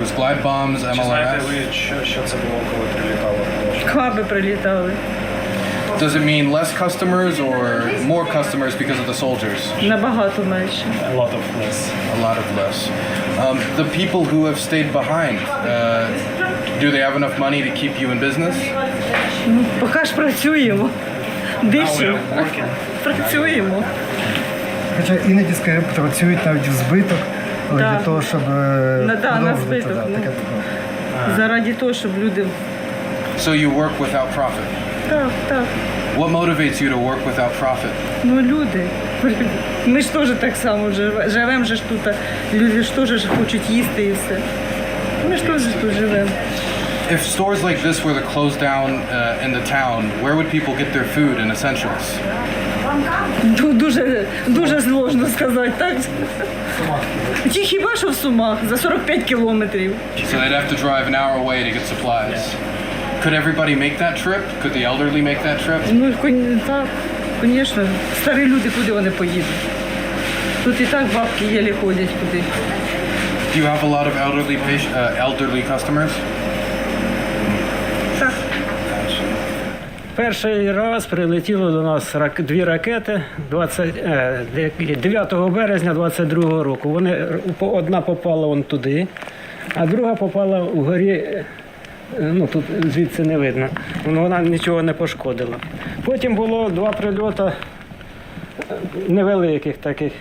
Glide bombs, Чи знаєте MLRS. ви, що це було, коли прилітало? Каби прилітали. Does it mean less customers or more customers because of the soldiers? Набагато менше. A lot of less. A lot of less. The people who have stayed behind, do they have enough money to keep you in business? Поки ж працюємо. Дишимо. Працюємо. Хоча іноді, скажімо, працюють навіть в збиток, але Так. для того, щоб На продовжувати, збиток, да, ну. таке. Заради того, щоб люди... So you work without profit. Так. What motivates you to work without profit? Ну, люди. Ми ж теж так само живемо ж тут. Люди ж теж хочуть їсти і все. Ми ж теж тут живемо. If stores like this were to close down in the town, where would people get their food and essentials? Дуже сложно сказати, так? Ті хіба що в Сумах, за 45 кілометрів. So they'd have to drive an hour away to get supplies. Could everybody make that trip? Could the elderly make that trip? Ну, так, звісно. Старі люди, куди вони поїдуть? Тут і так бабки єлі ходять куди. Do you have a lot of elderly customers? Так. Перший раз прилетіло до нас дві ракети 9 березня 22-го року. Одна попала вон туди, а друга попала вгорі, ну тут звідси не видно. Вона нічого не пошкодила. Потім було два прильоти невеликих таких.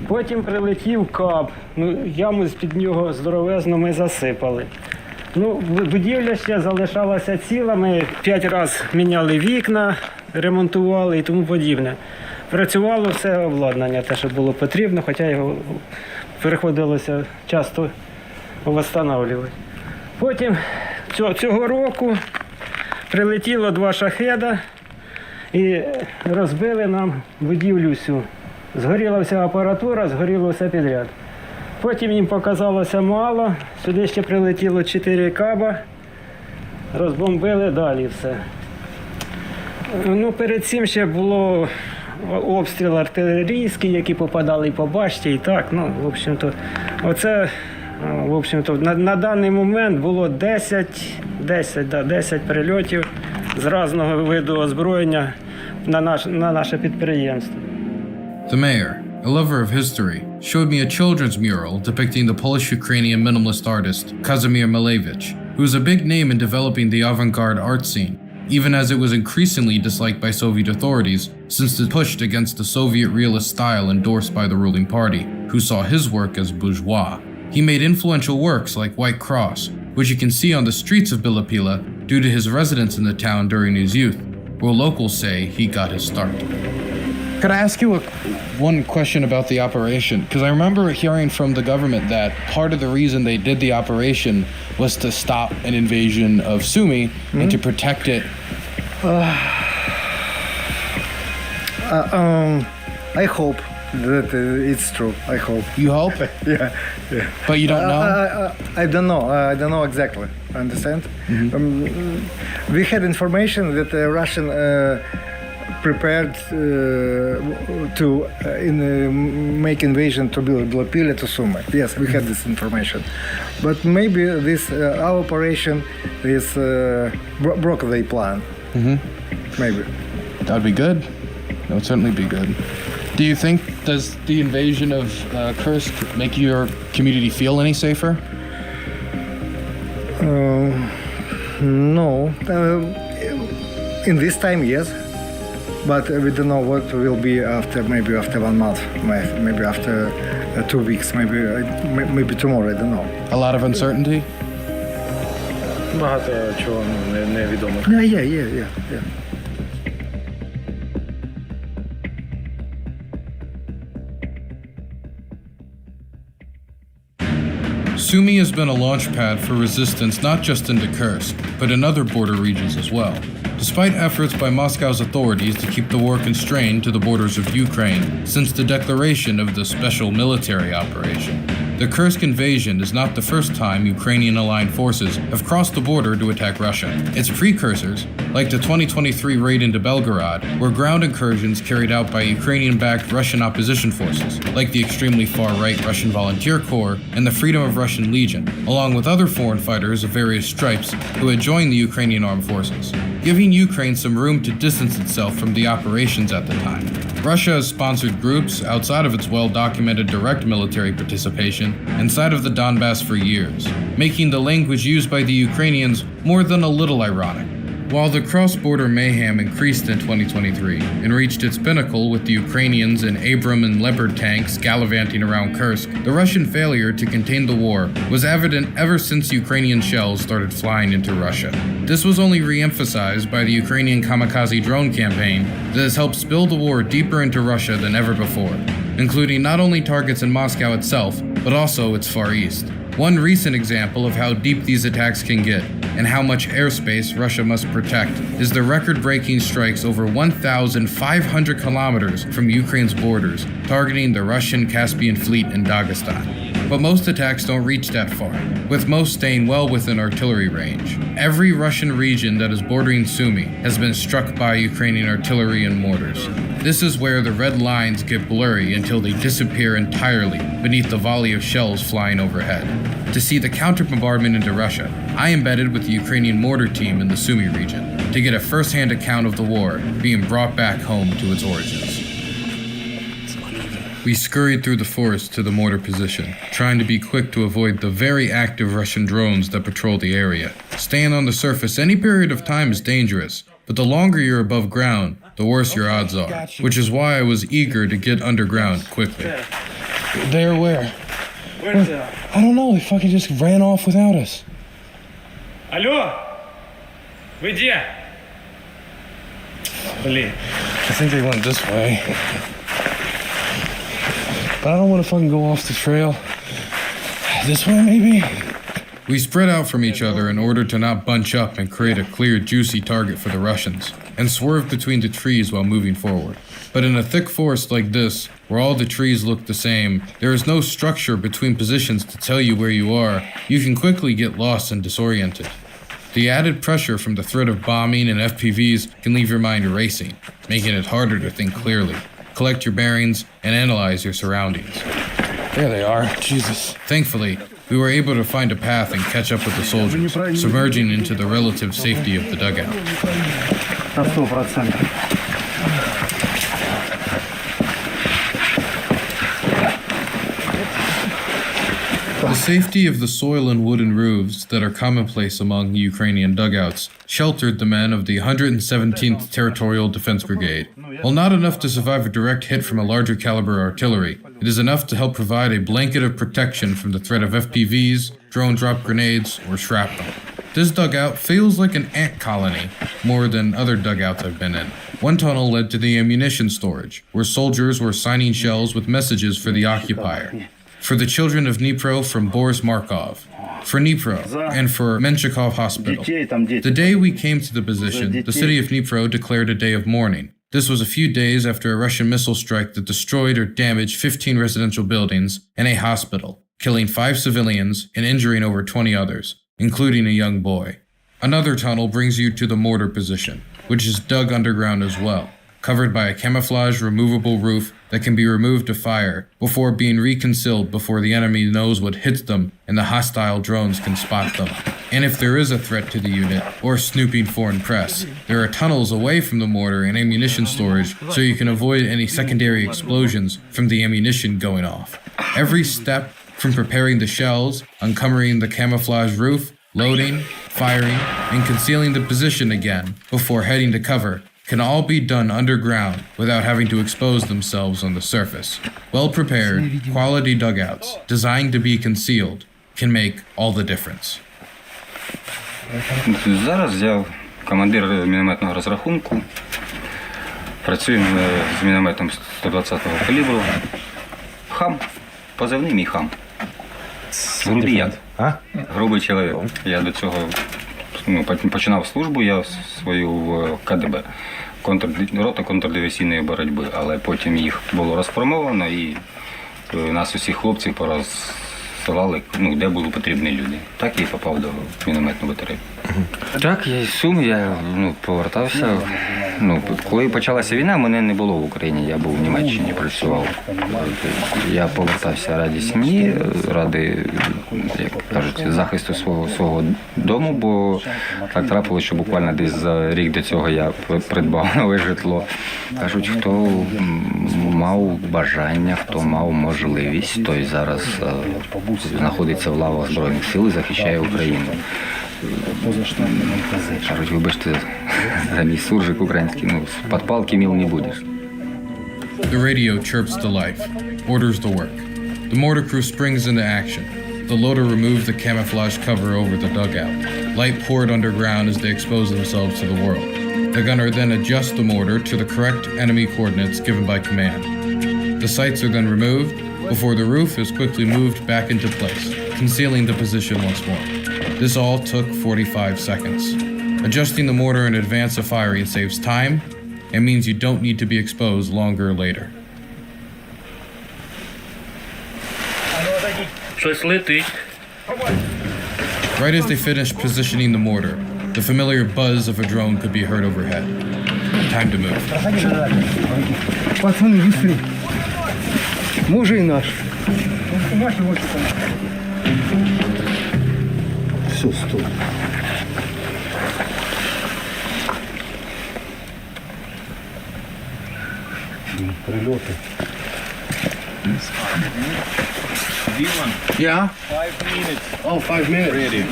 Потім прилетів каб. Ну, яму з-під нього здоровезно ми засипали. Ну, будівля ще залишалася ціла, ми 5 разів міняли вікна, ремонтували і тому подібне. Працювало все обладнання, те, що було потрібно, хоча його приходилося часто встановлювати. Потім цього року прилетіло 2 шахеда і розбили нам будівлю всю. Згоріла вся апаратура, згоріло все підряд. Потім їм показалося мало, сюди ще прилетіло 4 каба, розбомбили далі все. Ну, перед цим ще було обстріл артилерійський, які попадали і по башті, і так, ну, в общем-то, оце, в общем-то, на даний момент було 10 прильотів з різного виду озброєння на наше підприємство. The mayor, a lover of history, showed me a children's mural depicting the Polish-Ukrainian minimalist artist Kazimir Malevich, who was a big name in developing the avant-garde art scene, even as it was increasingly disliked by Soviet authorities since it pushed against the Soviet realist style endorsed by the ruling party, who saw his work as bourgeois. He made influential works like White Cross, which you can see on the streets of Bilapila due to his residence in the town during his youth, where locals say he got his start. Could I ask you one question about the operation? Because I remember hearing from the government that part of the reason they did the operation was to stop an invasion of Sumy and to protect it. I hope that it's true. I hope. You hope? Yeah. But you don't know? I don't know. I don't know exactly. Understand? We had information that the Russian prepared to make invasion to Bilapila to Sumy. Yes, we had this information. But maybe this our operation is broke their plan. Maybe. That would be good. That would certainly be good. Do you think, does the invasion of Kursk make your community feel any safer? No. In this time, yes. But we don't know what will be after, maybe after 1 month, maybe after 2 weeks, maybe tomorrow, I don't know. A lot of uncertainty? Багато чого невідомо. Yeah. Sumy has been a launchpad for resistance not just into Kursk, but in other border regions as well. Despite efforts by Moscow's authorities to keep the war constrained to the borders of Ukraine since the declaration of the special military operation, The Kursk invasion is not the first time Ukrainian aligned forces have crossed the border to attack Russia. Its precursors, like the 2023 raid into Belgorod, were ground incursions carried out by Ukrainian-backed Russian opposition forces, like the extremely far-right Russian Volunteer Corps and the Freedom of Russian Legion, along with other foreign fighters of various stripes who had joined the Ukrainian armed forces, giving Ukraine some room to distance itself from the operations at the time. Russia has sponsored groups outside of its well-documented direct military participation inside of the Donbass for years, making the language used by the Ukrainians more than a little ironic. While the cross-border mayhem increased in 2023 and reached its pinnacle with the Ukrainians in Abram and Leopard tanks gallivanting around Kursk, the Russian failure to contain the war was evident ever since Ukrainian shells started flying into Russia. This was only re-emphasized by the Ukrainian kamikaze drone campaign that has helped spill the war deeper into Russia than ever before, including not only targets in Moscow itself, but also its Far East. One recent example of how deep these attacks can get and how much airspace Russia must protect is the record-breaking strikes over 1,500 kilometers from Ukraine's borders, targeting the Russian Caspian Fleet in Dagestan. But most attacks don't reach that far, with most staying well within artillery range. Every Russian region that is bordering Sumy has been struck by Ukrainian artillery and mortars. This is where the red lines get blurry until they disappear entirely beneath the volley of shells flying overhead. To see the counter-bombardment into Russia, I embedded with the Ukrainian mortar team in the Sumy region to get a first-hand account of the war being brought back home to its origins. We scurried through the forest to the mortar position, trying to be quick to avoid the very active Russian drones that patrol the area. Staying on the surface any period of time is dangerous, but the longer you're above ground, the worse your odds are, which is why I was eager to get underground quickly. There where? Where's that? I don't know, they fucking just ran off without us. Алло? Вы где? Блин. I think they went this way. But I don't want to fucking go off the trail. This way, maybe? We spread out from each other in order to not bunch up and create a clear, juicy target for the Russians, and swerve between the trees while moving forward. But in a thick forest like this, where all the trees look the same, there is no structure between positions to tell you where you are. You can quickly get lost and disoriented. The added pressure from the threat of bombing and FPVs can leave your mind racing, making it harder to think clearly, collect your bearings, and analyze your surroundings. There they are. Jesus. Thankfully, we were able to find a path and catch up with the soldiers, submerging into the relative safety of the dugout. На 100%. The safety of the soil and wooden roofs that are commonplace among Ukrainian dugouts sheltered the men of the 117th Territorial Defense Brigade. While not enough to survive a direct hit from a larger caliber artillery, it is enough to help provide a blanket of protection from the threat of FPVs, drone drop grenades, or shrapnel. This dugout feels like an ant colony more than other dugouts I've been in. One tunnel led to the ammunition storage, where soldiers were signing shells with messages for the occupier. For the children of Dnipro from Boris Markov, for Dnipro, and for Menshikov Hospital. The day we came to the position, the city of Dnipro declared a day of mourning. This was a few days after a Russian missile strike that destroyed or damaged 15 residential buildings and a hospital, killing 5 civilians and injuring over 20 others, including a young boy. Another tunnel brings you to the mortar position, which is dug underground as well, covered by a camouflage removable roof that can be removed to fire before being reconcealed before the enemy knows what hits them and the hostile drones can spot them. And if there is a threat to the unit or snooping foreign press, there are tunnels away from the mortar and ammunition storage so you can avoid any secondary explosions from the ammunition going off. Every step from preparing the shells, uncovering the camouflage roof, loading, firing, and concealing the position again before heading to cover can all be done underground without having to expose themselves on the surface. Well-prepared, quality dugouts, designed to be concealed, can make all the difference. Зараз я командир мінометного розрахунку. Працюємо з мінометом 120-го калібру. Хам. Позивний мій хам. Грубий яд. Грубий чоловік. Я до цього починав службу, я свою в КДБ. Рота контрдиверсійної боротьби, але потім їх було розформовано і нас усіх хлопців посилали, ну, де були потрібні люди. Так і попав до мінометної батареї. Так, я з Сум, я повертався. Коли почалася війна, мене не було в Україні, я був в Німеччині, працював. Я повертався раді сім'ї, ради, як кажуть, захисту свого дому, бо так трапилося, що буквально десь за рік до цього я придбав нове житло. Кажуть, хто мав бажання, хто мав можливість, той зараз знаходиться в лавах Збройних сил і захищає Україну. Кажуть, вибачте, за мій суржик український, з-під палки міл не будеш. The radio chirps to life, orders the work. The mortar crew springs into action. The loader removes the camouflage cover over the dugout. Light poured underground as they expose themselves to the world. The gunner then adjusts the mortar to the correct enemy coordinates given by command. The sights are then removed before the roof is quickly moved back into place, concealing the position once more. This all took 45 seconds. Adjusting the mortar in advance of firing saves time and means you don't need to be exposed longer later. Щось летить. Right as they finished positioning the mortar, the familiar buzz of a drone could be heard overhead. Time to move. Пацаны, вышли. Мужи наш. Все, стой. Прилеты. Yeah? 5 minutes. Oh, 5 minutes. Ready.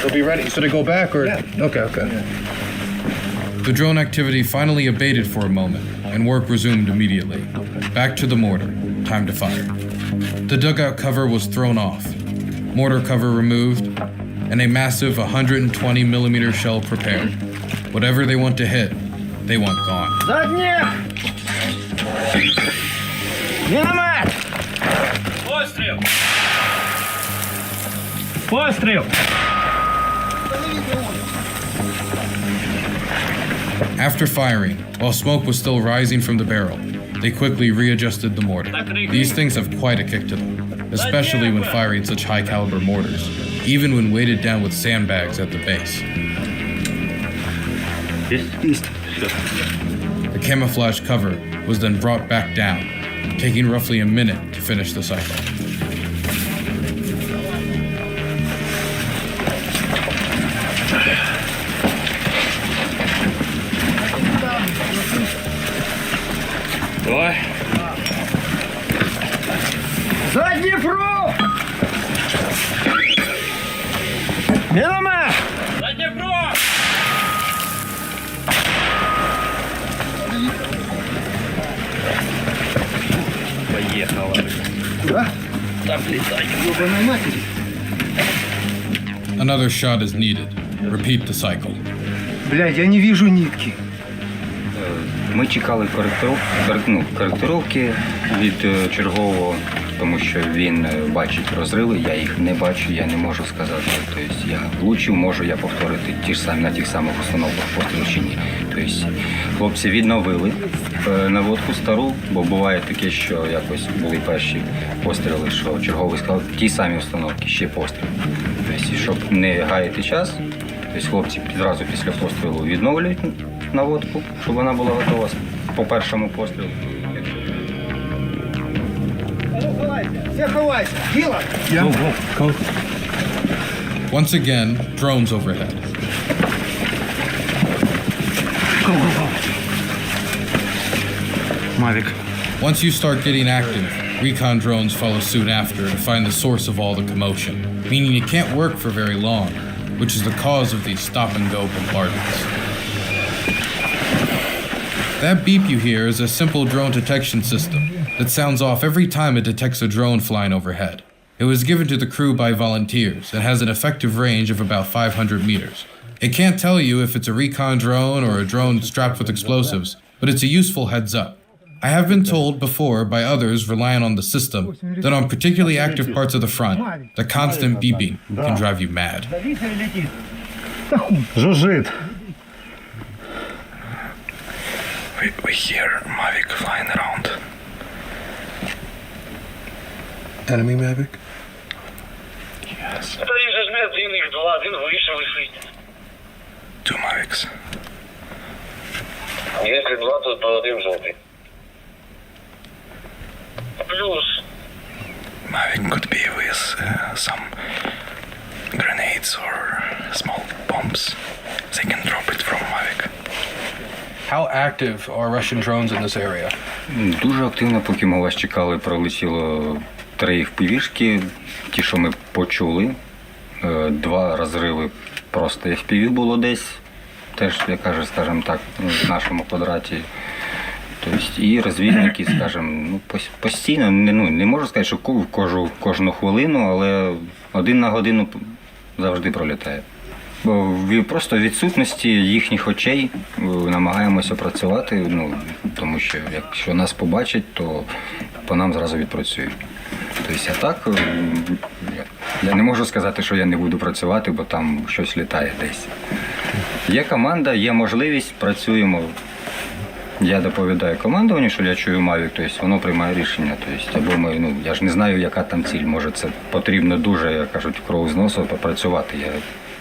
They'll be ready. So to go back or? Yeah. Okay. The drone activity finally abated for a moment, and work resumed immediately. Back to the mortar. Time to fire. The dugout cover was thrown off, mortar cover removed, and a massive 120 millimeter shell prepared. Whatever they want to hit, they want gone. Заднє! Міномет! Постріл! Постріл! After firing, while smoke was still rising from the barrel, they quickly readjusted the mortar. These things have quite a kick to them, especially when firing such high-caliber mortars, even when weighted down with sandbags at the base. The camouflage cover was then brought back down, taking roughly a minute to finish the cycle. Давай. Задній фру! Міномет! Заднє бро! Поехала. Куда? Там летать. Ёбаной матери. Another shot is needed. Repeat the cycle. Блядь, я не вижу нитки. Ми чекали коректировки від чергового, тому що він бачить розриви, я їх не бачу, я не можу сказати. Тобто я влучив, можу я повторити на тих самих установках пострілу чи ні. Тобто хлопці відновили наводку стару, бо буває таке, що якось були перші постріли, що черговий сказав, ті самі установки, ще постріл. Тобто, щоб не гаяти час, тобто хлопці відразу після пострілу відновлюють наводку, щоб вона була готова по першому пострілу. Все ховайся. Гила! Once again, drones overhead. Mavic. Once you start getting active, recon drones follow suit after to find the source of all the commotion, meaning you can't work for very long, which is the cause of these stop-and-go bombardments. That beep you hear is a simple drone detection system that sounds off every time it detects a drone flying overhead. It was given to the crew by volunteers and has an effective range of about 500 meters. It can't tell you if it's a recon drone or a drone strapped with explosives, but it's a useful heads up. I have been told before by others relying on the system that on particularly active parts of the front, the constant beeping can drive you mad. Жужжит. We hear Mavic flying around. Enemy Mavic? Yes. Та він же ж не один, їх два, він вийшов і сидить. 2 Mavics. Якщо два, то один жовтий. Плюс. Mavic could be with some grenades or small bombs. They can drop it from Mavic. How active are Russian drones in this area? Дуже активно, поки ми вас чекали, пролетіло 3 FPV-шки, ті, що ми почули. 2 розриви просто FPV було десь, теж, я кажу, скажімо так, в нашому квадраті. Тобто, і розвідники, скажімо, постійно, не можу сказати, що кожну хвилину, але 1 на годину завжди пролітає. Бо просто відсутності їхніх очей намагаємося працювати, тому що якщо нас побачать, то по нам зразу відпрацюють. Тобто, а так, я не можу сказати, що я не буду працювати, бо там щось літає десь. Є команда, є можливість, працюємо. Я доповідаю командуванню, що я чую Mavic, тобто воно приймає рішення. Тобто, або я ж не знаю, яка там ціль. Може, це потрібно дуже, як кажуть, кров з носу попрацювати. Я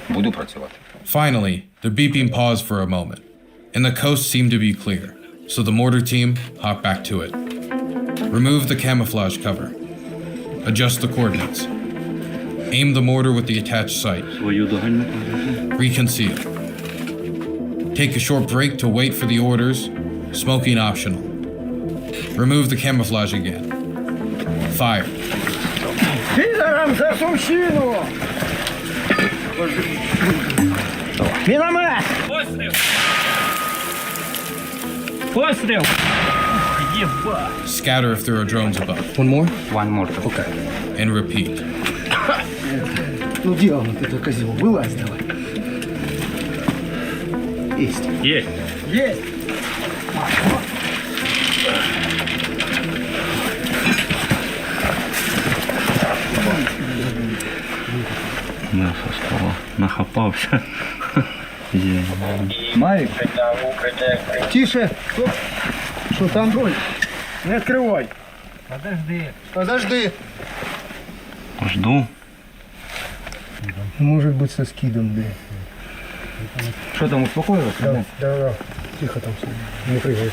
буду працювати. Finally, the beeping paused for a moment, and the coast seemed to be clear, so the mortar team hopped back to it. Remove the camouflage cover. Adjust the coordinates. Aim the mortar with the attached sight. Reconceal. Take a short break to wait for the orders. Smoking optional. Remove the camouflage again. Fire. Підерам за сумщину! Міномет! Постріл! Постріл! Єба! Scatter if there are drones above. One more? One more. Okay. And repeat. Ну, диагноз, это козел, вылазь давай. Есть. Є. Есть. М'ясо стало. Нахапався. Мавик. Тише. Что там? Не открывай. Подожди. Жду. Может быть со скидом, блин. Що там, успокоїлося? Да. Тихо там. Не прыгай.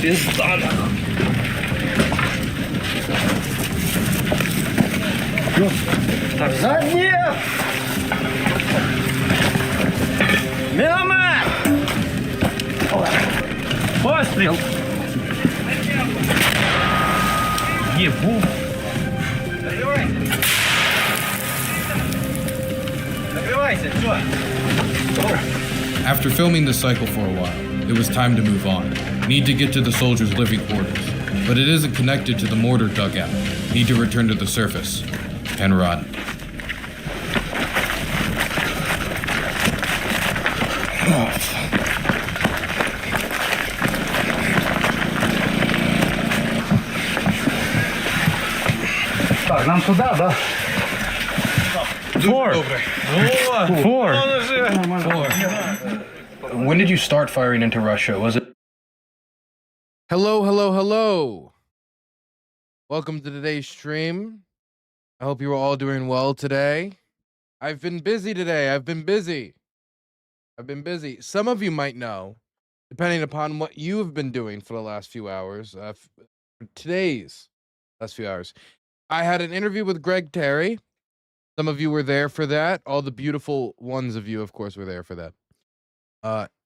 Пізда. Заднє! Міномет! Постріл! Єбу! Закривайся, все! After filming the cycle for a while, it was time to move on. Need to get to the soldiers' living quarters, but it isn't connected to the mortar dugout. Need to return to the surface and run. Так, нам туда, да? Four! When did you start firing into Russia? Was it? Hello. Welcome to today's stream. I hope you are all doing well today. I've been busy today. I've been busy. Some of you might know, depending upon what you've been doing for the last few hours, for today's last few hours. I had an interview with Greg Terry. Some of you were there for that. All the beautiful ones of you, of course, were there for that.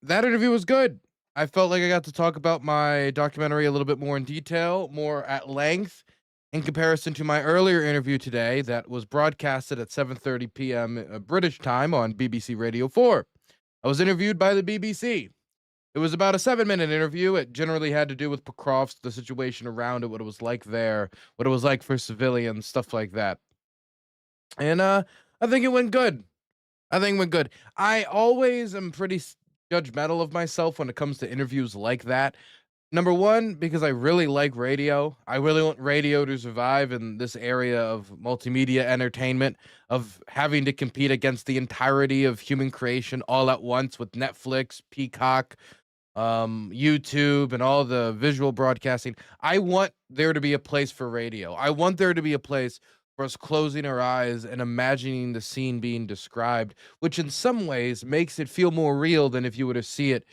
That interview was good. I felt like I got to talk about my documentary a little bit more in detail, more at length, in comparison to my earlier interview today that was broadcasted at 7:30 p.m. British time on BBC Radio 4. I was interviewed by the BBC. It was about a 7-minute interview. It generally had to do with Pokrovsk, the situation around it, what it was like there, what it was like for civilians, stuff like that. And I think it went good. I always am pretty judgmental of myself when it comes to interviews like that. Number one, because I really like radio. I really want radio to survive in this area of multimedia entertainment, of having to compete against the entirety of human creation all at once with Netflix, Peacock, YouTube and all the visual broadcasting. I want there to be a place for radio. I want there to be a place for us closing our eyes and imagining the scene being described, which in some ways makes it feel more real than if you were to see it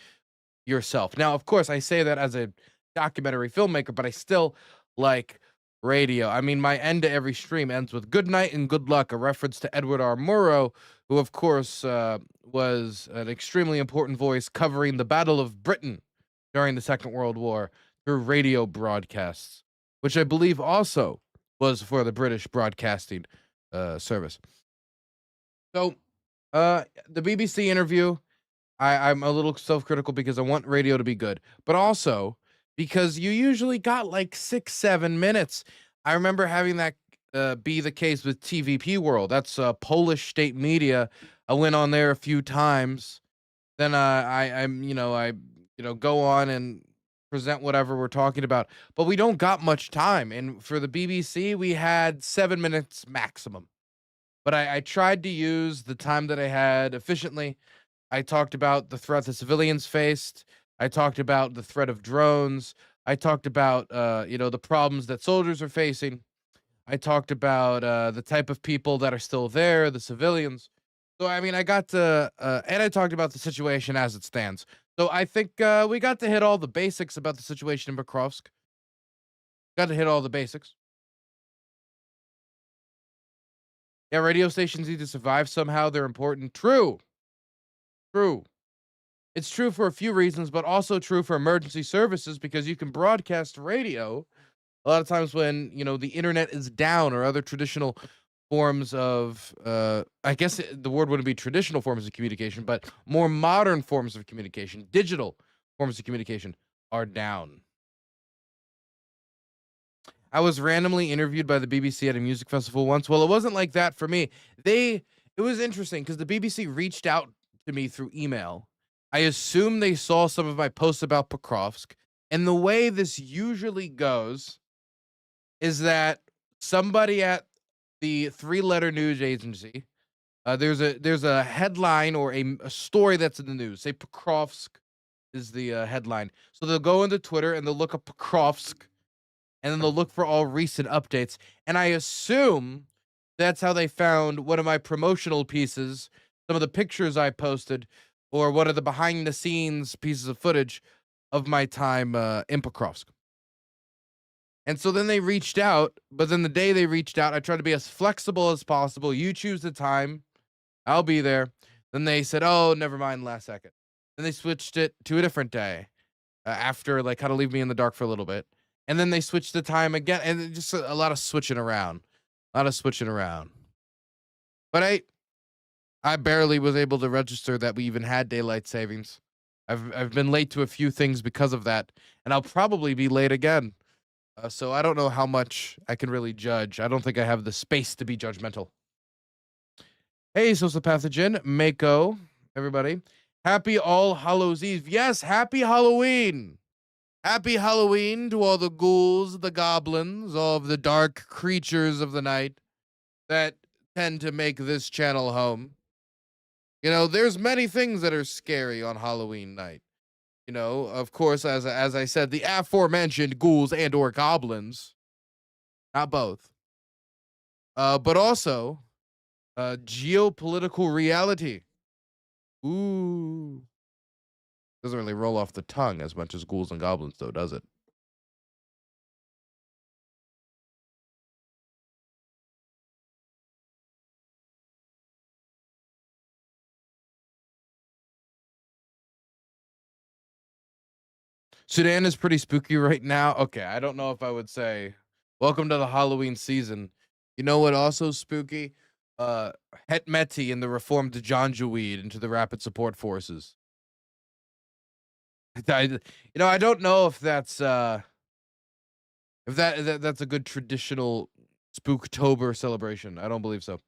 yourself. Now, of course, I say that as a documentary filmmaker, but I still like radio. I mean, my end to every stream ends with good night and good luck, a reference to Edward R. Murrow, who, of course, was an extremely important voice covering the Battle of Britain during the Second World War through radio broadcasts, which I believe also was for the British Broadcasting Service. So, the BBC interview, I'm a little self-critical because I want radio to be good, but also because you usually got like 6-7 minutes. I remember having that be the case with TVP World. That's Polish state media. I went on there a few times. Then I go on and present whatever we're talking about. But we don't got much time. And for the BBC, we had 7 minutes maximum. But I tried to use the time that I had efficiently. I talked about the threat the civilians faced. I talked about the threat of drones. I talked about, the problems that soldiers are facing. I talked about the type of people that are still there, the civilians. So, I mean, I got to, and I talked about the situation as it stands. So I think we got to hit all the basics about the situation in Pokrovsk. Got to hit all the basics. Yeah, radio stations need to survive somehow. They're important. True. It's true for a few reasons, but also true for emergency services because you can broadcast radio a lot of times when, the internet is down or other traditional forms of, I guess the word wouldn't be traditional forms of communication, but more modern forms of communication, digital forms of communication are down. I was randomly interviewed by the BBC at a music festival once. Well, it wasn't like that for me. It was interesting because the BBC reached out to me through email. I assume they saw some of my posts about Pokrovsk. And the way this usually goes is that somebody at the 3-letter news agency, there's a headline or a story that's in the news. Say Pokrovsk is the headline. So they'll go into Twitter and they'll look up Pokrovsk and then they'll look for all recent updates. And I assume that's how they found one of my promotional pieces, some of the pictures I posted, or one of the behind-the-scenes pieces of footage of my time in Pokrovsk. And so then they reached out, but then the day they reached out, I tried to be as flexible as possible. You choose the time, I'll be there. Then they said, oh, never mind, last second. Then they switched it to a different day after, kind of leave me in the dark for a little bit. And then they switched the time again, and just a lot of switching around. But I barely was able to register that we even had daylight savings. I've been late to a few things because of that, and I'll probably be late again. So I don't know how much I can really judge. I don't think I have the space to be judgmental. Hey, Social Pathogen, Mako, everybody. Happy All Hallows Eve. Yes, happy Halloween. Happy Halloween to all the ghouls, the goblins, all of the dark creatures of the night that tend to make this channel home. There's many things that are scary on Halloween night. Of course, as I said, the aforementioned ghouls and or goblins, not both, but also geopolitical reality. Ooh, doesn't really roll off the tongue as much as ghouls and goblins, though, does it? Sudan is pretty spooky right now. Okay, I don't know if I would say welcome to the Halloween season. You know what also spooky? Hetmeti and the reformed Janjaweed into the Rapid Support Forces. I don't know if that's that's a good traditional Spooktober celebration. I don't believe so.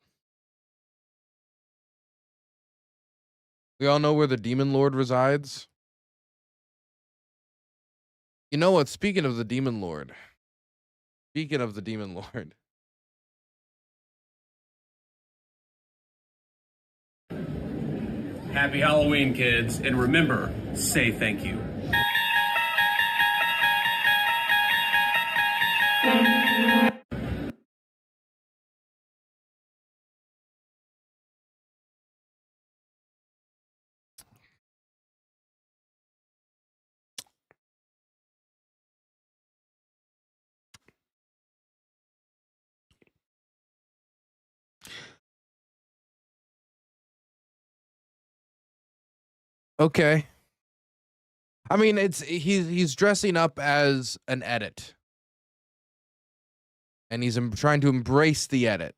We all know where the Demon Lord resides. You know what? Speaking of the Demon Lord. Happy Halloween, kids, and remember, say thank you. Okay. I mean, he's dressing up as an edit, and he's trying to embrace the edit,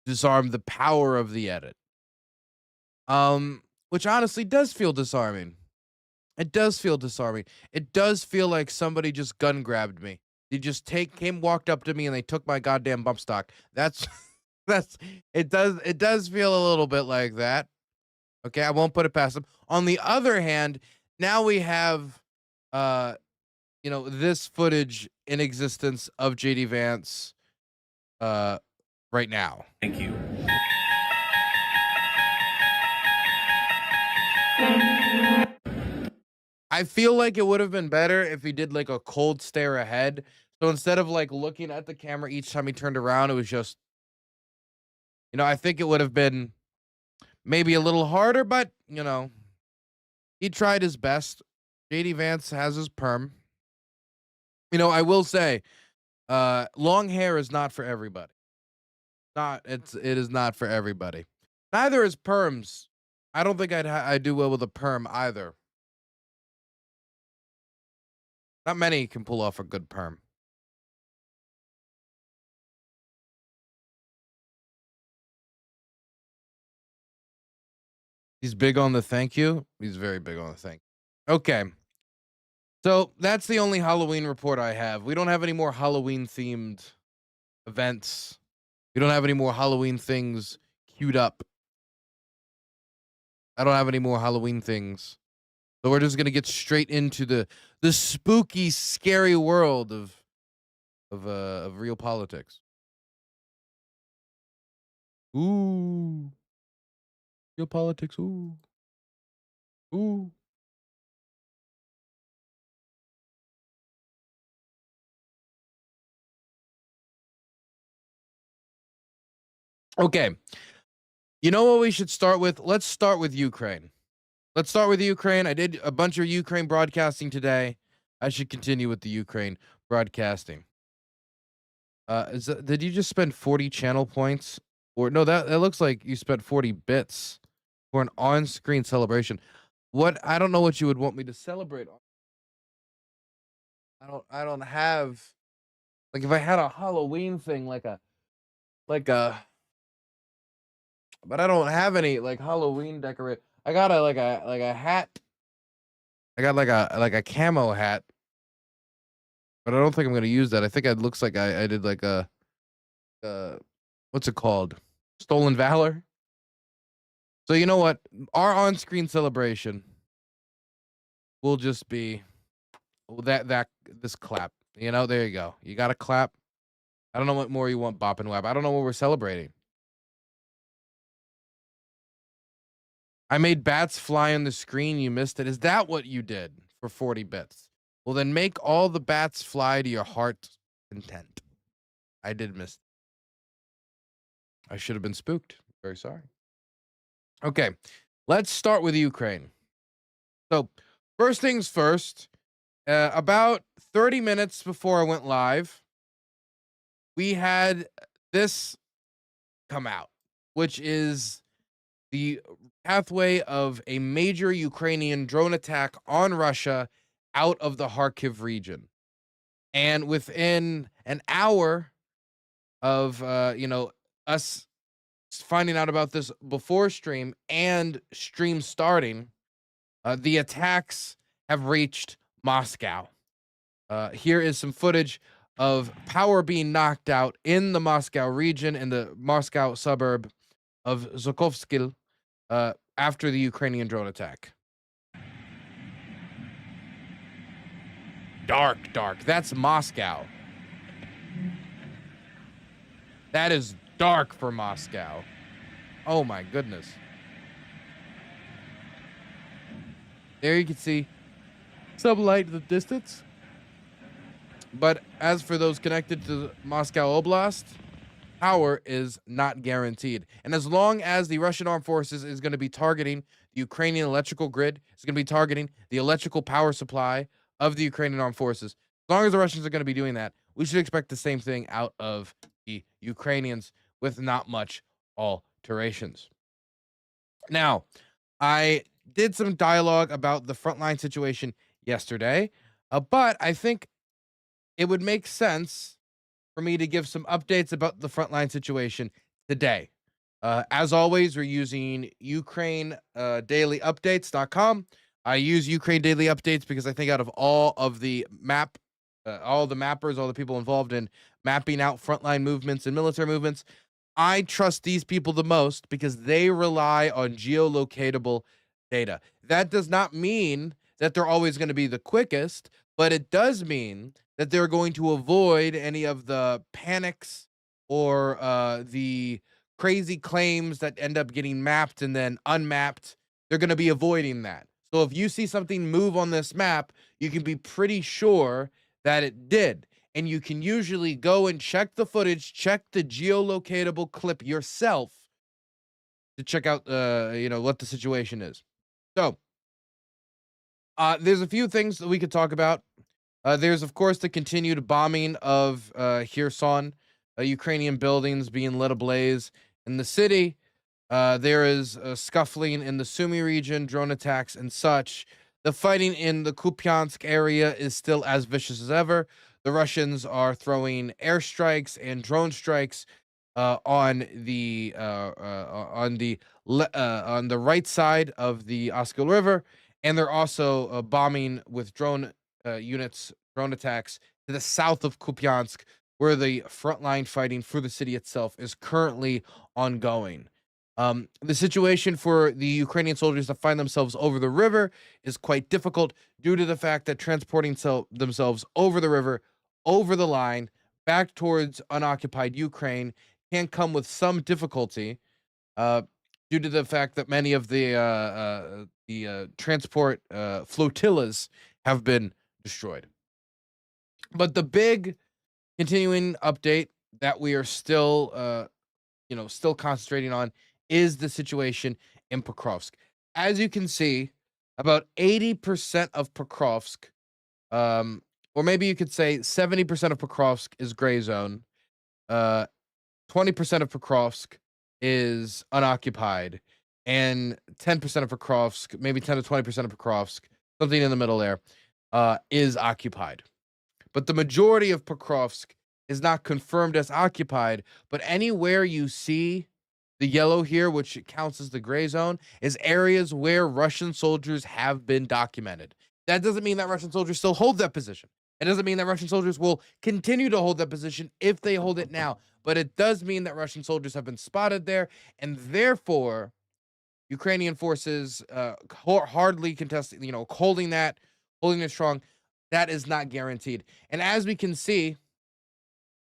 disarm the power of the edit. Which honestly does feel disarming. It does feel disarming. It does feel like somebody just gun grabbed me. They just walked up to me and they took my goddamn bump stock. That's it does feel a little bit like that. Okay, I won't put it past them. On the other hand, now we have this footage in existence of JD Vance right now. Thank you. I feel like it would have been better if he did like a cold stare ahead. So instead of like looking at the camera each time he turned around, it was just, I think it would have been maybe a little harder, but he tried his best. JD Vance has his perm. I will say, long hair is not for everybody. It is not for everybody. Neither is perms. I don't think I'd do well with a perm either. Not many can pull off a good perm. He's big on the thank you. He's very big on the thank you. Okay. So that's the only Halloween report I have. We don't have any more Halloween themed events. We don't have any more Halloween things queued up. I don't have any more Halloween things. So we're just going to get straight into the spooky, scary world of real politics. Ooh. Real politics. Ooh. Ooh. Okay. You know what we should start with? Let's start with Ukraine. Let's start with Ukraine. I did a bunch of Ukraine broadcasting today. I should continue with the Ukraine broadcasting. Did you just spend 40 channel points? Or no, that looks like you spent 40 bits for an on-screen celebration. I don't know what you would want me to celebrate on. I don't have, like, if I had a Halloween thing but I don't have any like Halloween decorate. I got a hat. I got like a camo hat. But I don't think I'm gonna use that. I think it looks like I did like a what's it called? Stolen Valor. So you know what? Our on-screen celebration will just be this clap. There you go. You got a clap. I don't know what more you want, Bop and Web. I don't know what we're celebrating. I made bats fly on the screen. You missed it. Is that what you did for 40 bits? Well, then make all the bats fly to your heart's content. I did miss. I should have been spooked. Very sorry. Okay, let's start with Ukraine. So, first things first, about 30 minutes before I went live, we had this come out, which is the pathway of a major Ukrainian drone attack on Russia out of the Kharkiv region. And within an hour of, us finding out about this before stream and stream starting, the attacks have reached Moscow. Here is some footage of power being knocked out in the Moscow region, in the Moscow suburb of Zhukovsky, after the Ukrainian drone attack. Dark. That's Moscow. That is dark for Moscow. Oh my goodness. There you can see some light in the distance. But as for those connected to Moscow Oblast, power is not guaranteed. And as long as the Russian armed forces is going to be targeting the Ukrainian electrical grid, it's going to be targeting the electrical power supply of the Ukrainian armed forces, as long as the Russians are going to be doing that, we should expect the same thing out of the Ukrainians with not much alterations. Now, I did some dialogue about the frontline situation yesterday, but I think it would make sense for me to give some updates about the frontline situation today. As always, we're using UkraineDailyUpdates.com. I use Ukraine Daily Updates because I think out of all of the all the mappers, all the people involved in mapping out frontline movements and military movements, I trust these people the most because they rely on geolocatable data. That does not mean that they're always going to be the quickest, but it does mean that they're going to avoid any of the panics or the crazy claims that end up getting mapped and then unmapped. They're going to be avoiding that. So if you see something move on this map, you can be pretty sure that it did. And you can usually go and check the footage, check the geolocatable clip yourself to check out, what the situation is. So there's a few things that we could talk about. There's, of course, the continued bombing of Kherson, Ukrainian buildings being lit ablaze in the city. There is scuffling in the Sumy region, drone attacks and such. The fighting in the Kupiansk area is still as vicious as ever. The Russians are throwing airstrikes and drone strikes on the right side of the Oskil River, and they're also bombing with drone attacks to the south of Kupiansk, where the frontline fighting for the city itself is currently ongoing. The situation for the Ukrainian soldiers to find themselves over the river is quite difficult due to the fact that transporting themselves over the river, over the line, back towards unoccupied Ukraine can come with some difficulty due to the fact that many of the transport flotillas have been destroyed. But the big continuing update that we are still concentrating on is the situation in Pokrovsk. As you can see, about 80% of Pokrovsk, or maybe you could say 70% of Pokrovsk is gray zone. 20% of Pokrovsk is unoccupied, and 10% of Pokrovsk, maybe 10 to 20% of Pokrovsk, something in the middle there, is occupied. But the majority of Pokrovsk is not confirmed as occupied, but anywhere you see the yellow here, which counts as the gray zone, is areas where Russian soldiers have been documented. That doesn't mean that Russian soldiers still hold that position. It doesn't mean that Russian soldiers will continue to hold that position if they hold it now. But it does mean that Russian soldiers have been spotted there, and therefore Ukrainian forces hardly contesting, holding it strong. That is not guaranteed. And as we can see,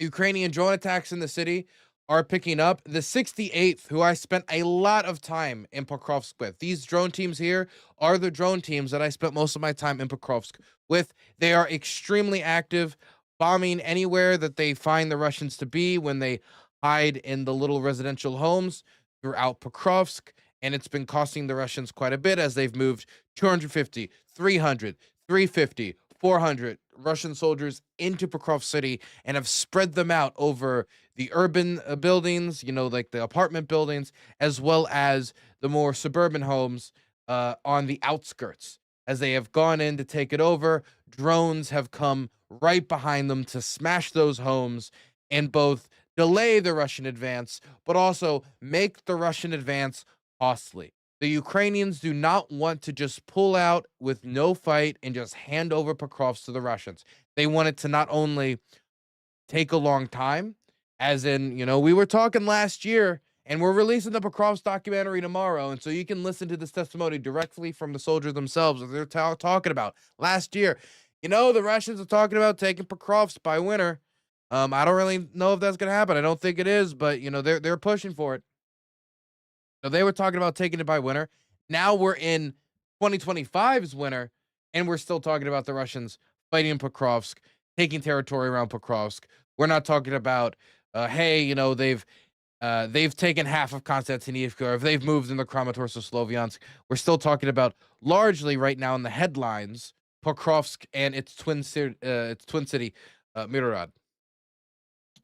Ukrainian drone attacks in the city are picking up. The 68th, who I spent a lot of time in Pokrovsk with. These drone teams here are the drone teams that I spent most of my time in Pokrovsk with. They are extremely active, bombing anywhere that they find the Russians to be when they hide in the little residential homes throughout Pokrovsk. And it's been costing the Russians quite a bit as they've moved 250, 300, 350, 400 Russian soldiers into Pokrovsk city and have spread them out over the urban buildings, like the apartment buildings, as well as the more suburban homes on the outskirts. As they have gone in to take it over, drones have come right behind them to smash those homes and both delay the Russian advance, but also make the Russian advance costly. The Ukrainians do not want to just pull out with no fight and just hand over Pokrovsk to the Russians. They want it to not only take a long time, as in, we were talking last year, and we're releasing the Pokrovsk documentary tomorrow, and so you can listen to this testimony directly from the soldiers themselves that they're talking about. Last year, the Russians are talking about taking Pokrovsk by winter. I don't really know if that's going to happen. I don't think it is, but, they're pushing for it. So they were talking about taking it by winter. Now we're in 2025's winter, and we're still talking about the Russians fighting in Pokrovsk, taking territory around Pokrovsk. We're not talking about, hey, you know, they've taken half of Konstantinivka, or if they've moved in the Kramatorsk or Sloviansk. We're still talking about largely right now in the headlines, Pokrovsk and its twin city, Mirorod.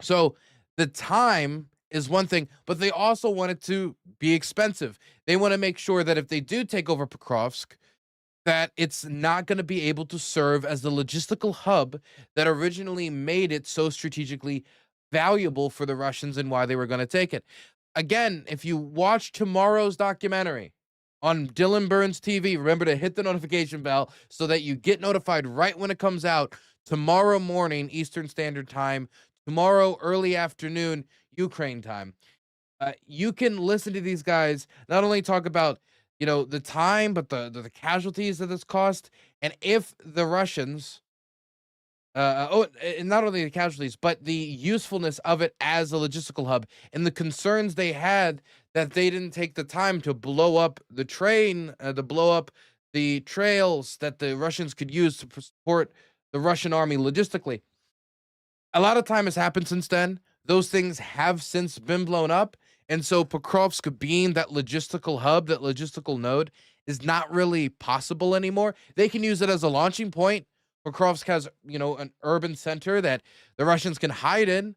So the time is one thing, but they also want it to be expensive. They want to make sure that if they do take over Pokrovsk, that it's not going to be able to serve as the logistical hub that originally made it so strategically valuable for the Russians and why they were going to take it. Again, if you watch tomorrow's documentary on Dylan Burns TV, remember to hit the notification bell so that you get notified right when it comes out tomorrow morning, Eastern Standard Time, tomorrow early afternoon, Ukraine time. You can listen to these guys not only talk about, you know, the time, but the casualties that this cost, and if the Russians, and not only the casualties, but the usefulness of it as a logistical hub, and the concerns they had that they didn't take the time to blow up the train, to blow up the trails that the Russians could use to support the Russian army logistically. A lot of time has happened since then. Those things have since been blown up. And so Pokrovsk being that logistical hub, that logistical node, is not really possible anymore. They can use it as a launching point. Pokrovsk has, you know, an urban center that the Russians can hide in.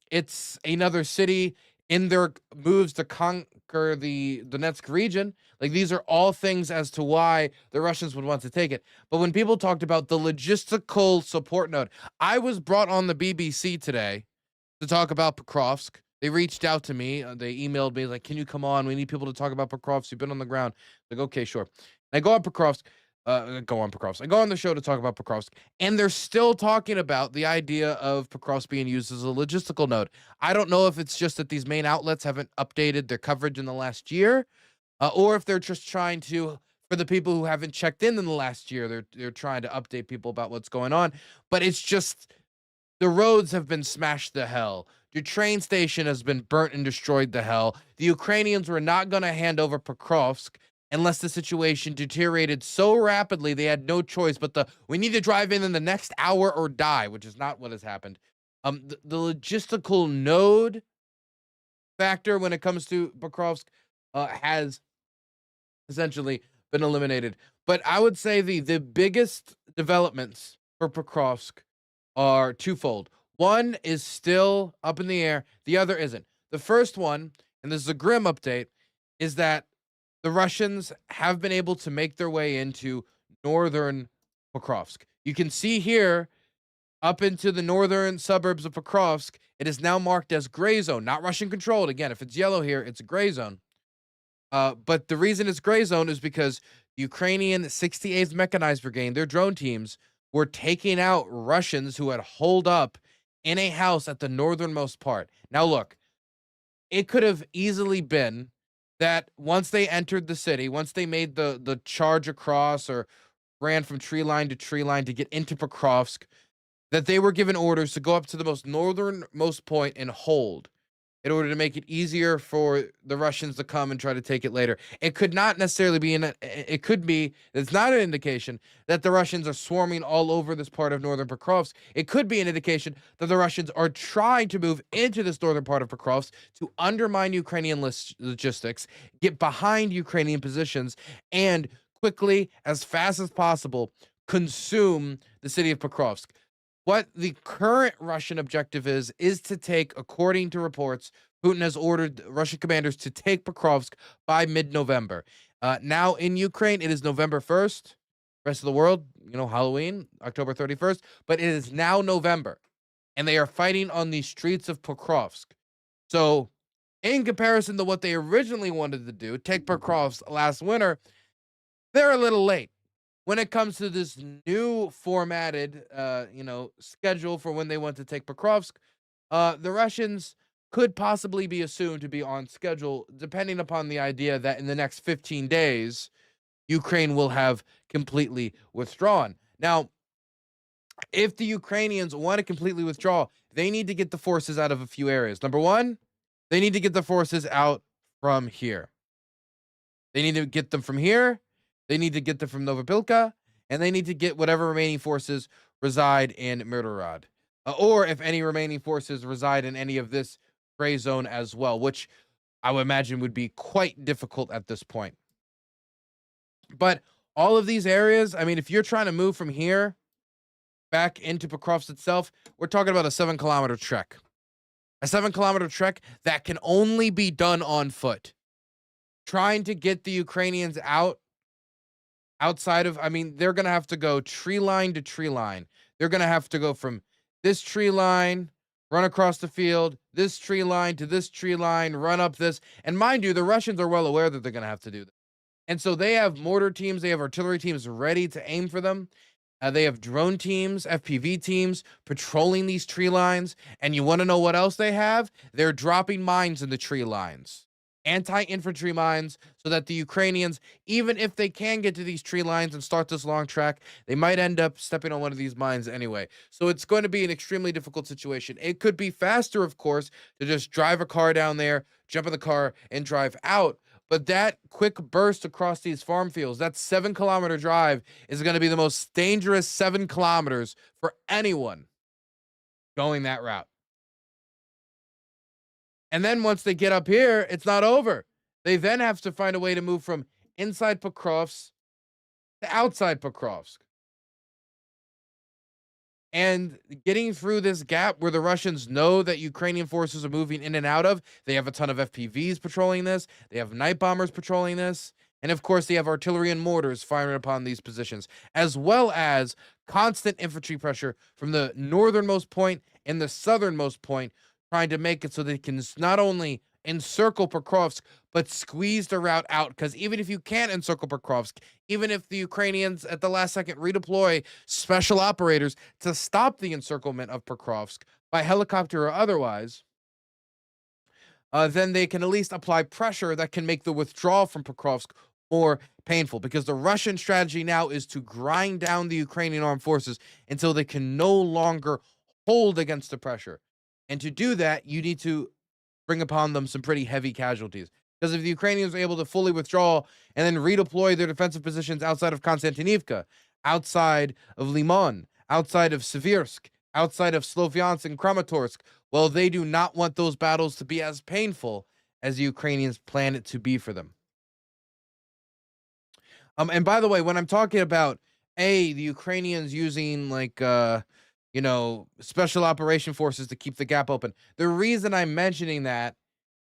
It's another city in their moves to conquer the Donetsk region. Like, these are all things as to why the Russians would want to take it. But when people talked about the logistical support node, I was brought on the BBC today to talk about Pokrovsk. They reached out to me. They emailed me like, "Can you come on? We need people to talk about Pokrovsk. You've been on the ground." Like, okay, sure. And I go on Pokrovsk. I go on the show to talk about Pokrovsk, and they're still talking about the idea of Pokrovsk being used as a logistical node. I don't know if it's just that these main outlets haven't updated their coverage in the last year, or if they're just trying to, for the people who haven't checked in the last year, they're trying to update people about what's going on. But it's just, the roads have been smashed to hell. The train station has been burnt and destroyed to hell. The Ukrainians were not going to hand over Pokrovsk unless the situation deteriorated so rapidly they had no choice but we need to drive in the next hour or die, which is not what has happened. The logistical node factor when it comes to Pokrovsk has essentially been eliminated. But I would say the biggest developments for Pokrovsk are twofold. One is still up in the air. The other isn't. The first one, and this is a grim update, is that the Russians have been able to make their way into northern Pokrovsk. You can see here, up into the northern suburbs of Pokrovsk, it is now marked as gray zone, not Russian controlled. Again, if it's yellow here, it's a gray zone. But the reason it's gray zone is because Ukrainian 68th Mechanized Brigade, their drone teams, were taking out Russians who had holed up in a house at the northernmost part. Now look, it could have easily been that once they entered the city, once they made the charge across or ran from tree line to get into Pokrovsk, that they were given orders to go up to the most northernmost point and hold in order to make it easier for the Russians to come and try to take it later. It could not necessarily be it could be, it's not an indication that the Russians are swarming all over this part of northern Pokrovsk. It could be an indication that the Russians are trying to move into this northern part of Pokrovsk to undermine Ukrainian logistics, get behind Ukrainian positions, and quickly, as fast as possible, consume the city of Pokrovsk. What the current Russian objective is to take, according to reports, Putin has ordered Russian commanders to take Pokrovsk by mid-November. Now in Ukraine, it is November 1st. Rest of the world, you know, Halloween, October 31st. But it is now November, and they are fighting on the streets of Pokrovsk. So in comparison to what they originally wanted to do, take Pokrovsk last winter, they're a little late. When it comes to this new formatted, schedule for when they want to take Pokrovsk, the Russians could possibly be assumed to be on schedule, depending upon the idea that in the next 15 days, Ukraine will have completely withdrawn. Now, if the Ukrainians want to completely withdraw, they need to get the forces out of a few areas. Number one, they need to get the forces out from here. They need to get them from here. They need to get them from Novopilka, and they need to get whatever remaining forces reside in Murderod. Or if any remaining forces reside in any of this gray zone as well, which I would imagine would be quite difficult at this point. But all of these areas, I mean, if you're trying to move from here back into Pokrovsk itself, we're talking about a 7-kilometer trek. A 7-kilometer trek that can only be done on foot. Trying to get the Ukrainians outside of, I mean, they're going to have to go tree line to tree line. They're going to have to go from this tree line, run across the field, this tree line to this tree line, run up this. And mind you, the Russians are well aware that they're going to have to do this. And so they have mortar teams, they have artillery teams ready to aim for them. They have drone teams, FPV teams patrolling these tree lines. And you want to know what else they have? They're dropping mines in the tree lines. Anti-infantry mines, so that the Ukrainians, even if they can get to these tree lines and start this long track, they might end up stepping on one of these mines anyway. So it's going to be an extremely difficult situation. It could be faster, of course, to just drive a car down there, jump in the car, and drive out. But that quick burst across these farm fields, that 7-kilometer drive, is going to be the most dangerous 7 kilometers for anyone going that route. And then once they get up here, it's not over. They then have to find a way to move from inside Pokrovsk to outside Pokrovsk. And getting through this gap where the Russians know that Ukrainian forces are moving in and out of, they have a ton of FPVs patrolling this, they have night bombers patrolling this, and of course they have artillery and mortars firing upon these positions, as well as constant infantry pressure from the northernmost point and the southernmost point, trying to make it so they can not only encircle Pokrovsk, but squeeze the route out. Because even if you can't encircle Pokrovsk, even if the Ukrainians at the last second redeploy special operators to stop the encirclement of Pokrovsk by helicopter or otherwise, then they can at least apply pressure that can make the withdrawal from Pokrovsk more painful. Because the Russian strategy now is to grind down the Ukrainian armed forces until they can no longer hold against the pressure. And to do that, you need to bring upon them some pretty heavy casualties. Because if the Ukrainians are able to fully withdraw and then redeploy their defensive positions outside of Konstantinivka, outside of Limon, outside of Siversk, outside of Slovyansk and Kramatorsk, well, they do not want those battles to be as painful as the Ukrainians plan it to be for them. And by the way, when I'm talking about, the Ukrainians using special operation forces to keep the gap open, the reason I'm mentioning that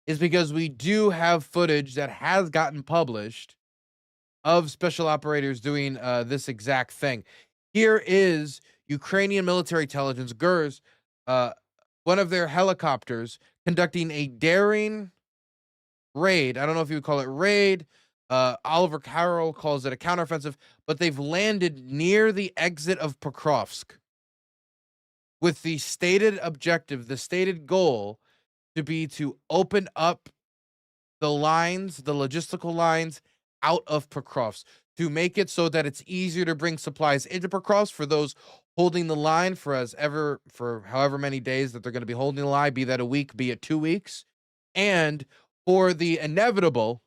is because we do have footage that has gotten published of special operators doing this exact thing. Here is Ukrainian military intelligence, GURS, one of their helicopters conducting a daring raid. I don't know if you would call it raid. Oliver Carroll calls it a counteroffensive, but they've landed near the exit of Pokrovsk with the stated objective, the stated goal to be to open up the lines, the logistical lines out of Pokrovsk, to make it so that it's easier to bring supplies into Pokrovsk for those holding the line for however many days that they're going to be holding the line, be that a week, be it 2 weeks, and for the inevitable,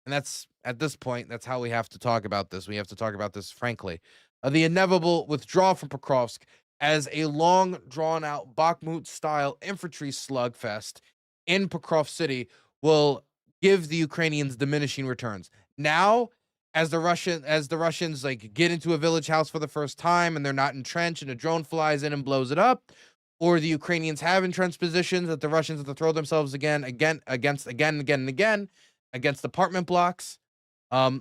and that's at this point, that's how we have to talk about this. We have to talk about this frankly. The inevitable withdrawal from Pokrovsk as a long, drawn-out Bakhmut-style infantry slugfest in Pokrovsk City will give the Ukrainians diminishing returns. Now, as the Russians get into a village house for the first time and they're not entrenched and a drone flies in and blows it up, or the Ukrainians have entrenched positions that the Russians have to throw themselves again against apartment blocks,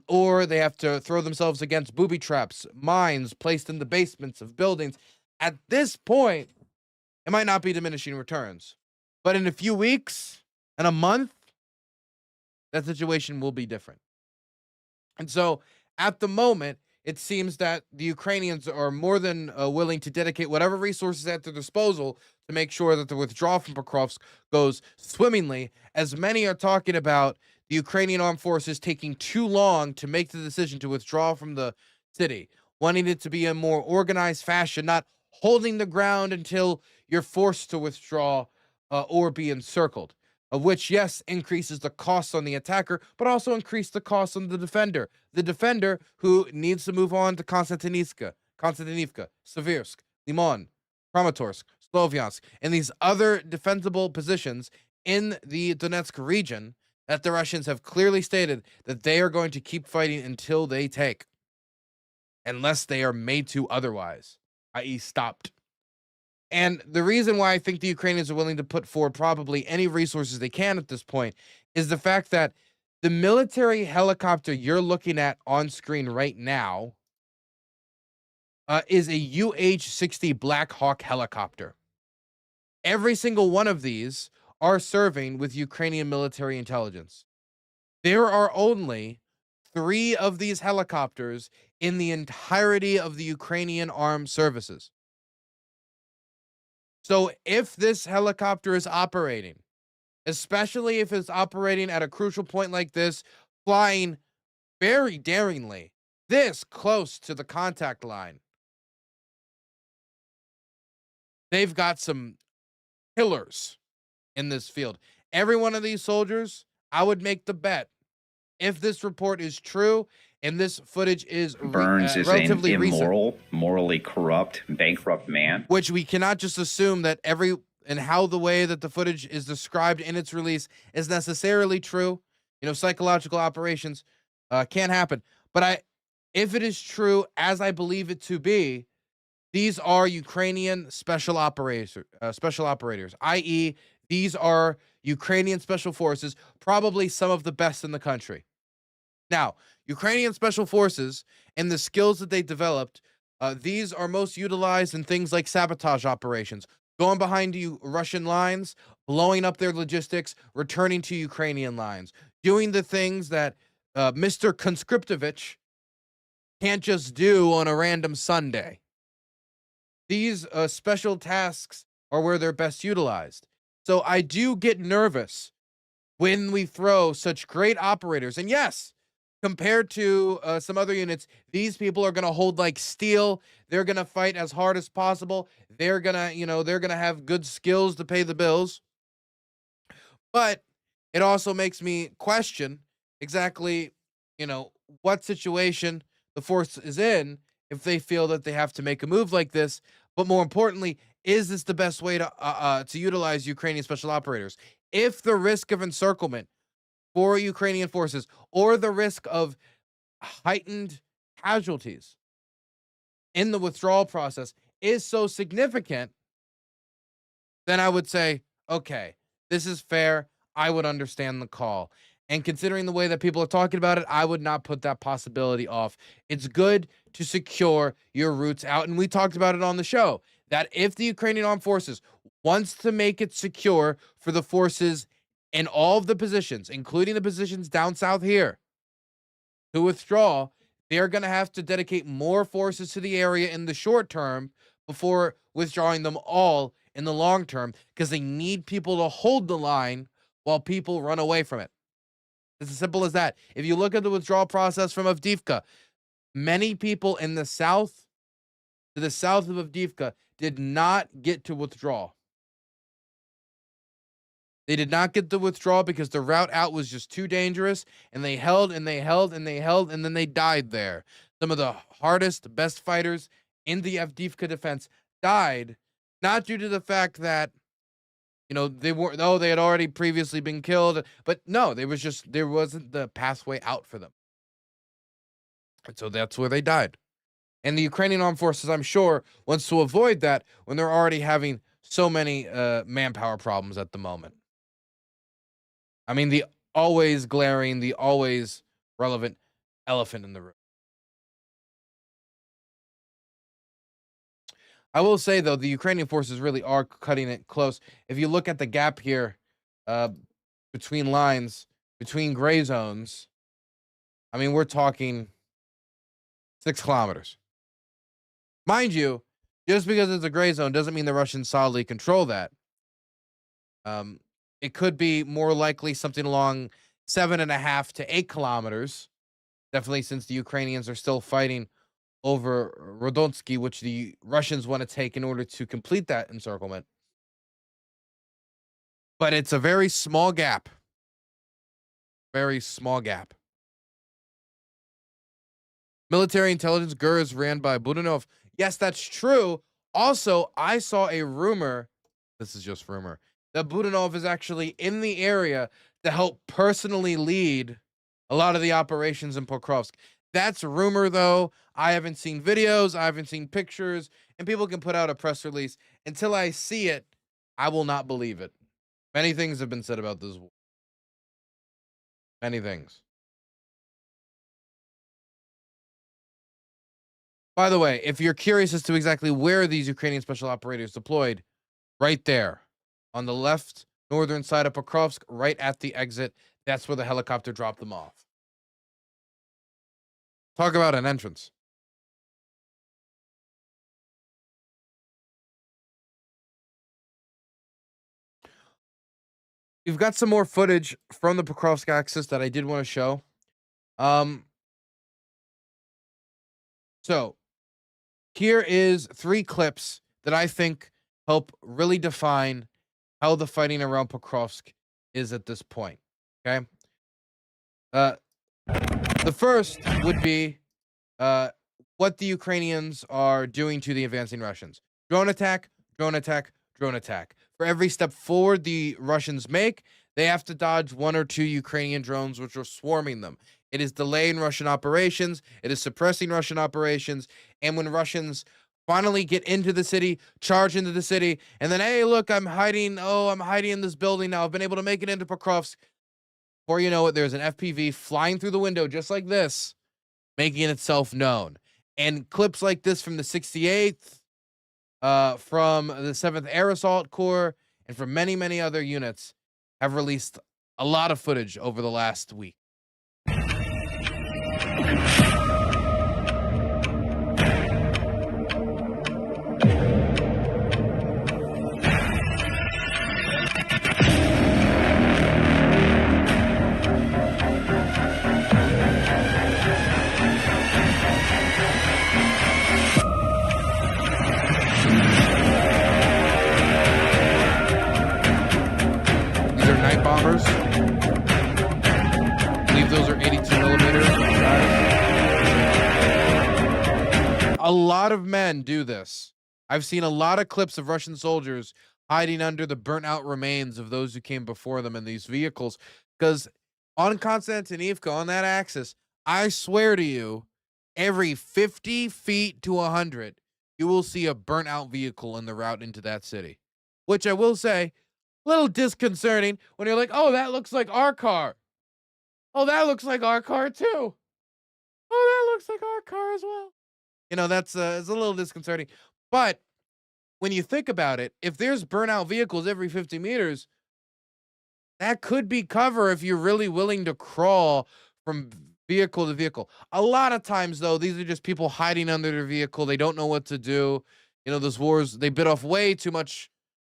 or they have to throw themselves against booby traps, mines placed in the basements of buildings. At this point, it might not be diminishing returns, but in a few weeks and a month, that situation will be different. And so at the moment, it seems that the Ukrainians are more than willing to dedicate whatever resources at their disposal to make sure that the withdrawal from Pokrovsk goes swimmingly, as many are talking about the Ukrainian armed forces taking too long to make the decision to withdraw from the city, wanting it to be a more organized fashion, not holding the ground until you're forced to withdraw or be encircled. of which, yes, increases the cost on the attacker, but also increase the cost on the defender. The defender who needs to move on to Konstantinivka, Seversk, Limon, Kramatorsk, Sloviansk, and these other defensible positions in the Donetsk region that the Russians have clearly stated that they are going to keep fighting until they take, unless they are made to otherwise, i.e. stopped. And the reason why I think the Ukrainians are willing to put forward probably any resources they can at this point is the fact that the military helicopter you're looking at on screen right now is a UH-60 Black Hawk helicopter. Every single one of these are serving with Ukrainian military intelligence. There are only 3 of these helicopters in the entirety of the Ukrainian armed services. So if this helicopter is operating, especially if it's operating at a crucial point like this, flying very daringly, this close to the contact line, they've got some killers in this field. Every one of these soldiers, I would make the bet, if this report is true and this footage is Burns is an immoral, morally corrupt, bankrupt man. Which we cannot just assume that how the way that the footage is described in its release is necessarily true. You know, psychological operations can happen. But if it is true, as I believe it to be, these are Ukrainian special operators, i.e., these are Ukrainian special forces, probably some of the best in the country. Now, Ukrainian special forces and the skills that they developed, these are most utilized in things like sabotage operations, going behind Russian lines, blowing up their logistics, returning to Ukrainian lines, doing the things that Mr. Conscriptovich can't just do on a random Sunday. These special tasks are where they're best utilized. So I do get nervous when we throw such great operators. And yes, compared to some other units, these people are going to hold like steel. They're going to fight as hard as possible. They're going to have good skills to pay the bills. But it also makes me question exactly, what situation the force is in if they feel that they have to make a move like this. But more importantly, is this the best way to utilize Ukrainian special operators? If the risk of encirclement for Ukrainian forces or the risk of heightened casualties in the withdrawal process is so significant, then I would say, okay, this is fair. I would understand the call. And considering the way that people are talking about it, I would not put that possibility off. It's good to secure your routes out. And we talked about it on the show, that if the Ukrainian armed forces wants to make it secure for the forces in all of the positions, including the positions down south here, to withdraw, they're going to have to dedicate more forces to the area in the short term before withdrawing them all in the long term, because they need people to hold the line while people run away from it. It's as simple as that. If you look at the withdrawal process from Avdiivka, many people in the south, to the south of Avdiivka, did not get to withdraw. They did not get to withdraw because the route out was just too dangerous, and they held and they held and they held, and then they died there. Some of the hardest, best fighters in the Avdiivka defense died, not due to the fact that they had already previously been killed, but no, there wasn't the pathway out for them. And so that's where they died. And the Ukrainian armed forces, I'm sure, wants to avoid that when they're already having so many manpower problems at the moment. I mean, the always glaring, the always relevant elephant in the room. I will say, though, the Ukrainian forces really are cutting it close. If you look at the gap here between lines, between gray zones, I mean, we're talking 6 kilometers. Mind you, just because it's a gray zone doesn't mean the Russians solidly control that. It could be more likely something along 7.5 to 8 kilometers. Definitely, since the Ukrainians are still fighting over Rodonsky, which the Russians want to take in order to complete that encirclement. but it's a very small gap. Very small gap. Military intelligence GUR is ran by Budanov. Yes, that's true. Also, I saw a rumor, this is just rumor, that Budanov is actually in the area to help personally lead a lot of the operations in Pokrovsk. That's rumor, though. I haven't seen videos. I haven't seen pictures. And people can put out a press release. Until I see it, I will not believe it. Many things have been said about this war. Many things. By the way, if you're curious as to exactly where these Ukrainian special operators deployed, right there on the left northern side of Pokrovsk, right at the exit, that's where the helicopter dropped them off. Talk about an entrance. You've got some more footage from the Pokrovsk axis that I did want to show. So here is 3 clips that I think help really define how the fighting around Pokrovsk is at this point. Okay. The first would be what the Ukrainians are doing to the advancing Russians. Drone attack, drone attack, drone attack. For every step forward the Russians make, they have to dodge 1 or 2 Ukrainian drones, which are swarming them. It is delaying Russian operations. It is suppressing Russian operations. And when Russians finally get into the city, charge into the city, and then, hey, look, I'm hiding. Oh, I'm hiding in this building now. I've been able to make it into Pokrovsk. Before you know it, there's an FPV flying through the window just like this, making itself known. And clips like this from the 68th, from the 7th Air Assault Corps, and from many, many other units have released a lot of footage over the last week. Bombers. I believe those are 82 millimeters. A lot of men do this. I've seen a lot of clips of Russian soldiers hiding under the burnt out remains of those who came before them in these vehicles. Because on Konstantinivka, on that axis, I swear to you, every 50 feet to 100, you will see a burnt out vehicle in the route into that city. Which I will say, a little disconcerting when you're like, oh, that looks like our car. Oh, that looks like our car too. Oh, that looks like our car as well. You know, that's it's a little disconcerting. But when you think about it, if there's burnout vehicles every 50 meters, that could be cover if you're really willing to crawl from vehicle to vehicle. A lot of times, though, these are just people hiding under their vehicle. They don't know what to do. You know, those wars, they bit off way too much,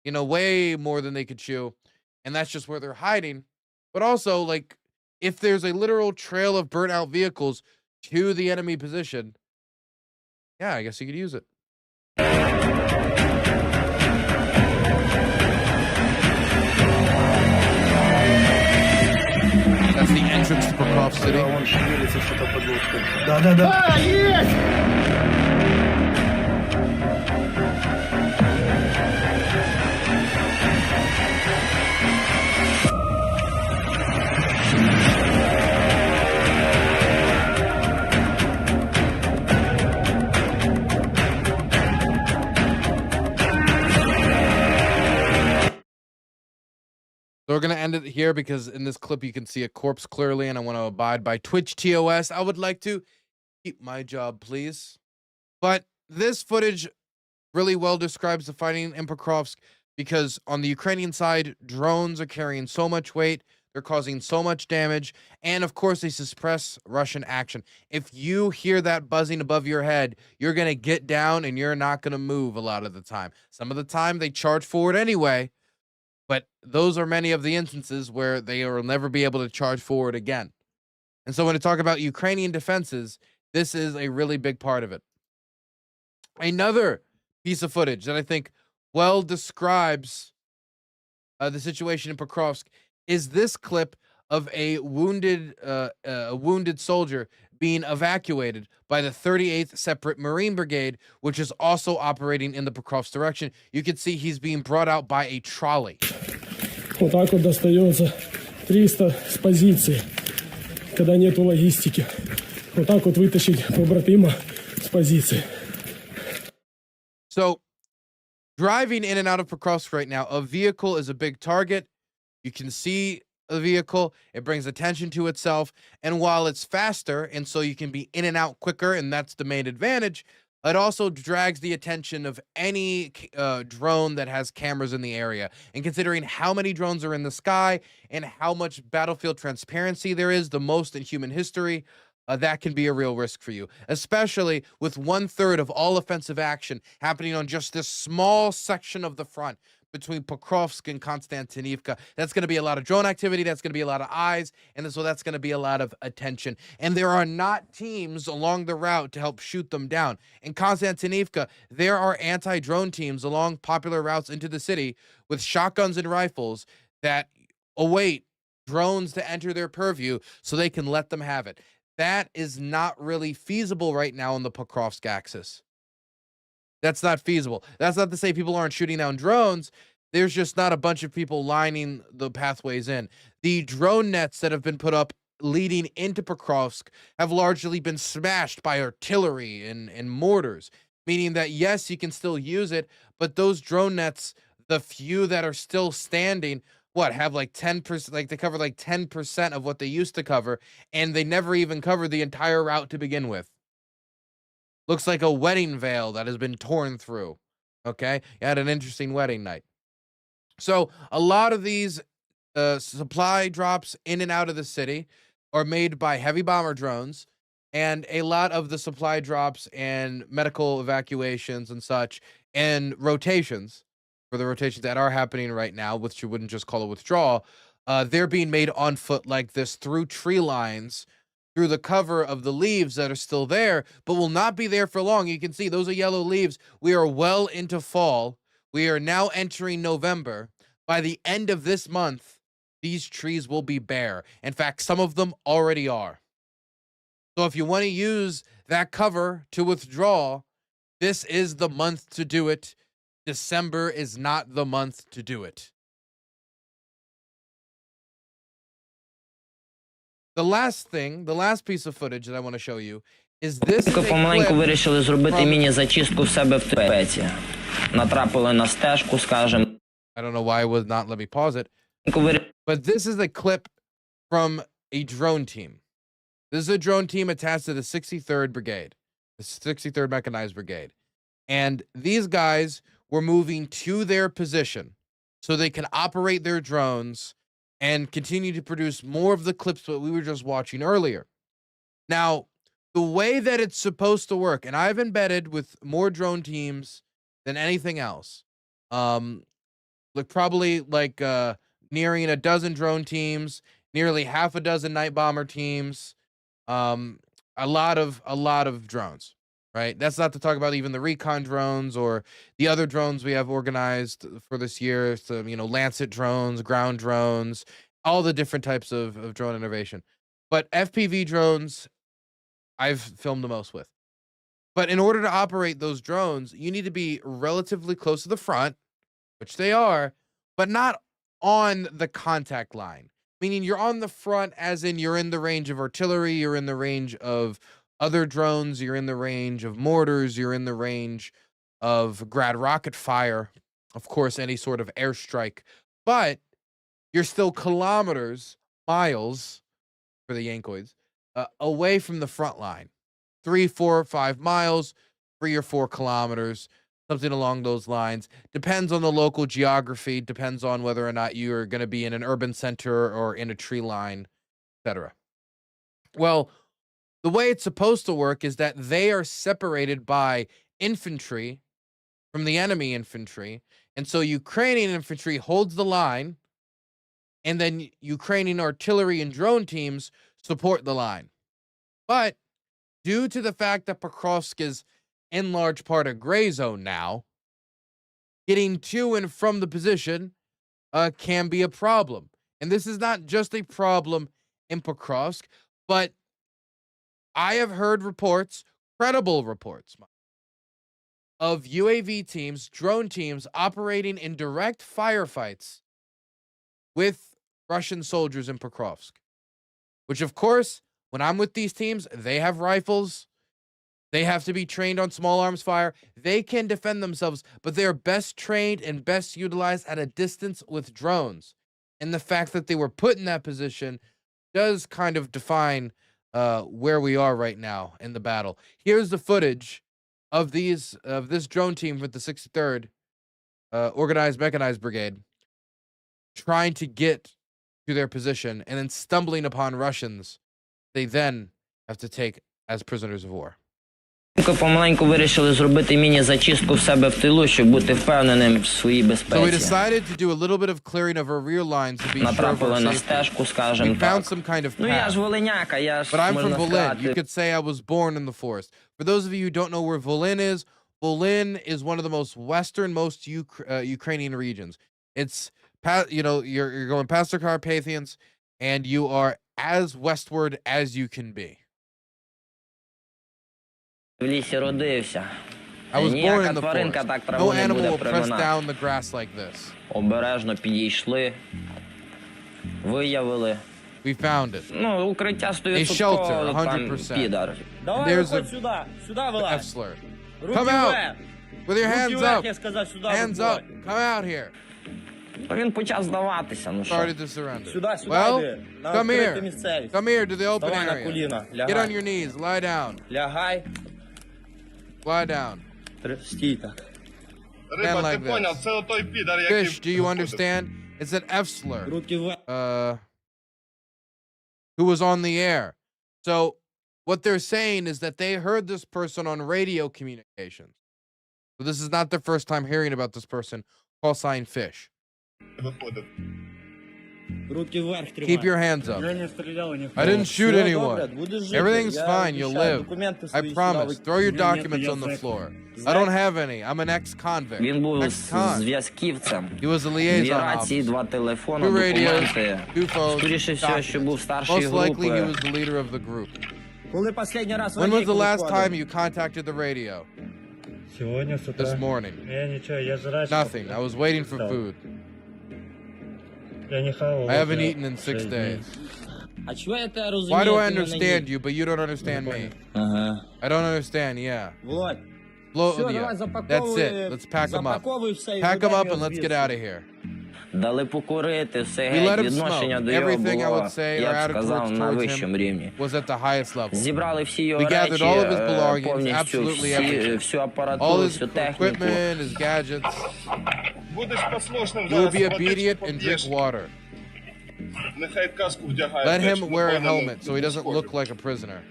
you know, way more than they could chew. And that's just where they're hiding. But also, like, if there's a literal trail of burnt out vehicles to the enemy position, yeah, I guess you could use it. That's the entrance to Pokrovsk City. Да. Есть! So we're going to end it here because in this clip you can see a corpse clearly, and I want to abide by Twitch TOS. I would like to keep my job, please. But this footage really well describes the fighting in Pokrovsk because on the Ukrainian side, drones are carrying so much weight, they're causing so much damage, and of course they suppress Russian action. If you hear that buzzing above your head, you're going to get down and you're not going to move a lot of the time. Some of the time they charge forward anyway. But those are many of the instances where they will never be able to charge forward again. And so when I talk about Ukrainian defenses, this is a really big part of it. Another piece of footage that I think well describes the situation in Pokrovsk is this clip of a wounded soldier being evacuated by the 38th Separate Marine Brigade, which is also operating in the Pokrovsk direction. You can see he's being brought out by a trolley. Вот так вот достается 300 с позиции, когда нету логистики. Вот так вот вытащить побратима с позиции. So, driving in and out of Pokrovsk right now, a vehicle is a big target. You can see a vehicle, it brings attention to itself, and while it's faster, and so you can be in and out quicker, and that's the main advantage, it also drags the attention of any drone that has cameras in the area. And considering how many drones are in the sky and how much battlefield transparency there is, the most in human history, that can be a real risk for you, especially with 1/3 of all offensive action happening on just this small section of the front between Pokrovsk and Konstantinivka. That's going to be a lot of drone activity. That's going to be a lot of eyes. And so that's going to be a lot of attention. And there are not teams along the route to help shoot them down. In Konstantinivka, there are anti-drone teams along popular routes into the city with shotguns and rifles that await drones to enter their purview so they can let them have it. That is not really feasible right now on the Pokrovsk axis. That's not feasible. That's not to say people aren't shooting down drones. There's just not a bunch of people lining the pathways in. The drone nets that have been put up leading into Pokrovsk have largely been smashed by artillery and mortars, meaning that, yes, you can still use it, but those drone nets, the few that are still standing, have like 10%, like they cover like 10% of what they used to cover, and they never even covered the entire route to begin with. Looks like a wedding veil that has been torn through. Okay, you had an interesting wedding night. So a lot of these supply drops in and out of the city are made by heavy bomber drones, and a lot of the supply drops and medical evacuations and such and rotations, for the rotations that are happening right now, which you wouldn't just call a withdrawal, they're being made on foot like this through tree lines, through the cover of the leaves that are still there, but will not be there for long. You can see those are yellow leaves. We are well into fall. We are now entering November. By the end of this month, these trees will be bare. In fact, some of them already are. So if you want to use that cover to withdraw, this is the month to do it. December is not the month to do it. The last piece of footage that I want to show you is this. Помаленьку вирішили зробити міні-зачистку в себе в безпеці. Натрапили на стежку, скажем. I don't know why it would not let me pause it. But this is a clip from a drone team. This is a drone team attached to the 63rd Brigade, the 63rd Mechanized Brigade. And these guys were moving to their position so they can operate their drones and continue to produce more of the clips that we were just watching earlier. Now, the way that it's supposed to work, and I've embedded with more drone teams than anything else, probably nearing a dozen drone teams, nearly half a dozen night bomber teams, a lot of drones, right? That's not to talk about even the recon drones or the other drones we have organized for this year. So, Lancet drones, ground drones, all the different types of drone innovation. But FPV drones, I've filmed the most with. But in order to operate those drones, you need to be relatively close to the front, which they are, but not on the contact line. Meaning you're on the front as in you're in the range of artillery, you're in the range of other drones, you're in the range of mortars, you're in the range of grad rocket fire, of course, any sort of airstrike, but you're still kilometers, miles, for the Yankoids, away from the front line. 3, 4, 5 miles, 3 or 4 kilometers, something along those lines. Depends on the local geography, depends on whether or not you're going to be in an urban center or in a tree line, etc. Well, the way it's supposed to work is that they are separated by infantry from the enemy infantry. And so Ukrainian infantry holds the line, and then Ukrainian artillery and drone teams support the line. But due to the fact that Pokrovsk is in large part a gray zone now, getting to and from the position can be a problem. And this is not just a problem in Pokrovsk, but I have heard reports, credible reports, of UAV teams, drone teams operating in direct firefights with Russian soldiers in Pokrovsk. Which, of course, when I'm with these teams, they have rifles. They have to be trained on small arms fire. They can defend themselves, but they are best trained and best utilized at a distance with drones. And the fact that they were put in that position does kind of define where we are right now in the battle. Here's the footage of this drone team with the 63rd Organized Mechanized Brigade trying to get to their position and then stumbling upon Russians they then have to take as prisoners of war. Помаленьку вирішили зробити міні-зачистку в себе в тилу, щоб бути впевненим в своїй So we безпеці. decided to do a little bit of clearing of our rear lines to be sure of Натрапили our на safety. стежку, We скажем found так. some kind of Ну я path. ж волиняка, я ж, But I'm from можна Volyn. You сказати. could say I was born in the forest. For those of you who don't know where Volyn is one of the most westernmost Ukrainian regions. It's you're going past the Carpathians, and you are as westward as you can be. В лісі родився. I was born Ніяка in the тваринка forest. так No траву не animal буде will press приминати. down the grass like this. Обережно підійшли, виявили. We found it. Ну, укриття A shelter, 100%, там 100%. підар. There's the F-slur. Come out with your hands up. Hands up. Come out here. Він почав здаватися, ну що. Started to surrender. Well, come here. Come here to the open area. Get on your knees. Lie down. Lie down. Стій так. Stand like this. Fish, do you understand? It's an F-slur. Who was on the air. So what they're saying is that they heard this person on radio communications. So this is not their first time hearing about this person. Call sign Fish. Keep your hands up. I didn't shoot anyone. Everything's fine. You'll live. I promise. Throw your documents on the floor. I don't have any. I'm an ex-convict. Він був Ex-con. зв'язківцем. He was a Дві liaison рації, officer. два телефони, Two radios, документи. two phones, Скоріше всього, що був documents. старшої Most likely he групи. was the leader of the group. Коли останній раз When was the last time you contacted the radio? Сьогодні з This утра. morning. Я нічого, я жрать. Nothing. I was waiting for food. Я не хавав. I haven't eaten in 6 days. А чого я тебе розумію? Why do I ти мене understand you, but you don't understand me? Ага. I don't understand, yeah. Володь. Yeah. That's it. Let's pack them up. Pack them up and let's get out of here. Дали покурити, все We геть, let him відношення smoke. до його Everything I було, would say or я б attitude сказав, на towards вищому him рівні. was at the highest level. Зібрали всі його We gathered речі, all of his belongings, повністю absolutely everything. всю All апаратуру, his всю техніку. equipment, his gadgets. You will be obedient and drink water. Let him wear a helmet so he doesn't look like a prisoner.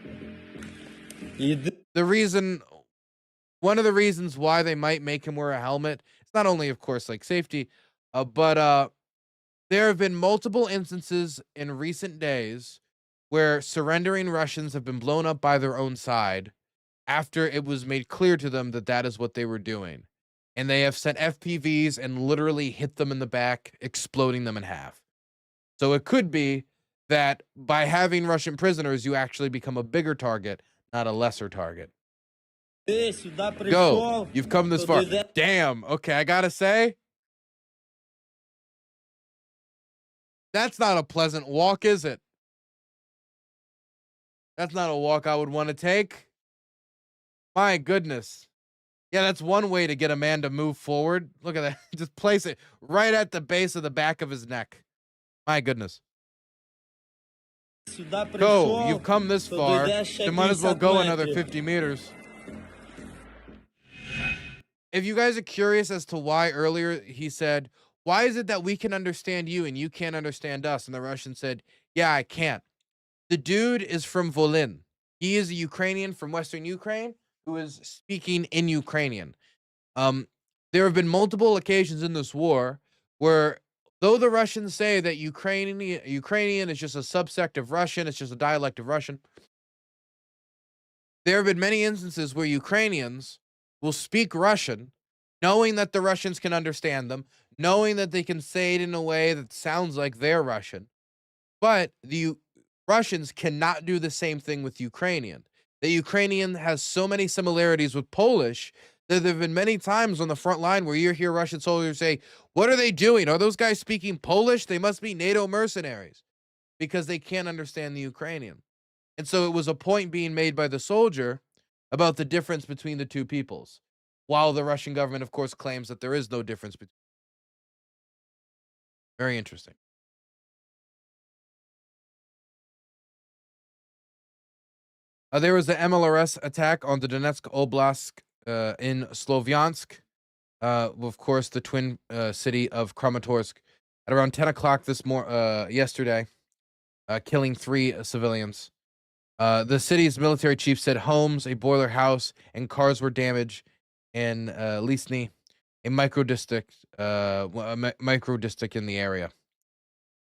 One of the reasons why they might make him wear a helmet, it's not only, of course, like safety, but there have been multiple instances in recent days where surrendering Russians have been blown up by their own side after it was made clear to them that that is what they were doing. And they have sent FPVs and literally hit them in the back, exploding them in half. So it could be that by having Russian prisoners, you actually become a bigger target, not a lesser target. Go. You've come this far. Damn. Okay, I gotta say, that's not a pleasant walk, is it? That's not a walk I would want to take. My goodness. Yeah, that's one way to get a man to move forward. Look at that. Just place it right at the base of the back of his neck. My goodness. Go. You've come this far. You might as well go another 50 meters. If you guys are curious as to why earlier he said, why is it that we can understand you and you can't understand us? And the Russian said, yeah, I can't. The dude is from Volyn. He is a Ukrainian from Western Ukraine who is speaking in Ukrainian. There have been multiple occasions in this war where, though the Russians say that Ukrainian is just a subsect of Russian, it's just a dialect of Russian, there have been many instances where Ukrainians will speak Russian, knowing that the Russians can understand them, knowing that they can say it in a way that sounds like they're Russian. But the Russians cannot do the same thing with Ukrainian. The Ukrainian has so many similarities with Polish that there have been many times on the front line where you hear Russian soldiers say, "What are they doing? Are those guys speaking Polish? They must be NATO mercenaries," because they can't understand the Ukrainian. And so it was a point being made by the soldier about the difference between the two peoples, while the Russian government, of course, claims that there is no difference between. Very interesting. There was the MLRS attack on the Donetsk Oblast in Slovyansk, of course, the twin city of Kramatorsk, at around 10 o'clock yesterday, killing 3 civilians. The city's military chief said homes, a boiler house, and cars were damaged in Lisny, a micro district in the area.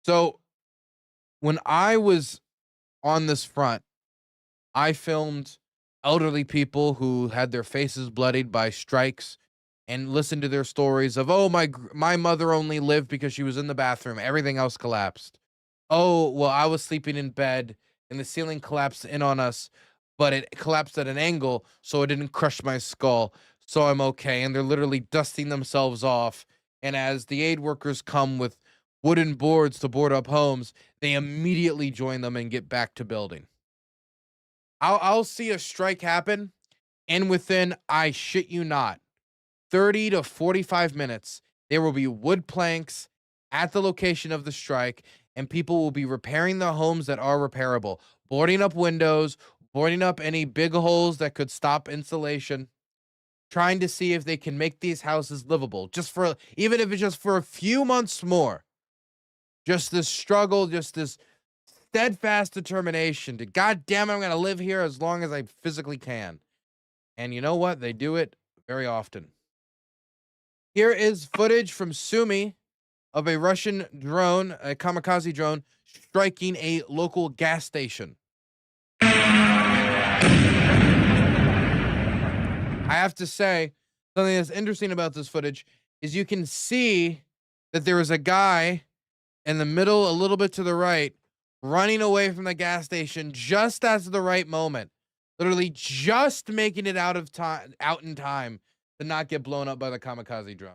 So when I was on this front, I filmed elderly people who had their faces bloodied by strikes and listened to their stories of, oh, my mother only lived because she was in the bathroom. Everything else collapsed. Oh, well, I was sleeping in bed and the ceiling collapsed in on us, but it collapsed at an angle, so it didn't crush my skull. So I'm okay. And they're literally dusting themselves off. And as the aid workers come with wooden boards to board up homes, they immediately join them and get back to building. I'll see a strike happen, and within, I shit you not, 30 to 45 minutes, there will be wood planks at the location of the strike, and people will be repairing the homes that are repairable, boarding up windows, boarding up any big holes that could stop insulation, trying to see if they can make these houses livable, even if it's just for a few months more. Just this struggle, just this steadfast determination to, God damn it, I'm going to live here as long as I physically can. And you know what? They do it very often. Here is footage from Sumy of a Russian drone, a kamikaze drone, striking a local gas station. I have to say, something that's interesting about this footage is you can see that there is a guy in the middle, a little bit to the right, running away from the gas station just at the right moment, literally just making it out in time to not get blown up by the kamikaze drone.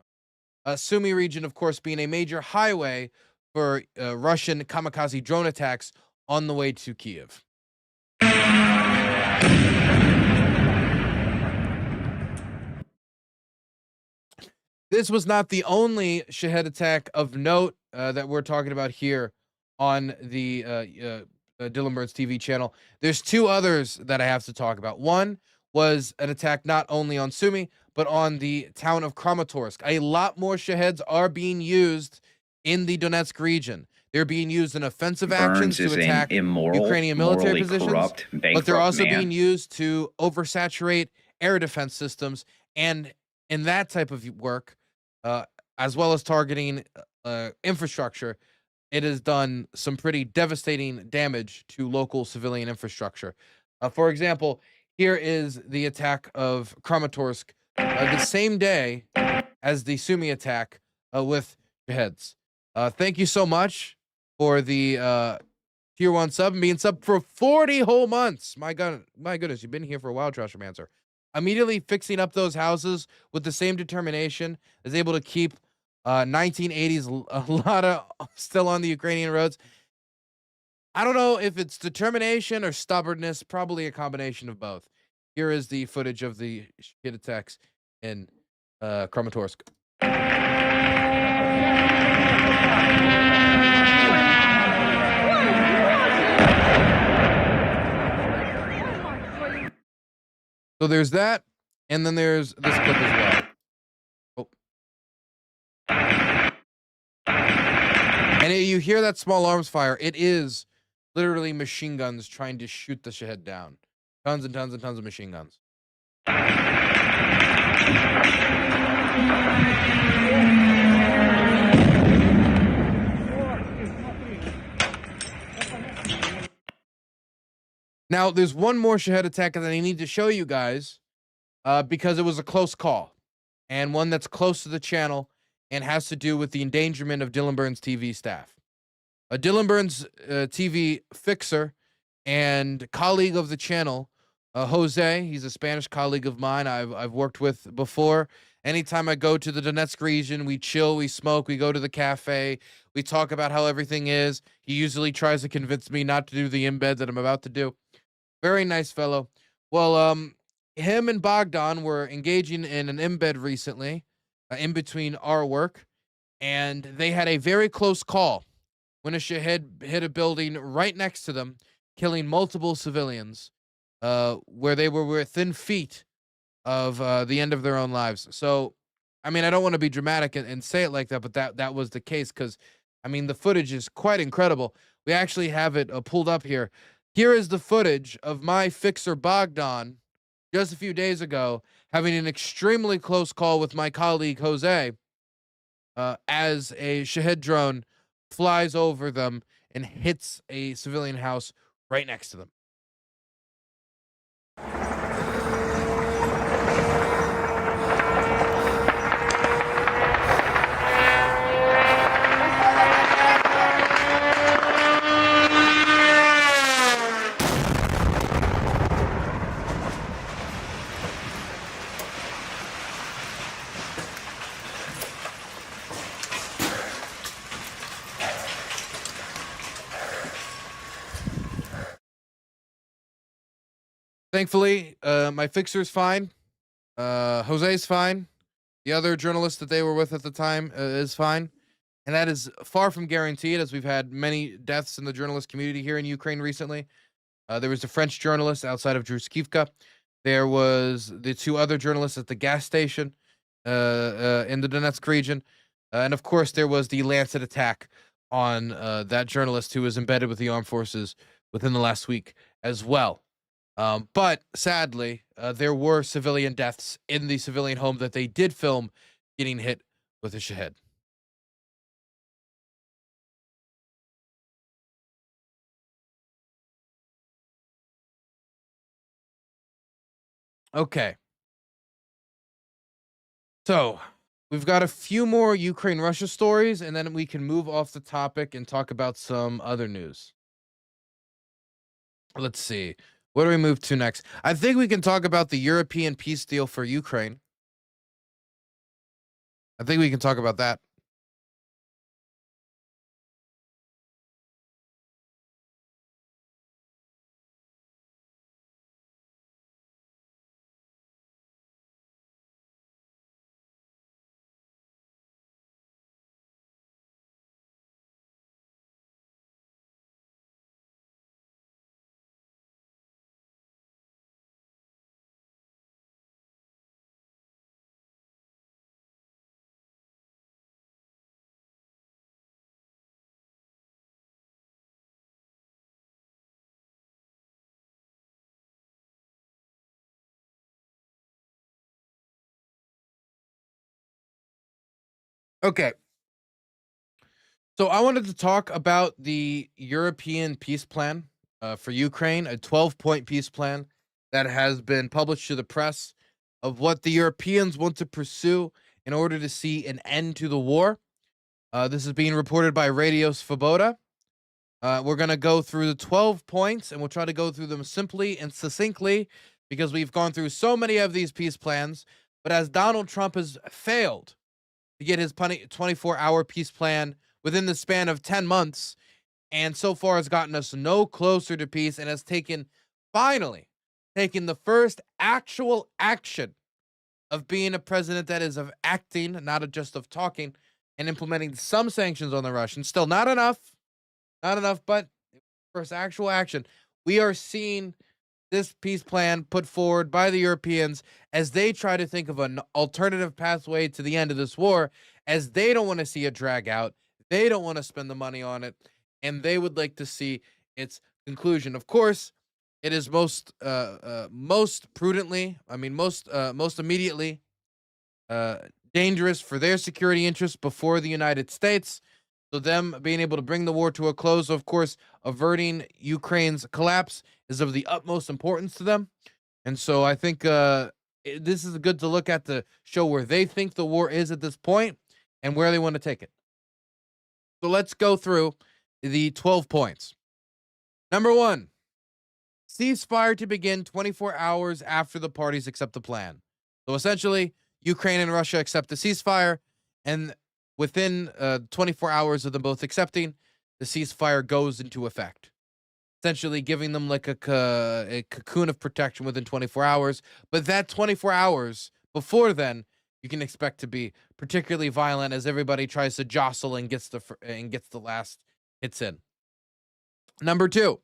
Sumy region, of course, being a major highway for Russian kamikaze drone attacks on the way to Kiev. This was not the only Shahed attack of note that we're talking about here on the Dylan Burns TV channel. There's 2 others that I have to talk about. One was an attack not only on Sumy, but on the town of Kramatorsk. A lot more Shaheds are being used in the Donetsk region. They're being used in offensive actions to attack Ukrainian military positions, but they're also being used to oversaturate air defense systems, and in that type of work, as well as targeting infrastructure, it has done some pretty devastating damage to local civilian infrastructure. For example, here is the attack of Kramatorsk the same day as the Sumy attack with Shaheds. Thank you so much for the tier 1 sub and being sub for 40 whole months. My goodness, you've been here for a while, Trashermancer. Immediately fixing up those houses with the same determination, is able to keep 1980s a lot of still on the Ukrainian roads. I don't know if it's determination or stubbornness, probably a combination of both. Here is the footage of the shit attacks in Kramatorsk. So there's that, and then there's this clip as well. And you hear that small arms fire. It is literally machine guns trying to shoot the Shahed down. Tons and tons and tons of machine guns. Now, there's one more Shahed attack that I need to show you guys because it was a close call, and one that's close to the channel and has to do with the endangerment of Dylan Burns TV staff. Dylan Burns TV fixer and colleague of the channel, Jose, he's a Spanish colleague of mine I've worked with before. Anytime I go to the Donetsk region, we chill, we smoke, we go to the cafe, we talk about how everything is. He usually tries to convince me not to do the embed that I'm about to do. Very nice fellow. Well, him and Bogdan were engaging in an embed recently, in between our work, and they had a very close call when a Shahed hit a building right next to them, killing multiple civilians, where they were within feet of the end of their own lives. So, I mean, I don't want to be dramatic and say it like that, but that was the case because, I mean, the footage is quite incredible. We actually have it pulled up here. Here is the footage of my fixer Bogdan just a few days ago having an extremely close call with my colleague Jose as a Shahed drone flies over them and hits a civilian house right next to them. Thankfully, my fixer's fine. Jose's fine. The other journalist that they were with at the time is fine. And that is far from guaranteed, as we've had many deaths in the journalist community here in Ukraine recently. There was a French journalist outside of Druskivka. There was the two other journalists at the gas station in the Donetsk region. And of course, there was the Lancet attack on that journalist who was embedded with the armed forces within the last week as well. But sadly, there were civilian deaths in the civilian home that they did film getting hit with a Shahed. Okay. So we've got a few more Ukraine-Russia stories, and then we can move off the topic and talk about some other news. Let's see. What do we move to next? I think we can talk about the European peace deal for Ukraine. I think we can talk about that. Okay. So I wanted to talk about the European peace plan for Ukraine, a 12-point peace plan that has been published to the press of what the Europeans want to pursue in order to see an end to the war. This is being reported by Radio Svoboda. We're going to go through the 12 points, and we'll try to go through them simply and succinctly because we've gone through so many of these peace plans. But as Donald Trump has failed to get his 24-hour peace plan within the span of 10 months, and so far has gotten us no closer to peace and has finally taken the first actual action of being a president that is of acting, not just of talking, and implementing some sanctions on the Russians. Still not enough, but first actual action. We are seeing this peace plan put forward by the Europeans as they try to think of an alternative pathway to the end of this war, as they don't want to see it drag out. They don't want to spend the money on it, and they would like to see its conclusion. Of course, it is most prudently, most immediately dangerous for their security interests before the United States. So them being able to bring the war to a close, of course, averting Ukraine's collapse is of the utmost importance to them. And so I think this is good to look at to show where they think the war is at this point. and where they want to take it. So let's go through the 12 points. Number 1, ceasefire to begin 24 hours after the parties accept the plan. So essentially, Ukraine and Russia accept the ceasefire, and within 24 hours of them both accepting, the ceasefire goes into effect, essentially giving them like a cocoon of protection within 24 hours. But that 24 hours before then, you can expect to be particularly violent as everybody tries to jostle and gets the last hits in. Number 2,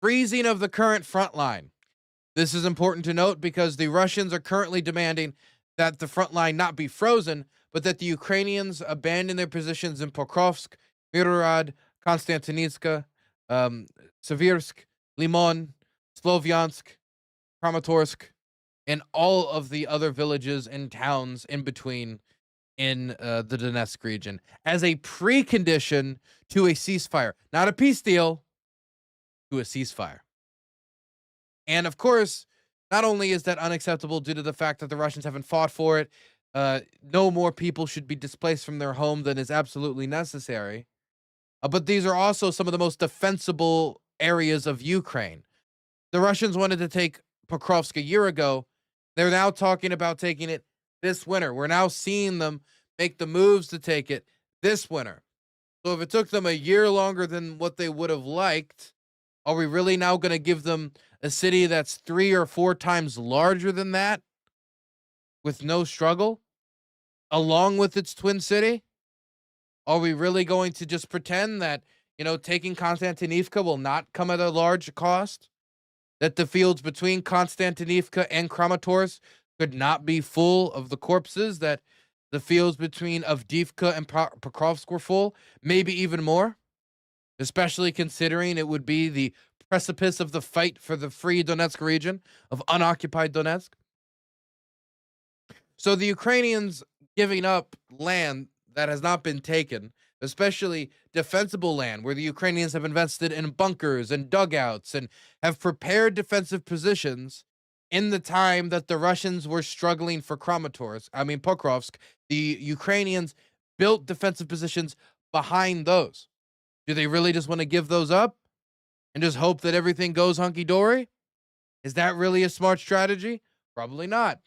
freezing of the current front line. This is important to note because the Russians are currently demanding that the front line not be frozen, but that the Ukrainians abandon their positions in Pokrovsk, Mirorod, Konstantinivka, Seversk, Limon, Slovyansk, Kramatorsk, and all of the other villages and towns in between in the Donetsk region as a precondition to a ceasefire. Not a peace deal, to a ceasefire. And of course, not only is that unacceptable due to the fact that the Russians haven't fought for it, no more people should be displaced from their home than is absolutely necessary. But these are also some of the most defensible areas of Ukraine. The Russians wanted to take Pokrovsk a year ago. They're now talking about taking it this winter. We're now seeing them make the moves to take it this winter. So if it took them a year longer than what they would have liked, are we really now going to give them a city that's 3 or 4 times larger than that with no struggle, along with its twin city? Are we really going to just pretend that, taking Konstantinivka will not come at a large cost? That the fields between Konstantinivka and Kramatorsk could not be full of the corpses that the fields between Avdiivka and Pokrovsk were full? Maybe even more? Especially considering it would be the precipice of the fight for the free Donetsk region, of unoccupied Donetsk. So the Ukrainians giving up land that has not been taken, especially defensible land where the Ukrainians have invested in bunkers and dugouts and have prepared defensive positions in the time that the Russians were struggling for Pokrovsk, the Ukrainians built defensive positions behind those. Do they really just want to give those up and just hope that everything goes hunky-dory? Is that really a smart strategy? Probably not.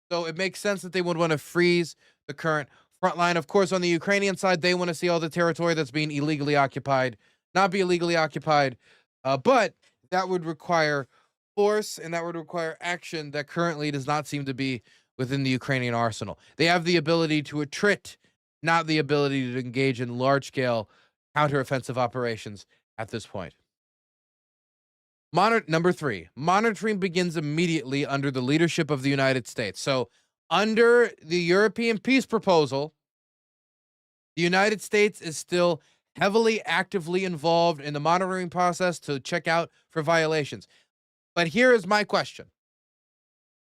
So it makes sense that they would want to freeze the current front line. Of course, on the Ukrainian side, they want to see all the territory that's being illegally occupied not be illegally occupied, but that would require force and that would require action that currently does not seem to be within the Ukrainian arsenal. They have the ability to attrit, not the ability to engage in large-scale counteroffensive operations at this point. Number 3, monitoring begins immediately under the leadership of the United States. So under the European peace proposal, the United States is still heavily actively involved in the monitoring process to check out for violations. But here is my question.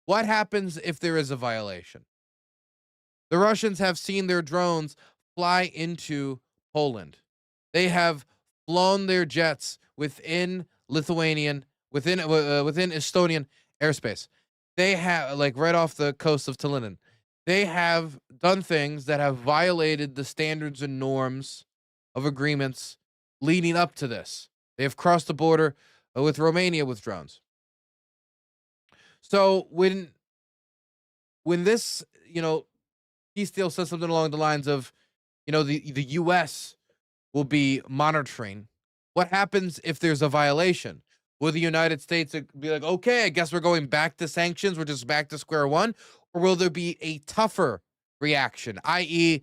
What happens if there is a violation? The Russians have seen their drones fly into Poland. They have flown their jets within within Estonian airspace. They have, right off the coast of Tallinn. They have done things that have violated the standards and norms of agreements leading up to this. They have crossed the border with Romania with drones. So when this, peace deal says something along the lines of, the U.S. will be monitoring, what happens if there's a violation? Will the United States be like, okay, I guess we're going back to sanctions, we're just back to square one? Or will there be a tougher reaction, i.e.,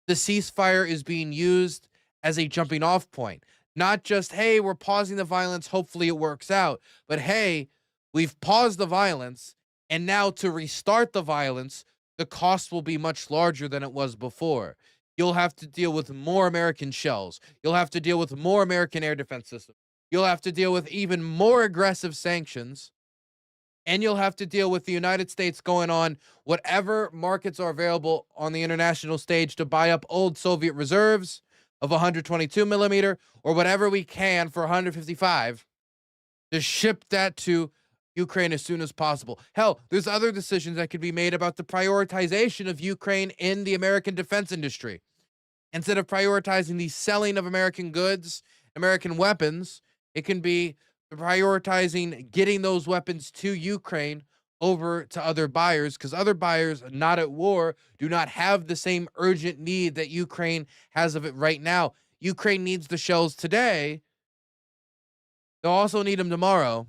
the ceasefire is being used as a jumping off point? Not just, hey, we're pausing the violence, hopefully it works out, but hey, we've paused the violence, and now to restart the violence, the cost will be much larger than it was before. You'll have to deal with more American shells. You'll have to deal with more American air defense systems. You'll have to deal with even more aggressive sanctions. And you'll have to deal with the United States going on whatever markets are available on the international stage to buy up old Soviet reserves of 122 millimeter or whatever we can for 155 to ship that to Ukraine as soon as possible. Hell, there's other decisions that could be made about the prioritization of Ukraine in the American defense industry. Instead of prioritizing the selling of American goods, American weapons, it can be prioritizing getting those weapons to Ukraine over to other buyers, because other buyers not at war do not have the same urgent need that Ukraine has of it right now. Ukraine needs the shells today. They'll also need them tomorrow,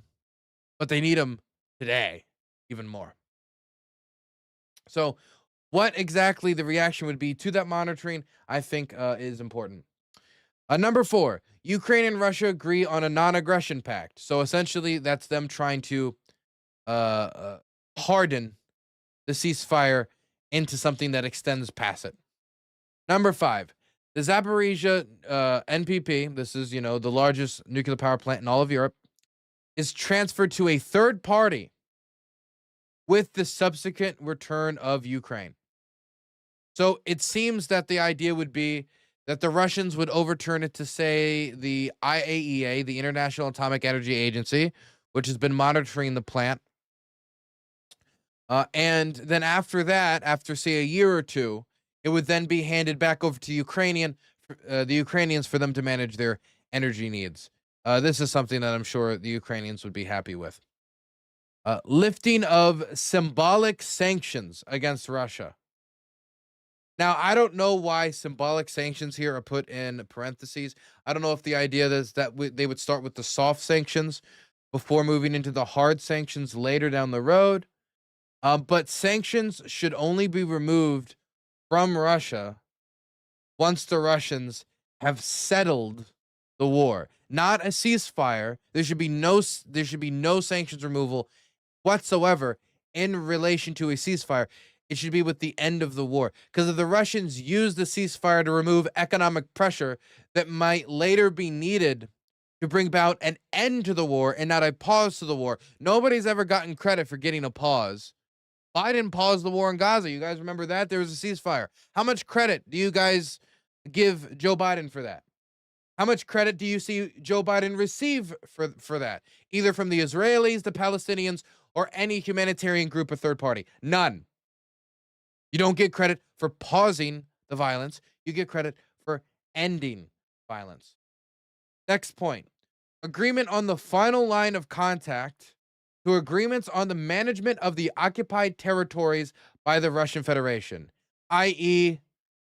but they need them today even more. So what exactly the reaction would be to that monitoring, I think is important. Number 4, Ukraine and Russia agree on a non-aggression pact. So essentially, that's them trying to harden the ceasefire into something that extends past it. Number 5, the Zaporizhia NPP, this is, the largest nuclear power plant in all of Europe, is transferred to a third party with the subsequent return of Ukraine. So it seems that the idea would be that the Russians would overturn it to, say, the IAEA, the International Atomic Energy Agency, which has been monitoring the plant. And then after that, after, say, a year or two, it would then be handed back over to the Ukrainians for them to manage their energy needs. This is something that I'm sure the Ukrainians would be happy with. Lifting of symbolic sanctions against Russia. Now, I don't know why symbolic sanctions here are put in parentheses. I don't know if the idea is that they would start with the soft sanctions before moving into the hard sanctions later down the road. But sanctions should only be removed from Russia once the Russians have settled the war. Not a ceasefire. There should be no sanctions removal whatsoever in relation to a ceasefire. It should be with the end of the war. Because if the Russians use the ceasefire to remove economic pressure that might later be needed to bring about an end to the war and not a pause to the war. Nobody's ever gotten credit for getting a pause. Biden paused the war in Gaza. You guys remember that? There was a ceasefire. How much credit do you guys give Joe Biden for that? How much credit do you see Joe Biden receive for that? Either from the Israelis, the Palestinians, or any humanitarian group or third party? None. You don't get credit for pausing the violence. You get credit for ending violence. Next point. Agreement on the final line of contact to agreements on the management of the occupied territories by the Russian Federation, i.e.,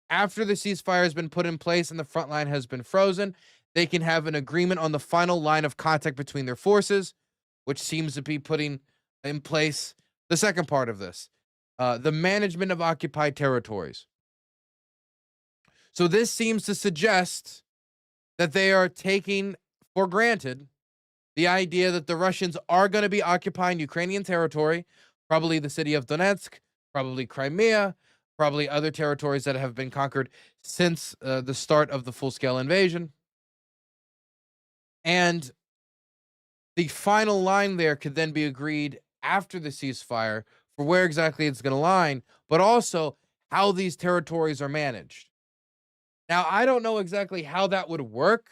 after the ceasefire has been put in place and the front line has been frozen, they can have an agreement on the final line of contact between their forces, which seems to be putting in place the second part of this, the management of occupied territories. So this seems to suggest that they are taking for granted the idea that the Russians are going to be occupying Ukrainian territory, probably the city of Donetsk, probably Crimea, probably other territories that have been conquered since the start of the full-scale invasion. And the final line there could then be agreed after the ceasefire for where exactly it's going to line, but also how these territories are managed. Now, I don't know exactly how that would work.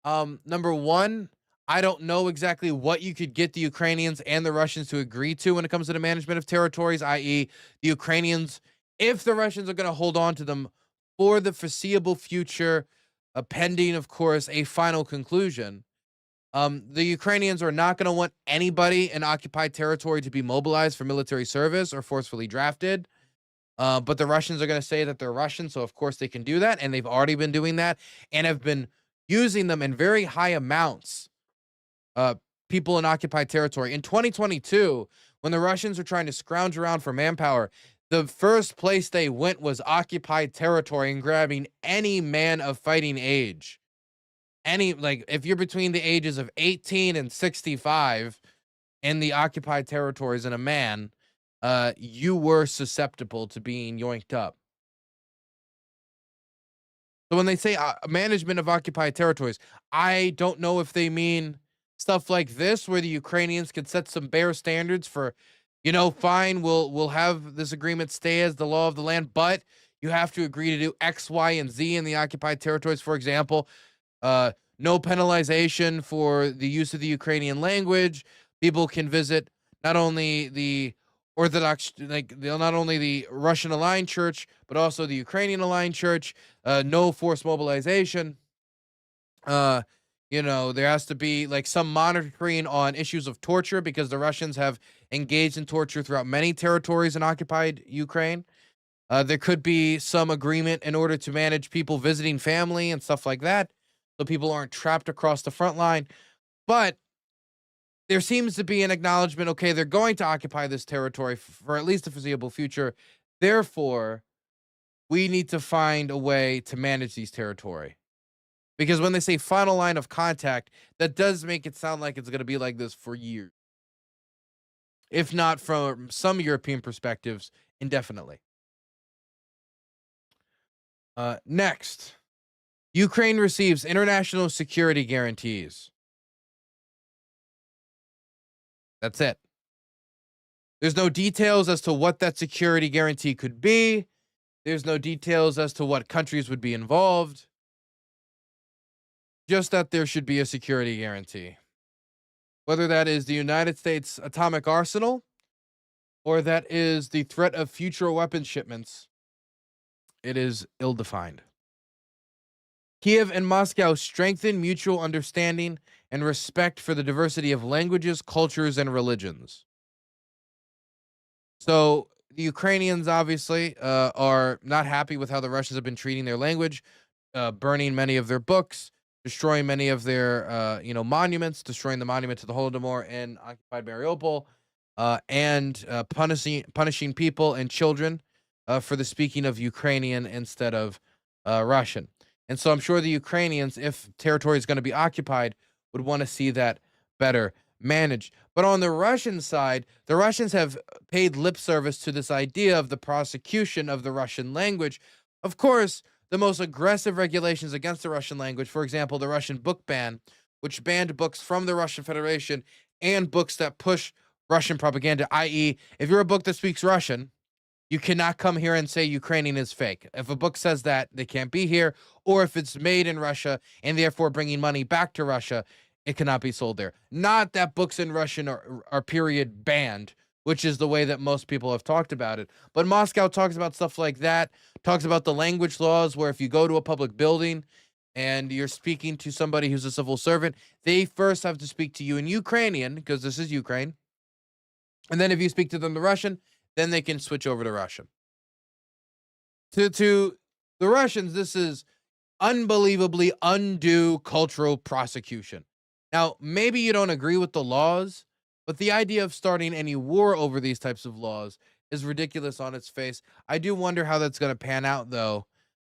Number one, I don't know exactly what you could get the Ukrainians and the Russians to agree to when it comes to the management of territories, i.e. the Ukrainians, if the Russians are going to hold on to them for the foreseeable future, pending, of course, a final conclusion. The Ukrainians are not going to want anybody in occupied territory to be mobilized for military service or forcefully drafted. But the Russians are going to say that they're Russian, so of course they can do that, and they've already been doing that and have been using them in very high amounts, people in occupied territory. In 2022, when the Russians were trying to scrounge around for manpower, the first place they went was occupied territory and grabbing any man of fighting age. If you're between the ages of 18 and 65 in the occupied territories and a man, you were susceptible to being yoinked up. So when they say management of occupied territories, I don't know if they mean stuff like this, where the Ukrainians could set some bare standards for, fine, we'll have this agreement stay as the law of the land, but you have to agree to do X, Y, and Z in the occupied territories. For example, no penalization for the use of the Ukrainian language. People can visit not only the Orthodox, not only the Russian aligned church, but also the Ukrainian aligned church. No forced mobilization. There has to be like some monitoring on issues of torture because the Russians have engaged in torture throughout many territories in occupied Ukraine. There could be some agreement in order to manage people visiting family and stuff like that, so people aren't trapped across the front line. But there seems to be an acknowledgement, okay, they're going to occupy this territory for at least the foreseeable future. Therefore, we need to find a way to manage these territory. Because when they say final line of contact, that does make it sound like it's going to be like this for years. If not, from some European perspectives, indefinitely. Next, Ukraine receives international security guarantees. That's it. There's no details as to what that security guarantee could be. There's no details as to what countries would be involved. Just that there should be a security guarantee. Whether that is the United States atomic arsenal or that is the threat of future weapons shipments, it is ill-defined. Kiev and Moscow strengthen mutual understanding and respect for the diversity of languages, cultures, and religions. So the Ukrainians obviously are not happy with how the Russians have been treating their language, burning many of their books, destroying many of their monuments, destroying the monument to the Holodomor in occupied Mariupol, and punishing people and children for the speaking of Ukrainian instead of Russian. And so I'm sure the Ukrainians, if territory is going to be occupied, would want to see that better managed. But on the Russian side, the Russians have paid lip service to this idea of the prosecution of the Russian language. Of course, the most aggressive regulations against the Russian language, for example, the Russian book ban, which banned books from the Russian Federation and books that push Russian propaganda, i.e., if you're a book that speaks Russian, you cannot come here and say Ukrainian is fake. If a book says that, they can't be here. Or if it's made in Russia and therefore bringing money back to Russia, it cannot be sold there. Not that books in Russian are period banned, which is the way that most people have talked about it. But Moscow talks about stuff like that, talks about the language laws where if you go to a public building and you're speaking to somebody who's a civil servant, they first have to speak to you in Ukrainian, because this is Ukraine. And then if you speak to them in Russian, then they can switch over to Russian. To the Russians, this is unbelievably undue cultural prosecution. Now, maybe you don't agree with the laws, but the idea of starting any war over these types of laws is ridiculous on its face. I do wonder how that's going to pan out, though.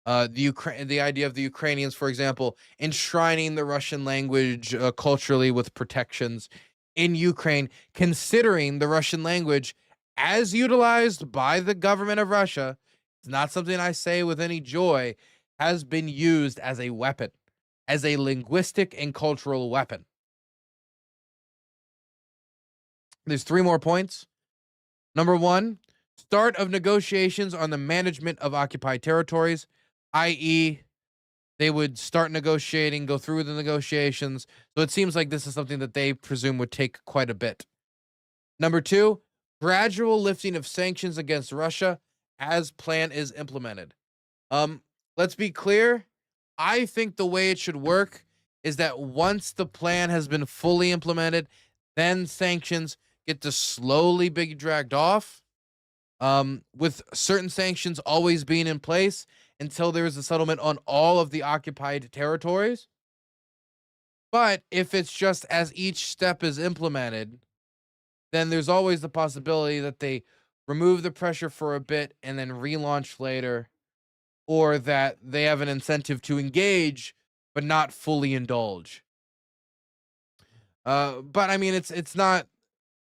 The idea of the Ukrainians, for example, enshrining the Russian language culturally with protections in Ukraine, considering the Russian language as utilized by the government of Russia, it's not something I say with any joy, has been used as a weapon, as a linguistic and cultural weapon. There's 3 more points. Number 1, start of negotiations on the management of occupied territories, i.e., they would start negotiating, go through the negotiations. So it seems like this is something that they presume would take quite a bit. Number 2, gradual lifting of sanctions against Russia as plan is implemented. Let's be clear. I think the way it should work is that once the plan has been fully implemented, then sanctions get to slowly be dragged off, with certain sanctions always being in place until there is a settlement on all of the occupied territories. But if it's just as each step is implemented, then there's always the possibility that they remove the pressure for a bit and then relaunch later, or that they have an incentive to engage but not fully indulge. But I mean, it's not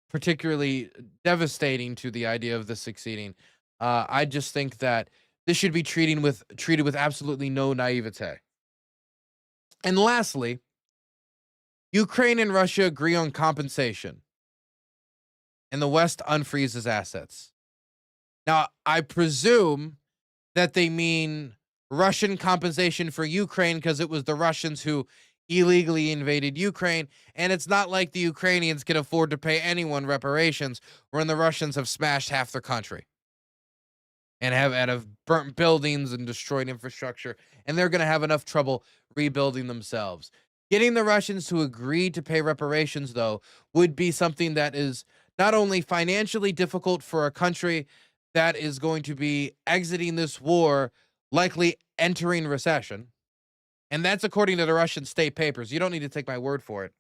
particularly devastating to the idea of this succeeding. I just think that this should be treated with absolutely no naivete. And lastly, Ukraine and Russia agree on compensation, and the West unfreezes assets. Now, I presume that they mean Russian compensation for Ukraine because it was the Russians who illegally invaded Ukraine, and it's not like the Ukrainians can afford to pay anyone reparations when the Russians have smashed half their country and have burnt buildings and destroyed infrastructure, and they're going to have enough trouble rebuilding themselves. Getting the Russians to agree to pay reparations, though, would be something that is not only financially difficult for a country that is going to be exiting this war, likely entering recession, and that's according to the Russian state papers. You don't need to take my word for it.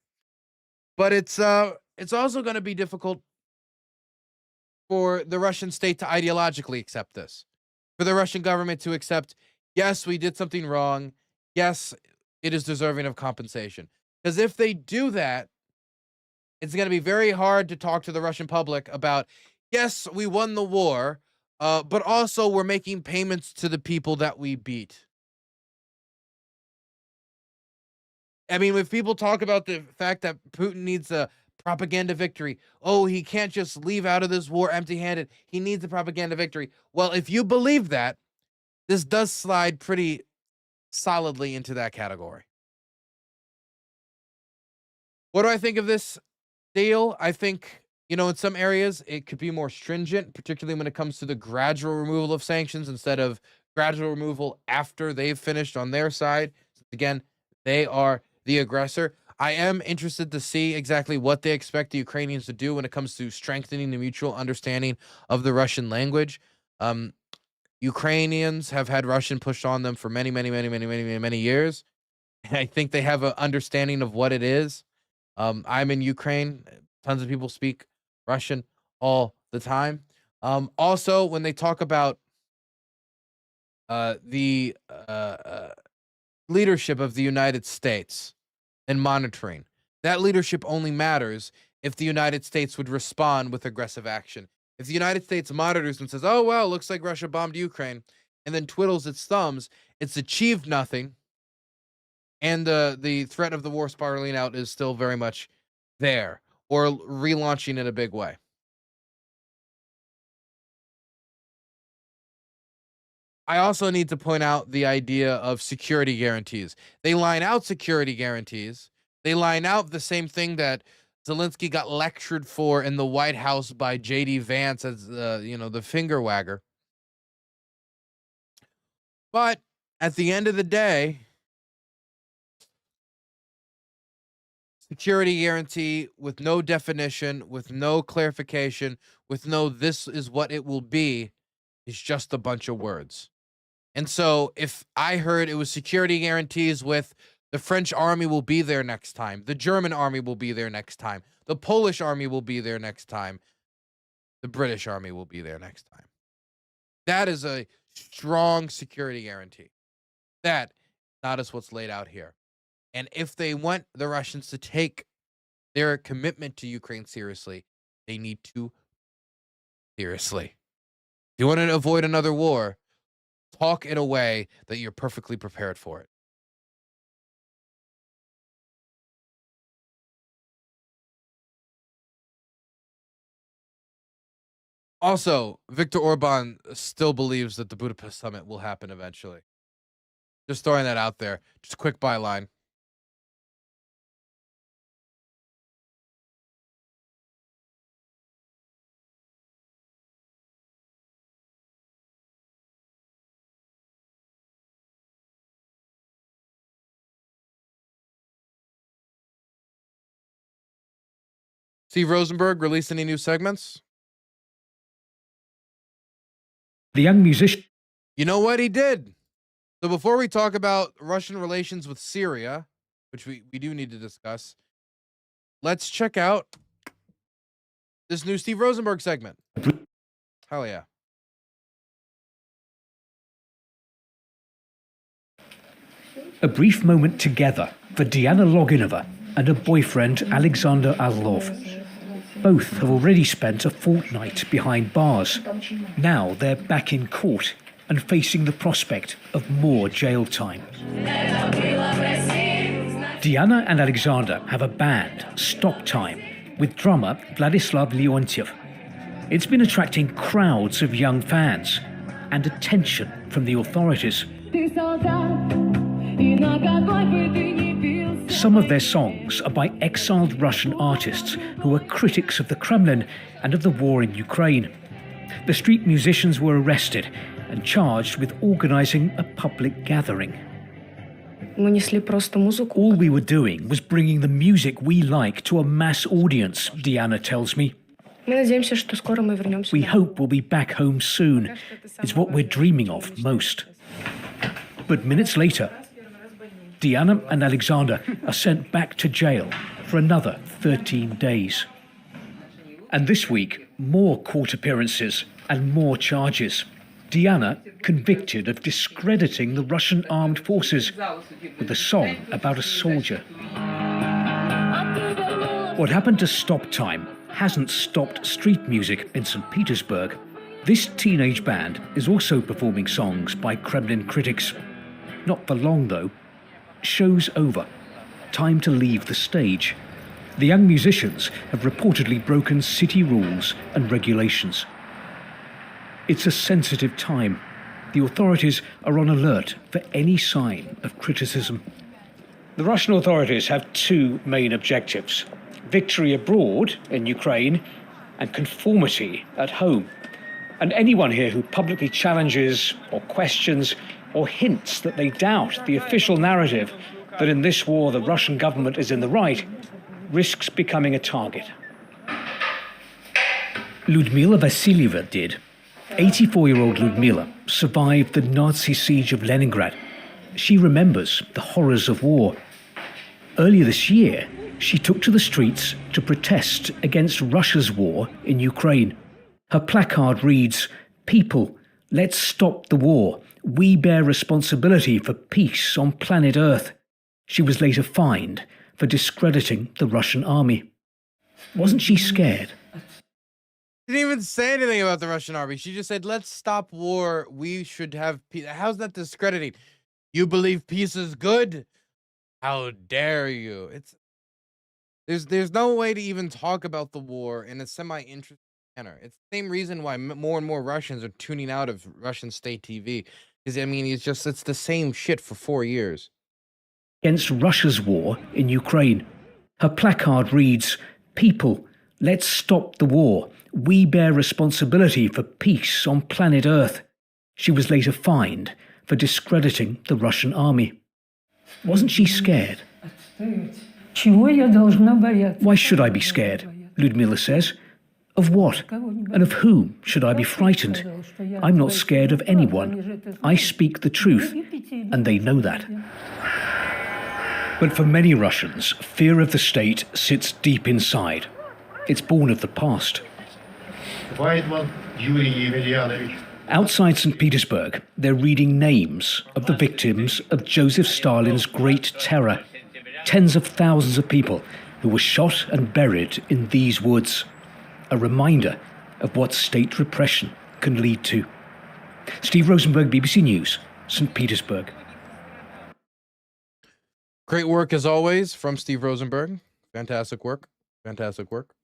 But it's also going to be difficult for the Russian state to ideologically accept this. For the Russian government to accept, yes, we did something wrong. Yes, it is deserving of compensation. Because if they do that, it's going to be very hard to talk to the Russian public about, yes, we won the war, but also we're making payments to the people that we beat. I mean, if people talk about the fact that Putin needs a propaganda victory, oh, he can't just leave out of this war empty-handed. He needs a propaganda victory. Well, if you believe that, this does slide pretty solidly into that category. What do I think of this deal? I think, in some areas it could be more stringent, particularly when it comes to the gradual removal of sanctions instead of gradual removal after they've finished on their side. Again, they are the aggressor. I am interested to see exactly what they expect the Ukrainians to do when it comes to strengthening the mutual understanding of the Russian language. Ukrainians have had Russian pushed on them for many, many, many, many, many, many years. I think they have an understanding of what it is. I'm in Ukraine. Tons of people speak Russian all the time. Also, when they talk about the leadership of the United States and monitoring, that leadership only matters if the United States would respond with aggressive action. If the United States monitors and says, oh, well, looks like Russia bombed Ukraine, and then twiddles its thumbs, it's achieved nothing, and the threat of the war spiraling out is still very much there, or relaunching in a big way. I also need to point out the idea of security guarantees. They line out security guarantees. They line out the same thing that Zelensky got lectured for in the White House by J.D. Vance as, the finger wagger. But at the end of the day, security guarantee with no definition, with no clarification, with no this is what it will be, is just a bunch of words. And so if I heard it was security guarantees with the French army will be there next time, the German army will be there next time, the Polish army will be there next time, the British army will be there next time. That is a strong security guarantee. That not is what's laid out here. And if they want the Russians to take their commitment to Ukraine seriously, they need to seriously. If you want to avoid another war, talk in a way that you're perfectly prepared for it. Also, Viktor Orban still believes that the Budapest summit will happen eventually. Just throwing that out there. Just a quick byline. Steve Rosenberg released any new segments? The young musician. You know what he did? So before we talk about Russian relations with Syria, which we do need to discuss, let's check out this new Steve Rosenberg segment. Hell yeah. A brief moment together for Diana Loginova and her boyfriend Alexander Orlov. Both have already spent a fortnight behind bars. Now they're back in court and facing the prospect of more jail time. Diana and Alexander have a band, Stop Time, with drummer Vladislav Leontiev. It's been attracting crowds of young fans and attention from the authorities. Some of their songs are by exiled Russian artists who are critics of the Kremlin and of the war in Ukraine. The street musicians were arrested and charged with organizing a public gathering. All we were doing was bringing the music we like to a mass audience, Diana tells me. We hope we'll be back home soon. It's what we're dreaming of most. But minutes later, Diana and Alexander are sent back to jail for another 13 days. And this week, more court appearances and more charges. Diana convicted of discrediting the Russian armed forces with a song about a soldier. What happened to Stop Time hasn't stopped street music in St. Petersburg. This teenage band is also performing songs by Kremlin critics. Not for long, though. Show's over. Time to leave the stage. The young musicians have reportedly broken city rules and regulations. It's a sensitive time. The authorities are on alert for any sign of criticism. The Russian authorities have two main objectives: victory abroad in Ukraine and conformity at home. And anyone here who publicly challenges or questions or hints that they doubt the official narrative that in this war the Russian government is in the right risks becoming a target. Ludmila Vasilyeva did. 84-year-old Ludmila survived the Nazi siege of Leningrad. She remembers the horrors of war. Earlier this year, she took to the streets to protest against Russia's war in Ukraine. Her placard reads, "People, let's stop the war. We bear responsibility for peace on planet Earth." She was later fined for discrediting the Russian army. Wasn't she scared? Didn't even say anything about the Russian army. She just said, let's stop war. We should have peace. How's that discrediting? You believe peace is good? How dare you? There's no way to even talk about the war in a semi-interesting manner. It's the same reason why more and more Russians are tuning out of Russian state TV. Because, I mean, it's the same shit for 4 years. Against Russia's war in Ukraine. Her placard reads, "People, let's stop the war. We bear responsibility for peace on planet Earth." She was later fined for discrediting the Russian army. Wasn't she scared? Why should I be scared? Ludmila says. Of what? And of whom should I be frightened? I'm not scared of anyone. I speak the truth, and they know that. But for many Russians, fear of the state sits deep inside. It's born of the past. Outside St. Petersburg, they're reading names of the victims of Joseph Stalin's Great Terror. Tens of thousands of people who were shot and buried in these woods. A reminder of what state repression can lead to. Steve Rosenberg, BBC News, St. Petersburg. Great work as always from Steve Rosenberg. Fantastic work. Fantastic work.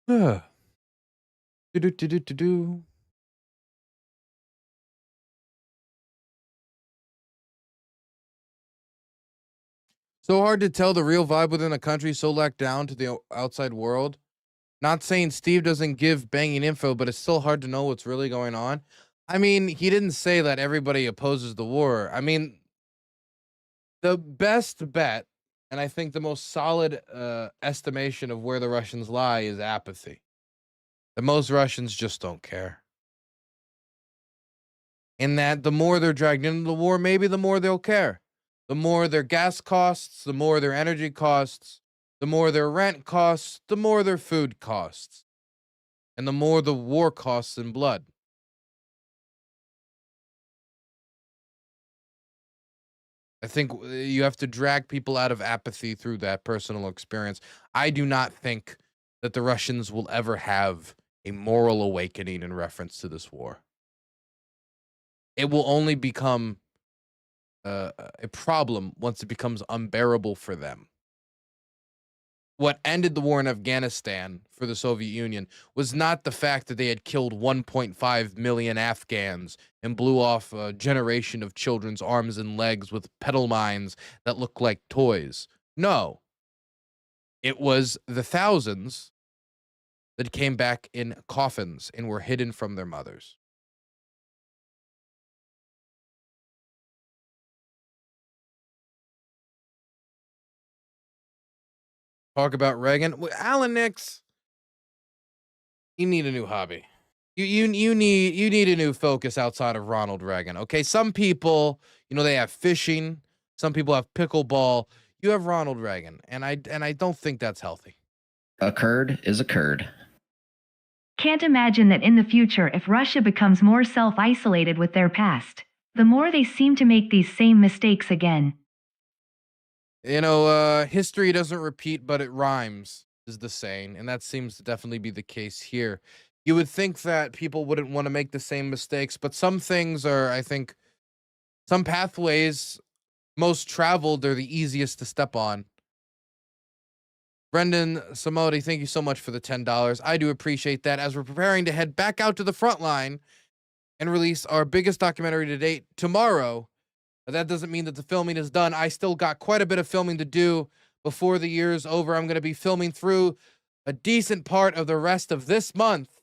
Do. So hard to tell the real vibe within a country so locked down to the outside world. Not saying Steve doesn't give banging info, but it's still hard to know what's really going on. I mean, he didn't say that everybody opposes the war. I mean, the best bet, and I think the most solid estimation of where the Russians lie is apathy. That most Russians just don't care. And that the more they're dragged into the war, maybe the more they'll care. The more their gas costs, the more their energy costs, the more their rent costs, the more their food costs, and the more the war costs in blood. I think you have to drag people out of apathy through that personal experience. I do not think that the Russians will ever have a moral awakening in reference to this war. It will only become a problem once it becomes unbearable for them. What ended the war in Afghanistan for the Soviet Union was not the fact that they had killed 1.5 million Afghans and blew off a generation of children's arms and legs with petal mines that looked like toys. No. It was the thousands that came back in coffins and were hidden from their mothers. Talk about Reagan. Alan Nix, you need a new hobby. You need a new focus outside of Ronald Reagan. Okay, some people, they have fishing. Some people have pickleball. You have Ronald Reagan, and I don't think that's healthy. A curd is a curd. Can't imagine that in the future, if Russia becomes more self-isolated with their past, the more they seem to make these same mistakes again. History doesn't repeat, but it rhymes, is the saying, and that seems to definitely be the case here. You would think that people wouldn't want to make the same mistakes, but some things are, I think, some pathways most traveled are the easiest to step on. Brendan Samodi, thank you so much for the $10. I do appreciate that. As we're preparing to head back out to the front line and release our biggest documentary to date tomorrow, but that doesn't mean that the filming is done. I still got quite a bit of filming to do before the year's over. I'm going to be filming through a decent part of the rest of this month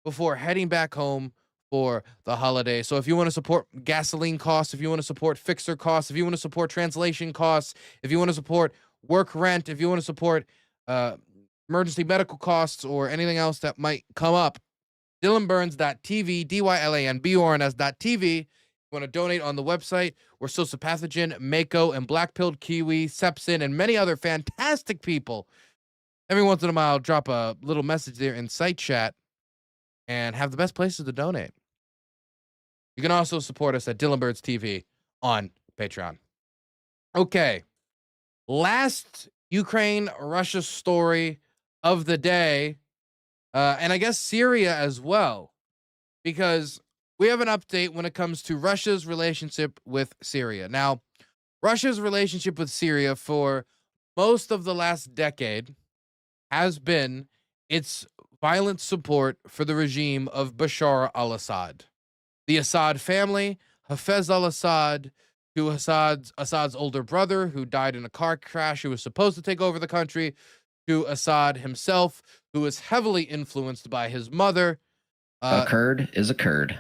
before heading back home for the holiday. So if you want to support gasoline costs, if you want to support fixer costs, if you want to support translation costs, if you want to support work rent, if you want to support emergency medical costs or anything else that might come up, DylanBurns.tv, DylanBurns.tv. Want to donate on the website, where Sosapathogen, Mako, and Black-Pilled Kiwi, Sepsin, and many other fantastic people every once in a while drop a little message there in site chat and have the best places to donate. You can also support us at DylanBurns TV on Patreon. Okay. Last Ukraine-Russia story of the day, and I guess Syria as well, because we have an update when it comes to Russia's relationship with Syria. Now, Russia's relationship with Syria for most of the last decade has been its violent support for the regime of Bashar al-Assad. The Assad family, Hafez al-Assad, to Assad's older brother, who died in a car crash, who was supposed to take over the country, to Assad himself, who was heavily influenced by his mother. A curd is a curd.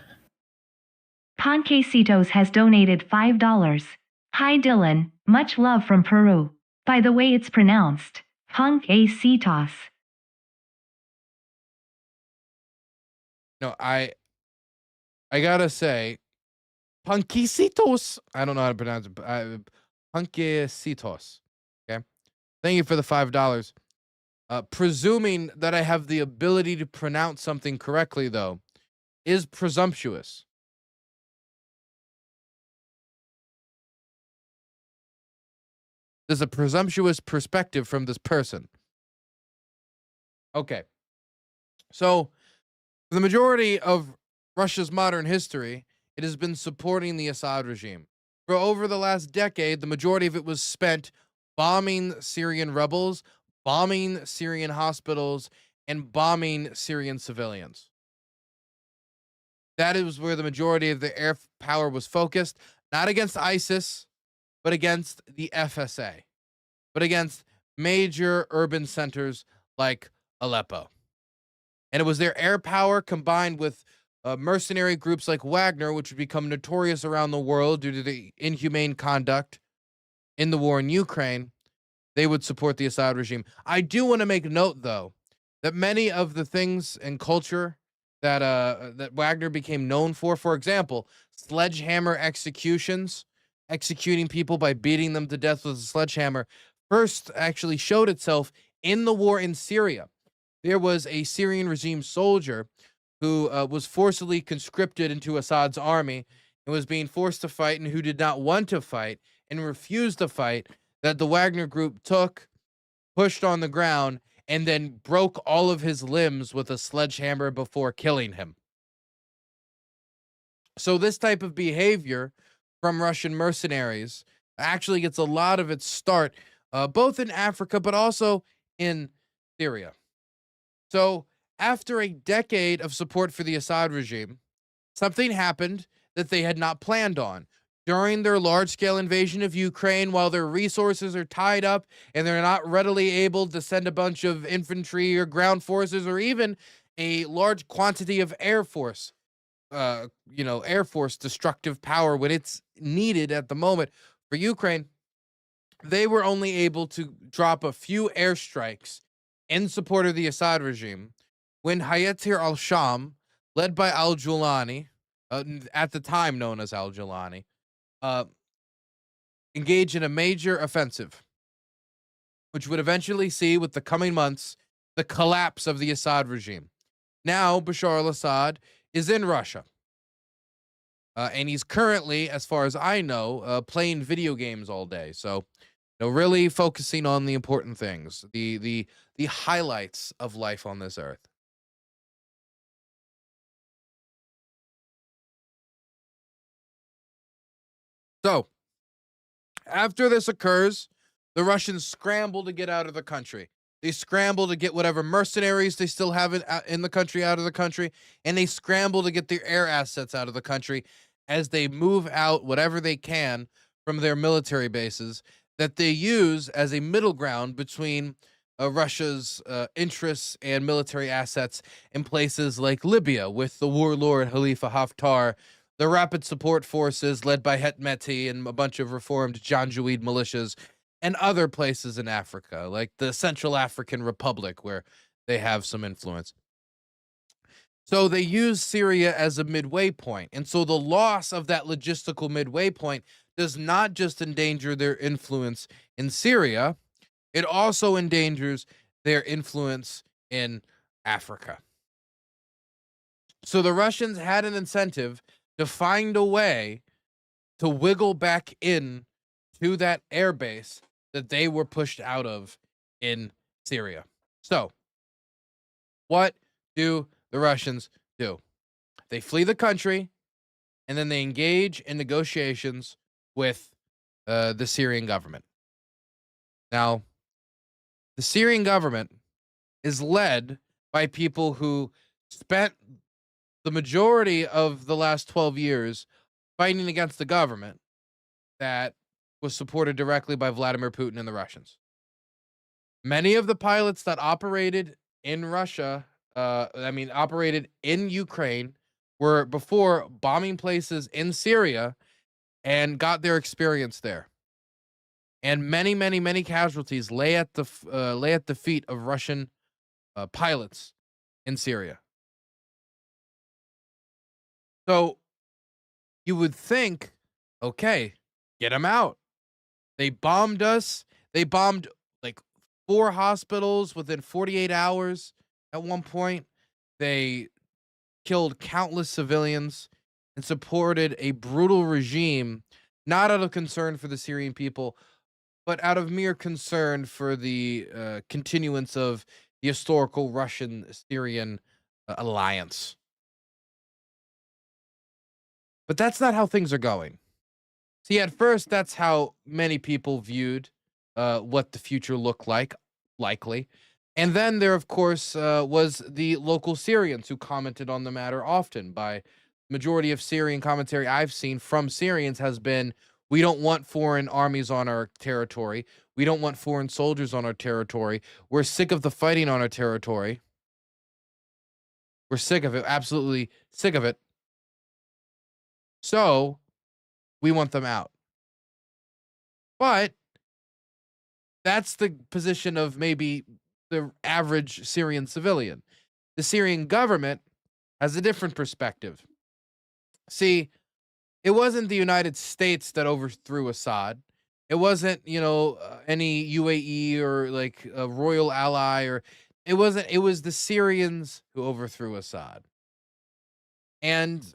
Ponquecitos has donated $5. Hi Dylan, much love from Peru. By the way it's pronounced, Ponquecitos. No, I gotta say, Ponquecitos. I don't know how to pronounce it. Ponquecitos. Okay. Thank you for the $5. Presuming that I have the ability to pronounce something correctly, though, is presumptuous. There's a presumptuous perspective from this person. Okay. So, for the majority of Russia's modern history, it has been supporting the Assad regime. For over the last decade, the majority of it was spent bombing Syrian rebels, bombing Syrian hospitals, and bombing Syrian civilians. That is where the majority of the air power was focused, not against ISIS, but against the FSA, but against major urban centers like Aleppo. And it was their air power combined with mercenary groups like Wagner, which would become notorious around the world due to the inhumane conduct in the war in Ukraine. They would support the Assad regime. I do want to make note, though, that many of the things and culture that Wagner became known for example, sledgehammer executions, executing people by beating them to death with a sledgehammer, first actually showed itself in the war in Syria. There was a Syrian regime soldier who was forcibly conscripted into Assad's army and was being forced to fight, and who did not want to fight and refused to fight, that the Wagner group took, pushed on the ground, and then broke all of his limbs with a sledgehammer before killing him. So this type of behavior from Russian mercenaries actually gets a lot of its start both in Africa but also in Syria. So after a decade of support for the Assad regime, something happened that they had not planned on. During their large-scale invasion of Ukraine, while their resources are tied up and they're not readily able to send a bunch of infantry or ground forces or even a large quantity of Air Force destructive power when it's needed at the moment for Ukraine, they were only able to drop a few airstrikes in support of the Assad regime when Hayatir al-Sham, led by al-Julani, at the time known as al-Julani, engaged in a major offensive, which would eventually see, with the coming months, the collapse of the Assad regime. Now, Bashar al-Assad is in Russia. And he's currently, as far as I know, playing video games all day. So, really focusing on the important things, the highlights of life on this earth. So, after this occurs, the Russians scramble to get out of the country. They scramble to get whatever mercenaries they still have in the country out of the country, and they scramble to get their air assets out of the country as they move out whatever they can from their military bases that they use as a middle ground between Russia's interests and military assets in places like Libya with the warlord Khalifa Haftar, the Rapid Support Forces led by Hekmeti and a bunch of reformed Janjaweed militias, and other places in Africa, like the Central African Republic, where they have some influence. So they use Syria as a midway point. And so the loss of that logistical midway point does not just endanger their influence in Syria, it also endangers their influence in Africa. So the Russians had an incentive to find a way to wiggle back in to that airbase that they were pushed out of in Syria. So, what do the Russians do? They flee the country, and then they engage in negotiations with the Syrian government. Now, the Syrian government is led by people who spent the majority of the last 12 years fighting against the government that was supported directly by Vladimir Putin and the Russians. Many of the pilots that operated in Russia, operated in Ukraine, were before bombing places in Syria and got their experience there. And many, many, many casualties lay at the feet of Russian pilots in Syria. So you would think, okay, get them out. They bombed us. They bombed like 4 hospitals within 48 hours at one point. They killed countless civilians and supported a brutal regime, not out of concern for the Syrian people, but out of mere concern for the continuance of the historical Russian-Syrian alliance. But that's not how things are going. See, at first, that's how many people viewed what the future looked like, likely. And then there, of course, was the local Syrians who commented on the matter often. By majority of Syrian commentary I've seen from Syrians has been, we don't want foreign armies on our territory. We don't want foreign soldiers on our territory. We're sick of the fighting on our territory. We're sick of it, absolutely sick of it. So we want them out. But that's the position of maybe the average Syrian civilian. The Syrian government has a different perspective. See, it wasn't the United States that overthrew Assad. It wasn't, any UAE or like a royal ally, or it was the Syrians who overthrew Assad. And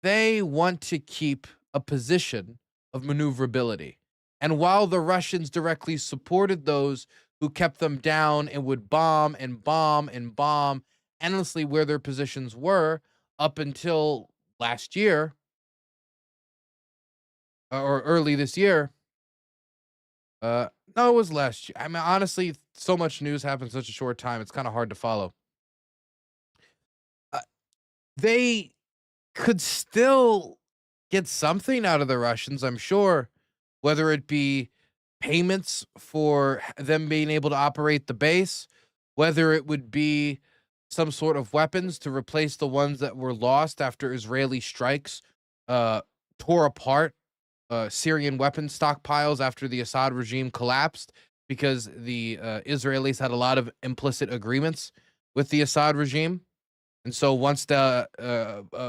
they want to keep a position of maneuverability. And while the Russians directly supported those who kept them down and would bomb and bomb and bomb endlessly where their positions were up until last year, or early this year. No, it was last year. I mean, honestly, so much news happened in such a short time. It's kind of hard to follow. They could still get something out of the Russians, I'm sure, whether it be payments for them being able to operate the base, whether it would be some sort of weapons to replace the ones that were lost after Israeli strikes tore apart Syrian weapon stockpiles after the Assad regime collapsed, because the Israelis had a lot of implicit agreements with the Assad regime. And so once the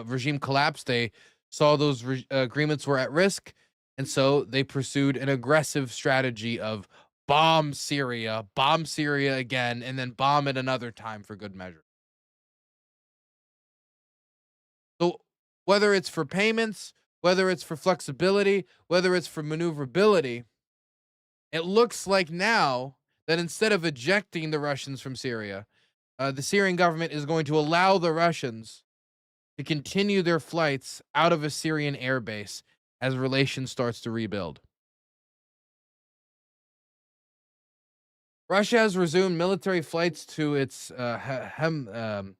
regime collapsed, they saw those agreements were at risk. And so they pursued an aggressive strategy of bomb Syria again, and then bomb it another time for good measure. So whether it's for payments, whether it's for flexibility, whether it's for maneuverability, it looks like now that instead of ejecting the Russians from Syria, the Syrian government is going to allow the Russians to continue their flights out of a Syrian airbase as relations starts to rebuild. Russia has resumed military flights to its Haminin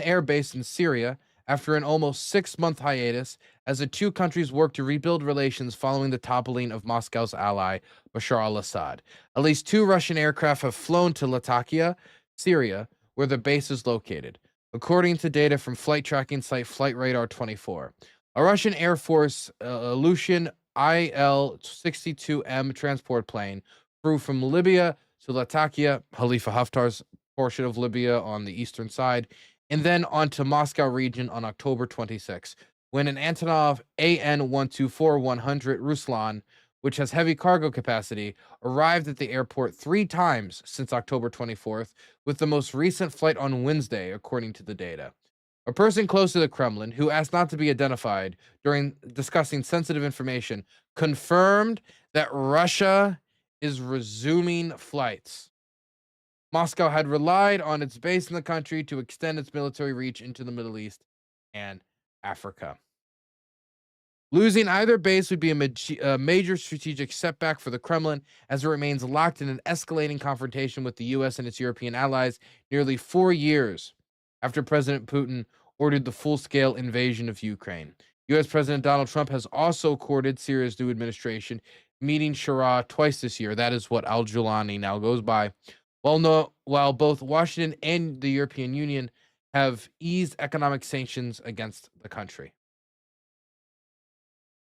air base in Syria after an almost 6-month hiatus, as the two countries work to rebuild relations following the toppling of Moscow's ally, Bashar al-Assad. At least 2 Russian aircraft have flown to Latakia, Syria, where the base is located, according to data from flight tracking site Flight Radar 24. A Russian Air Force Ilyushin Il-62M transport plane flew from Libya to Latakia, Khalifa Haftar's portion of Libya on the eastern side, and then onto Moscow region on October 26, when an Antonov AN-124-100 Ruslan, which has heavy cargo capacity, arrived at the airport 3 times since October 24th, with the most recent flight on Wednesday, according to the data. A person close to the Kremlin, who asked not to be identified during discussing sensitive information, confirmed that Russia is resuming flights. Moscow had relied on its base in the country to extend its military reach into the Middle East and Africa. Losing either base would be a major strategic setback for the Kremlin, as it remains locked in an escalating confrontation with the U.S. and its European allies nearly 4 years after President Putin ordered the full-scale invasion of Ukraine. U.S. President Donald Trump has also courted Syria's new administration, meeting Shara twice this year. That is what al-Julani now goes by. While both Washington and the European Union have eased economic sanctions against the country.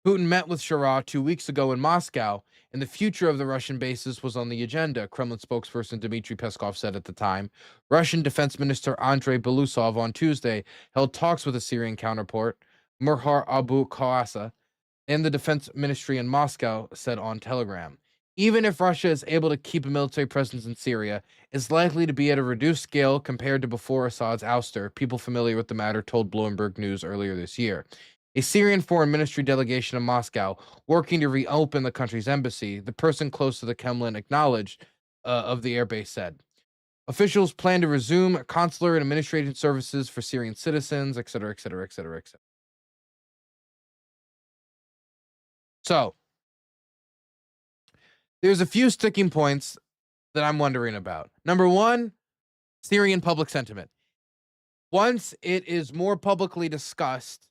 Putin met with Shara 2 weeks ago in Moscow, and the future of the Russian bases was on the agenda, Kremlin spokesperson Dmitry Peskov said at the time. Russian Defense Minister Andrei Belousov on Tuesday held talks with a Syrian counterpart, Murhar Abu Qasa, and the Defense Ministry in Moscow said on Telegram. Even if Russia is able to keep a military presence in Syria, it's likely to be at a reduced scale compared to before Assad's ouster, people familiar with the matter told Bloomberg News earlier this year. A Syrian foreign ministry delegation in Moscow working to reopen the country's embassy, the person close to the Kremlin acknowledged of the airbase said. Officials plan to resume consular and administrative services for Syrian citizens, etc., etc., etc., etc. So, there's a few sticking points that I'm wondering about. Number one, Syrian public sentiment. Once it is more publicly discussed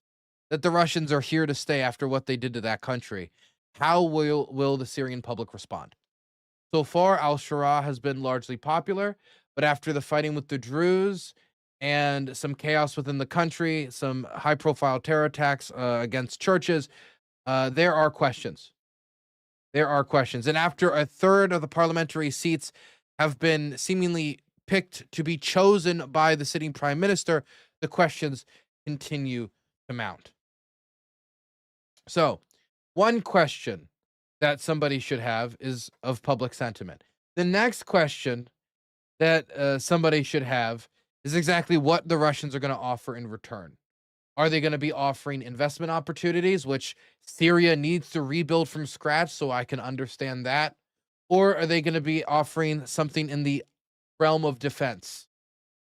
that the Russians are here to stay after what they did to that country, how will the Syrian public respond? So far, al-Shara has been largely popular, but after the fighting with the Druze and some chaos within the country, some high-profile terror attacks against churches, there are questions. There are questions. And after a third of the parliamentary seats have been seemingly picked to be chosen by the sitting prime minister, the questions continue to mount. So, one question that somebody should have is of public sentiment. The next question that somebody should have is exactly what the Russians are going to offer in return. Are they going to be offering investment opportunities, which Syria needs to rebuild from scratch, so I can understand that? Or are they going to be offering something in the realm of defense?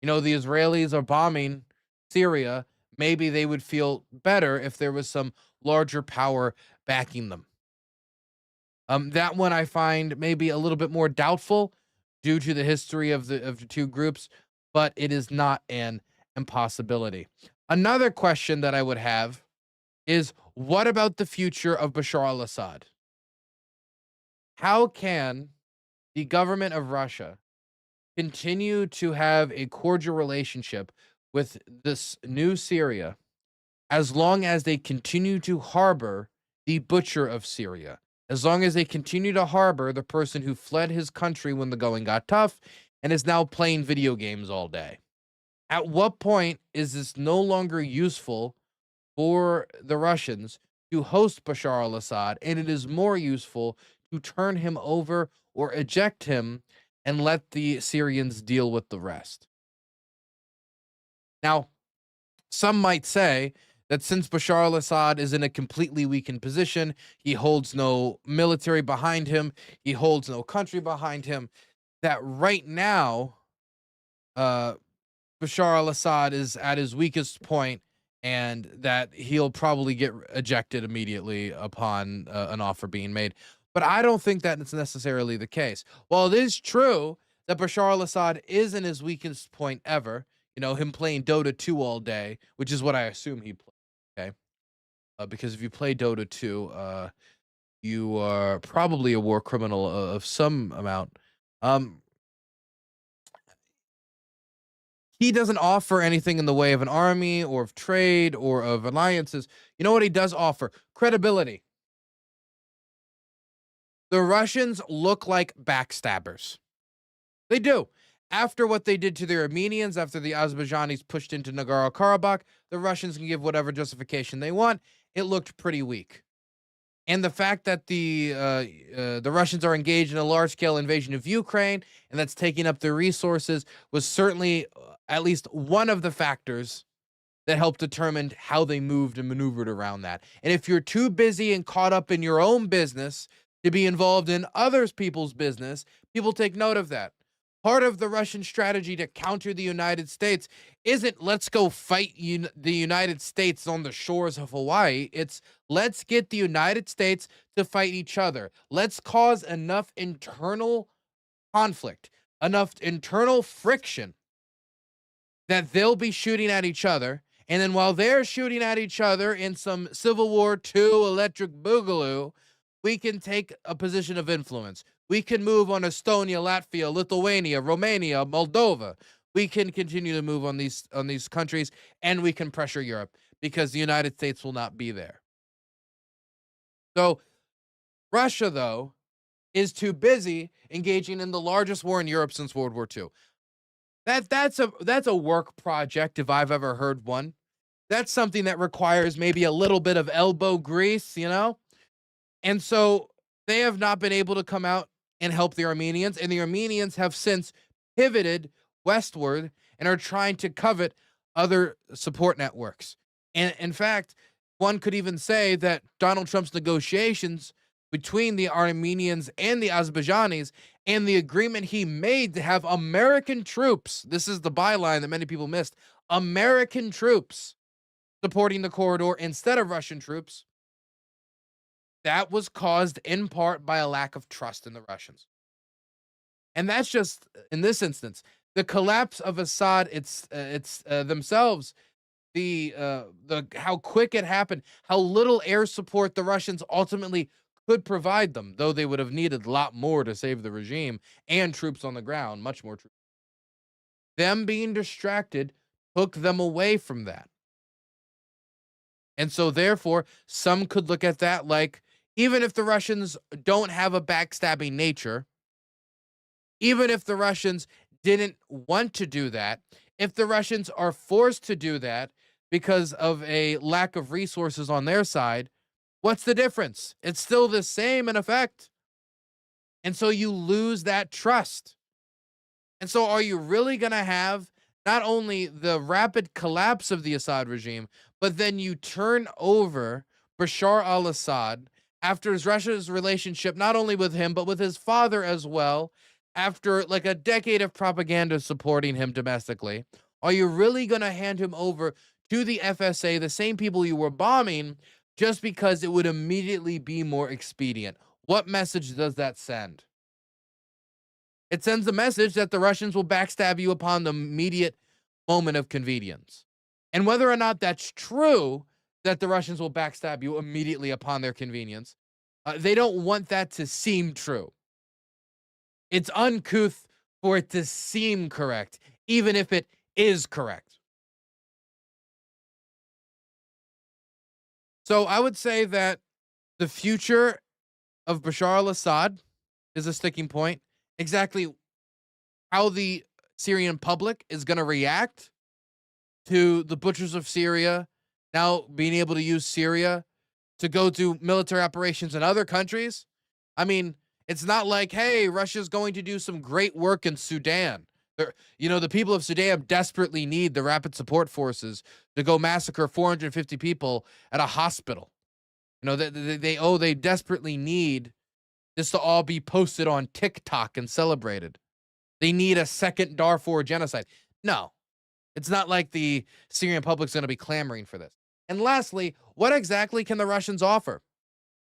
You know, the Israelis are bombing Syria. Maybe they would feel better if there was some larger power backing them. That one I find maybe a little bit more doubtful due to the history of the two groups, but it is not an impossibility. Another question that I would have is, what about the future of Bashar al-Assad? How can the government of Russia continue to have a cordial relationship with this new Syria as long as they continue to harbor the butcher of Syria, as long as they continue to harbor the person who fled his country when the going got tough and is now playing video games all day? At what point is this no longer useful for the Russians to host Bashar al-Assad, and it is more useful to turn him over or eject him and let the Syrians deal with the rest? Now, some might say that since Bashar al-Assad is in a completely weakened position, he holds no military behind him, he holds no country behind him, that right now, Bashar al-Assad is at his weakest point, and that he'll probably get ejected immediately upon an offer being made. But I don't think that it's necessarily the case. While it is true that Bashar al-Assad is in his weakest point ever, him playing Dota 2 all day, which is what I assume he played, okay? Because if you play Dota 2, you are probably a war criminal of some amount. He doesn't offer anything in the way of an army or of trade or of alliances. You know what he does offer? Credibility. The Russians look like backstabbers. They do. After what they did to the Armenians, after the Azerbaijanis pushed into Nagorno-Karabakh, the Russians can give whatever justification they want. It looked pretty weak. And the fact that the Russians are engaged in a large-scale invasion of Ukraine and that's taking up their resources was certainly at least one of the factors that helped determine how they moved and maneuvered around that. And if you're too busy and caught up in your own business to be involved in other people's business, people take note of that. Part of the Russian strategy to counter the United States isn't let's go fight the United States on the shores of Hawaii. It's let's get the United States to fight each other. Let's cause enough internal conflict, enough internal friction that they'll be shooting at each other. And then while they're shooting at each other in some Civil War II electric boogaloo, we can take a position of influence. We can move on Estonia, Latvia, Lithuania, Romania, Moldova. We can continue to move on these countries, and we can pressure Europe because the United States will not be there. So Russia, though, is too busy engaging in the largest war in Europe since World War II. That's a work project if I've ever heard one. That's something that requires maybe a little bit of elbow grease, And so they have not been able to come out and help the Armenians, and the Armenians have since pivoted westward and are trying to covet other support networks. And in fact, one could even say that Donald Trump's negotiations between the Armenians and the Azerbaijanis and the agreement he made to have American troops, this is the byline that many people missed, American troops supporting the corridor instead of Russian troops, that was caused in part by a lack of trust in the Russians. And that's just, in this instance, the collapse of Assad, it's themselves, how quick it happened, how little air support the Russians ultimately could provide them, though they would have needed a lot more to save the regime and troops on the ground, much more troops. Them being distracted took them away from that. And so therefore, some could look at that like, even if the Russians don't have a backstabbing nature, even if the Russians didn't want to do that, if the Russians are forced to do that because of a lack of resources on their side, what's the difference? It's still the same in effect. And so you lose that trust. And so are you really going to have not only the rapid collapse of the Assad regime, but then you turn over Bashar al-Assad after Russia's relationship, not only with him, but with his father as well, after like a decade of propaganda supporting him domestically? Are you really going to hand him over to the FSA, the same people you were bombing, just because it would immediately be more expedient. What message does that send? It sends the message that the Russians will backstab you upon the immediate moment of convenience. And whether or not that's true, that the Russians will backstab you immediately upon their convenience, they don't want that to seem true. It's uncouth for it to seem correct, even if it is correct. So I would say that the future of Bashar al-Assad is a sticking point. Exactly how the Syrian public is going to react to the butchers of Syria now being able to use Syria to go do military operations in other countries. I mean, it's not like, hey, Russia's going to do some great work in Sudan. The people of Sudan desperately need the rapid support forces to go massacre 450 people at a hospital. They desperately need this to all be posted on TikTok and celebrated. They need a second Darfur genocide. No, it's not like the Syrian public's going to be clamoring for this. And lastly, what exactly can the Russians offer?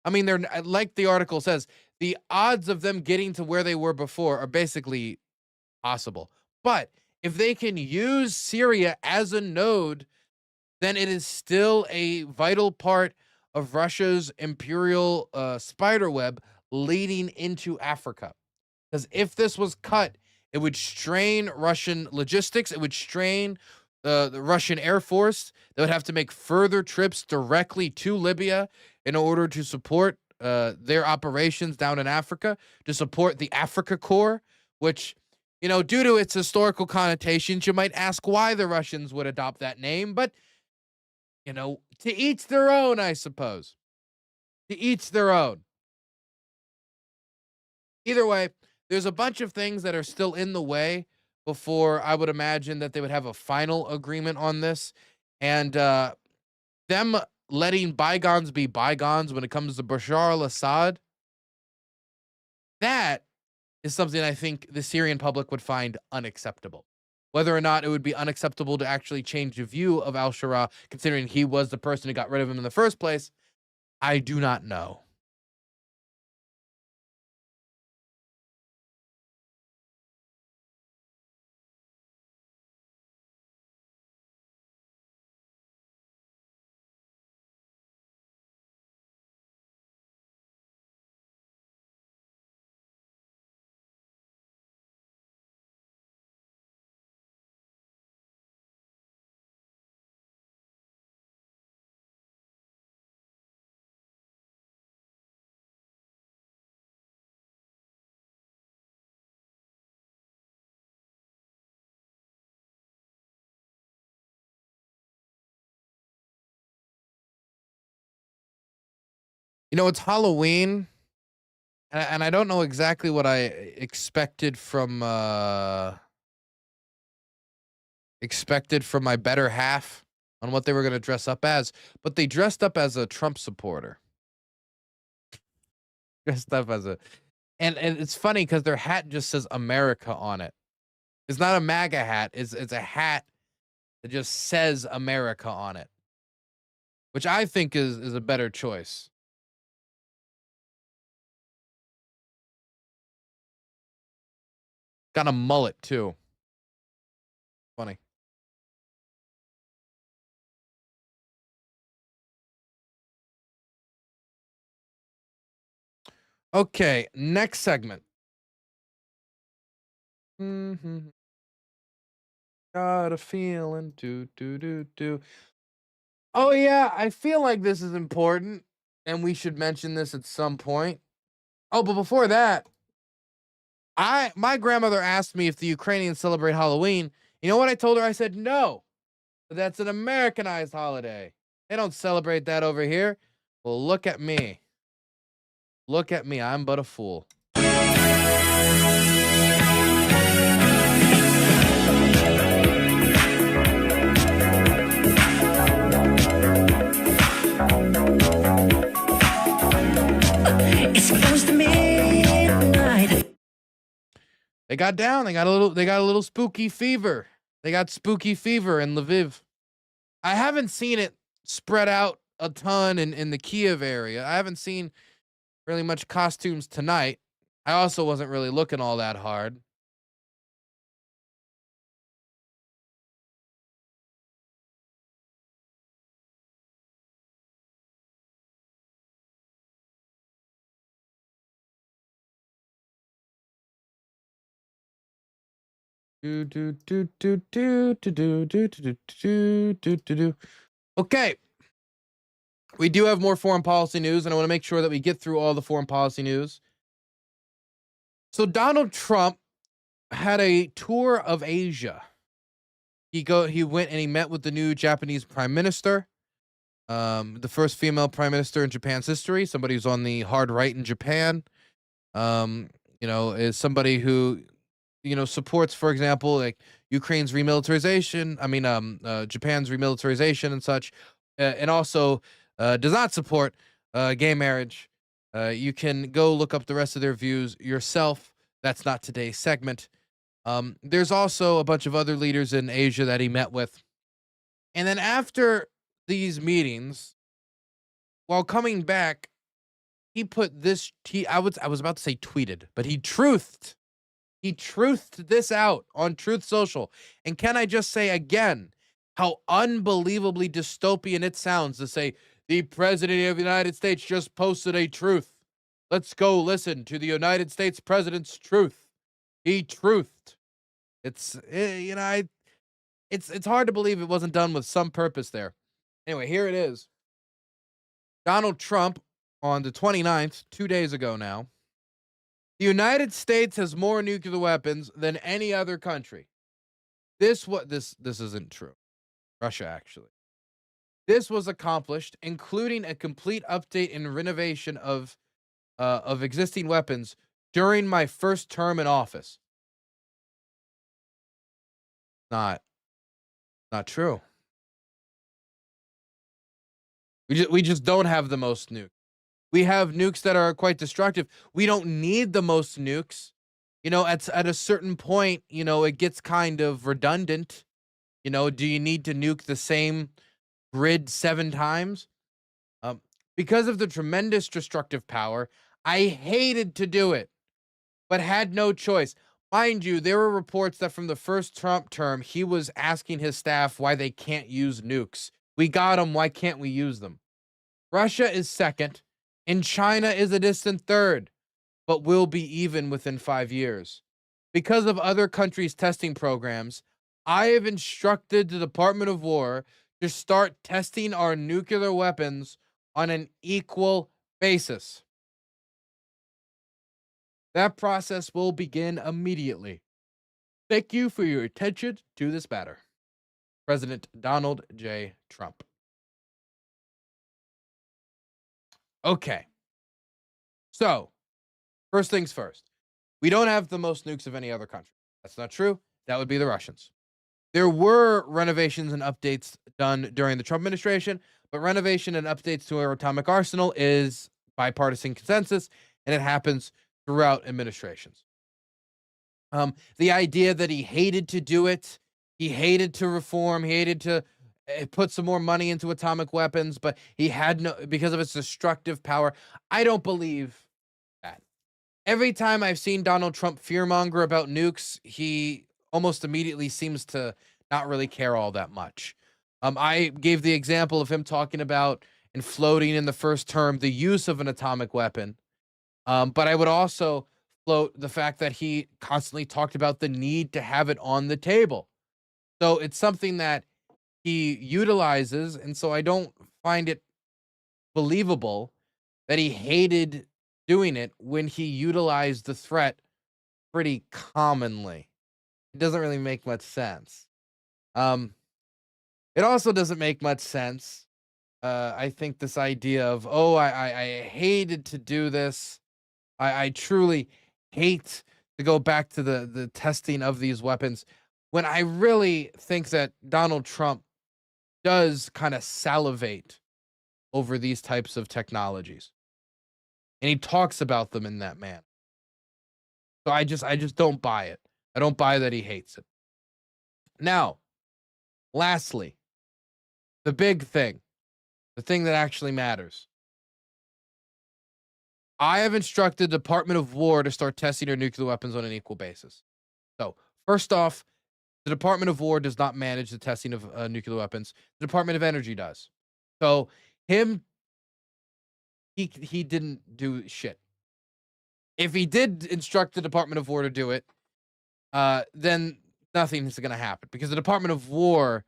I mean, they're, like the article says, the odds of them getting to where they were before are basically possible. But if they can use Syria as a node, then it is still a vital part of Russia's imperial spiderweb leading into Africa. Because if this was cut, it would strain Russian logistics. It would strain the Russian Air Force. They would have to make further trips directly to Libya in order to support their operations down in Africa, to support the Africa Corps, which, due to its historical connotations, you might ask why the Russians would adopt that name. But, to each their own, I suppose. To each their own. Either way, there's a bunch of things that are still in the way before I would imagine that they would have a final agreement on this. And them letting bygones be bygones when it comes to Bashar al-Assad, that is something I think the Syrian public would find unacceptable. Whether or not it would be unacceptable to actually change the view of al-Shara, considering he was the person who got rid of him in the first place, I do not know. It's Halloween, and I don't know exactly what I expected from my better half on what they were going to dress up as, but they dressed up as a Trump supporter. And it's funny because their hat just says America on it. It's not a MAGA hat. It's a hat that just says America on it, which I think is a better choice. Got a mullet too. Funny. Okay, next segment. Got a feeling. Oh yeah, I feel like this is important, and we should mention this at some point. Oh, but before that, my grandmother asked me if the Ukrainians celebrate Halloween. You know what I told her? I said no. That's an Americanized holiday. They don't celebrate that over here. Well, look at me. Look at me. I'm but a fool. It's close to midnight. They got down. They got a little spooky fever. They got spooky fever in Lviv. I haven't seen it spread out a ton in the Kiev area. I haven't seen really much costumes tonight. I also wasn't really looking all that hard. Okay. We do have more foreign policy news, and I want to make sure that we get through all the foreign policy news. So Donald Trump had a tour of Asia. He went and he met with the new Japanese prime minister, the first female prime minister in Japan's history, somebody who's on the hard right in Japan. Is somebody who, supports, for example, like Ukraine's remilitarization. Japan's remilitarization and such, and also does not support gay marriage. You can go look up the rest of their views yourself. That's not today's segment. There's also a bunch of other leaders in Asia that he met with. And then after these meetings, while coming back, he put this, I was about to say tweeted, but he truthed this out on Truth Social. And can I just say again, how unbelievably dystopian it sounds to say, the President of the United States just posted a truth. Let's go listen to the United States President's truth. He truthed. It's hard to believe it wasn't done with some purpose there. Anyway, here it is. Donald Trump on the 29th, 2 days ago now. The United States has more nuclear weapons than any other country. This isn't true. Russia, actually. This was accomplished, including a complete update and renovation of existing weapons during my first term in office. Not true. We just don't have the most nukes. We have nukes that are quite destructive. We don't need the most nukes. At a certain point, it gets kind of redundant. Do you need to nuke the same grid 7 times? Because of the tremendous destructive power, I hated to do it, but had no choice. Mind you, there were reports that from the first Trump term, he was asking his staff why they can't use nukes. We got them, why can't we use them? Russia is second, and China is a distant third, but will be even within 5 years. Because of other countries' testing programs, I have instructed the Department of War to start testing our nuclear weapons on an equal basis. That process will begin immediately. Thank you for your attention to this matter. President Donald J. Trump. Okay. So, first things first. We don't have the most nukes of any other country. That's not true. That would be the Russians. There were renovations and updates done during the Trump administration, but renovation and updates to our atomic arsenal is bipartisan consensus, and it happens throughout administrations. The idea that he hated to do it, he hated to reform, he hated to put some more money into atomic weapons, but he had no, because of its destructive power. I don't believe that. Every time I've seen Donald Trump fearmonger about nukes, he almost immediately seems to not really care all that much. I gave the example of him talking about and floating in the first term the use of an atomic weapon. But I would also float the fact that he constantly talked about the need to have it on the table. So it's something that he utilizes, and so I don't find it believable that he hated doing it when he utilized the threat pretty commonly. It doesn't really make much sense. It also doesn't make much sense. I think this idea of, I hated to do this. I truly hate to go back to the testing of these weapons, when I really think that Donald Trump does kind of salivate over these types of technologies. And he talks about them in that manner. So I just don't buy it. I don't buy that he hates it. Now, lastly, the big thing. the thing that actually matters. I have instructed the Department of War to start testing their nuclear weapons on an equal basis. So, first off, the Department of War does not manage the testing of nuclear weapons. The Department of Energy does. So, he didn't do shit. If he did instruct the Department of War to do it, then nothing is going to happen because the Department of War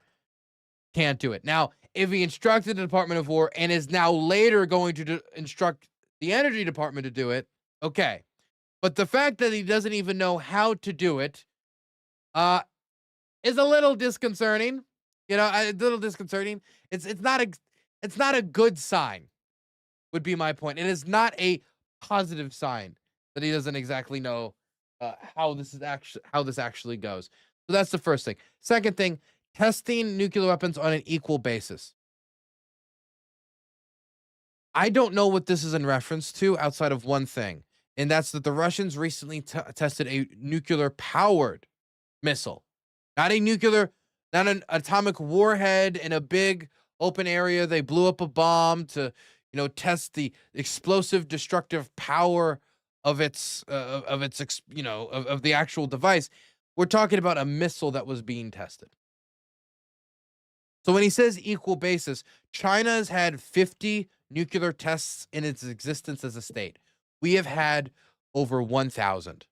can't do it. Now, if he instructed the Department of War and is now later going to instruct the Energy Department to do it, okay. But the fact that he doesn't even know how to do it is a little disconcerting. You know, a little disconcerting. It's not a good sign, would be my point. It is not a positive sign that he doesn't exactly know how this actually goes. So that's the first thing. Second thing, testing nuclear weapons on an equal basis. I don't know what this is in reference to outside of one thing, and that's that the Russians recently tested a nuclear-powered missile. Not an atomic warhead in a big open area. They blew up a bomb to, test the explosive destructive power of the actual device. We're talking about a missile that was being tested. So when he says equal basis, China has had 50 nuclear tests in its existence as a state. We have had over 1,000.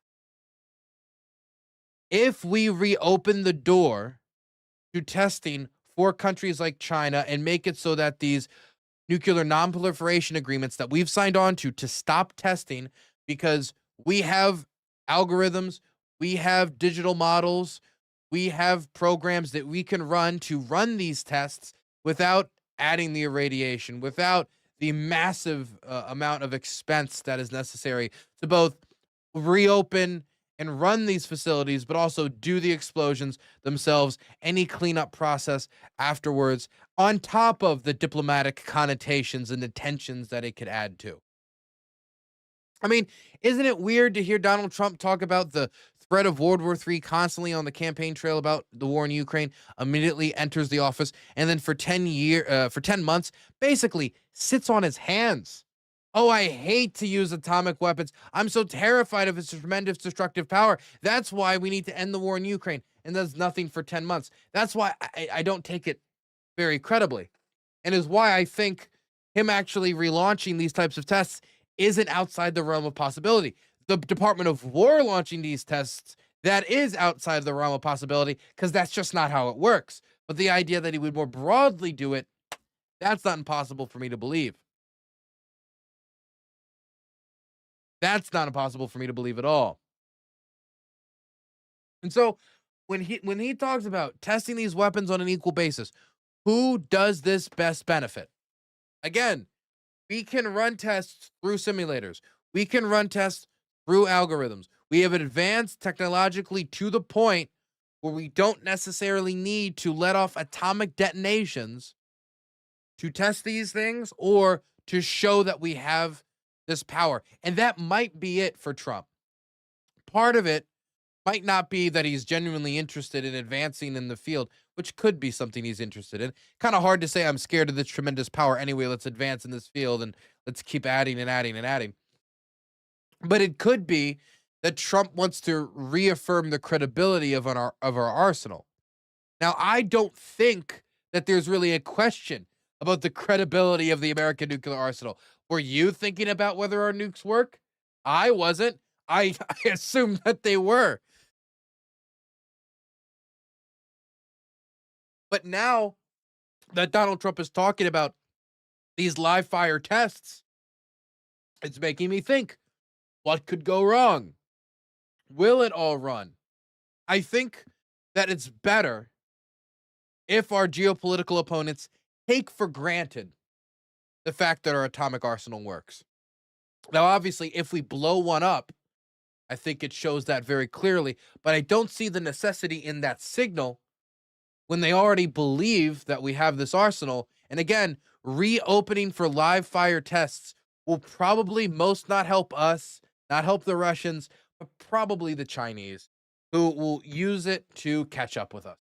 If we reopen the door to testing for countries like China and make it so that these nuclear non-proliferation agreements that we've signed on to stop testing, because we have algorithms, we have digital models, we have programs that we can run to run these tests without adding the irradiation, without the massive amount of expense that is necessary to both reopen and run these facilities, but also do the explosions themselves, any cleanup process afterwards, on top of the diplomatic connotations and the tensions that it could add to. I mean, isn't it weird to hear Donald Trump talk about the threat of World War III constantly on the campaign trail about the war in Ukraine, immediately enters the office, and then for 10 months, basically sits on his hands? Oh, I hate to use atomic weapons. I'm so terrified of its tremendous destructive power. That's why we need to end the war in Ukraine, and does nothing for 10 months. That's why I don't take it very credibly, and is why I think him actually relaunching these types of tests isn't outside the realm of possibility. The Department of War launching these tests, that is outside the realm of possibility, because that's just not how it works. But the idea that he would more broadly do it, that's not impossible for me to believe. That's not impossible for me to believe at all. And so when he talks about testing these weapons on an equal basis, who does this best benefit? Again, we can run tests through simulators. We can run tests through algorithms. We have advanced technologically to the point where we don't necessarily need to let off atomic detonations to test these things or to show that we have this power. And that might be it for Trump. Part of it might not be that he's genuinely interested in advancing in the field, which could be something he's interested in. Kind of hard to say I'm scared of this tremendous power. Anyway, let's advance in this field and let's keep adding and adding and adding. But it could be that Trump wants to reaffirm the credibility of our arsenal. Now, I don't think that there's really a question about the credibility of the American nuclear arsenal. Were you thinking about whether our nukes work? I wasn't. I assumed that they were. But now that Donald Trump is talking about these live fire tests, it's making me think, what could go wrong? Will it all run? I think that it's better if our geopolitical opponents take for granted the fact that our atomic arsenal works. Now, obviously, if we blow one up, I think it shows that very clearly, but I don't see the necessity in that signal when they already believe that we have this arsenal. And again, reopening for live fire tests will probably most not help us, not help the Russians, but probably the Chinese, who will use it to catch up with us.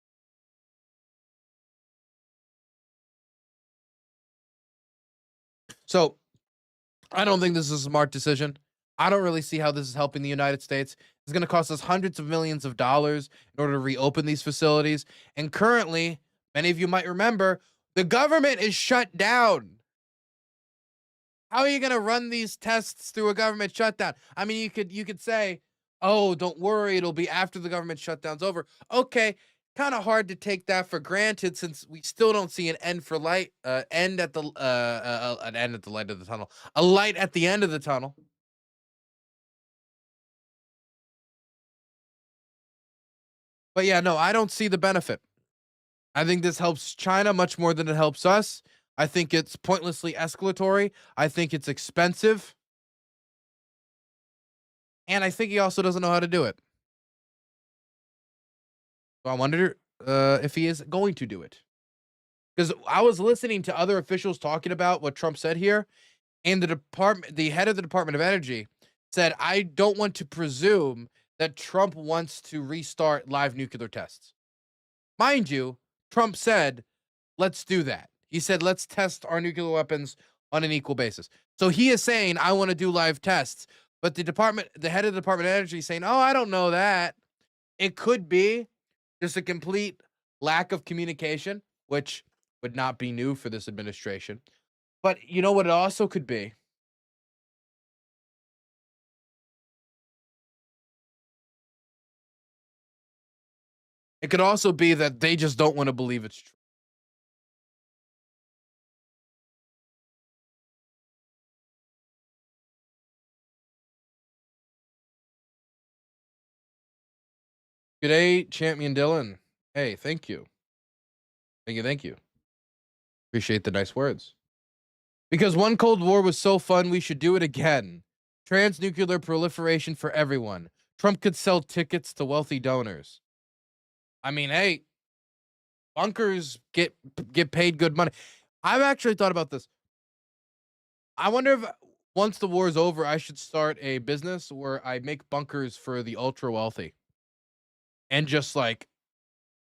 So I don't think this is a smart decision. I don't really see how this is helping the United States. It's going to cost us hundreds of millions of dollars in order to reopen these facilities. And currently, many of you might remember, the government is shut down. How are you going to run these tests through a government shutdown? I mean, you could say, oh, don't worry, it'll be after the government shutdown's over. Okay, kind of hard to take that for granted since we still don't see an end for light, an end at the light of the tunnel, a light at the end of the tunnel. But yeah, no, I don't see the benefit. I think this helps China much more than it helps us. I think it's pointlessly escalatory. I think it's expensive. And I think he also doesn't know how to do it. So I wonder if he is going to do it. Because I was listening to other officials talking about what Trump said here, and the head of the Department of Energy said, I don't want to presume that Trump wants to restart live nuclear tests. Mind you, Trump said, let's do that. He said, let's test our nuclear weapons on an equal basis. So he is saying, I want to do live tests. But the head of the Department of Energy is saying, oh, I don't know that. It could be just a complete lack of communication, which would not be new for this administration. But you know what it also could be? It could also be that they just don't want to believe it's true. Good day, Champion Dylan. Hey, thank you. Thank you. Appreciate the nice words. Because one Cold War was so fun, we should do it again. Trans-nuclear proliferation for everyone. Trump could sell tickets to wealthy donors. I mean, hey, bunkers get paid good money. I've actually thought about this. I wonder if once the war is over, I should start a business where I make bunkers for the ultra wealthy. And just like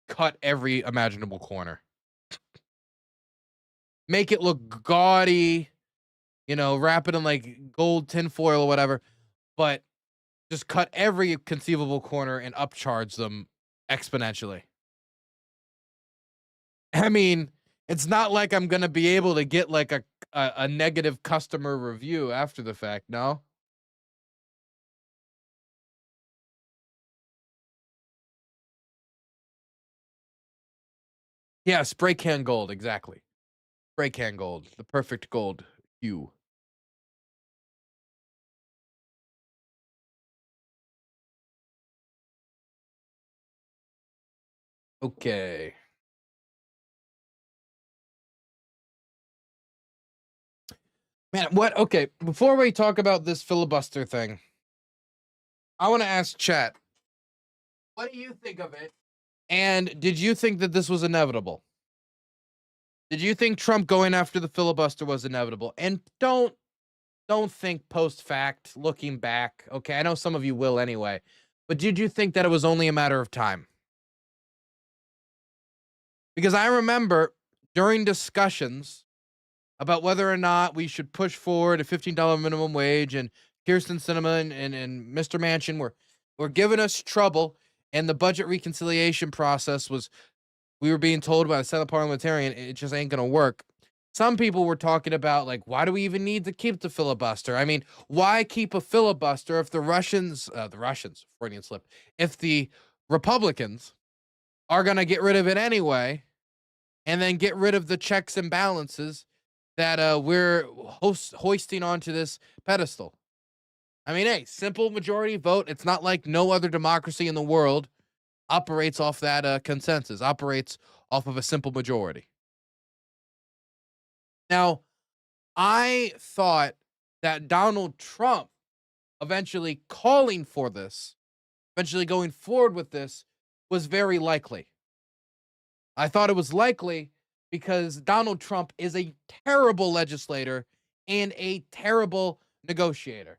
cut every imaginable corner. Make it look gaudy, wrap it in like gold tinfoil or whatever, but just cut every conceivable corner and upcharge them exponentially. I mean, it's not like I'm going to be able to get like a negative customer review after the fact, no? Yeah, spray can gold, exactly. Spray can gold, the perfect gold hue. Okay. Man, what? Okay, before we talk about this filibuster thing, I want to ask chat, what do you think of it? And did you think that this was inevitable? Did you think Trump going after the filibuster was inevitable? And don't think post-fact, looking back. Okay, I know some of you will anyway. But did you think that it was only a matter of time? Because I remember during discussions about whether or not we should push forward a $15 minimum wage, and Kirsten Sinema and Mr. Manchin were giving us trouble, and the budget reconciliation process we were being told by the Senate parliamentarian, it just ain't gonna work. Some people were talking about, like, why do we even need to keep the filibuster? I mean, why keep a filibuster if the Russians, Freudian slip, if the Republicans are gonna get rid of it anyway, and then get rid of the checks and balances that we're hoisting onto this pedestal? I mean, hey, simple majority vote. It's not like no other democracy in the world operates off that consensus, operates off of a simple majority. Now, I thought that Donald Trump eventually calling for this, eventually going forward with this, was very likely. I thought it was likely because Donald Trump is a terrible legislator and a terrible negotiator,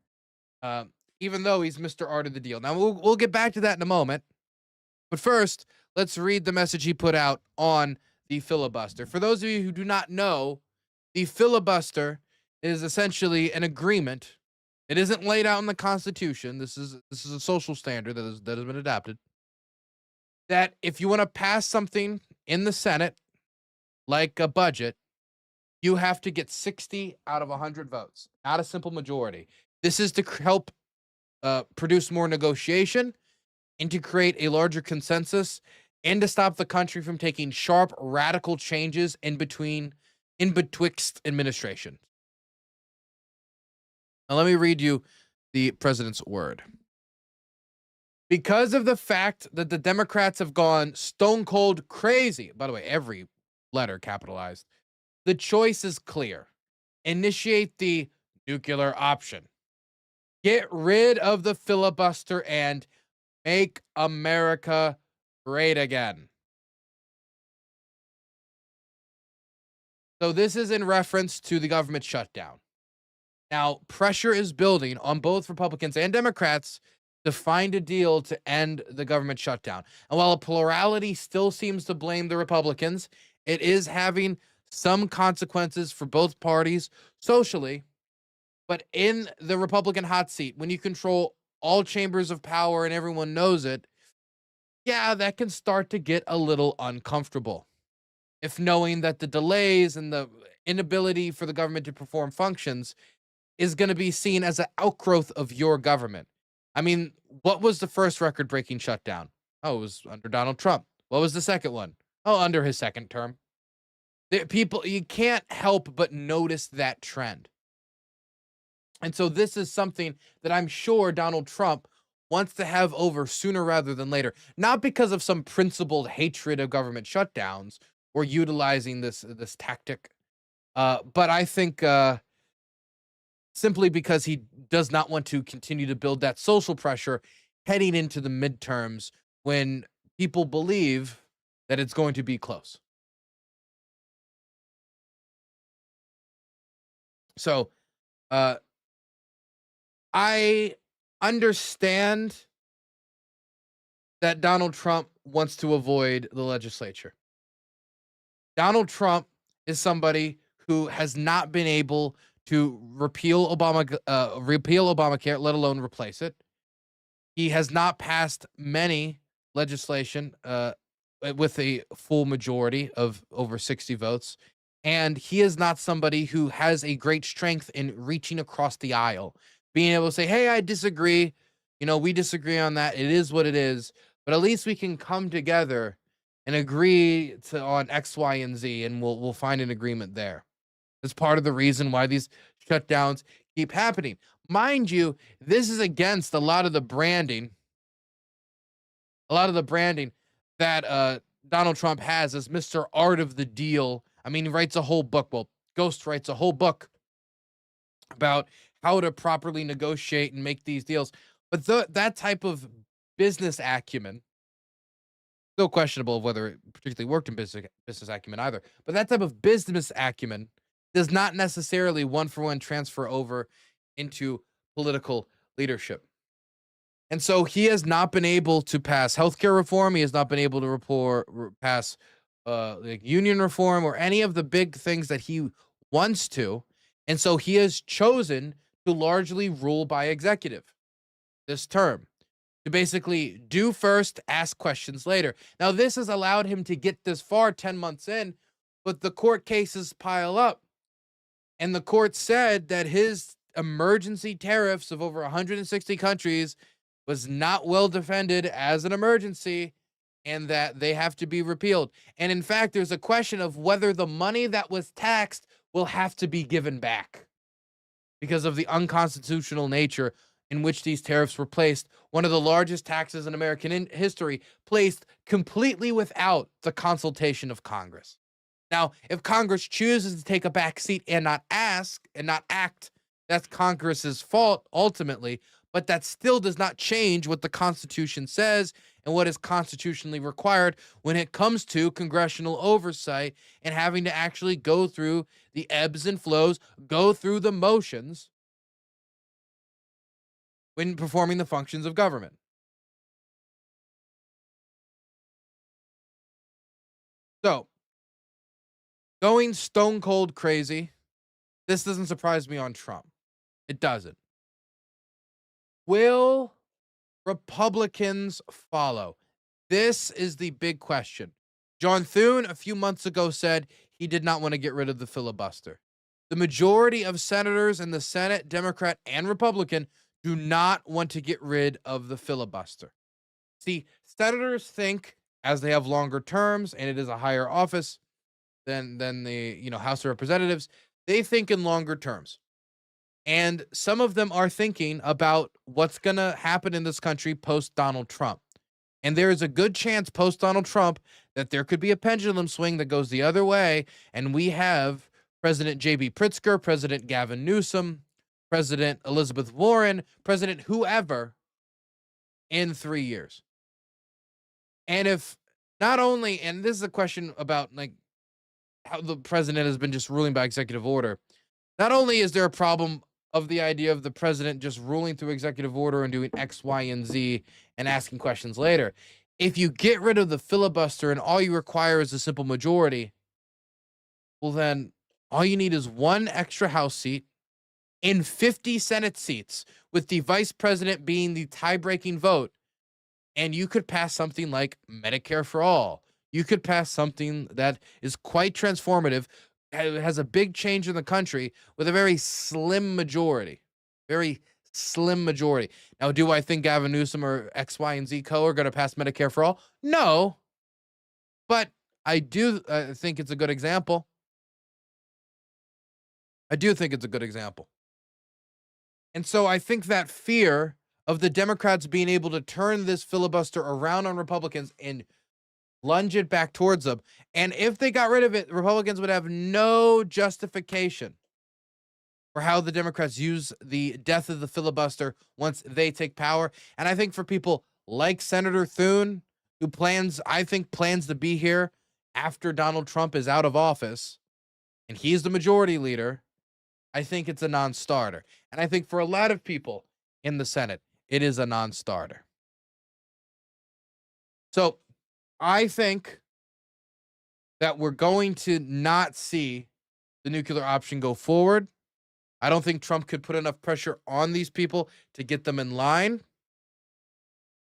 even though he's Mr. Art of the Deal. Now, we'll get back to that in a moment. But first, let's read the message he put out on the filibuster. For those of you who do not know, the filibuster is essentially an agreement. It isn't laid out in the Constitution. This is a social standard that has been adopted. That if you want to pass something in the Senate, like a budget, you have to get 60 out of 100 votes, not a simple majority. This is to help produce more negotiation and to create a larger consensus and to stop the country from taking sharp, radical changes in betwixt administrations. Now, let me read you the president's word. Because of the fact that the Democrats have gone stone cold crazy, by the way, every letter capitalized, the choice is clear. Initiate the nuclear option. Get rid of the filibuster and make America great again. So this is in reference to the government shutdown. Now, pressure is building on both Republicans and Democrats to find a deal to end the government shutdown. And while a plurality still seems to blame the Republicans, it is having some consequences for both parties socially. But in the Republican hot seat, when you control all chambers of power and everyone knows it, yeah, that can start to get a little uncomfortable. If knowing that the delays and the inability for the government to perform functions is going to be seen as an outgrowth of your government. I mean, what was the first record-breaking shutdown? Oh, it was under Donald Trump. What was the second one? Oh, under his second term. People, you can't help but notice that trend. And so this is something that I'm sure Donald Trump wants to have over sooner rather than later. Not because of some principled hatred of government shutdowns or utilizing this tactic, but I think simply because he does not want to continue to build that social pressure heading into the midterms when people believe that it's going to be close. So, I understand that Donald Trump wants to avoid the legislature. Donald Trump is somebody who has not been able to repeal Obamacare, let alone replace it. He has not passed many legislation with a full majority of over 60 votes. And he is not somebody who has a great strength in reaching across the aisle, being able to say, hey, I disagree. You know, we disagree on that. It is what it is. But at least we can come together and agree on X, Y, and Z, and we'll find an agreement there. That's part of the reason why these shutdowns keep happening. Mind you, this is against a lot of the branding that Donald Trump has as Mr. Art of the Deal. I mean, he writes a whole book. Well, Ghost writes a whole book about how to properly negotiate and make these deals. But that type of business acumen, still questionable of whether it particularly worked in business acumen either, but that type of business acumen does not necessarily one-for-one transfer over into political leadership. And so he has not been able to pass healthcare reform. He has not been able to pass like union reform or any of the big things that he wants to. And so he has chosen to largely rule by executive this term, to basically do first, ask questions later. Now, this has allowed him to get this far 10 months in, but the court cases pile up. And the court said that his emergency tariffs of over 160 countries was not well defended as an emergency and that they have to be repealed. And in fact, there's a question of whether the money that was taxed will have to be given back because of the unconstitutional nature in which these tariffs were placed. One of the largest taxes in American history, placed completely without the consultation of Congress. Now, if Congress chooses to take a back seat and not ask and not act, that's Congress's fault ultimately, but that still does not change what the Constitution says and what is constitutionally required when it comes to congressional oversight and having to actually go through the ebbs and flows, go through the motions when performing the functions of government. So, going stone cold crazy, This doesn't surprise me on Trump. It doesn't. Will Republicans follow? This is the big question. John Thune a few months ago said he did not want to get rid of the filibuster. The majority of senators in the Senate, Democrat and Republican, do not want to get rid of the filibuster. See, senators think, as they have longer terms and it is a higher office than the House of Representatives, they think in longer terms. And some of them are thinking about what's going to happen in this country post Donald Trump. And there is a good chance post Donald Trump that there could be a pendulum swing that goes the other way. And we have President J.B. Pritzker, President Gavin Newsom, President Elizabeth Warren, President whoever in 3 years. And if not only, and this is a question about like how the president has been just ruling by executive order, not only is there a problem of the idea of the president just ruling through executive order and doing X, Y, and Z and asking questions later. If you get rid of the filibuster and all you require is a simple majority, well then all you need is one extra House seat in 50 Senate seats with the vice president being the tie-breaking vote. And you could pass something like Medicare for all. You could pass something that is quite transformative, has a big change in the country with a very slim majority. Very slim majority. Now, do I think Gavin Newsom or X, Y, and Z Co. are going to pass Medicare for all? No. But I do think it's a good example. I do think it's a good example. And so I think that fear of the Democrats being able to turn this filibuster around on Republicans and lunge it back towards them. And if they got rid of it, Republicans would have no justification for how the Democrats use the death of the filibuster once they take power. And I think for people like Senator Thune, who plans to be here after Donald Trump is out of office, and he's the majority leader, I think it's a non-starter. And I think for a lot of people in the Senate, it is a non-starter. So I think that we're going to not see the nuclear option go forward. I don't think Trump could put enough pressure on these people to get them in line.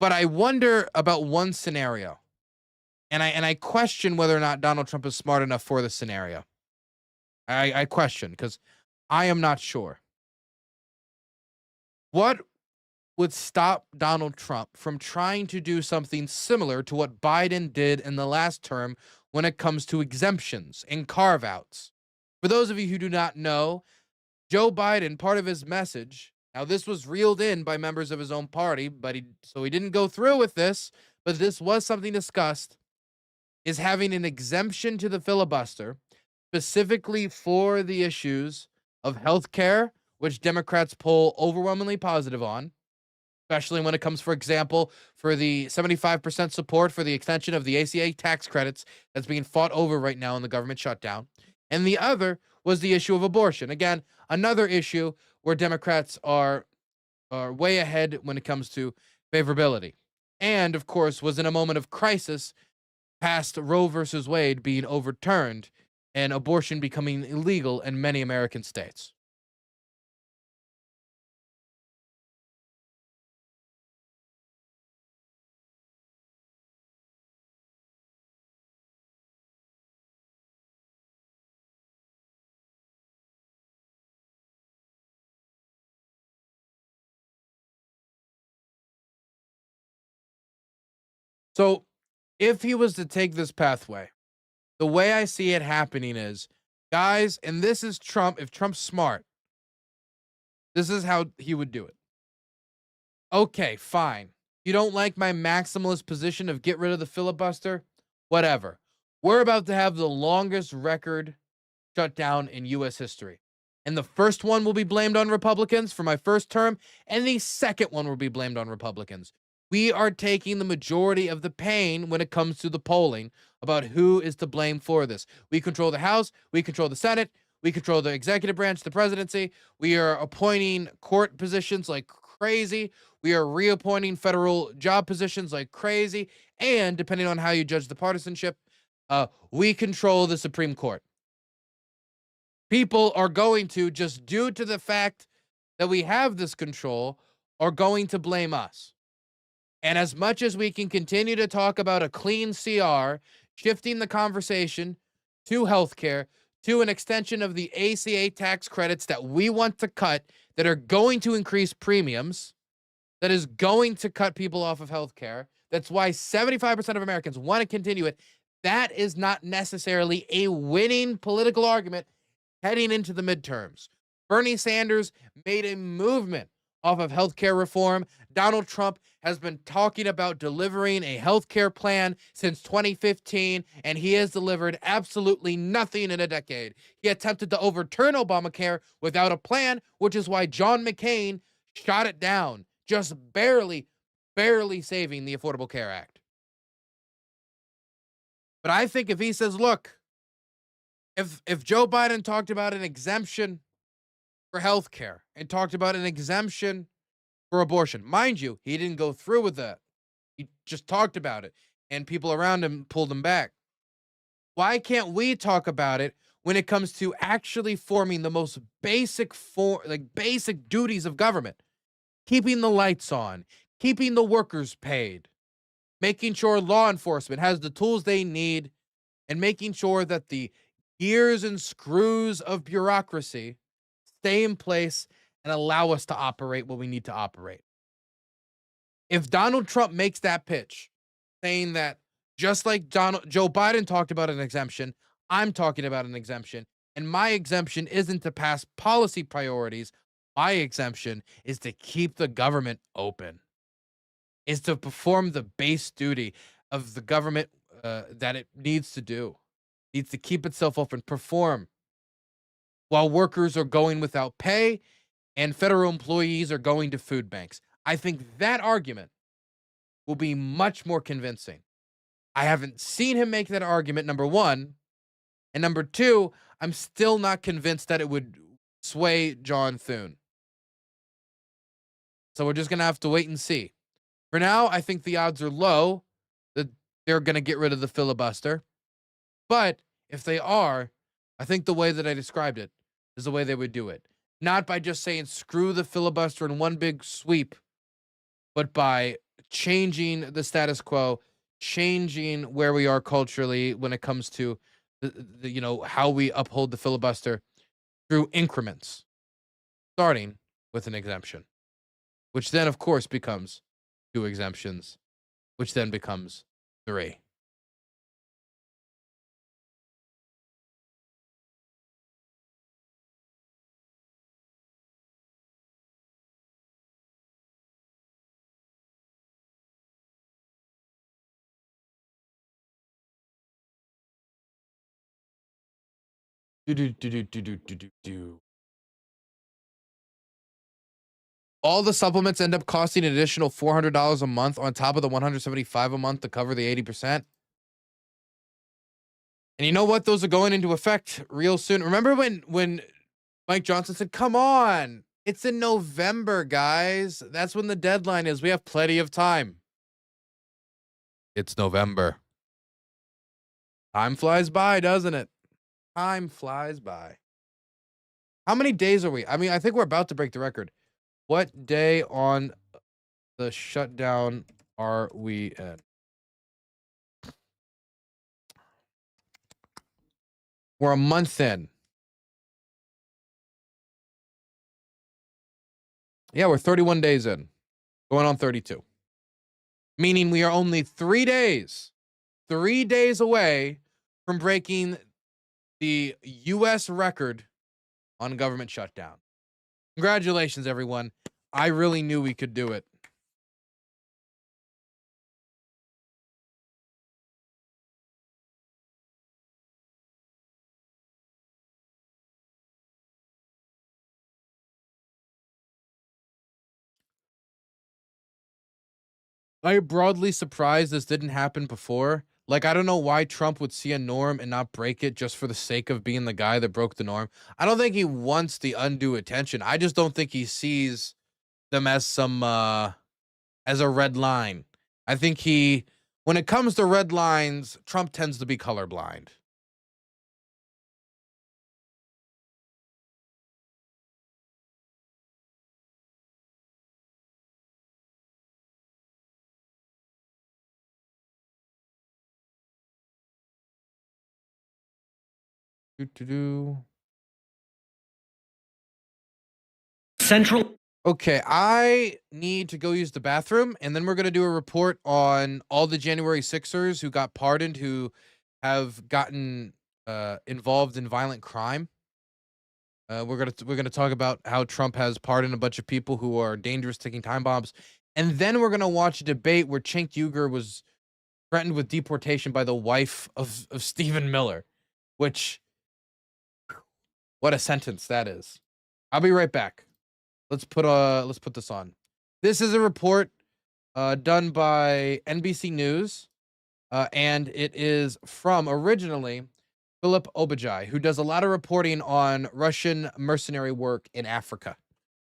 But I wonder about one scenario. And I question whether or not Donald Trump is smart enough for the scenario. I question, because I am not sure. What would stop Donald Trump from trying to do something similar to what Biden did in the last term when it comes to exemptions and carve-outs? For those of you who do not know, Joe Biden, part of his message, now this was reeled in by members of his own party, but he didn't go through with this, but this was something discussed, is having an exemption to the filibuster specifically for the issues of health care, which Democrats poll overwhelmingly positive on, especially when it comes, for example, for the 75% support for the extension of the ACA tax credits that's being fought over right now in the government shutdown. And the other was the issue of abortion. Again, another issue where Democrats are way ahead when it comes to favorability. And, of course, was in a moment of crisis past Roe versus Wade being overturned and abortion becoming illegal in many American states. So if he was to take this pathway, the way I see it happening is, guys, and this is Trump, if Trump's smart, this is how he would do it. Okay, fine. You don't like my maximalist position of get rid of the filibuster? Whatever. We're about to have the longest record shutdown in U.S. history. And the first one will be blamed on Republicans for my first term, and the second one will be blamed on Republicans. We are taking the majority of the pain when it comes to the polling about who is to blame for this. We control the House, we control the Senate, we control the executive branch, the presidency. We are appointing court positions like crazy. We are reappointing federal job positions like crazy. And depending on how you judge the partisanship, we control the Supreme Court. people are going to, just due to the fact that we have this control, are going to blame us. And as much as we can continue to talk about a clean CR, shifting the conversation to healthcare, to an extension of the ACA tax credits that we want to cut, that are going to increase premiums, that is going to cut people off of healthcare. That's why 75% of Americans want to continue it. That is not necessarily a winning political argument heading into the midterms. Bernie Sanders made a movement off of healthcare reform. Donald Trump has been talking about delivering a healthcare plan since 2015, and he has delivered absolutely nothing in a decade. He attempted to overturn Obamacare without a plan, which is why John McCain shot it down, just barely saving the Affordable Care Act. But I think if he says, look, if Joe Biden talked about an exemption for healthcare and talked about an exemption for abortion, mind you, he didn't go through with that. He just talked about it, and people around him pulled him back. Why can't we talk about it when it comes to actually forming the most basic basic duties of government? Keeping the lights on, keeping the workers paid, making sure law enforcement has the tools they need, and making sure that the gears and screws of bureaucracy stay in place and allow us to operate what we need to operate. If Donald Trump makes that pitch, saying that just like Joe Biden talked about an exemption, I'm talking about an exemption, and my exemption isn't to pass policy priorities. My exemption is to keep the government open, is to perform the base duty of the government that it needs to do. It needs to keep itself open, perform, while workers are going without pay and federal employees are going to food banks. I think that argument will be much more convincing. I haven't seen him make that argument, number one. And number two, I'm still not convinced that it would sway John Thune. So we're just going to have to wait and see. For now, I think the odds are low that they're going to get rid of the filibuster. But if they are, I think the way that I described it is the way they would do it. Not by just saying screw the filibuster in one big sweep, but by changing the status quo, changing where we are culturally when it comes to how we uphold the filibuster through increments, starting with an exemption, which then of course becomes 2 exemptions, which then becomes 3. All the supplements end up costing an additional $400 a month on top of the $175 a month to cover the 80%. And you know what? Those are going into effect real soon. Remember when Mike Johnson said, come on, it's in November, guys. That's when the deadline is. We have plenty of time. It's November. Time flies by, doesn't it? Time flies by. How many days are we? I mean, I think we're about to break the record. What day on the shutdown are we in? We're a month in. Yeah, we're 31 days in. Going on 32. Meaning we are only 3 days away from breaking the U.S. record on government shutdown. Congratulations, everyone. I really knew we could do it. I'm broadly surprised this didn't happen before. Like, I don't know why Trump would see a norm and not break it just for the sake of being the guy that broke the norm. I don't think he wants the undue attention. I just don't think he sees them as some, as a red line. I think when it comes to red lines, Trump tends to be colorblind. Central. Okay, I need to go use the bathroom, and then we're going to do a report on all the January 6ers who got pardoned, who have gotten involved in violent crime. We're gonna talk about how Trump has pardoned a bunch of people who are dangerous, ticking time bombs, and then we're gonna watch a debate where Cenk Uyger was threatened with deportation by the wife of Stephen Miller, which, what a sentence that is. I'll be right back. Let's put this on. This is a report done by NBC News, and it is from originally Philip Obajai, who does a lot of reporting on Russian mercenary work in Africa.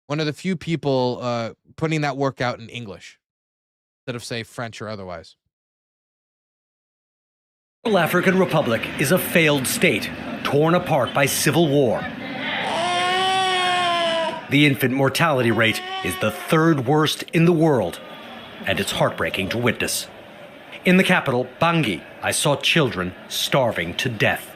One of the few people putting that work out in English instead of, say, French or otherwise. The Central African Republic is a failed state, torn apart by civil war. The infant mortality rate is the third worst in the world, and it's heartbreaking to witness. In the capital, Bangui, I saw children starving to death.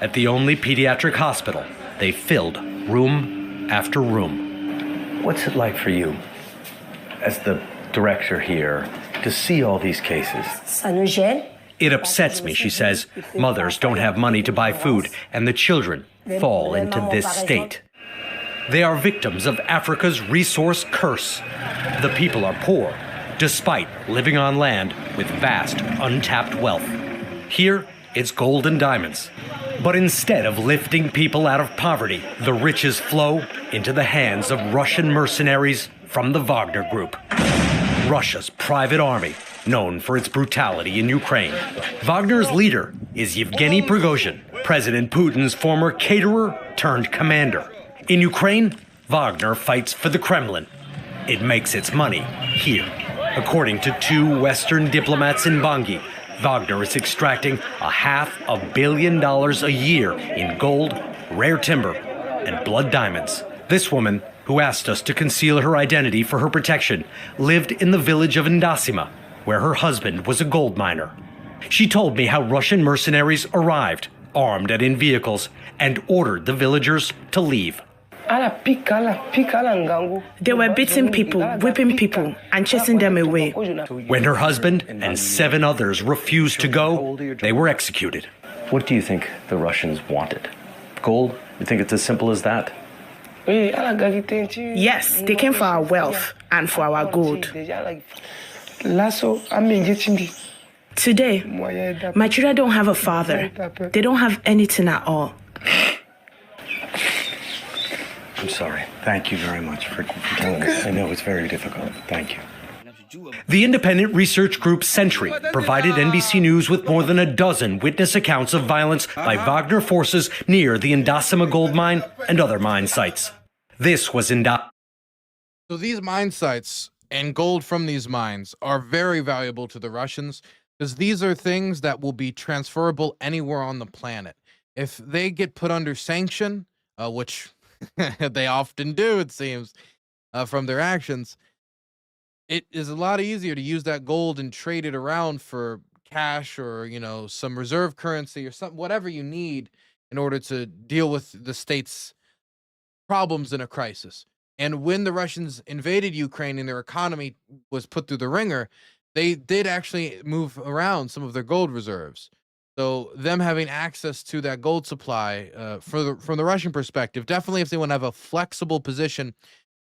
At the only pediatric hospital, they filled room after room. What's it like for you, as the director here, to see all these cases? It upsets me, she says. Mothers don't have money to buy food, and the children fall into this state. They are victims of Africa's resource curse. The people are poor, despite living on land with vast, untapped wealth. Here, it's gold and diamonds. But instead of lifting people out of poverty, the riches flow into the hands of Russian mercenaries from the Wagner Group, Russia's private army, known for its brutality in Ukraine. Wagner's leader is Yevgeny Prigozhin, President Putin's former caterer turned commander. In Ukraine, Wagner fights for the Kremlin. It makes its money here. According to two Western diplomats in Bangui, Wagner is extracting $500 million a year in gold, rare timber, and blood diamonds. This woman, who asked us to conceal her identity for her protection, lived in the village of Ndasima, where her husband was a gold miner. She told me how Russian mercenaries arrived, armed and in vehicles, and ordered the villagers to leave. They were beating people, whipping people, and chasing them away. When her husband and 7 others refused to go, they were executed. What do you think the Russians wanted? Gold? You think it's as simple as that? Yes, they came for our wealth and for our gold. Today, my children don't have a father. They don't have anything at all. I'm sorry. Thank you very much for telling us. I know it's very difficult. Thank you. The independent research group Sentry provided NBC News with more than a dozen witness accounts of violence by Wagner forces near the Ndasima gold mine and other mine sites. This was So these mine sites and gold from these mines are very valuable to the Russians because these are things that will be transferable anywhere on the planet. If they get put under sanction, which they often do, it seems, from their actions, it is a lot easier to use that gold and trade it around for cash or, you know, some reserve currency or something, whatever you need in order to deal with the state's problems in a crisis. And when the Russians invaded Ukraine and their economy was put through the ringer, they did actually move around some of their gold reserves. So them having access to that gold supply from the Russian perspective, definitely if they want to have a flexible position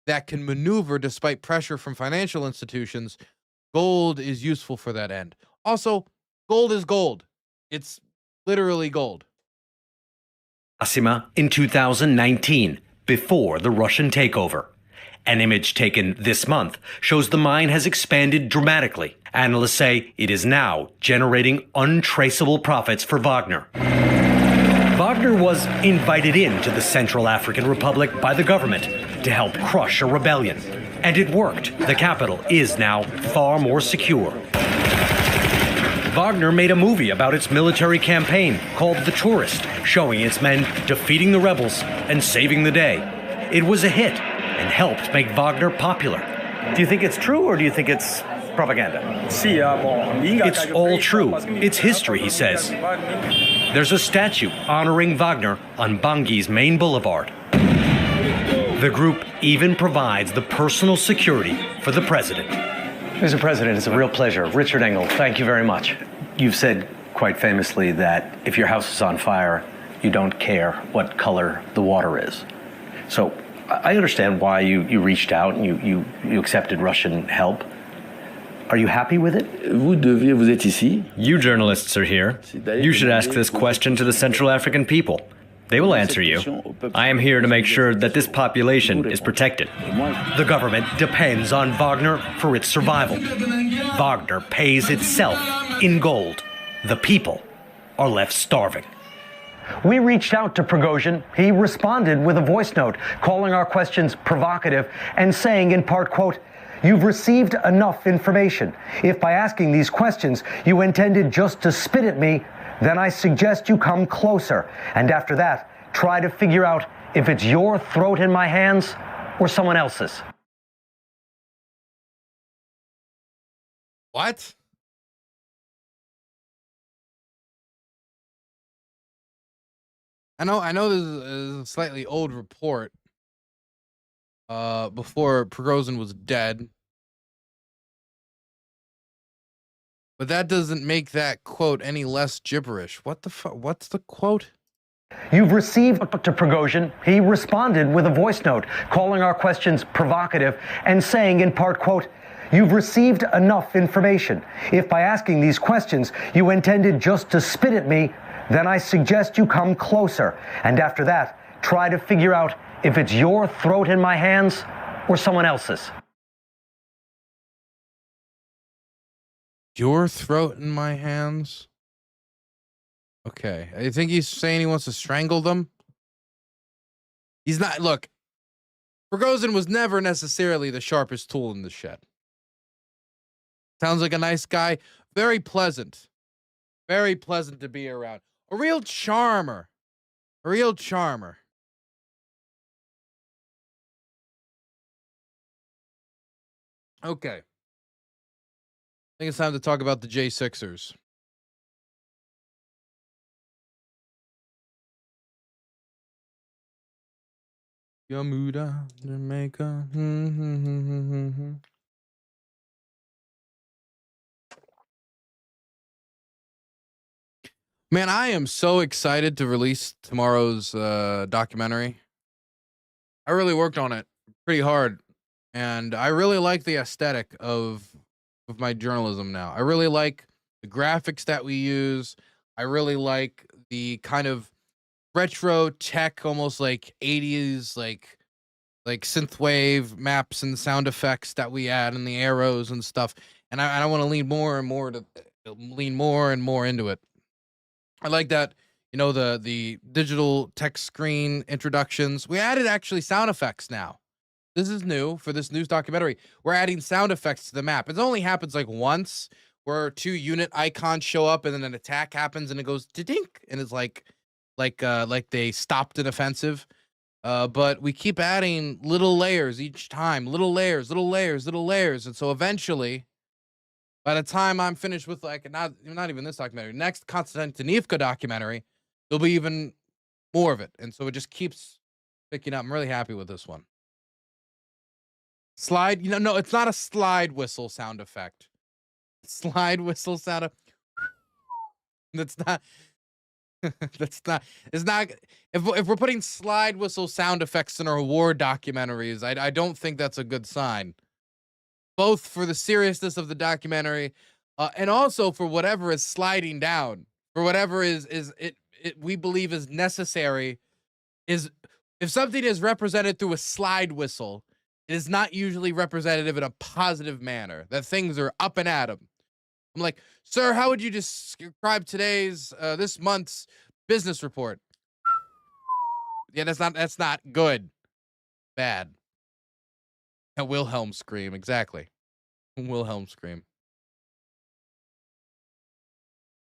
that can maneuver despite pressure from financial institutions, gold is useful for that end. Also, gold is gold. It's literally gold. Ndasima in 2019, before the Russian takeover. An image taken this month shows the mine has expanded dramatically. Analysts say it is now generating untraceable profits for Wagner. Wagner was invited into the Central African Republic by the government to help crush a rebellion. And it worked. The capital is now far more secure. Wagner made a movie about its military campaign called The Tourist, showing its men defeating the rebels and saving the day. It was a hit and helped make Wagner popular. Do you think it's true, or do you think it's propaganda. It's all true. It's history, he says. There's a statue honoring Wagner on Bangi's main boulevard. The group even provides the personal security for the president. Mr. President, it's a real pleasure. Richard Engel, thank you very much. You've said quite famously that if your house is on fire, you don't care what color the water is. So I understand why you reached out and you accepted Russian help. Are you happy with it? You journalists are here. You should ask this question to the Central African people. They will answer you. I am here to make sure that this population is protected. The government depends on Wagner for its survival. Wagner pays itself in gold. The people are left starving. We reached out to Prigozhin. He responded with a voice note, calling our questions provocative and saying in part, quote, "You've received enough information. If by asking these questions you intended just to spit at me, then I suggest you come closer. And after that, try to figure out if it's your throat in my hands or someone else's." What? I know this is a slightly old report. Before Prigozhin was dead. But that doesn't make that quote any less gibberish. What the fuck? What's the quote? "You've received to Prigozhin." He responded with a voice note, calling our questions provocative and saying in part, quote, "You've received enough information. If by asking these questions you intended just to spit at me, then I suggest you come closer. And after that, try to figure out if it's your throat in my hands or someone else's." Your throat in my hands? Okay. I think he's saying he wants to strangle them. He's not. Look, Prigozhin was never necessarily the sharpest tool in the shed. Sounds like a nice guy. Very pleasant. Very pleasant to be around. A real charmer. A real charmer. Okay. I think it's time to talk about the J6ers. Yamuda, Jamaica. Man, I am so excited to release tomorrow's documentary. I really worked on it pretty hard, and I really like the aesthetic of my journalism now. I really like the graphics that we use. I really like the kind of retro tech, almost like 80s, like synthwave maps and sound effects that we add and the arrows and stuff. And I want to lean more and more into it. I like that, you know, the digital text screen introductions. We added actually sound effects now. This is new for this news documentary. We're adding sound effects to the map. It only happens like once, where 2 unit icons show up and then an attack happens and it goes dink, and it's like they stopped an offensive. But we keep adding little layers each time, little layers, and so eventually, by the time I'm finished with like not even this documentary, next Konstantinivka documentary, there'll be even more of it, and so it just keeps picking up. I'm really happy with this one. Slide, no, it's not a slide whistle sound effect. Slide whistle sound of that's not it's not if we're putting slide whistle sound effects in our war documentaries, I don't think that's a good sign. Both for the seriousness of the documentary and also for whatever is sliding down, for whatever is we believe is necessary. Is if something is represented through a slide whistle, it is not usually representative in a positive manner, that things are up and at 'em. I'm like, sir, how would you describe today's, this month's business report? Yeah, that's not good. Bad. A Wilhelm scream, exactly. Wilhelm scream.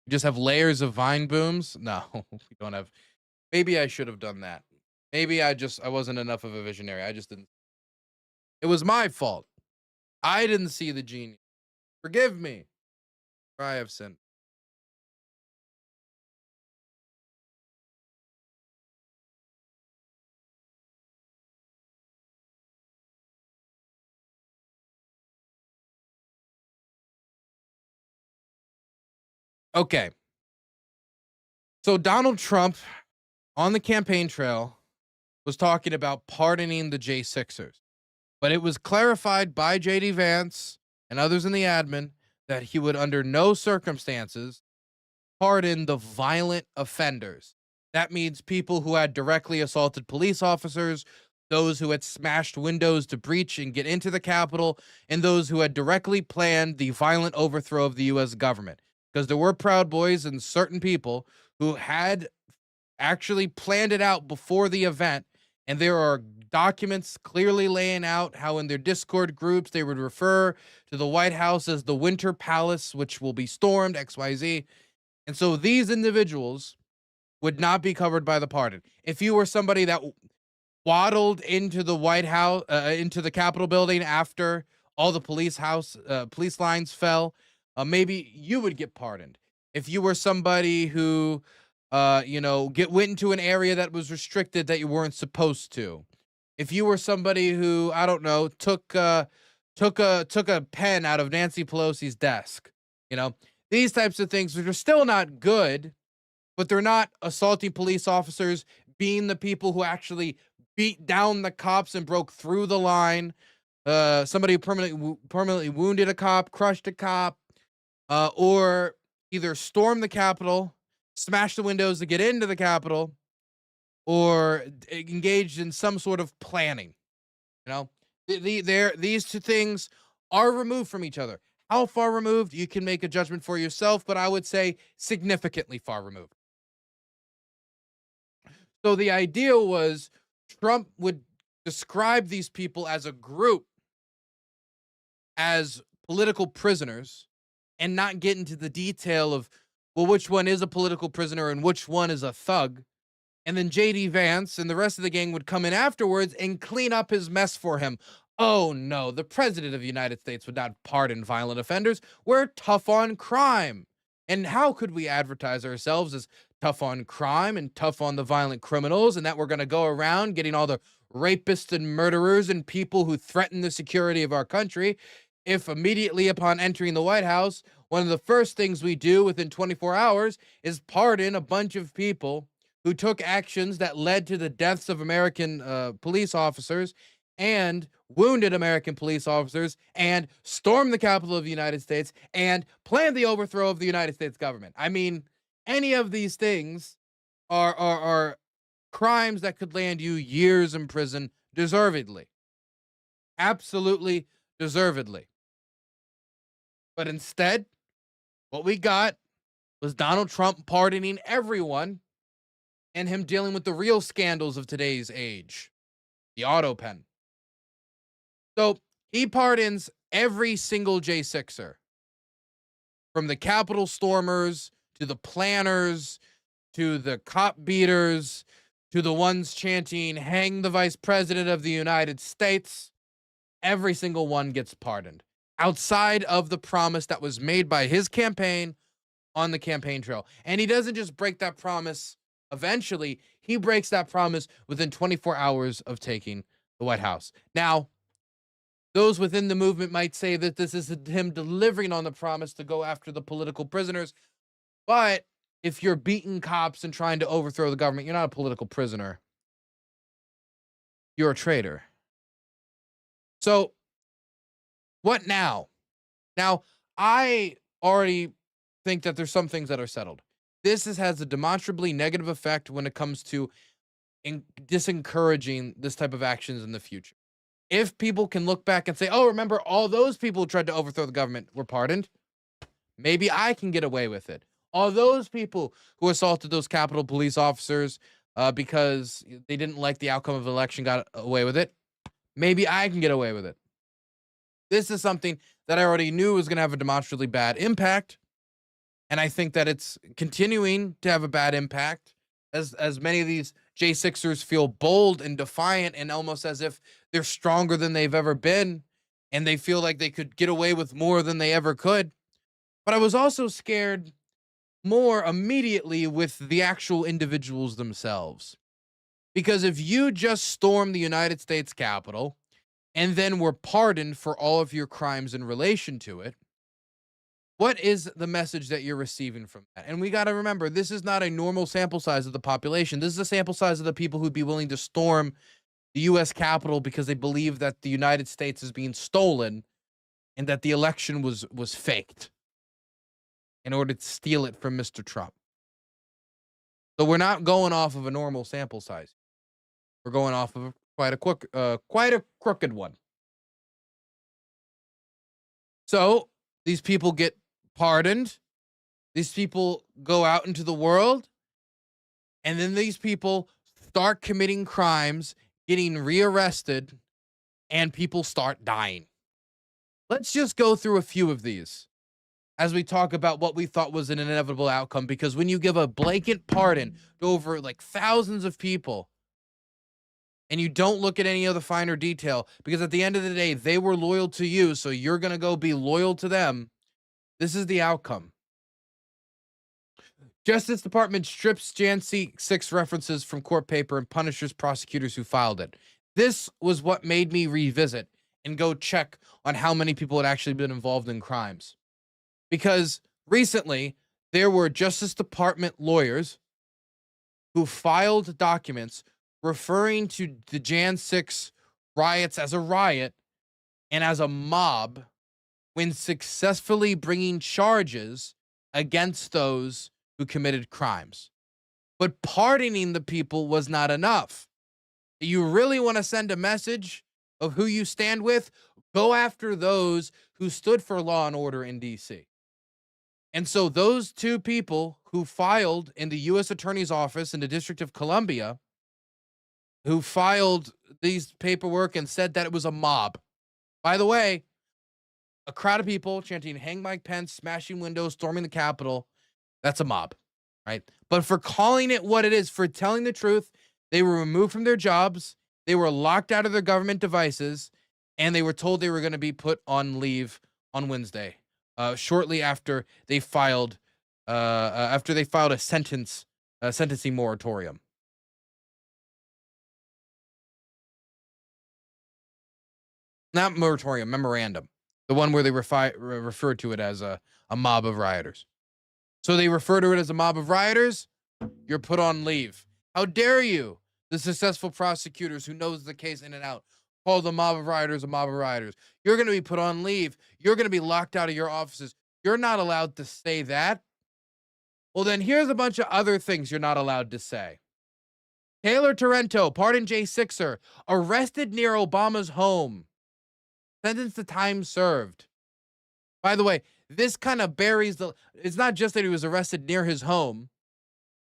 You just have layers of vine booms? No, we don't have. Maybe I should have done that. Maybe I wasn't enough of a visionary. I just didn't. It was my fault. I didn't see the genius. Forgive me, for I have sinned. Okay. So Donald Trump on the campaign trail was talking about pardoning the J6ers. But it was clarified by JD Vance and others in the admin that he would under no circumstances pardon the violent offenders. That means people who had directly assaulted police officers, those who had smashed windows to breach and get into the Capitol, and those who had directly planned the violent overthrow of the U.S. government. Because there were Proud Boys and certain people who had actually planned it out before the event, and there are documents clearly laying out how in their Discord groups they would refer to the White House as the Winter Palace, which will be stormed, XYZ. And so these individuals would not be covered by the pardon. If you were somebody that waddled into the White House, into the Capitol building after all the police lines fell, maybe you would get pardoned. If you were somebody who, went into an area that was restricted that you weren't supposed to. If you were somebody who, I don't know, took a pen out of Nancy Pelosi's desk, these types of things, which are still not good, but they're not assaulting police officers, being the people who actually beat down the cops and broke through the line. Somebody who permanently wounded a cop, crushed a cop, or either stormed the Capitol, smashed the windows to get into the Capitol, or engaged in some sort of planning. These two things are removed from each other. How far removed? You can make a judgment for yourself, but I would say significantly far removed. So the idea was Trump would describe these people as a group as political prisoners and not get into the detail of, well, which one is a political prisoner and which one is a thug. And then JD Vance and the rest of the gang would come in afterwards and clean up his mess for him. Oh no, the president of the United States would not pardon violent offenders. We're tough on crime. And how could we advertise ourselves as tough on crime and tough on the violent criminals, and that we're going to go around getting all the rapists and murderers and people who threaten the security of our country, if immediately upon entering the White House, one of the first things we do within 24 hours is pardon a bunch of people who took actions that led to the deaths of American police officers and wounded American police officers and stormed the Capitol of the United States and planned the overthrow of the United States government. I mean, any of these things are crimes that could land you years in prison deservedly. Absolutely deservedly. But instead, what we got was Donald Trump pardoning everyone and him dealing with the real scandals of today's age, the auto pen. So he pardons every single J6er, from the Capitol stormers to the planners to the cop beaters to the ones chanting, "Hang the Vice President of the United States." Every single one gets pardoned outside of the promise that was made by his campaign on the campaign trail. And he doesn't just break that promise eventually, he breaks that promise within 24 hours of taking the White House. Now, those within the movement might say that this is him delivering on the promise to go after the political prisoners. But if you're beating cops and trying to overthrow the government, you're not a political prisoner. You're a traitor. So, what now? Now, I already think that there's some things that are settled. This has a demonstrably negative effect when it comes to disencouraging this type of actions in the future. If people can look back and say, oh, remember all those people who tried to overthrow the government were pardoned, maybe I can get away with it. All those people who assaulted those Capitol police officers because they didn't like the outcome of the election got away with it, maybe I can get away with it. This is something that I already knew was going to have a demonstrably bad impact. And I think that it's continuing to have a bad impact as many of these J6ers feel bold and defiant and almost as if they're stronger than they've ever been. and they feel like they could get away with more than they ever could. But I was also scared more immediately with the actual individuals themselves. Because if you just storm the United States Capitol and then were pardoned for all of your crimes in relation to it, what is the message that you're receiving from that? And we got to remember, this is not a normal sample size of the population. This is a sample size of the people who'd be willing to storm the U.S. Capitol because they believe that the United States is being stolen and that the election was faked in order to steal it from Mr. Trump. So we're not going off of a normal sample size. We're going off of quite a crooked one. So these people get pardoned. These people go out into the world. And then these people start committing crimes, getting rearrested, and people start dying. Let's just go through a few of these as we talk about what we thought was an inevitable outcome. Because when you give a blanket pardon to over like thousands of people, and you don't look at any of the finer detail, because at the end of the day, they were loyal to you, so you're going to go be loyal to them. This is the outcome. Justice Department strips Jan 6 references from court paper and punishes prosecutors who filed it. This was what made me revisit and go check on how many people had actually been involved in crimes. Because recently, there were Justice Department lawyers who filed documents referring to the Jan 6 riots as a riot and as a mob when successfully bringing charges against those who committed crimes. But pardoning the people was not enough. You really want to send a message of who you stand with? Go after those who stood for law and order in D.C. And so those two people who filed in the U.S. Attorney's Office in the District of Columbia, who filed these paperwork and said that it was a mob. By the way, a crowd of people chanting, "Hang Mike Pence," smashing windows, storming the Capitol, that's a mob, right? But for calling it what it is, for telling the truth, they were removed from their jobs, they were locked out of their government devices, and they were told they were going to be put on leave on Wednesday, shortly after they filed a sentencing moratorium. Not moratorium, memorandum. The one where they refer to it as a mob of rioters. So they refer to it as a mob of rioters, you're put on leave. How dare you, the successful prosecutors who knows the case in and out, call the mob of rioters a mob of rioters. You're going to be put on leave. You're going to be locked out of your offices. You're not allowed to say that. Well, then here's a bunch of other things you're not allowed to say. Taylor Torrento, pardoned J6er, arrested near Obama's home. Sentenced to time served. By the way, this kind of buries the... It's not just that he was arrested near his home.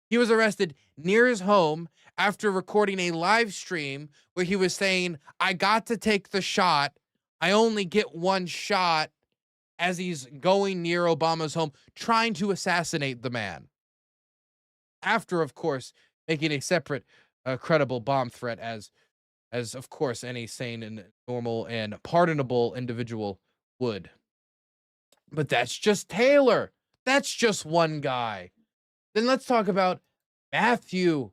He was arrested near his home after recording a live stream where he was saying, "I got to take the shot. I only get one shot," as he's going near Obama's home, trying to assassinate the man. After, of course, making a separate credible bomb threat as of course any sane and normal and pardonable individual would. But that's just Taylor. That's just one guy. Then let's talk about Matthew.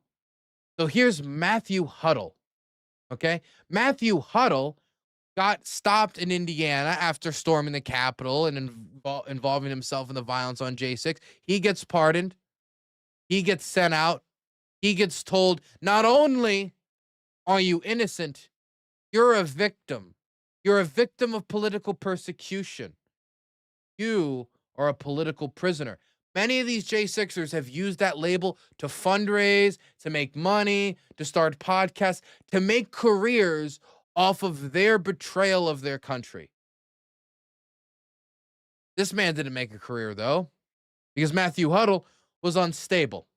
So here's Matthew Huddle. Okay? Matthew Huddle got stopped in Indiana after storming the Capitol and involving himself in the violence on J6. He gets pardoned. He gets sent out. He gets told, not only are you innocent, you're a victim. You're a victim of political persecution. You are a political prisoner. Many of these J6ers have used that label to fundraise, to make money, to start podcasts, to make careers off of their betrayal of their country. This man didn't make a career, though, because Matthew Huddle was unstable.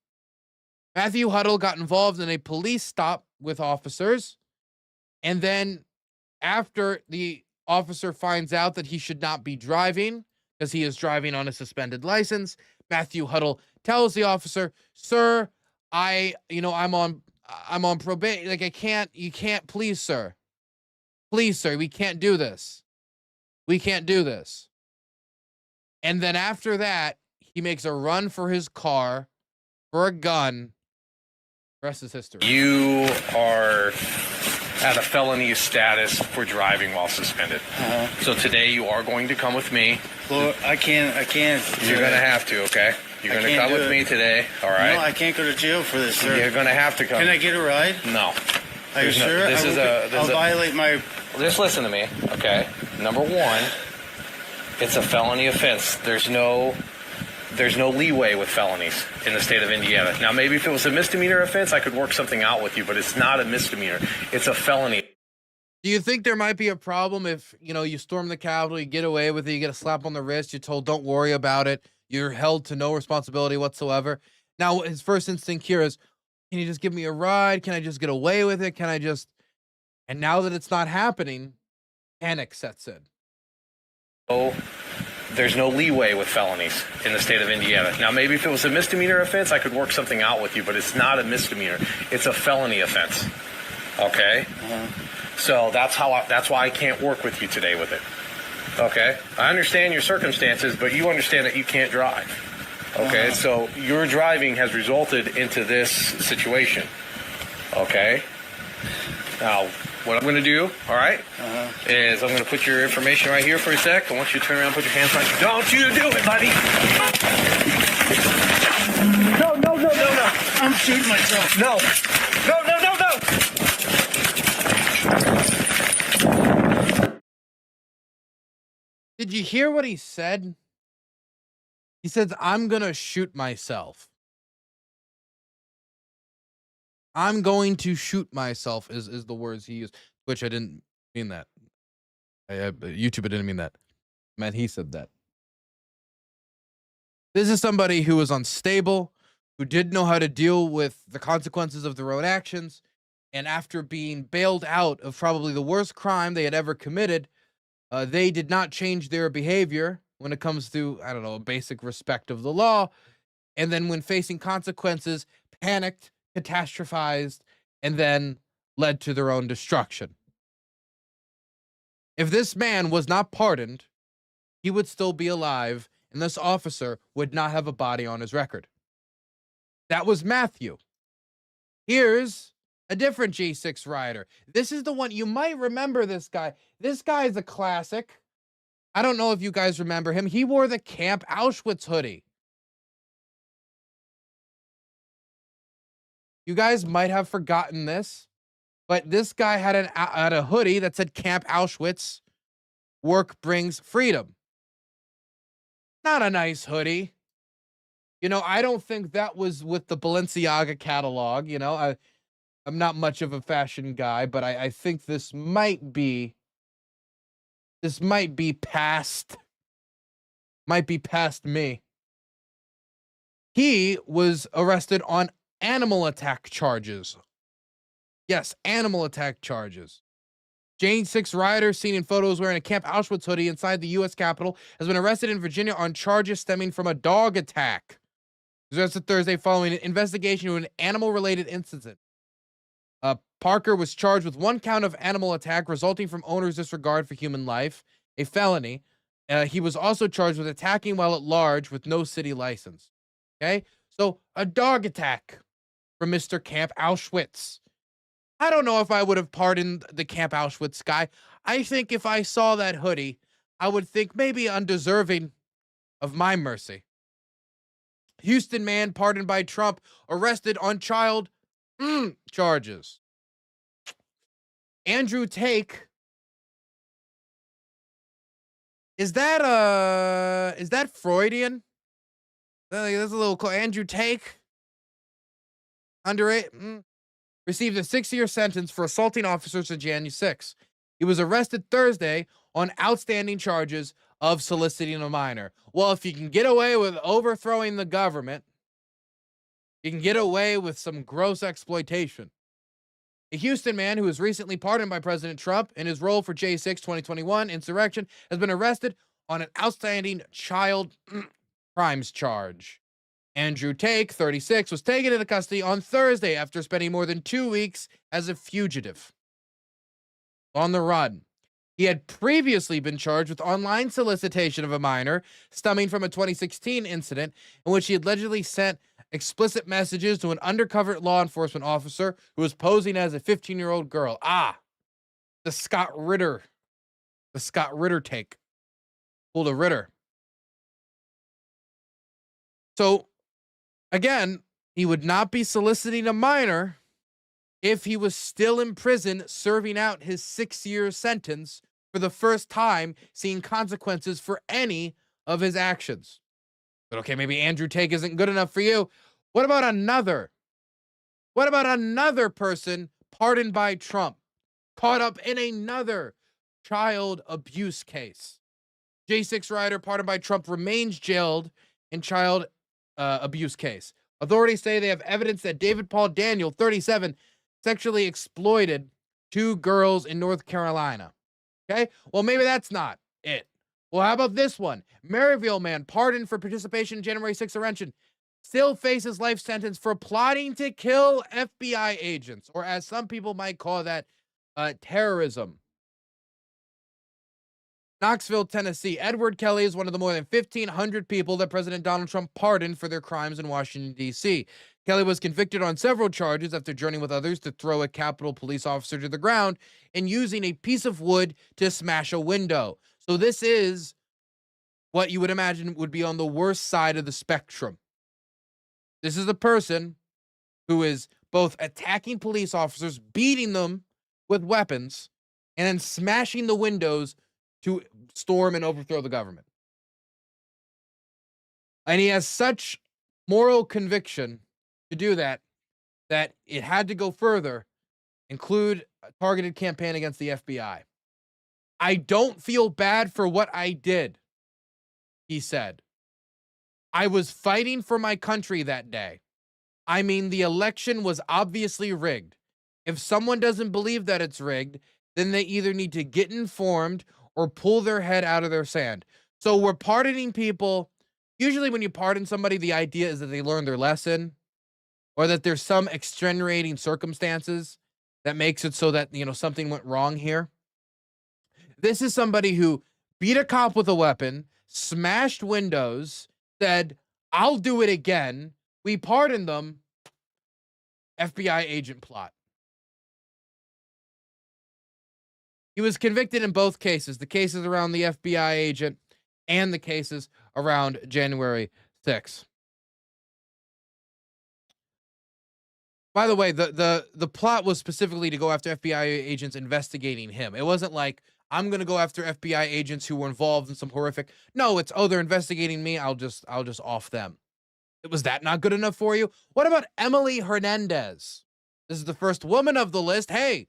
Matthew Huddle got involved in a police stop with officers, and then after the officer finds out that he should not be driving because he is driving on a suspended license, Matthew Huddle tells the officer, "Sir, I'm on probation. Like, you can't, please, sir. Please, sir, we can't do this." We can't do this. And then after that, he makes a run for his car, for a gun. Rest is history. You are at a felony status for driving while suspended. So today you are going to come with me. Well, I can't. You're going to have to, okay? You're going to come with me today, all right? No, I can't go to jail for this, sir. You're going to have to come. Can I get a ride? No. Are you sure? I'll violate my... Just listen to me, okay? Number one, it's a felony offense. There's no leeway with felonies in the state of Indiana. Now, maybe if it was a misdemeanor offense, I could work something out with you, but it's not a misdemeanor. It's a felony. Do you think there might be a problem if, you storm the Capitol, you get away with it, you get a slap on the wrist, you're told don't worry about it, you're held to no responsibility whatsoever? Now, his first instinct here is, can you just give me a ride? Can I just get away with it? Can I just... And now that it's not happening, panic sets in. Oh, there's no leeway with felonies in the state of Indiana. Now, maybe if it was a misdemeanor offense, I could work something out with you, but it's not a misdemeanor. It's a felony offense. Okay? So that's why I can't work with you today with it. Okay? I understand your circumstances, but you understand that you can't drive. Okay? So your driving has resulted into this situation. Okay? Now, what I'm going to do, all right, is I'm going to put your information right here for a sec. I want you to turn around and put your hands on you. Don't you do it, buddy. No. I'm shooting myself. No. Did you hear what he said? He says, I'm going to shoot myself. I'm going to shoot myself is the words he used, which I didn't mean that. YouTube, I didn't mean that. Man, he said that. This is somebody who was unstable, who didn't know how to deal with the consequences of their own actions, and after being bailed out of probably the worst crime they had ever committed, they did not change their behavior when it comes to, I don't know, basic respect of the law, and then when facing consequences, panicked, catastrophized, and then led to their own destruction. If this man was not pardoned, he would still be alive, and this officer would not have a body on his record. That was Matthew. Here's a different G6 rider. This is the one, you might remember this guy. This guy is a classic. I don't know if you guys remember him. He wore the Camp Auschwitz hoodie. You guys might have forgotten this, but this guy had a hoodie that said Camp Auschwitz, work brings freedom. Not a nice hoodie. I don't think that was with the Balenciaga catalog. I'm not much of a fashion guy, but I think this might be past me. He was arrested on animal attack charges. Yes, animal attack charges. J6 rider seen in photos wearing a Camp Auschwitz hoodie inside the U.S. Capitol has been arrested in Virginia on charges stemming from a dog attack. He was arrested Thursday following an investigation into an animal-related incident. Parker was charged with 1 count of animal attack resulting from owner's disregard for human life, a felony. He was also charged with attacking while at large with no city license. Okay? So, a dog attack from Mr. Camp Auschwitz. I don't know if I would have pardoned the Camp Auschwitz guy. I think if I saw that hoodie, I would think maybe undeserving of my mercy. Houston man pardoned by Trump, arrested on child charges. Andrew Tate. Is that Freudian? That's a little cool. Andrew Tate, under 8, received a 6-year sentence for assaulting officers on January 6. He was arrested Thursday on outstanding charges of soliciting a minor. Well, if you can get away with overthrowing the government, you can get away with some gross exploitation. A Houston man who was recently pardoned by President Trump in his role for J6 2021 insurrection has been arrested on an outstanding child crimes charge. Andrew Tate, 36, was taken into custody on Thursday after spending more than 2 weeks as a fugitive on the run. He had previously been charged with online solicitation of a minor, stemming from a 2016 incident in which he allegedly sent explicit messages to an undercover law enforcement officer who was posing as a 15-year-old girl. The Scott Ritter take. Pulled a Ritter. So, again, he would not be soliciting a minor if he was still in prison serving out his 6-year sentence for the first time, seeing consequences for any of his actions. But okay, maybe Andrew Tate isn't good enough for you. What about another? What about another person pardoned by Trump, caught up in another child abuse case? J6 rider pardoned by Trump remains jailed in child abuse case. Authorities say they have evidence that David Paul Daniel, 37, sexually exploited 2 girls in North Carolina. Okay, well, maybe that's not it. Well, how about this one? Maryville man pardoned for participation in January 6th insurrection still faces life sentence for plotting to kill FBI agents, or as some people might call that, terrorism. Knoxville, Tennessee. Edward Kelly is one of the more than 1,500 people that President Donald Trump pardoned for their crimes in Washington, D.C. Kelly was convicted on several charges after joining with others to throw a Capitol police officer to the ground and using a piece of wood to smash a window. So this is what you would imagine would be on the worst side of the spectrum. This is a person who is both attacking police officers, beating them with weapons, and then smashing the windows to storm and overthrow the government. And he has such moral conviction to do that, that it had to go further, include a targeted campaign against the FBI. I don't feel bad for what I did, he said. I was fighting for my country that day. I mean, the election was obviously rigged. If someone doesn't believe that it's rigged, then they either need to get informed or pull their head out of their sand. So we're pardoning people. Usually when you pardon somebody, the idea is that they learned their lesson, or that there's some extenuating circumstances that makes it so that, something went wrong here. This is somebody who beat a cop with a weapon, smashed windows, said, I'll do it again. We pardoned them. FBI agent plot. He was convicted in both cases, the cases around the FBI agent and the cases around January 6th. By the way, the plot was specifically to go after FBI agents investigating him. It wasn't like, I'm going to go after FBI agents who were involved in some horrific. No, it's, they're investigating me. I'll just off them. Was that not good enough for you? What about Emily Hernandez? This is the first woman of the list. Hey,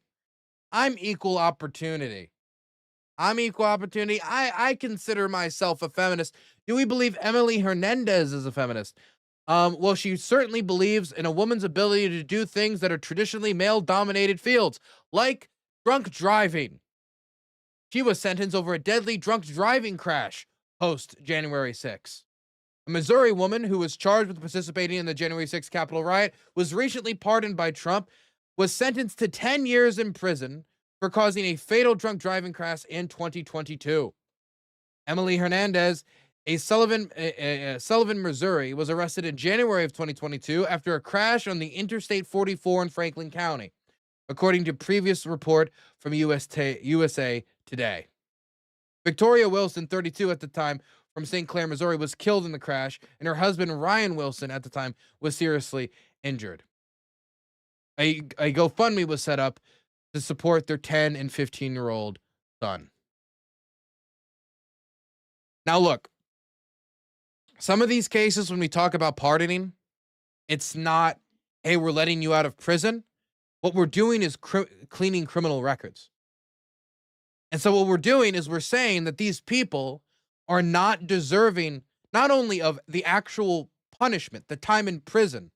I'm equal opportunity. I'm equal opportunity. I consider myself a feminist. Do we believe Emily Hernandez is a feminist? Well, she certainly believes in a woman's ability to do things that are traditionally male-dominated fields, like drunk driving. She was sentenced over a deadly drunk driving crash post-January 6th. A Missouri woman who was charged with participating in the January 6th Capitol riot was recently pardoned by Trump, was sentenced to 10 years in prison for causing a fatal drunk driving crash in 2022. Emily Hernandez, Sullivan, Missouri, was arrested in January of 2022 after a crash on the Interstate 44 in Franklin County, according to previous report from USA Today. Victoria Wilson, 32 at the time, from St. Clair, Missouri, was killed in the crash, and her husband, Ryan Wilson, at the time, was seriously injured. A GoFundMe was set up to support their 10 and 15-year-old son. Now, look, some of these cases, when we talk about pardoning, it's not, hey, we're letting you out of prison. What we're doing is cleaning criminal records. And so what we're doing is we're saying that these people are not deserving not only of the actual punishment, the time in prison,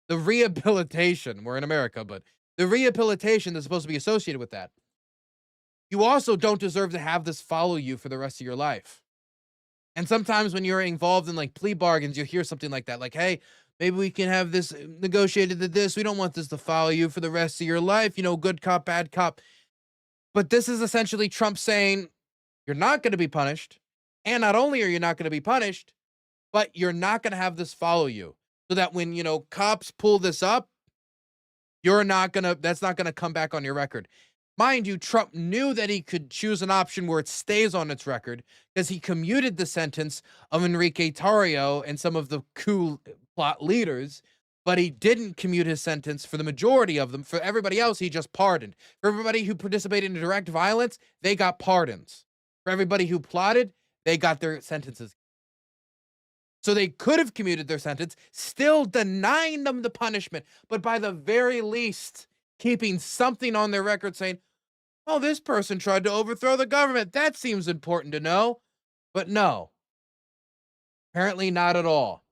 the rehabilitation, we're in America, but the rehabilitation that's supposed to be associated with that. You also don't deserve to have this follow you for the rest of your life. And sometimes when you're involved in like plea bargains, you hear something like that, like, hey, maybe we can have this negotiated to this. We don't want this to follow you for the rest of your life. Good cop, bad cop. But this is essentially Trump saying, you're not going to be punished. And not only are you not going to be punished, but you're not going to have this follow you. So that when, cops pull this up, that's not going to come back on your record. Mind you, Trump knew that he could choose an option where it stays on its record because he commuted the sentence of Enrique Tarrio and some of the coup plot leaders, but he didn't commute his sentence for the majority of them. For everybody else, he just pardoned. For everybody who participated in direct violence, they got pardons. For everybody who plotted, they got their sentences. So they could have commuted their sentence, still denying them the punishment, but by the very least, keeping something on their record saying, oh, this person tried to overthrow the government. That seems important to know. But no, apparently not at all.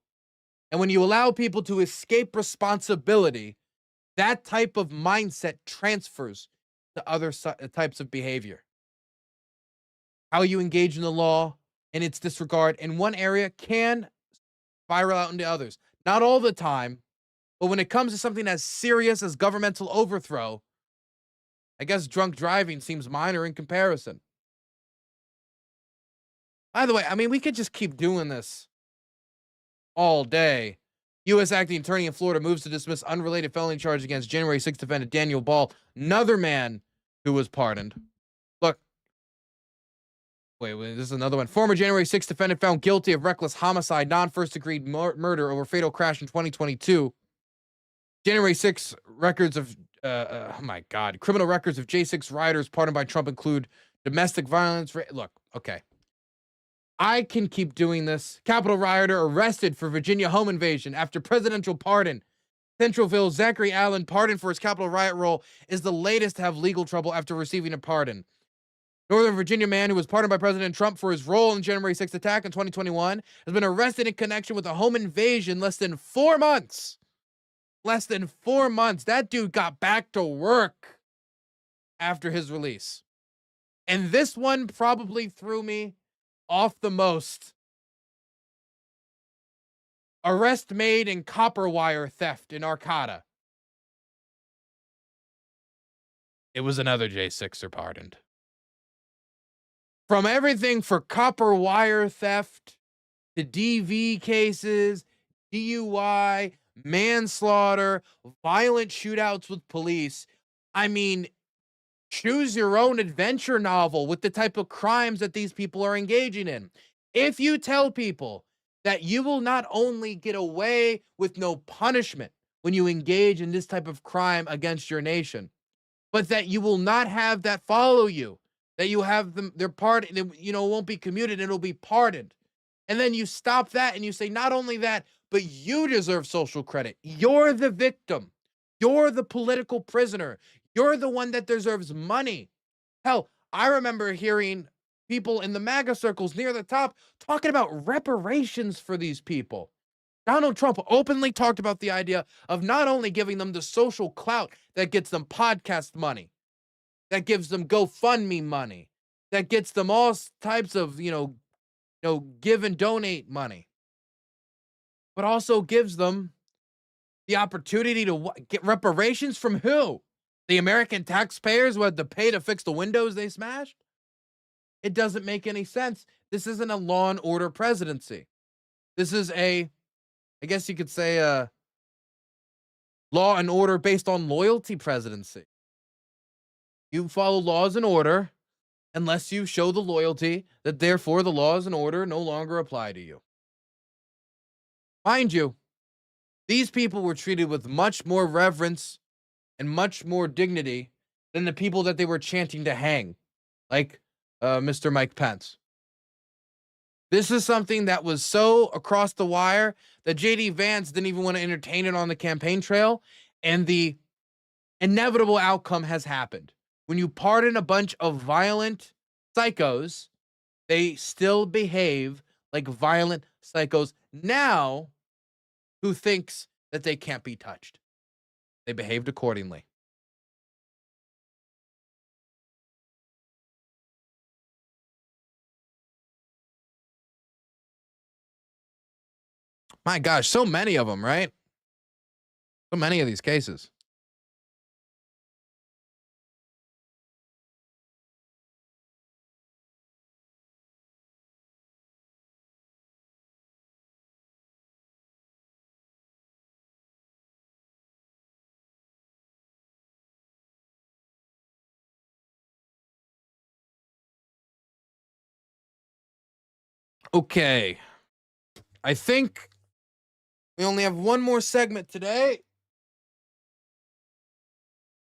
And when you allow people to escape responsibility, that type of mindset transfers to other types of behavior. How you engage in the law and its disregard in one area can spiral out into others. Not all the time, but when it comes to something as serious as governmental overthrow, I guess drunk driving seems minor in comparison. By the way, we could just keep doing this all day. U.S. acting attorney in Florida moves to dismiss unrelated felony charge against January 6th defendant Daniel Ball, another man who was pardoned. Look. Wait, this is another one. Former January 6th defendant found guilty of reckless homicide, non-first degree murder over fatal crash in 2022. January 6th records of, criminal records of J6 rioters pardoned by Trump include domestic violence. Look, okay. I can keep doing this. Capitol rioter arrested for Virginia home invasion after presidential pardon. Centralville Zachary Allen, pardoned for his Capitol riot role, is the latest to have legal trouble after receiving a pardon. Northern Virginia man who was pardoned by President Trump for his role in the January 6th attack in 2021 has been arrested in connection with a home invasion less than 4 months. Less than 4 months. That dude got back to work after his release. And this one probably threw me off the most. Arrest made in copper wire theft in Arcata. It was another J6er pardoned. From everything for copper wire theft to DV cases, DUI, manslaughter, violent shootouts with police. Choose your own adventure novel with the type of crimes that these people are engaging in. If you tell people that you will not only get away with no punishment when you engage in this type of crime against your nation, but that you will not have that follow you, that you have them, their pardon, won't be commuted, it'll be pardoned. And then you stop that and you say, not only that, but you deserve social credit. You're the victim. You're the political prisoner. You're the one that deserves money. Hell, I remember hearing people in the MAGA circles near the top talking about reparations for these people. Donald Trump openly talked about the idea of not only giving them the social clout that gets them podcast money, that gives them GoFundMe money, that gets them all types of, give and donate money, but also gives them the opportunity to get reparations from who? The American taxpayers who had to pay to fix the windows they smashed? It doesn't make any sense. This isn't a law and order presidency. This is I guess you could say a law and order based on loyalty presidency. You follow laws and order unless you show the loyalty that therefore the laws and order no longer apply to you. Mind you, these people were treated with much more reverence and much more dignity than the people that they were chanting to hang, like Mr. Mike Pence. This is something that was so across the wire that J.D. Vance didn't even want to entertain it on the campaign trail, and the inevitable outcome has happened. When you pardon a bunch of violent psychos, they still behave like violent psychos now who thinks that they can't be touched. They behaved accordingly. My gosh, so many of them, right? So many of these cases. Okay. I think we only have one more segment today.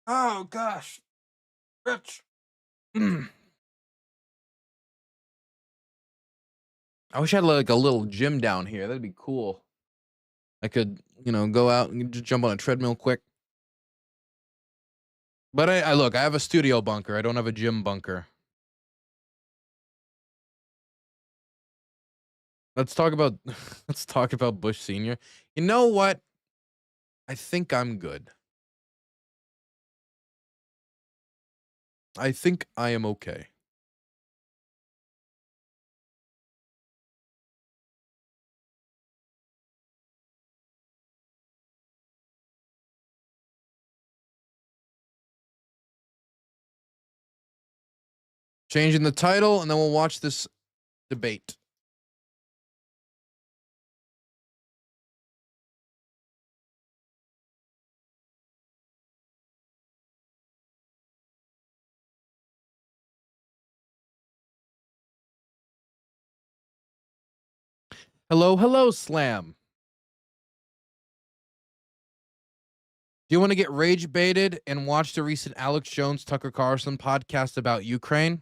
Oh, gosh. Rich. I wish I had like a little gym down here. That'd be cool. I could, go out and just jump on a treadmill quick. But I look, I have a studio bunker. I don't have a gym bunker. Let's talk about Bush Sr. You know what? I think I'm good. I think I am okay. Changing the title, and then we'll watch this debate. Hello, Slam. Do you want to get rage baited and watch the recent Alex Jones Tucker Carlson podcast about Ukraine?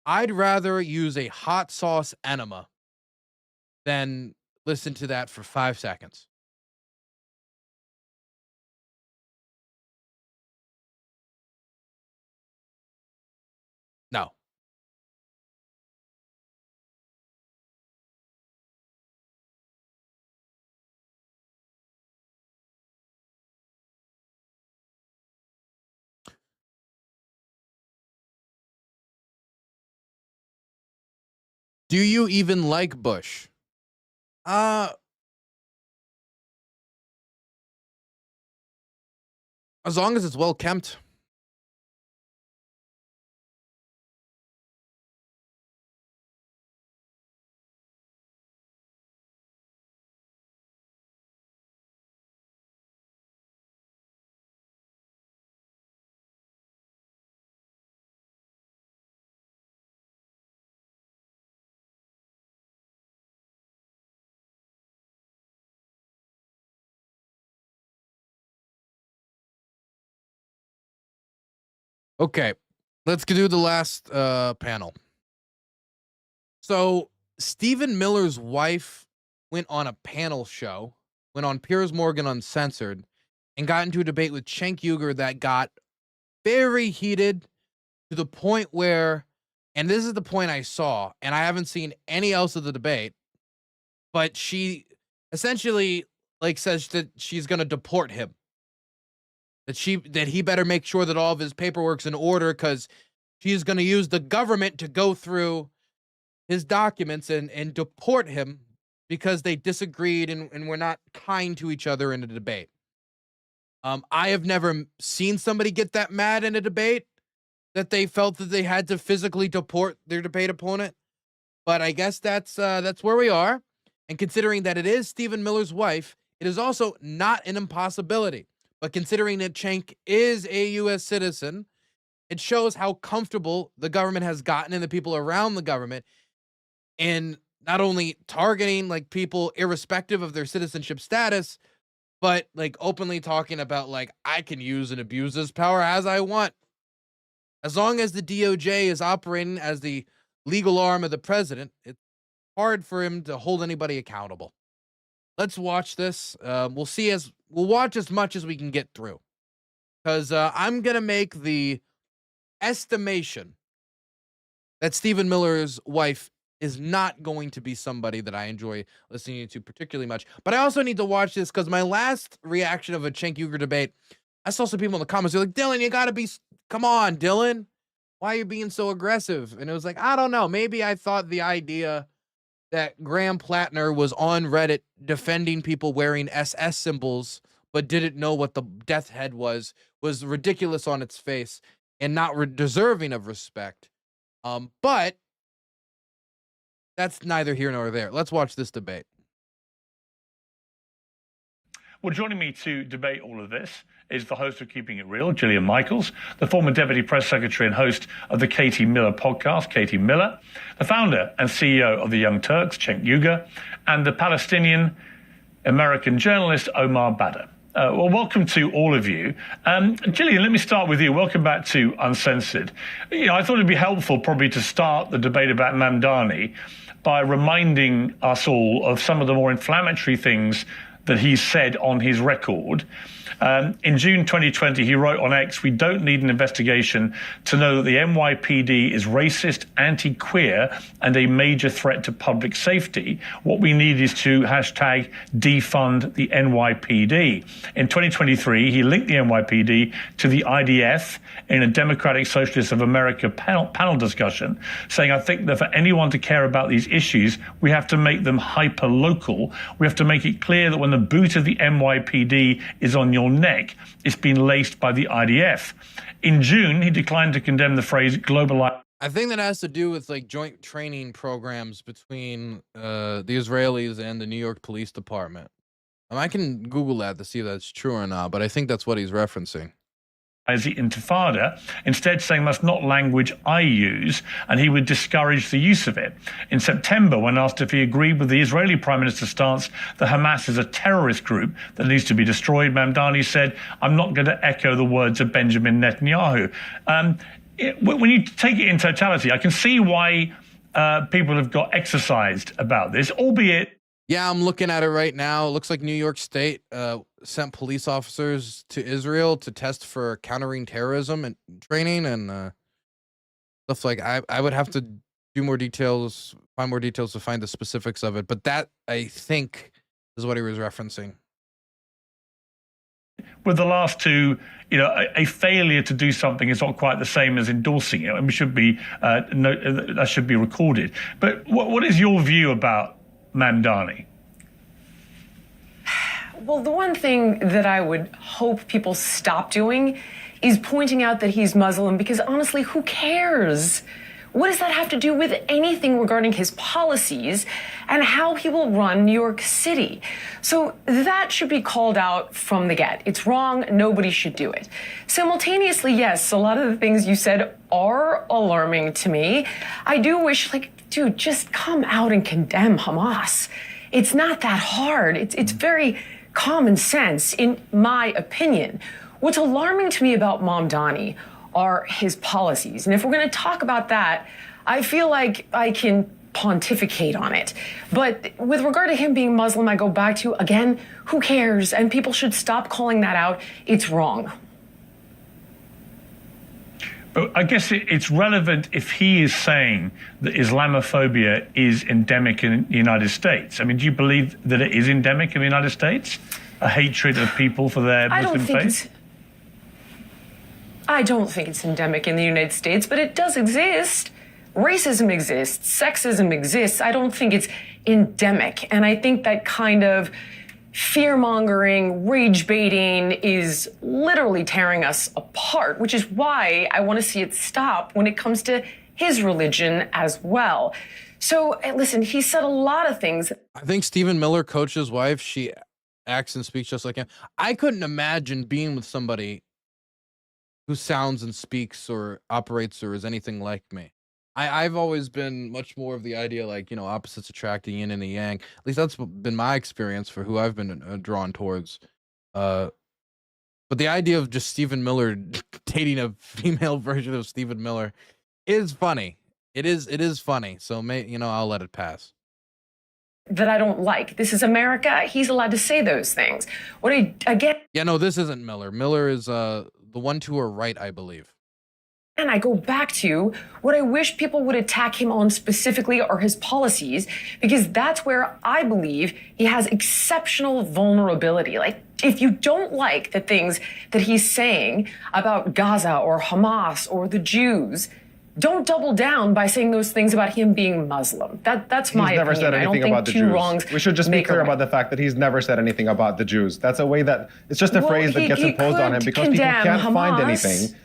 I'd rather use a hot sauce enema than listen to that for 5 seconds. No. Do you even like Bush? As long as it's well kept. Okay, let's do the last panel. So Stephen Miller's wife went on a panel show, went on Piers Morgan Uncensored, and got into a debate with Cenk Uyger that got very heated to the point where, and this is the point I saw, and I haven't seen any else of the debate, but she essentially says that she's going to deport him. That he better make sure that all of his paperwork's in order because she's going to use the government to go through his documents and deport him because they disagreed and were not kind to each other in a debate. I have never seen somebody get that mad in a debate that they felt that they had to physically deport their debate opponent. But I guess that's where we are. And considering that it is Stephen Miller's wife, it is also not an impossibility. But considering that Cenk is a U.S. citizen, it shows how comfortable the government has gotten and the people around the government in not only targeting people irrespective of their citizenship status, but openly talking about I can use and abuse this power as I want. As long as the DOJ is operating as the legal arm of the president, it's hard for him to hold anybody accountable. Let's watch this. We'll watch as much as we can get through, because I'm gonna make the estimation that Stephen Miller's wife is not going to be somebody that I enjoy listening to particularly much. But I also need to watch this because my last reaction of a Cenk Uyger debate, I saw some people in the comments. They're like, Dylan, you gotta be, come on, Dylan. Why are you being so aggressive? And it was I don't know. Maybe I thought the idea that Graham Plattner was on Reddit defending people wearing SS symbols, but didn't know what the death head was ridiculous on its face and not deserving of respect. But that's neither here nor there. Let's watch this debate. Well, joining me to debate all of this is the host of Keeping It Real, Gillian Michaels, the former Deputy Press Secretary and host of the Katie Miller podcast, Katie Miller, the founder and CEO of the Young Turks, Cenk Uyger, and the Palestinian-American journalist Omar Badr. Well, welcome to all of you. Gillian, let me start with you. Welcome back to Uncensored. I thought it'd be helpful probably to start the debate about Mamdani by reminding us all of some of the more inflammatory things that he said on his record. In June 2020, he wrote on X, "We don't need an investigation to know that the NYPD is racist, anti-queer, and a major threat to public safety. What we need is to hashtag defund the NYPD." In 2023, he linked the NYPD to the IDF in a Democratic Socialists of America panel discussion, saying, "I think that for anyone to care about these issues, we have to make them hyper-local. We have to make it clear that when the boot of the NYPD is on your neck, it's been laced by the IDF." In June, he declined to condemn the phrase globalized. I think that has to do with like joint training programs between the Israelis and the New York Police Department. I can Google that to see if that's true or not, but I think that's what he's referencing. As the Intifada, instead saying that's not language I use, and he would discourage the use of it. In September, when asked if he agreed with the Israeli Prime Minister's stance that Hamas is a terrorist group that needs to be destroyed, Mamdani said, "I'm not going to echo the words of Benjamin Netanyahu." When you take it in totality, I can see why people have got exercised about this, albeit... Yeah, I'm looking at it right now. It looks like New York State sent police officers to Israel to test for countering terrorism and training and stuff like. I would have to do more details, find more details to find the specifics of it. But that, I think, is what he was referencing. With the last two, a failure to do something is not quite the same as endorsing it, and we should be that should be recorded. But what is your view about Mamdani? Well, the one thing that I would hope people stop doing is pointing out that he's Muslim, because honestly, who cares? What does that have to do with anything regarding his policies and how he will run New York City? So that should be called out from the get. It's wrong. Nobody should do it. Simultaneously, yes, a lot of the things you said are alarming to me. I do wish, dude, just come out and condemn Hamas. It's not that hard. It's very common sense, in my opinion. What's alarming to me about Mamdani are his policies. And if we're going to talk about that, I feel like I can pontificate on it. But with regard to him being Muslim, I go back to, again, who cares? And people should stop calling that out. It's wrong. But I guess it's relevant if he is saying that Islamophobia is endemic in the United States. I mean, do you believe that it is endemic in the United States? A hatred of people for their Muslim faith? I don't think it's endemic in the United States, but it does exist. Racism exists. Sexism exists. I don't think it's endemic. And I think that kind of fear-mongering, rage-baiting is literally tearing us apart, which is why I want to see it stop when it comes to his religion as well. So, listen, he said a lot of things. I think Stephen Miller, Coach's wife, she acts and speaks just like him. I couldn't imagine being with somebody who sounds and speaks or operates or is anything like me. I've always been much more of the idea, opposites attracting, yin and the yang. At least that's been my experience for who I've been drawn towards. But the idea of just Stephen Miller dating a female version of Stephen Miller is funny. It is funny. So I'll let it pass. That I don't like. This is America. He's allowed to say those things. Yeah, no, this isn't Miller. Miller is the one to her right, I believe. And I go back to what I wish people would attack him on specifically are his policies, because that's where I believe he has exceptional vulnerability. If you don't like the things that he's saying about Gaza or Hamas or the Jews, don't double down by saying those things about him being Muslim. That's my opinion. He's never said anything about the Jews. We should just be clear about the fact that he's never said anything about the Jews. That's a way that it's just a phrase that gets imposed on him because people can't find anything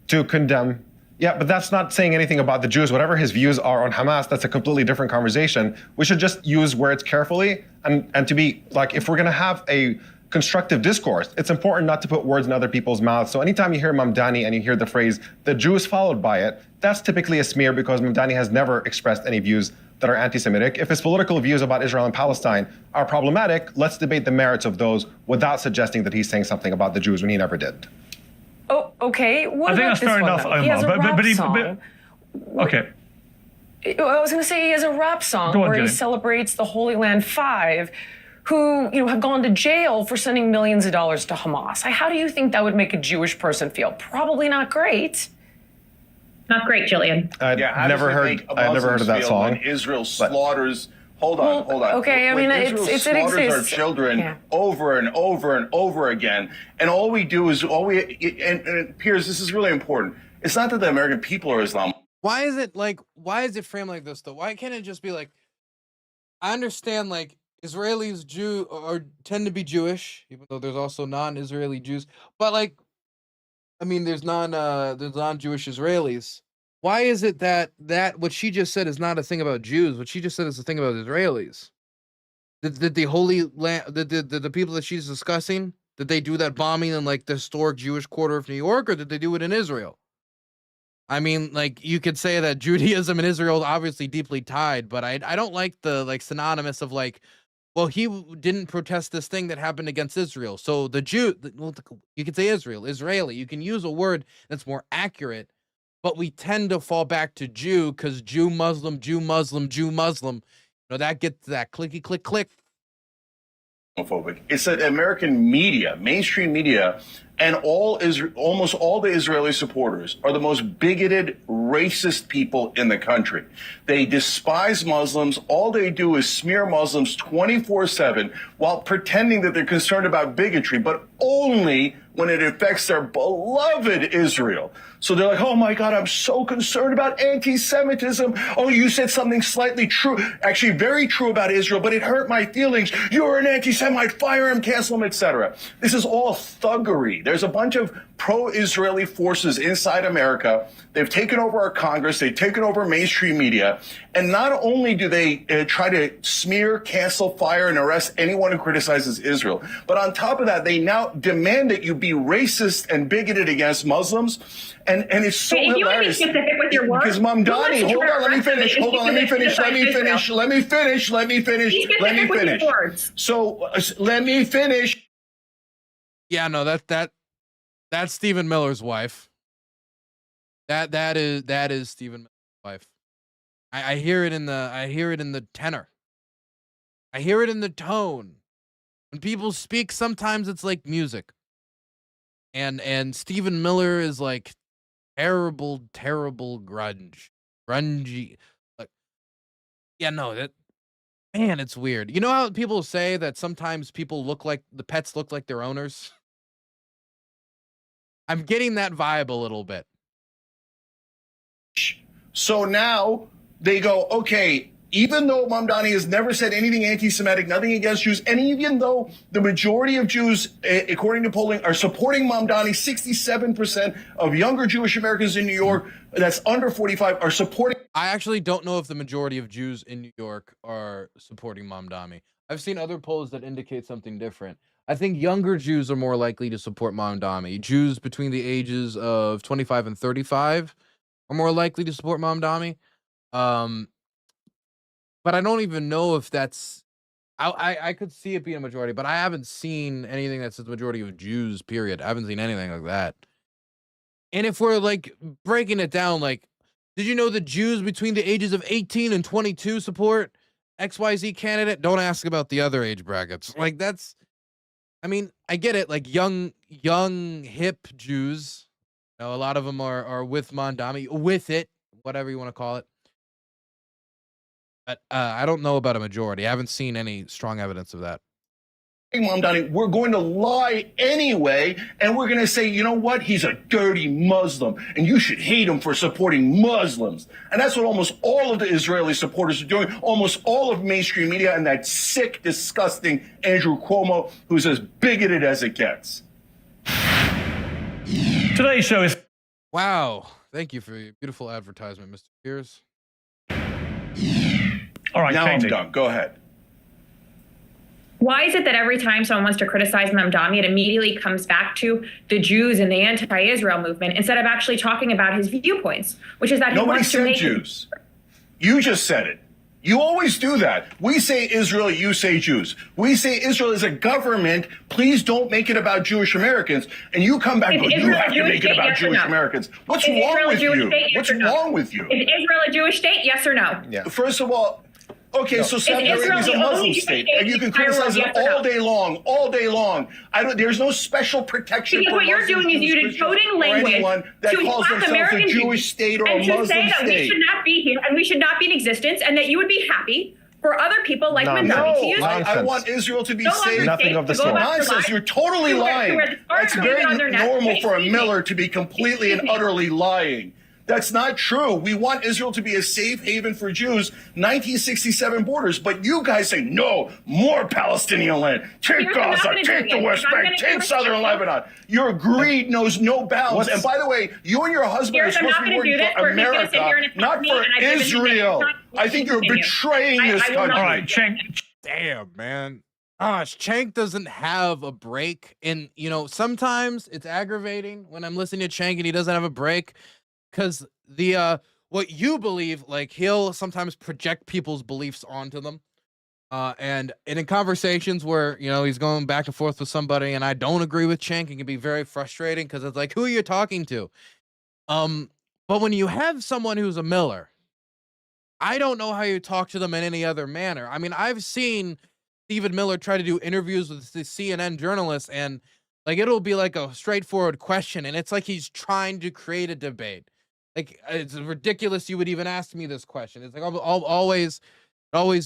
to condemn. Yeah, but that's not saying anything about the Jews. Whatever his views are on Hamas, that's a completely different conversation. We should just use words carefully and to be if we're going to have a constructive discourse. It's important not to put words in other people's mouths. So anytime you hear Mamdani and you hear the phrase, the Jew is followed by it, that's typically a smear because Mamdani has never expressed any views that are anti-Semitic. If his political views about Israel and Palestine are problematic, let's debate the merits of those without suggesting that he's saying something about the Jews when he never did. Oh, okay. What I think about that's this fair one, enough, though? Omar. He has a rap But song. okay. I was going to say he has a rap song Go on, where he Jenny. celebrates the Holy Land Five, who have gone to jail for sending millions of dollars to Hamas. How do you think that would make a Jewish person feel? Probably not great. Not great, Jillian. I'd never heard of that song. When Israel slaughters. Hold on. Okay, when it Israel slaughters our exists. children over and over and over again, and all we do is and Piers, this is really important. It's not that the American people are Islam. Why is it framed like this though? Why can't it just be like, I understand like Israelis tend to be Jewish, even though there's also non-Israeli Jews, but like, I mean, there's non-Jewish Israelis. Why is it that what she just said is not a thing about Jews? What she just said is a thing about Israelis. Did the Holy Land, the people that she's discussing, did they do that bombing in like the historic Jewish quarter of New York, or did they do it in Israel? I mean, like, you could say that Judaism and Israel are obviously deeply tied, but I don't like the like synonymous of like, well, he didn't protest this thing that happened against Israel. So the Jew, well, you could say Israeli. You can use a word that's more accurate, but we tend to fall back to Jew because Jew, Muslim. That gets that clicky, click, click. It's that American media, mainstream media, and almost all the Israeli supporters are the most bigoted, racist people in the country. They despise Muslims. All they do is smear Muslims 24/7 while pretending that they're concerned about bigotry, but only when it affects their beloved Israel. So they're like, oh my God, I'm so concerned about anti-Semitism. Oh, you said something slightly true, actually very true about Israel, but it hurt my feelings. You're an anti-Semite, fire him, cancel him, etc. This is all thuggery. There's a bunch of pro-Israeli forces inside America. They've taken over our Congress. They've taken over mainstream media. And not only do they try to smear, cancel, fire, and arrest anyone who criticizes Israel, but on top of that, they now demand that you be racist and bigoted against Muslims. And it's so If you want to be hilarious. specific with your words, Because Mamdani, hold on, let me finish. Be specific with your words. So let me finish. Yeah, no, that's Stephen Miller's wife. That is Stephen Miller's wife. I hear it in the tenor. I hear it in the tone. When people speak, sometimes it's like music. And Stephen Miller is like terrible grungy. Like, yeah, no, man, it's weird. You know how people say that sometimes the pets look like their owners? I'm getting that vibe a little bit. So now they go, okay, even though Mamdani has never said anything anti-Semitic, nothing against Jews, and even though the majority of Jews, according to polling, are supporting Mamdani, 67% of younger Jewish Americans in New York, that's under 45, are supporting. I actually don't know if the majority of Jews in New York are supporting Mamdani. I've seen other polls that indicate something different. I think younger Jews are more likely to support Mamdani. Jews between the ages of 25 and 35 are more likely to support Mamdani. But I don't even know if that's... I could see it being a majority, but I haven't seen anything that says the majority of Jews, period. I haven't seen anything like that. And if we're, like, breaking it down, like, did you know the Jews between the ages of 18 and 22 support XYZ candidate? Don't ask about the other age brackets. Like, that's... I mean, I get it. Like, young, hip Jews, you know, a lot of them are with Mamdani, with it, whatever you want to call it. But I don't know about a majority. I haven't seen any strong evidence of that. Mamdani, we're going to lie anyway, and we're going to say, you know what? He's a dirty Muslim, and you should hate him for supporting Muslims. And that's what almost all of the Israeli supporters are doing, almost all of mainstream media, and that sick, disgusting Andrew Cuomo, who's as bigoted as it gets. Today's show is... Wow. Thank you for your beautiful advertisement, Mr. Pierce. All right, now Katie. I'm done. Go ahead. Why is it that every time someone wants to criticize Mamdani, it immediately comes back to the Jews and the anti-Israel movement instead of actually talking about his viewpoints, which is that he wants to make Jews. You just said it. You always do that. We say Israel, you say Jews. We say Israel is a government. Please don't make it about Jewish Americans. And you come back, you have to make it about Jewish Americans. What's wrong with you? What's wrong with you? Is Israel a Jewish state? Yes or no? Yeah. First of all, okay, so Saudi Arabia is a Muslim state, and you can criticize it all day long, all day long. There's no special protection because for what you're Muslims, doing is Jews, using coding language anyone that to calls mock themselves American a Jewish state or a and to Muslim say that state. we should not be here and we should not be in existence, and that you would be happy for other people like Mamdani to use I want Israel to be safe. Nothing of the sort. Nonsense. You're totally lying. It's very normal for a Miller to be completely and utterly lying. That's not true. We want Israel to be a safe haven for Jews, 1967 borders. But you guys say, no, more Palestinian land. Take Gaza, take the West Bank, take southern Lebanon. Your greed knows no bounds. And by the way, you and your husband are supposed to be working for America, not for Israel. I think you're betraying this country. All right, Cenk. Damn, man. Gosh, Cenk doesn't have a break. And, you know, sometimes it's aggravating when I'm listening to Cenk and he doesn't have a break. Because what you believe, like, he'll sometimes project people's beliefs onto them. And in conversations where, you know, he's going back and forth with somebody and I don't agree with Cenk, it can be very frustrating because it's like, who are you talking to? But when you have someone who's a Miller, I don't know how you talk to them in any other manner. I mean, I've seen Stephen Miller try to do interviews with the CNN journalists, and like it'll be like a straightforward question, and it's like he's trying to create a debate. Like, it's ridiculous you would even ask me this question. It's like always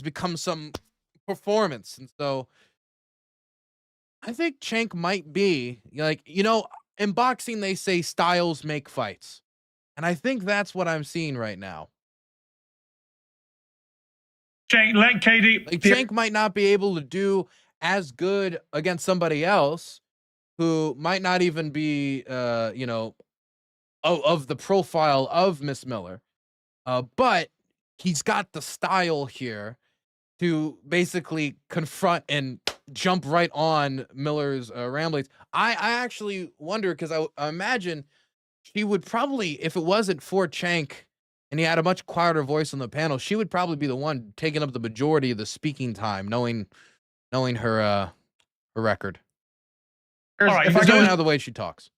becomes some performance. And so I think Cenk might be, like, you know, in boxing they say styles make fights. And I think that's what I'm seeing right now. Cenk, let Katie. Like, Cenk might not be able to do as good against somebody else who might not even be, you know, of the profile of Miss Miller, but he's got the style here to basically confront and jump right on Miller's ramblings. I actually wonder, because I imagine she would probably, if it wasn't for Cenk and he had a much quieter voice on the panel, she would probably be the one taking up the majority of the speaking time, knowing her record. All right, if I go out of the way she talks.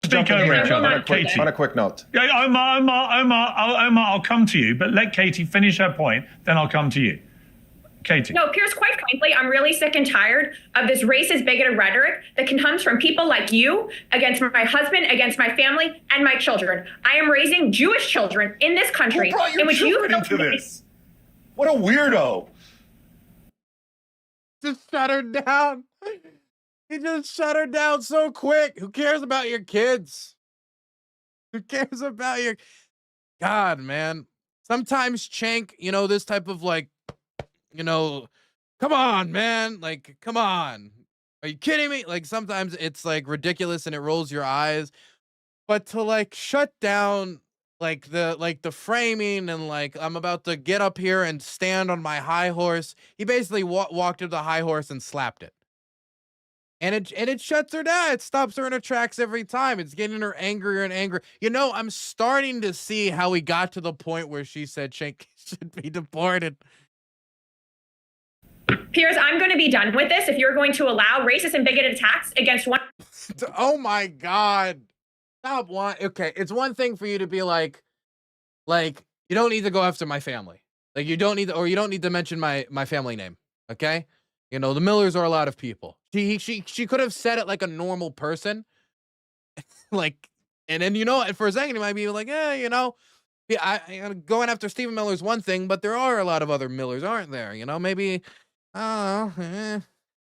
Speak over each other. Katie. On a quick note. Yeah, Omar, I'll come to you, but let Katie finish her point, then I'll come to you. Katie. No, Piers, quite frankly, I'm really sick and tired of this racist, bigoted rhetoric that comes from people like you against my husband, against my family, and my children. I am raising Jewish children in this country. Who brought your in which children you into this? What a weirdo. Just shut her down. He just shut her down so quick. Who cares about your kids? Who cares about your... God, man. Sometimes Cenk, you know, this type of, like, you know, come on, man. Like, come on. Are you kidding me? Like, sometimes it's, like, ridiculous and it rolls your eyes. But to, like, shut down, like, the framing and, like, I'm about to get up here and stand on my high horse. He basically walked to the high horse and slapped it. And it shuts her down. It stops her in her tracks every time. It's getting her angrier and angrier. You know, I'm starting to see how we got to the point where she said Cenk should be deported. Piers, I'm going to be done with this if you're going to allow racist and bigoted attacks against one. Oh my God. Stop one. Okay, it's one thing for you to be like, you don't need to go after my family. Like, you don't need to, or you don't need to mention my family name. Okay? You know, the Millers are a lot of people. She could have said it like a normal person. Like, and then, you know, for a second, he might be like, you know, yeah, going after Stephen Miller's one thing, but there are a lot of other Millers, aren't there? You know, maybe, I don't know.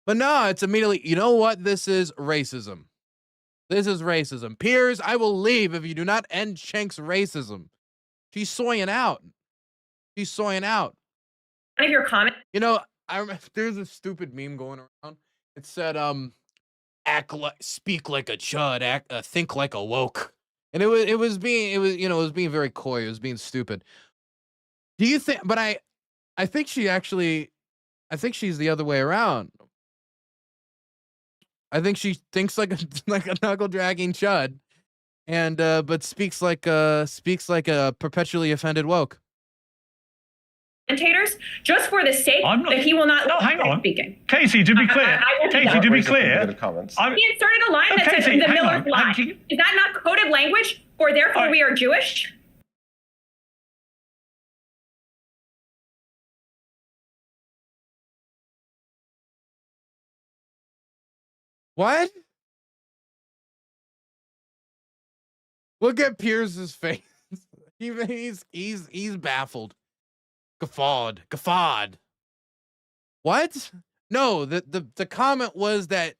But no, it's immediately, you know what? This is racism. This is racism. Piers, I will leave if you do not end Cenk's racism. She's soying out. She's soying out. One of your comments. You know, I remember there's a stupid meme going around. It said, speak like a chud, think like a woke. And it was being very coy. It was being stupid. Do you think, but I think she's the other way around. I think she thinks like a like a knuckle dragging chud, and but speaks like a perpetually offended woke. Commentators, just for the sake that he will not. No, hang on. Speaking. Casey, to be clear, Casey, to be clear, He inserted a line that says Casey, the hang Miller's on. lie. Is that not coded language? Or therefore we are Jewish? What? Look at Pierce's face. He's baffled. Guffawed. What? No, the comment was that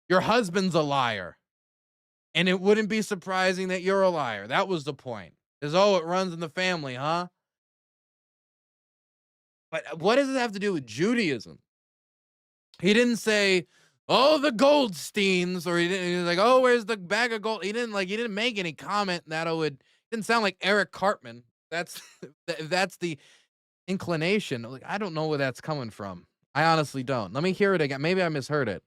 your husband's a liar. And it wouldn't be surprising that you're a liar. That was the point. Is it runs in the family, huh? But what does it have to do with Judaism? He didn't say, oh, the Goldsteins, or he was like, oh, where's the bag of gold? He didn't make any comment that didn't sound like Eric Cartman. That's the inclination. Like, I don't know where that's coming from. I honestly don't. Let me hear it again. Maybe I misheard it.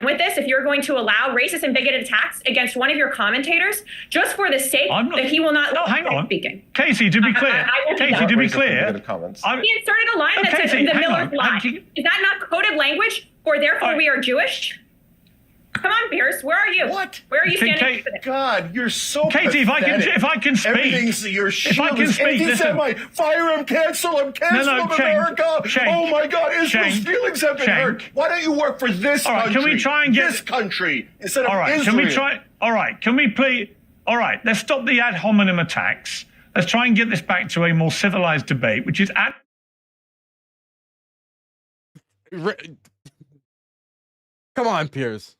With this, if you're going to allow racist and bigoted attacks against one of your commentators, just for the sake that he will not. No, hang on. Speaking. Casey, to be clear. Casey, to be clear. He inserted a line that says the Miller's lie. Is that not coded language? Or therefore we are Jewish? Come on, Pierce. Where are you? What? Where are you standing? God, you're so Katie, pathetic. if I can speak. Everything's your If I can speak, listen. Fire him, cancel him, Cenk, America. Cenk, oh my God, Israel's Cenk, feelings have been Cenk. hurt. Why don't you work for this All right, country? can we try and get this country instead of all right, Israel? Can we try? All right, can we please? All right, let's stop the ad hominem attacks. Let's try and get this back to a more civilized debate, which is at. Come on, Pierce.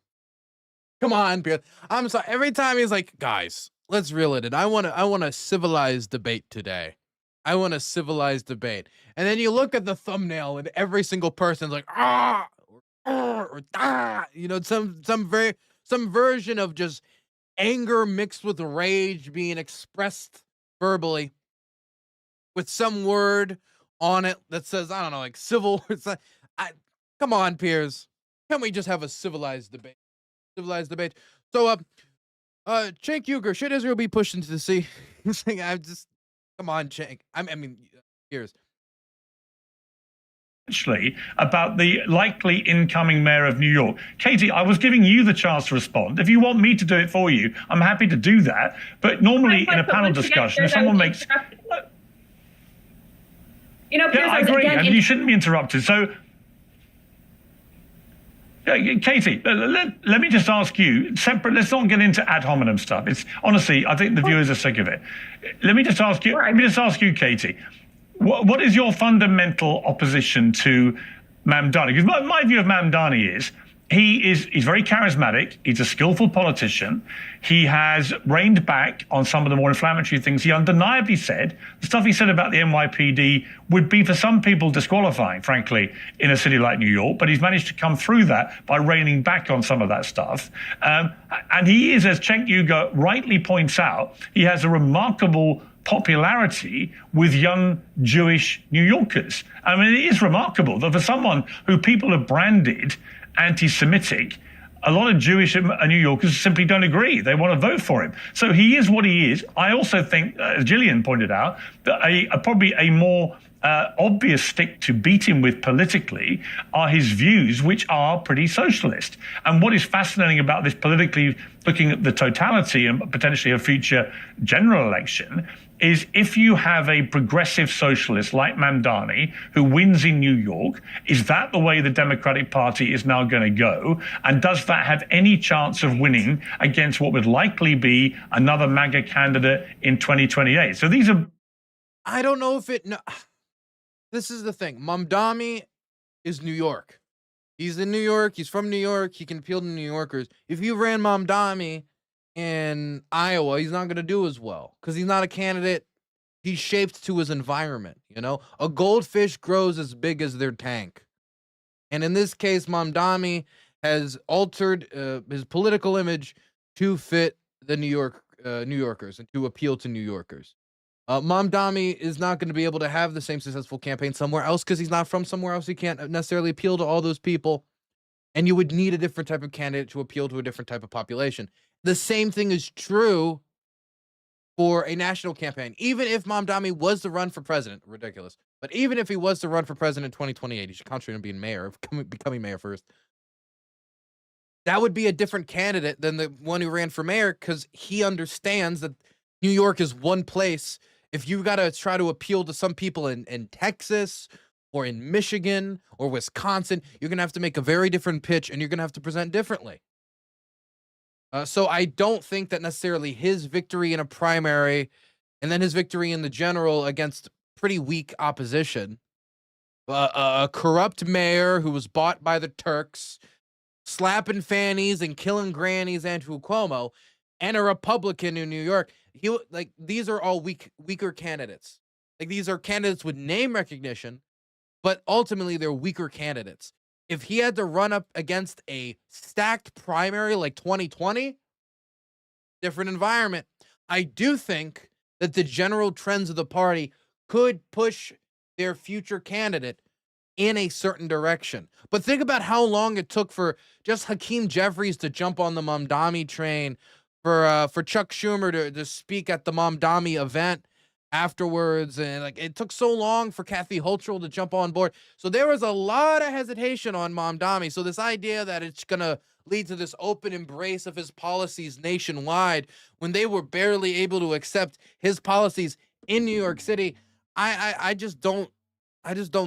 Come on, Pierce. I'm sorry. Every time he's like, guys, let's reel it in. I want a civilized debate today. I want a civilized debate. And then you look at the thumbnail and every single person's like, or ah, you know, some version of just anger mixed with rage being expressed verbally with some word on it that says, I don't know, like civil. Come on, Piers. Can we just have a civilized debate? Civilized debate. So, Cenk Uyger, should Israel be pushed into the sea? Come on, Cenk. I mean, Piers. About the likely incoming mayor of New York. Katie, I was giving you the chance to respond. If you want me to do it for you, I'm happy to do that. But normally in a panel discussion, if someone makes... You know, Piers, yeah, I agree, and you shouldn't be interrupted. So, Katie, let me just ask you, separate, let's not get into ad hominem stuff. It's honestly, I think the viewers are sick of it. Let me just ask you, Katie, what is your fundamental opposition to Mamdani? Because my view of Mamdani is he's very charismatic. He's a skillful politician. He has reined back on some of the more inflammatory things. He undeniably said, the stuff he said about the NYPD would be for some people disqualifying, frankly, in a city like New York. But he's managed to come through that by reining back on some of that stuff. And he is, as Cenk Uyger rightly points out, he has a remarkable popularity with young Jewish New Yorkers. I mean, it is remarkable that for someone who people have branded anti-Semitic, a lot of Jewish New Yorkers simply don't agree. They want to vote for him. So he is what he is. I also think, as Gillian pointed out, that probably a more obvious stick to beat him with politically are his views, which are pretty socialist. And what is fascinating about this politically, looking at the totality and potentially a future general election, is if you have a progressive socialist like Mamdani who wins in New York, is that the way the Democratic Party is now going to go? And does that have any chance of winning against what would likely be another MAGA candidate in 2028? So these are... I don't know if it... No. This is the thing. Mamdani is New York. He's in New York. He's from New York. He can appeal to New Yorkers. If you ran Mamdani in Iowa, he's not going to do as well because he's not a candidate. He's shaped to his environment. You know, a goldfish grows as big as their tank. And in this case, Mamdani has altered his political image to fit the New Yorkers and to appeal to New Yorkers. Mamdani is not going to be able to have the same successful campaign somewhere else because he's not from somewhere else. He can't necessarily appeal to all those people. And you would need a different type of candidate to appeal to a different type of population. The same thing is true for a national campaign. Even if Mamdani was to run for president, ridiculous, but even if he was to run for president in 2028, he should concentrate on being mayor, becoming mayor first. That would be a different candidate than the one who ran for mayor, because he understands that New York is one place. If you got to try to appeal to some people in Texas or in Michigan or Wisconsin, you're going to have to make a very different pitch, and you're going to have to present differently. So I don't think that necessarily his victory in a primary and then his victory in the general against pretty weak opposition, a corrupt mayor who was bought by the Turks, slapping fannies and killing grannies, Andrew Cuomo, and a Republican in New York, these are all weaker candidates. Like, these are candidates with name recognition, but ultimately they're weaker candidates. If he had to run up against a stacked primary like 2020, different environment. I do think that the general trends of the party could push their future candidate in a certain direction. But think about how long it took for just Hakeem Jeffries to jump on the Mamdani train, for Chuck Schumer to speak at the Mamdani event afterwards, and it took so long for Kathy Hochul to jump on board. So there was a lot of hesitation on Mamdani. So this idea that it's gonna lead to this open embrace of his policies nationwide, when they were barely able to accept his policies in New York City, I just don't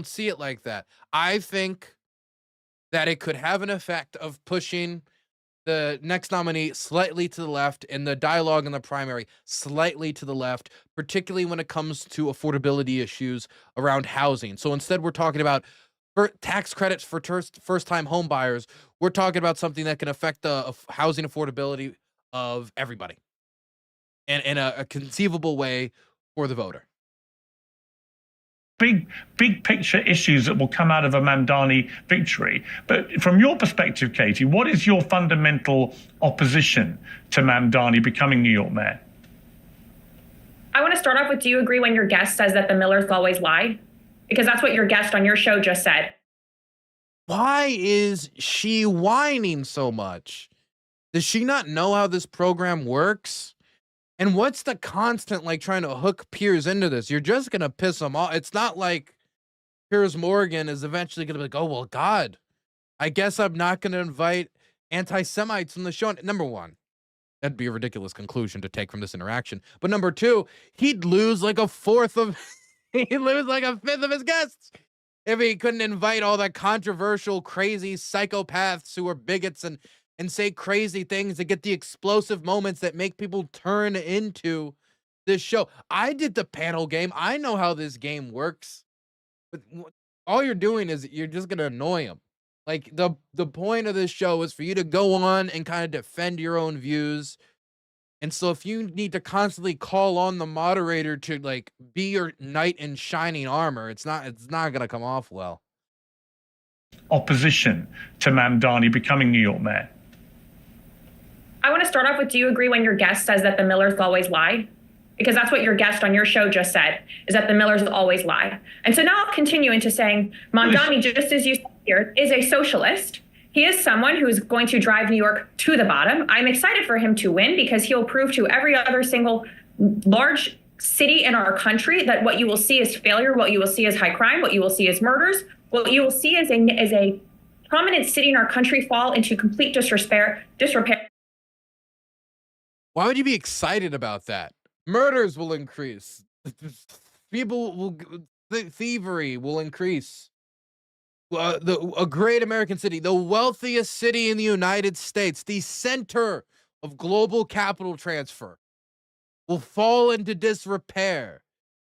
see it like that. I think that it could have an effect of pushing the next nominee slightly to the left, and the dialogue in the primary slightly to the left, particularly when it comes to affordability issues around housing. So instead, we're talking about tax credits for first-time home buyers. We're talking about something that can affect the housing affordability of everybody, and in a conceivable way for the voter. Big picture issues that will come out of a Mamdani victory. But from your perspective, Katie, what is your fundamental opposition to Mamdani becoming New York mayor? I want to start off with, do you agree when your guest says that the Millers always lie? Because that's what your guest on your show just said. Why is she whining so much? Does she not know how this program works? And what's the constant, trying to hook Piers into this? You're just going to piss him off. It's not like Piers Morgan is eventually going to be like, oh, well, God, I guess I'm not going to invite anti-Semites on the show. Number one, that'd be a ridiculous conclusion to take from this interaction. But number two, he'd lose like a fifth of his guests if he couldn't invite all the controversial, crazy psychopaths who are bigots and say crazy things to get the explosive moments that make people turn into this show. I did the panel game. I know how this game works. But all you're doing is you're just going to annoy them. The point of this show is for you to go on and kind of defend your own views. And so if you need to constantly call on the moderator to be your knight in shining armor, it's not going to come off well. Opposition to Mamdani becoming New York mayor. I want to start off with, do you agree when your guest says that the Millers always lie? Because that's what your guest on your show just said, is that the Millers always lie. And so now I'll continue into saying Mamdani, just as you said here, is a socialist. He is someone who is going to drive New York to the bottom. I'm excited for him to win because he'll prove to every other single large city in our country that what you will see is failure, what you will see is high crime, what you will see is murders, what you will see is a prominent city in our country fall into complete disrepair. Why would you be excited about that? Murders will increase. Thievery will increase. A great American city, the wealthiest city in the United States, the center of global capital transfer, will fall into disrepair.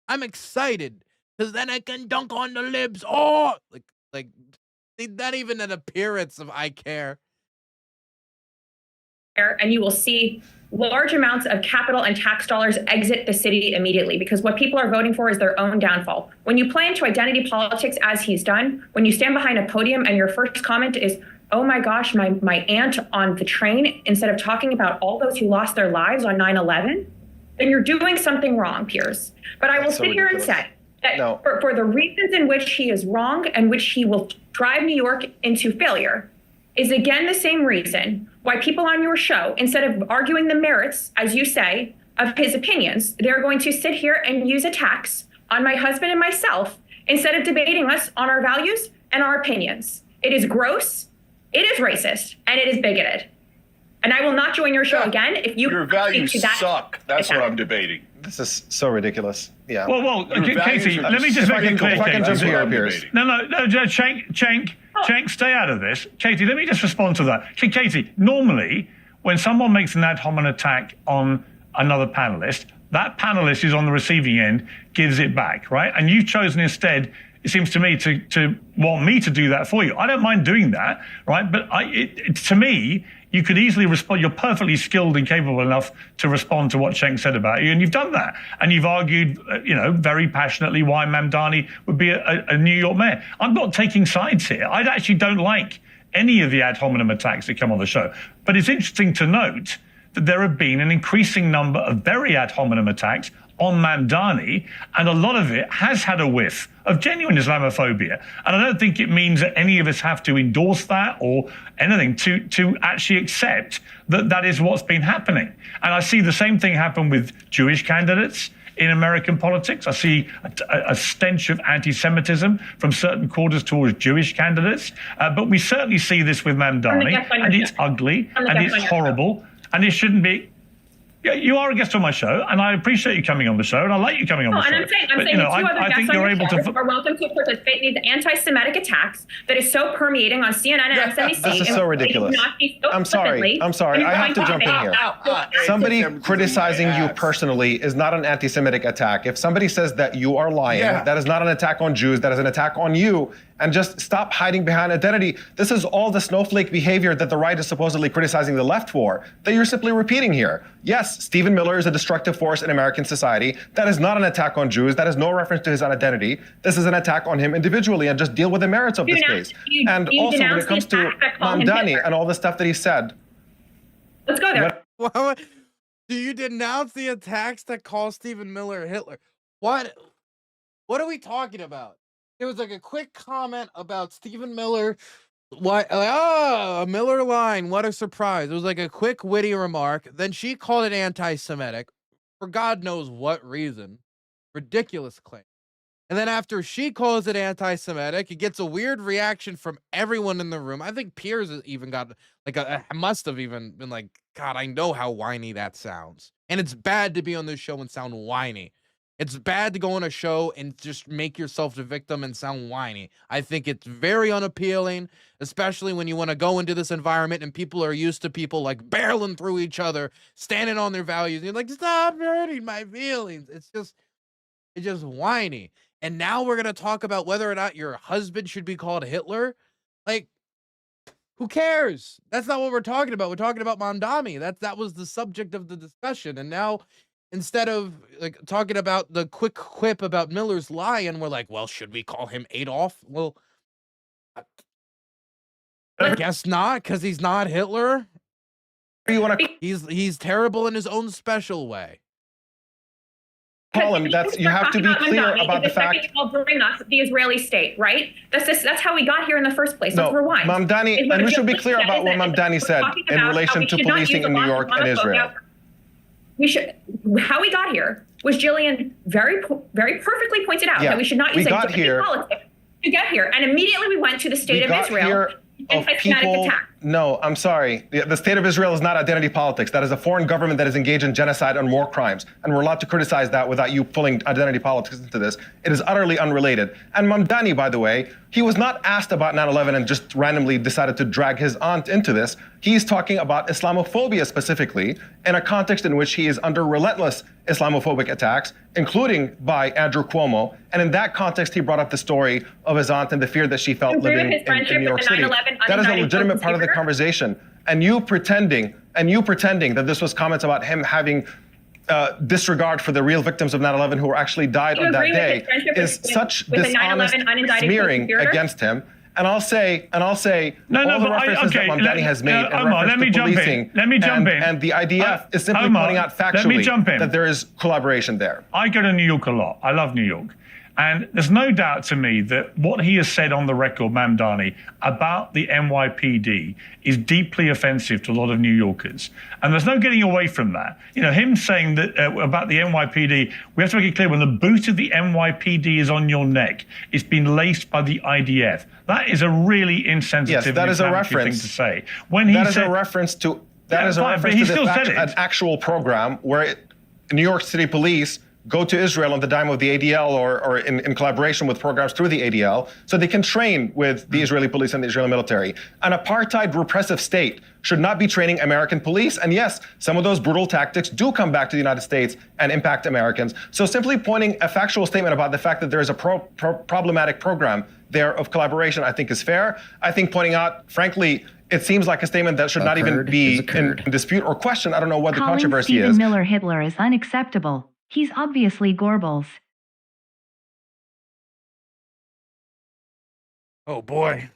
I'm excited because then I can dunk on the libs. Oh, not even an appearance of I care. And you will see large amounts of capital and tax dollars exit the city immediately, because what people are voting for is their own downfall. When you play into identity politics, as he's done, when you stand behind a podium and your first comment is, oh my gosh, my aunt on the train, instead of talking about all those who lost their lives on 9/11, then you're doing something wrong, Piers. But I will sit here and say that for the reasons in which he is wrong and which he will drive New York into failure, is again the same reason why people on your show, instead of arguing the merits, as you say, of his opinions, they're going to sit here and use attacks on my husband and myself instead of debating us on our values and our opinions. It is gross, it is racist, and it is bigoted. And I will not join your show again if you Your values speak to that suck. That's attack. what I'm debating. This is so ridiculous. Yeah. Well, Katie, let me just make it clear. If I can jump Katie. here, Piers. No, Cenk, stay out of this. Katie, let me just respond to that. Katie, normally, when someone makes an ad hominem attack on another panelist, that panelist is on the receiving end, gives it back, right? And you've chosen instead, it seems to me, to want me to do that for you. I don't mind doing that, right? But to me, you could easily respond. You're perfectly skilled and capable enough to respond to what Cenk said about you, and you've done that. And you've argued, very passionately why Mamdani would be a New York mayor. I'm not taking sides here. I actually don't like any of the ad hominem attacks that come on the show. But it's interesting to note that there have been an increasing number of very ad hominem attacks on Mamdani, and a lot of it has had a whiff of genuine Islamophobia. And I don't think it means that any of us have to endorse that or anything to actually accept that that is what's been happening. And I see the same thing happen with Jewish candidates in American politics. I see a stench of anti-Semitism from certain quarters towards Jewish candidates. But we certainly see this with Mamdani, and it's ugly, and it's horrible, and it shouldn't be. Yeah, you are a guest on my show, and I appreciate you coming on the show, and I like you coming on the show. And I'm saying the two other guests on your show are welcome to participate in these anti-Semitic attacks that is so permeating on CNN and MSNBC. This is so ridiculous. I'm sorry. I have to jump in here. Somebody criticizing you personally is not an anti-Semitic attack. If somebody says that you are lying, that is not an attack on Jews, that is an attack on you. And just stop hiding behind identity. This is all the snowflake behavior that the right is supposedly criticizing the left for, that you're simply repeating here. Yes, Stephen Miller is a destructive force in American society. That is not an attack on Jews. That is no reference to his identity. This is an attack on him individually, and just deal with the merits of this case. And also when it comes to Mamdani and all the stuff that he said. Let's go there. Do you denounce the attacks that call Stephen Miller Hitler? What are we talking about? It was like a quick comment about Stephen Miller. A Miller line. What a surprise. It was like a quick witty remark. Then she called it anti-Semitic for God knows what reason. Ridiculous claim. And then after she calls it anti-Semitic, it gets a weird reaction from everyone in the room. I think Piers has even got must have even been like, God, I know how whiny that sounds. And it's bad to be on this show and sound whiny. It's bad to go on a show and just make yourself the victim and sound whiny. I think it's very unappealing, especially when you want to go into this environment and people are used to people like barreling through each other, standing on their values. You're like, stop hurting my feelings. It's just whiny. And now we're going to talk about whether or not your husband should be called Hitler. Like, who cares? That's not what we're talking about. We're talking about Mamdani. That was the subject of the discussion. And now, instead of like talking about the quick quip about Miller's lion, we're like, well, should we call him Adolf? Well, I guess not, because he's not Hitler. He's terrible in his own special way. Call him. You have to be clear about the fact. I'll bring us the Israeli state, right? That's how we got here in the first place. Let's No, rewind. Mamdani, and we should be clear about what Mamdani said in relation to policing in New York and Israel. How we got here was Jillian very perfectly pointed out that we should not use politics to get here. And immediately we went to the state of Israel. Of people, no, I'm sorry. The state of Israel is not identity politics. That is a foreign government that is engaged in genocide and war crimes. And we're allowed to criticize that without you pulling identity politics into this. It is utterly unrelated. And Mamdani, by the way, he was not asked about 9/11 and just randomly decided to drag his aunt into this. He's talking about Islamophobia specifically in a context in which he is under relentless Islamophobic attacks, including by Andrew Cuomo. And in that context, he brought up the story of his aunt and the fear that she felt living in New York City. That is a legitimate part of the conversation. And you pretending that this was comments about him having disregard for the real victims of 9/11 who actually died on that day is such dishonest smearing against him. And I'll say all the references that Mamdani has made in reference to policing and the IDF is simply pointing out factually that there is collaboration there. I go to New York a lot. I love New York. And there's no doubt to me that what he has said on the record, Mamdani, about the NYPD is deeply offensive to a lot of New Yorkers. And there's no getting away from that. You know, him saying that about the NYPD, we have to make it clear, when the boot of the NYPD is on your neck, it's been laced by the IDF. That is a really insensitive yes, that is a reference thing to say. When he that said, is a reference to the actual program where New York City Police go to Israel on the dime of the ADL or in collaboration with programs through the ADL, so they can train with the Israeli police and the Israeli military. An apartheid repressive state should not be training American police. And yes, some of those brutal tactics do come back to the United States and impact Americans. So simply pointing a factual statement about the fact that there is a problematic program there of collaboration, I think is fair. I think pointing out, frankly, it seems like a statement that should not even be in dispute or question. I don't know what the controversy Stephen is. Miller Hitler is unacceptable. He's obviously Goebbels. Oh boy.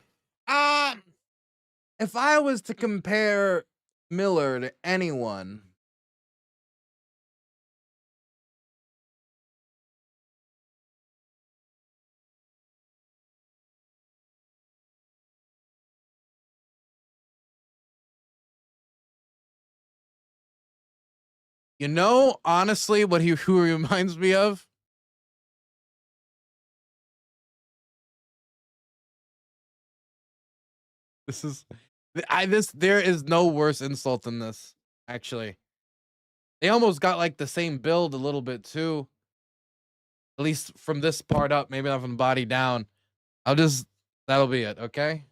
If I was to compare Miller to anyone, you know, honestly, who he reminds me of? There is no worse insult than this, actually. They almost got like the same build a little bit too. At least from this part up, maybe not from the body down. That'll be it, okay?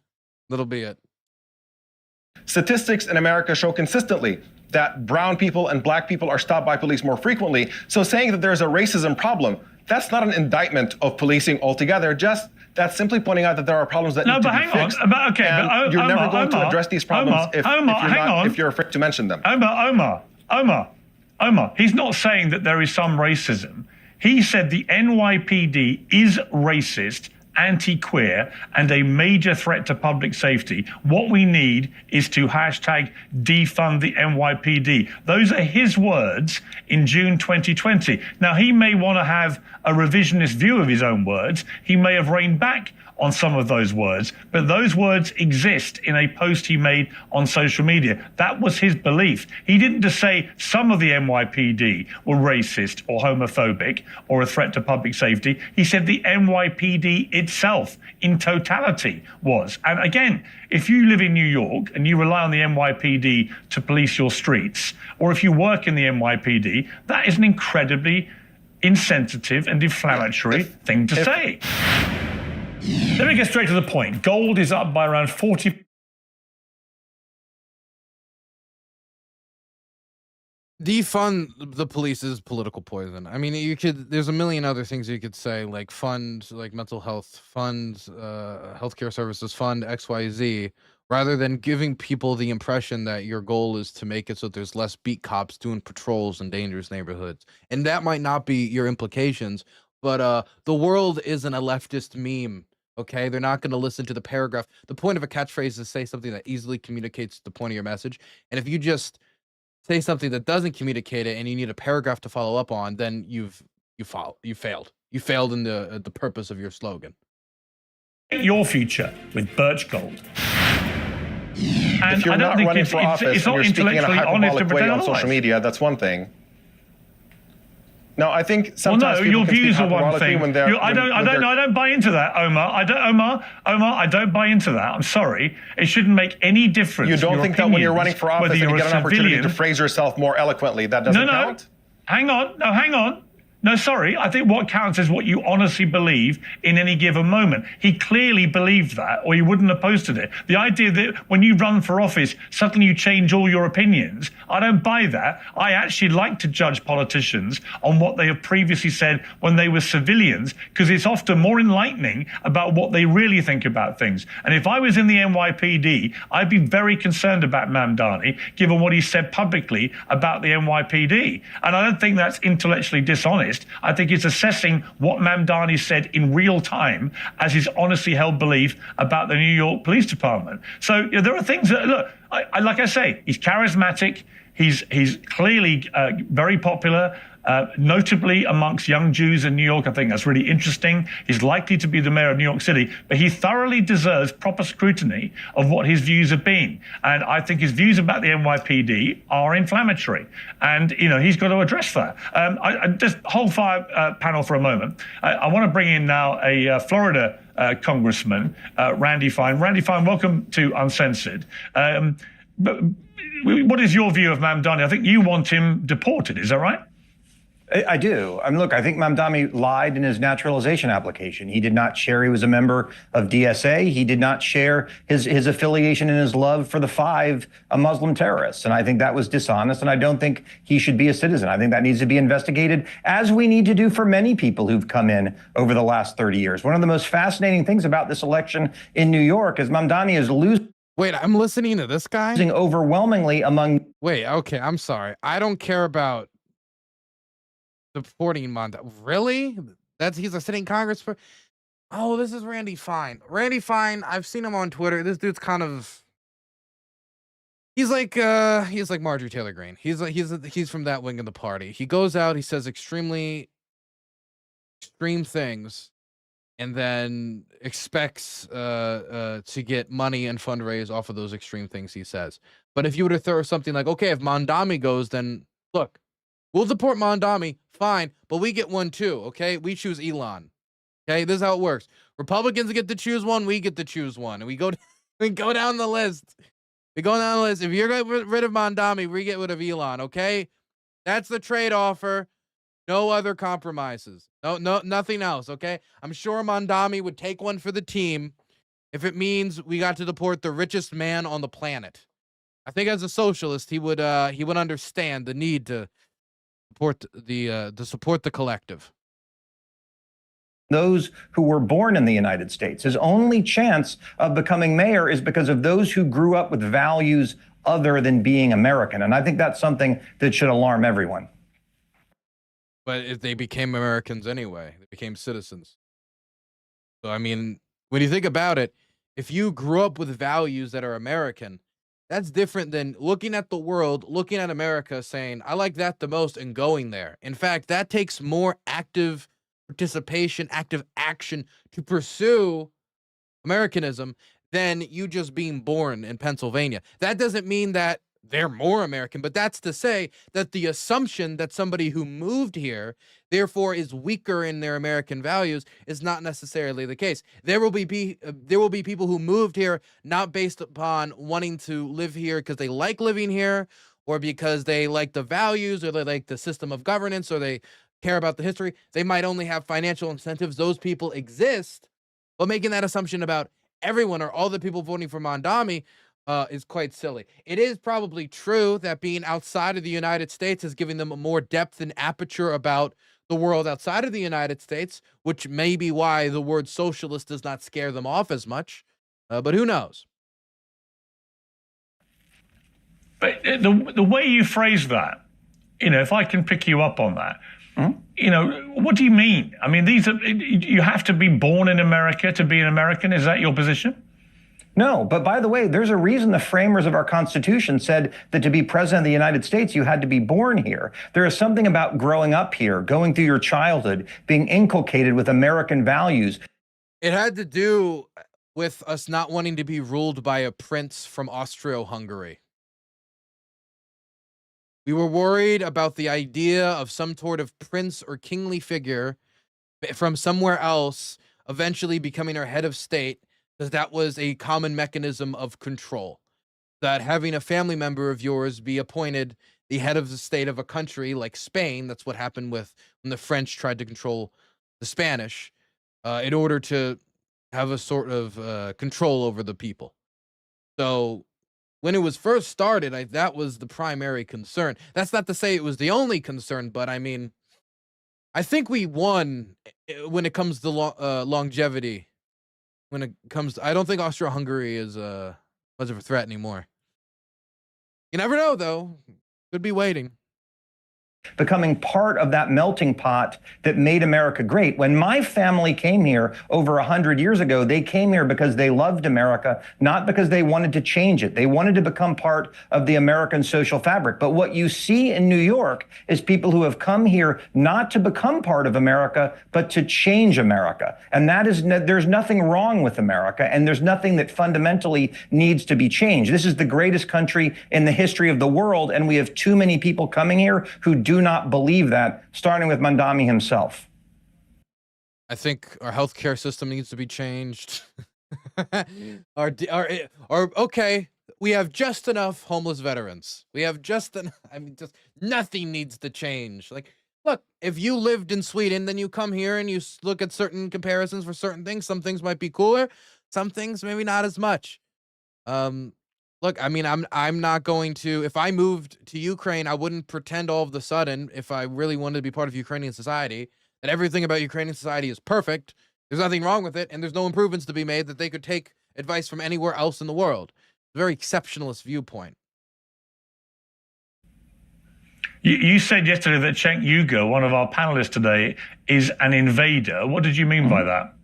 That'll be it. Statistics in America show consistently that brown people and black people are stopped by police more frequently. So saying that there's a racism problem, that's not an indictment of policing altogether. Just that's simply pointing out that there are problems that need to be fixed. You're never going to address these problems if you're afraid to mention them. Omar, he's not saying that there is some racism. He said the NYPD is racist, anti-queer, and a major threat to public safety. What we need is to hashtag defund the NYPD. Those are his words in June 2020. Now, he may want to have a revisionist view of his own words. He may have reined back on some of those words, but those words exist in a post he made on social media. That was his belief. He didn't just say some of the NYPD were racist or homophobic or a threat to public safety. He said the NYPD itself in totality was. And again, if you live in New York and you rely on the NYPD to police your streets, or if you work in the NYPD, that is an incredibly insensitive and inflammatory thing to say. Let me get straight to the point. Gold is up by around 40%. Defund the police is political poison. I mean, there's a million other things you could say, like fund, like mental health, fund, healthcare services, fund XYZ, rather than giving people the impression that your goal is to make it so there's less beat cops doing patrols in dangerous neighborhoods. And that might not be your implications, but the world isn't a leftist meme. Okay, they're not going to listen to the paragraph. The point of a catchphrase is to say something that easily communicates the point of your message. And if you just say something that doesn't communicate it and you need a paragraph to follow up on, then you failed. You failed in the purpose of your slogan. Your future with birch gold. And if you're not running for office and you're speaking in a hyperbolic way on social media, that's one thing. No, I think sometimes your views are one thing. I don't buy into that, Omar. I don't buy into that. I'm sorry. It shouldn't make any difference. You don't think that when you're running for office and you get an opportunity to phrase yourself more eloquently, that doesn't count? Hang on. No, sorry. I think what counts is what you honestly believe in any given moment. He clearly believed that, or he wouldn't have posted it. The idea that when you run for office, suddenly you change all your opinions, I don't buy that. I actually like to judge politicians on what they have previously said when they were civilians, because it's often more enlightening about what they really think about things. And if I was in the NYPD, I'd be very concerned about Mamdani, given what he said publicly about the NYPD. And I don't think that's intellectually dishonest. I think it's assessing what Mamdani said in real time as his honestly held belief about the New York Police Department. So there are things that, look, like I say, he's charismatic. He's clearly very popular. notably amongst young Jews in New York. I think that's really interesting. He's likely to be the mayor of New York City, but he thoroughly deserves proper scrutiny of what his views have been. And I think his views about the NYPD are inflammatory. And, you know, he's got to address that. I just hold fire panel for a moment. I want to bring in now a Florida Congressman, Randy Fine. Randy Fine, welcome to Uncensored. But what is your view of Mamdani? I think you want him deported, is that right? I do. I mean, look, I think Mamdani lied in his naturalization application. He did not share he was a member of DSA. He did not share his affiliation and his love for the 5 Muslim terrorists. And I think that was dishonest. And I don't think he should be a citizen. I think that needs to be investigated, as we need to do for many people who've come in over the last 30 years. One of the most fascinating things about this election in New York is Mamdani is losing. Wait, I'm listening to this guy? Overwhelmingly among. Wait, okay, I'm sorry. I don't care about supporting Mamdani. Really? He's a sitting congressman. Oh, this is Randy Fine. Randy Fine, I've seen him on Twitter. This dude's kind of he's like Marjorie Taylor Greene. He's from that wing of the party. He goes out, he says extremely extreme things, and then expects to get money and fundraise off of those extreme things he says. But if you were to throw something like, okay, if Mamdani goes, then look, we'll deport Mamdani, fine, but we get one too, okay? We choose Elon. Okay, this is how it works. Republicans get to choose one, we get to choose one. And we go down the list. We go down the list. If you're getting rid of Mamdani, we get rid of Elon, okay? That's the trade offer. No other compromises. No, nothing else, okay? I'm sure Mamdani would take one for the team if it means we got to deport the richest man on the planet. I think as a socialist, he would understand the need to support the collective. Those who were born in the United States. His only chance of becoming mayor is because of those who grew up with values other than being American. And I think that's something that should alarm everyone. But if they became Americans anyway, they became citizens. So, I mean, when you think about it, if you grew up with values that are American, that's different than looking at the world, looking at America, saying, I like that the most, and going there. In fact, that takes more active participation, active action to pursue Americanism than you just being born in Pennsylvania. That doesn't mean that they're more American, but that's to say that the assumption that somebody who moved here, therefore, is weaker in their American values is not necessarily the case. There will be people who moved here not based upon wanting to live here because they like living here, or because they like the values, or they like the system of governance, or they care about the history. They might only have financial incentives. Those people exist, but making that assumption about everyone or all the people voting for Mamdani is quite silly. It is probably true that being outside of the United States is giving them a more depth and aperture about the world outside of the United States, which may be why the word socialist does not scare them off as much. But who knows? But the way you phrase that, you know, if I can pick you up on that, you know, what do you mean? I mean, you have to be born in America to be an American. Is that your position? No, but by the way, there's a reason the framers of our Constitution said that to be president of the United States, you had to be born here. There is something about growing up here, going through your childhood, being inculcated with American values. It had to do with us not wanting to be ruled by a prince from Austro-Hungary. We were worried about the idea of some sort of prince or kingly figure from somewhere else eventually becoming our head of state, because that was a common mechanism of control. That having a family member of yours be appointed the head of the state of a country like Spain, that's what happened when the French tried to control the Spanish, in order to have a sort of control over the people. So when it was first started, that was the primary concern. That's not to say it was the only concern, but I mean, I think we won when it comes to longevity. When it comes to, I don't think Austro-Hungary is much of a threat anymore. You never know, though. Could be waiting. becoming part of that melting pot that made America great. When my family came here over 100 years ago, they came here because they loved America, not because they wanted to change it. They wanted to become part of the American social fabric. But what you see in New York is people who have come here not to become part of America, but to change America. And that is, there's nothing wrong with America, and there's nothing that fundamentally needs to be changed. This is the greatest country in the history of the world, and we have too many people coming here who do not believe that, starting with Mamdani himself. I think our healthcare system needs to be changed. Okay, we have just enough homeless veterans. We have just enough. I mean, just nothing needs to change. Like, look, if you lived in Sweden, then you come here and you look at certain comparisons for certain things. Some things might be cooler. Some things maybe not as much. Look, I mean, I'm not going to, if I moved to Ukraine, I wouldn't pretend all of a sudden, if I really wanted to be part of Ukrainian society, that everything about Ukrainian society is perfect. There's nothing wrong with it, and there's no improvements to be made, that they could take advice from anywhere else in the world. It's a very exceptionalist viewpoint. You said yesterday that Cenk Uyger, one of our panelists today, is an invader. What did you mean by that?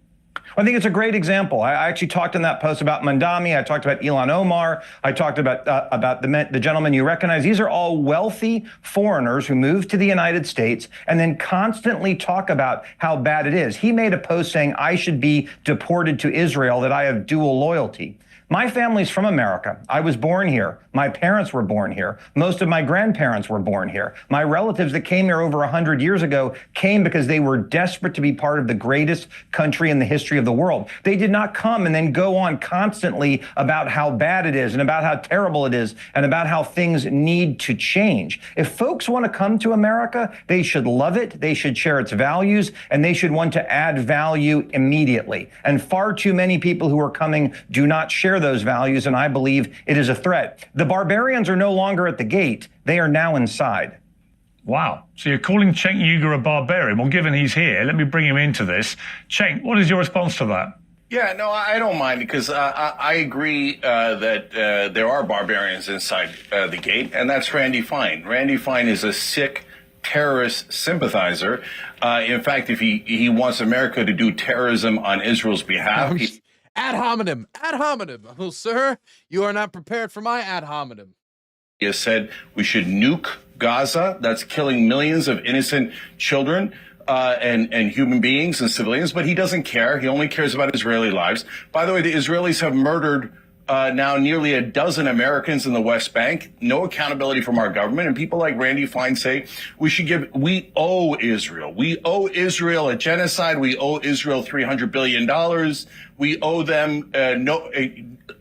I think it's a great example. I actually talked in that post about Mamdani. I talked about Ilhan Omar. I talked about the gentleman you recognize. These are all wealthy foreigners who moved to the United States and then constantly talk about how bad it is. He made a post saying, I should be deported to Israel, that I have dual loyalty. My family's from America. I was born here. My parents were born here. Most of my grandparents were born here. My relatives that came here over 100 years ago came because they were desperate to be part of the greatest country in the history of the world. They did not come and then go on constantly about how bad it is and about how terrible it is and about how things need to change. If folks want to come to America, they should love it, they should share its values, and they should want to add value immediately. And far too many people who are coming do not share those values, and I believe it is a threat. The barbarians are no longer at the gate. They are now inside. Wow. So you're calling Cenk Uyger a barbarian. Well, given he's here, let me bring him into this. Cenk, what is your response to that? Yeah, no, I don't mind, because I agree that there are barbarians inside the gate, and that's Randy Fine. Randy Fine is a sick terrorist sympathizer. In fact, if he wants America to do terrorism on Israel's behalf... Ad hominem, ad hominem. Well, sir, you are not prepared for my ad hominem. He has said we should nuke Gaza. That's killing millions of innocent children and human beings and civilians. But he doesn't care. He only cares about Israeli lives. By the way, the Israelis have murdered now nearly a dozen Americans in the West Bank. No accountability from our government. And people like Randy Fine say we owe Israel. We owe Israel a genocide. We owe Israel $300 billion. We owe them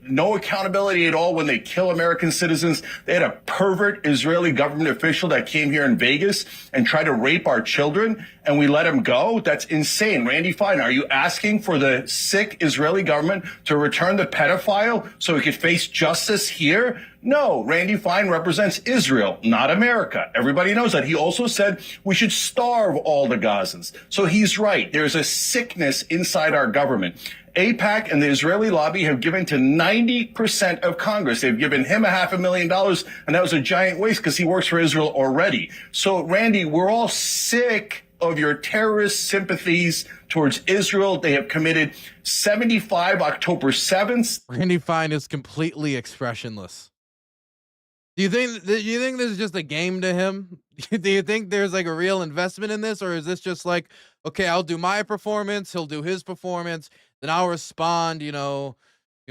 no accountability at all when they kill American citizens. They had a pervert Israeli government official that came here in Vegas and tried to rape our children, and we let him go. That's insane. Randy Fine, are you asking for the sick Israeli government to return the pedophile so he could face justice here? No, Randy Fine represents Israel, not America. Everybody knows that. He also said we should starve all the Gazans. So he's right. There's a sickness inside our government. AIPAC and the Israeli lobby have given to 90% of Congress. They've given him $500,000, and that was a giant waste because he works for Israel already. So, Randy, we're all sick of your terrorist sympathies towards Israel. They have committed 75 October 7th. Randy Fine is completely expressionless. Do you think this is just a game to him? Do you think there's like a real investment in this, or is this just like, okay, I'll do my performance, he'll do his performance, then I'll respond, we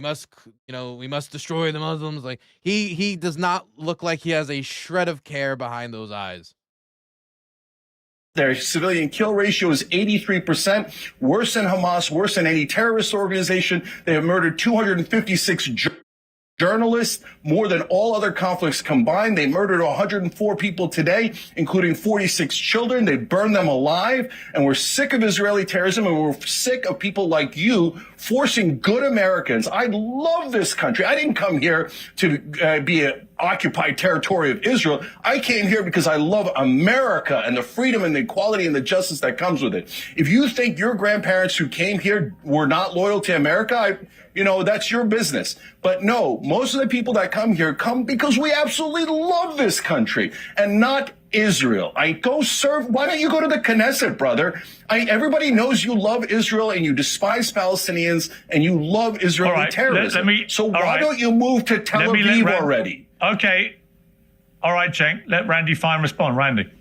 must destroy the Muslims. Like he does not look like he has a shred of care behind those eyes. Their civilian kill ratio is 83%, worse than Hamas, worse than any terrorist organization. They have murdered 256 journalists, more than all other conflicts combined. They murdered 104 people today, including 46 children. They burned them alive. And we're sick of Israeli terrorism, and we're sick of people like you forcing good Americans. I love this country. I didn't come here to be an occupied territory of Israel. I came here because I love America and the freedom and the equality and the justice that comes with it. If you think your grandparents who came here were not loyal to America, that's your business. But no, most of the people that come here come because we absolutely love this country, and not Israel. Go serve. Why don't you go to the Knesset, brother? Everybody knows you love Israel and you despise Palestinians and you love Israeli terrorism. Why don't you move to Tel Aviv already? Okay. All right, Cenk. Let Randy Fine respond. Randy.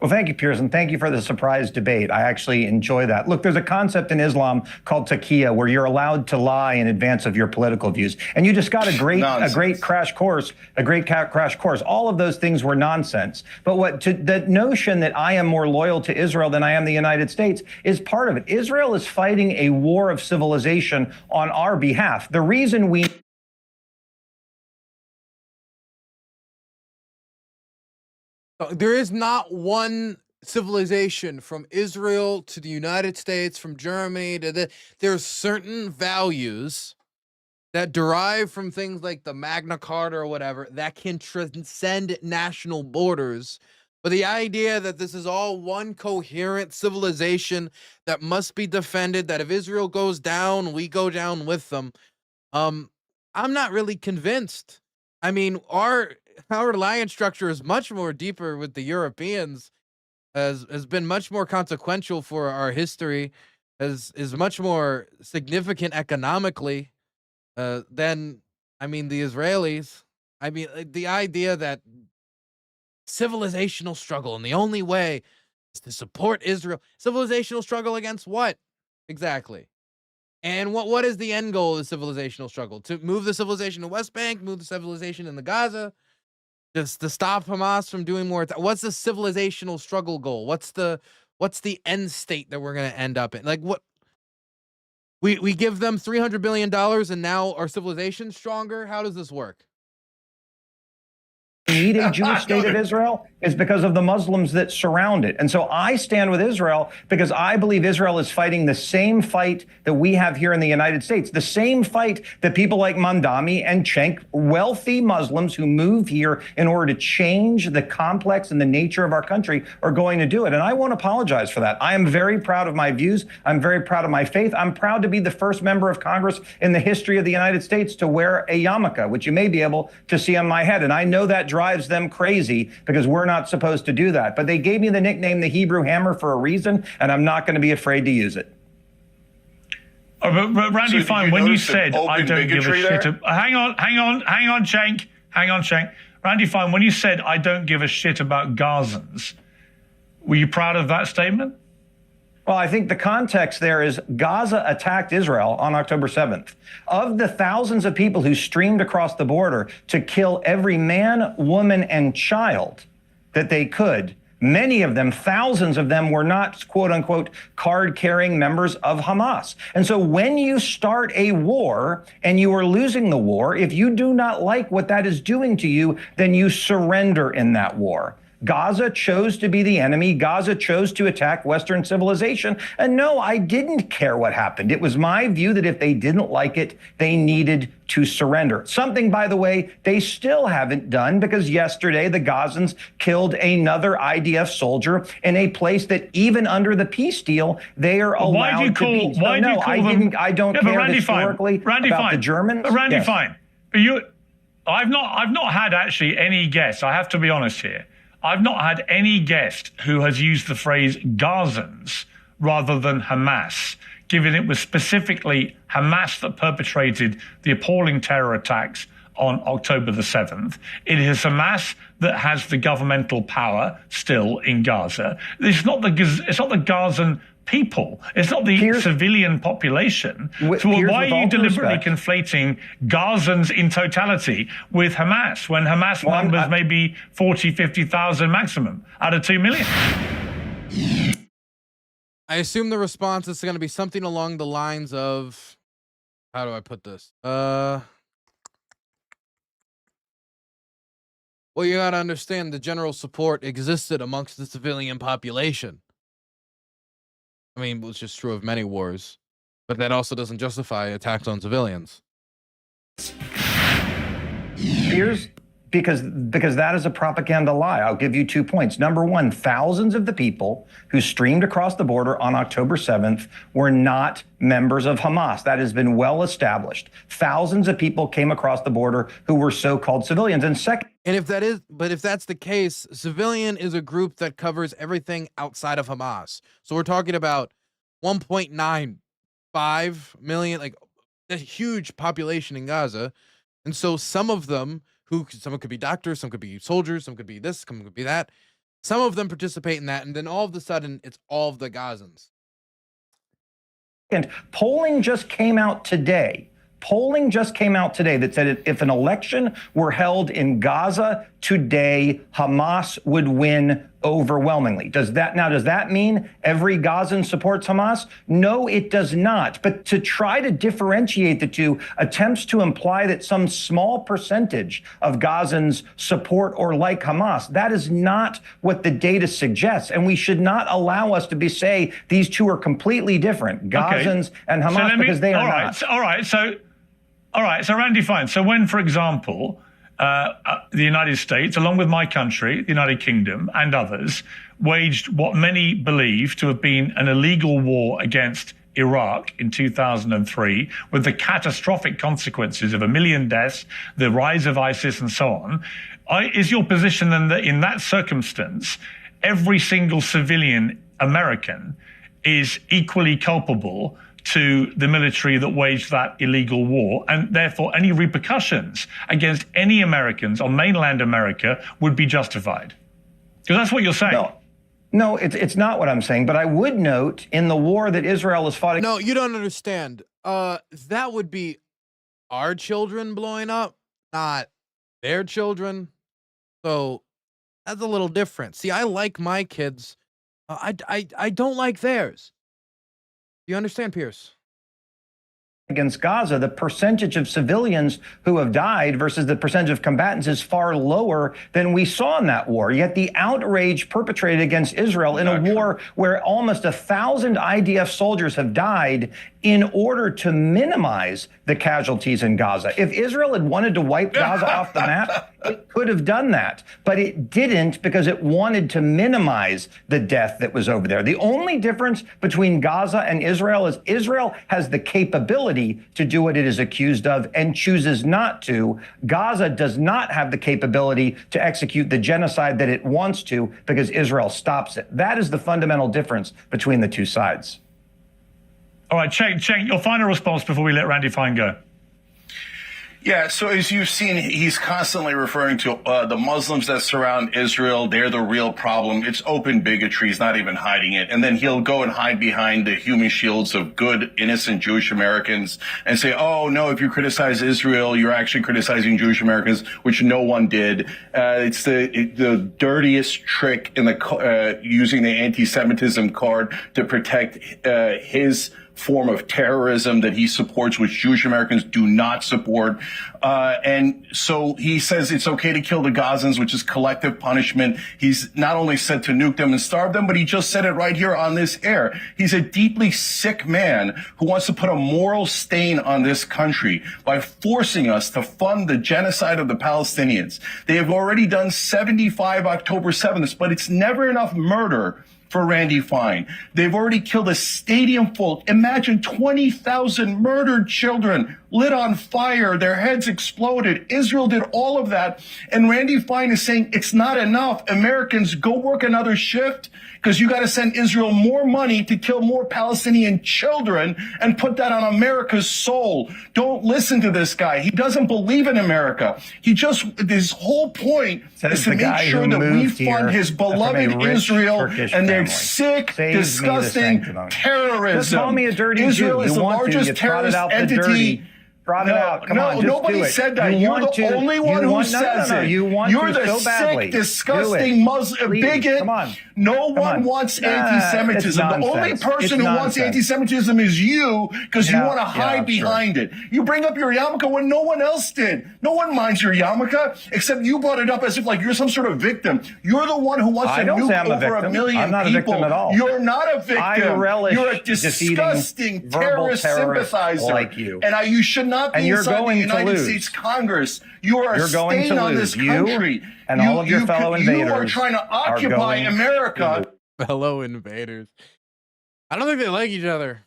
Well, thank you, Pearson. Thank you for the surprise debate. I actually enjoy that. Look, there's a concept in Islam called taqiyya where you're allowed to lie in advance of your political views. And you just got a great crash course, crash course. All of those things were nonsense. But the notion that I am more loyal to Israel than I am the United States is part of it. Israel is fighting a war of civilization on our behalf. The reason we There is not one civilization from Israel to the United States, from Germany to there's certain values that derive from things like the Magna Carta or whatever that can transcend national borders. But the idea that this is all one coherent civilization that must be defended, that if Israel goes down, we go down with them. I'm not really convinced. I mean, our alliance structure is much more deeper with the Europeans, has been much more consequential for our history, is much more significant economically than, I mean, the Israelis. I mean, the idea that civilizational struggle and the only way is to support Israel. Civilizational struggle against what exactly? And what is the end goal of the civilizational struggle? To move the civilization to West Bank, move the civilization in the Gaza, just to stop Hamas from doing more. What's the civilizational struggle goal? What's the end state that we're going to end up in? Like, what we give them $300 billion and now our civilization's stronger? How does this work? Need a Jewish state of Israel is because of the Muslims that surround it. And so I stand with Israel because I believe Israel is fighting the same fight that we have here in the United States, the same fight that people like Mamdani and Cenk, wealthy Muslims who move here in order to change the complex and the nature of our country, are going to do it. And I won't apologize for that. I am very proud of my views. I'm very proud of my faith. I'm proud to be the first member of Congress in the history of the United States to wear a yarmulke, which you may be able to see on my head. And I know that drives them crazy because we're not supposed to do that. But they gave me the nickname the Hebrew Hammer for a reason, and I'm not going to be afraid to use it. But Randy Fine, when you said I don't give a shit, hang on, Cenk. Randy Fine, when you said I don't give a shit about Gazans, were you proud of that statement? Well, I think the context there is Gaza attacked Israel on October 7th. Of the thousands of people who streamed across the border to kill every man, woman, and child that they could, many of them, thousands of them, were not, quote unquote, card-carrying members of Hamas. And so when you start a war and you are losing the war, if you do not like what that is doing to you, then you surrender in that war. Gaza chose to be the enemy. Gaza chose to attack Western civilization. And no, I didn't care what happened. It was my view that if they didn't like it, they needed to surrender. Something, by the way, they still haven't done, because yesterday the Gazans killed another IDF soldier in a place that even under the peace deal, they are allowed to be. I don't care historically about the Germans. Randy Fine, I've not had actually any guests. I have to be honest here. I've not had any guest who has used the phrase Gazans rather than Hamas, given it was specifically Hamas that perpetrated the appalling terror attacks on October the 7th. It is Hamas that has the governmental power still in Gaza. It's not the Gazan people. It's not the civilian population. So why are you deliberately conflating Gazans in totality with Hamas when Hamas numbers maybe 40, 50,000 maximum out of 2 million? I assume the response is going to be something along the lines of, how do I put this? Well, you got to understand the general support existed amongst the civilian population. I mean, it's just true of many wars, but that also doesn't justify attacks on civilians. Here's Because that is a propaganda lie. I'll give you 2 points. Number one, thousands of the people who streamed across the border on October 7th were not members of Hamas. That has been well established. Thousands of people came across the border who were so-called civilians. And second, and if that's the case, civilian is a group that covers everything outside of Hamas. So we're talking about 1.95 million, like a huge population in Gaza. And so some of them, some could be doctors, some could be soldiers, some could be this, some could be that. Some of them participate in that, and then all of a sudden, it's all of the Gazans. And polling just came out today. That said if an election were held in Gaza today, Hamas would win overwhelmingly. Does that mean every Gazan supports Hamas? No, it does not. But to try to differentiate the two attempts to imply that some small percentage of Gazans support or like Hamas, that is not what the data suggests. And we should not allow us to say these two are completely different, Gazans and Hamas, because they are not. All right, so Randy, fine. So when, for example, the United States, along with my country, the United Kingdom, and others, waged what many believe to have been an illegal war against Iraq in 2003, with the catastrophic consequences of 1 million deaths, the rise of ISIS, and so on, is your position then that in that circumstance, every single civilian American is equally culpable to the military that waged that illegal war, and therefore any repercussions against any Americans on mainland America would be justified? Because that's what you're saying. No, it's not what I'm saying, but I would note in the war that Israel has fought. No, you don't understand. That would be our children blowing up, not their children. So that's a little different. See, I like my kids. I don't like theirs. You understand, Pierce? Against Gaza, the percentage of civilians who have died versus the percentage of combatants is far lower than we saw in that war. Yet the outrage perpetrated against Israel in a war where almost 1,000 IDF soldiers have died in order to minimize the casualties in Gaza. If Israel had wanted to wipe Gaza off the map, it could have done that, but it didn't because it wanted to minimize the death that was over there. The only difference between Gaza and Israel is Israel has the capability to do what it is accused of and chooses not to. Gaza does not have the capability to execute the genocide that it wants to because Israel stops it. That is the fundamental difference between the two sides. All right, Cenk, your final response before we let Randy Fine go. Yeah, so as you've seen, he's constantly referring to the Muslims that surround Israel. They're the real problem. It's open bigotry. He's not even hiding it. And then he'll go and hide behind the human shields of good, innocent Jewish Americans and say, oh, no, if you criticize Israel, you're actually criticizing Jewish Americans, which no one did. It's the dirtiest trick in the using the anti-Semitism card to protect his form of terrorism that he supports, which Jewish Americans do not support. And so he says it's okay to kill the Gazans, which is collective punishment. He's not only said to nuke them and starve them, but he just said it right here on this air. He's a deeply sick man who wants to put a moral stain on this country by forcing us to fund the genocide of the Palestinians. They have already done 75 October 7th, but it's never enough murder for Randy Fine. They've already killed a stadium full. Imagine 20,000 murdered children lit on fire. Their heads exploded. Israel did all of that. And Randy Fine is saying it's not enough. Americans, go work another shift because you got to send Israel more money to kill more Palestinian children and put that on America's soul. Don't listen to this guy. He doesn't believe in America. His whole point is to make sure that we fund his beloved Israel and their sick, disgusting terrorism. Just call me a dirty Israel Jew. is the largest terrorist entity. Trot it out. Come on, just nobody do it. said that. You're the only one who says it. You're the sick, disgusting Muslim bigot. Come on. No one wants anti-Semitism. The only person who wants anti-Semitism is you because you want to hide behind it. You bring up your yarmulke when no one else did. No one minds your yarmulke except you brought it up as if like you're some sort of victim. You're the one who wants to nuke over a million I'm not a victim at all. You're not a victim. I relish You're a disgusting terrorist sympathizer. like you. And you should not not being you're inside the going to United lose. States Congress. You are You're going staying to on lose. this country. You and all of your fellow You are invaders trying to are occupy going America. Fellow invaders. I don't think they like each other.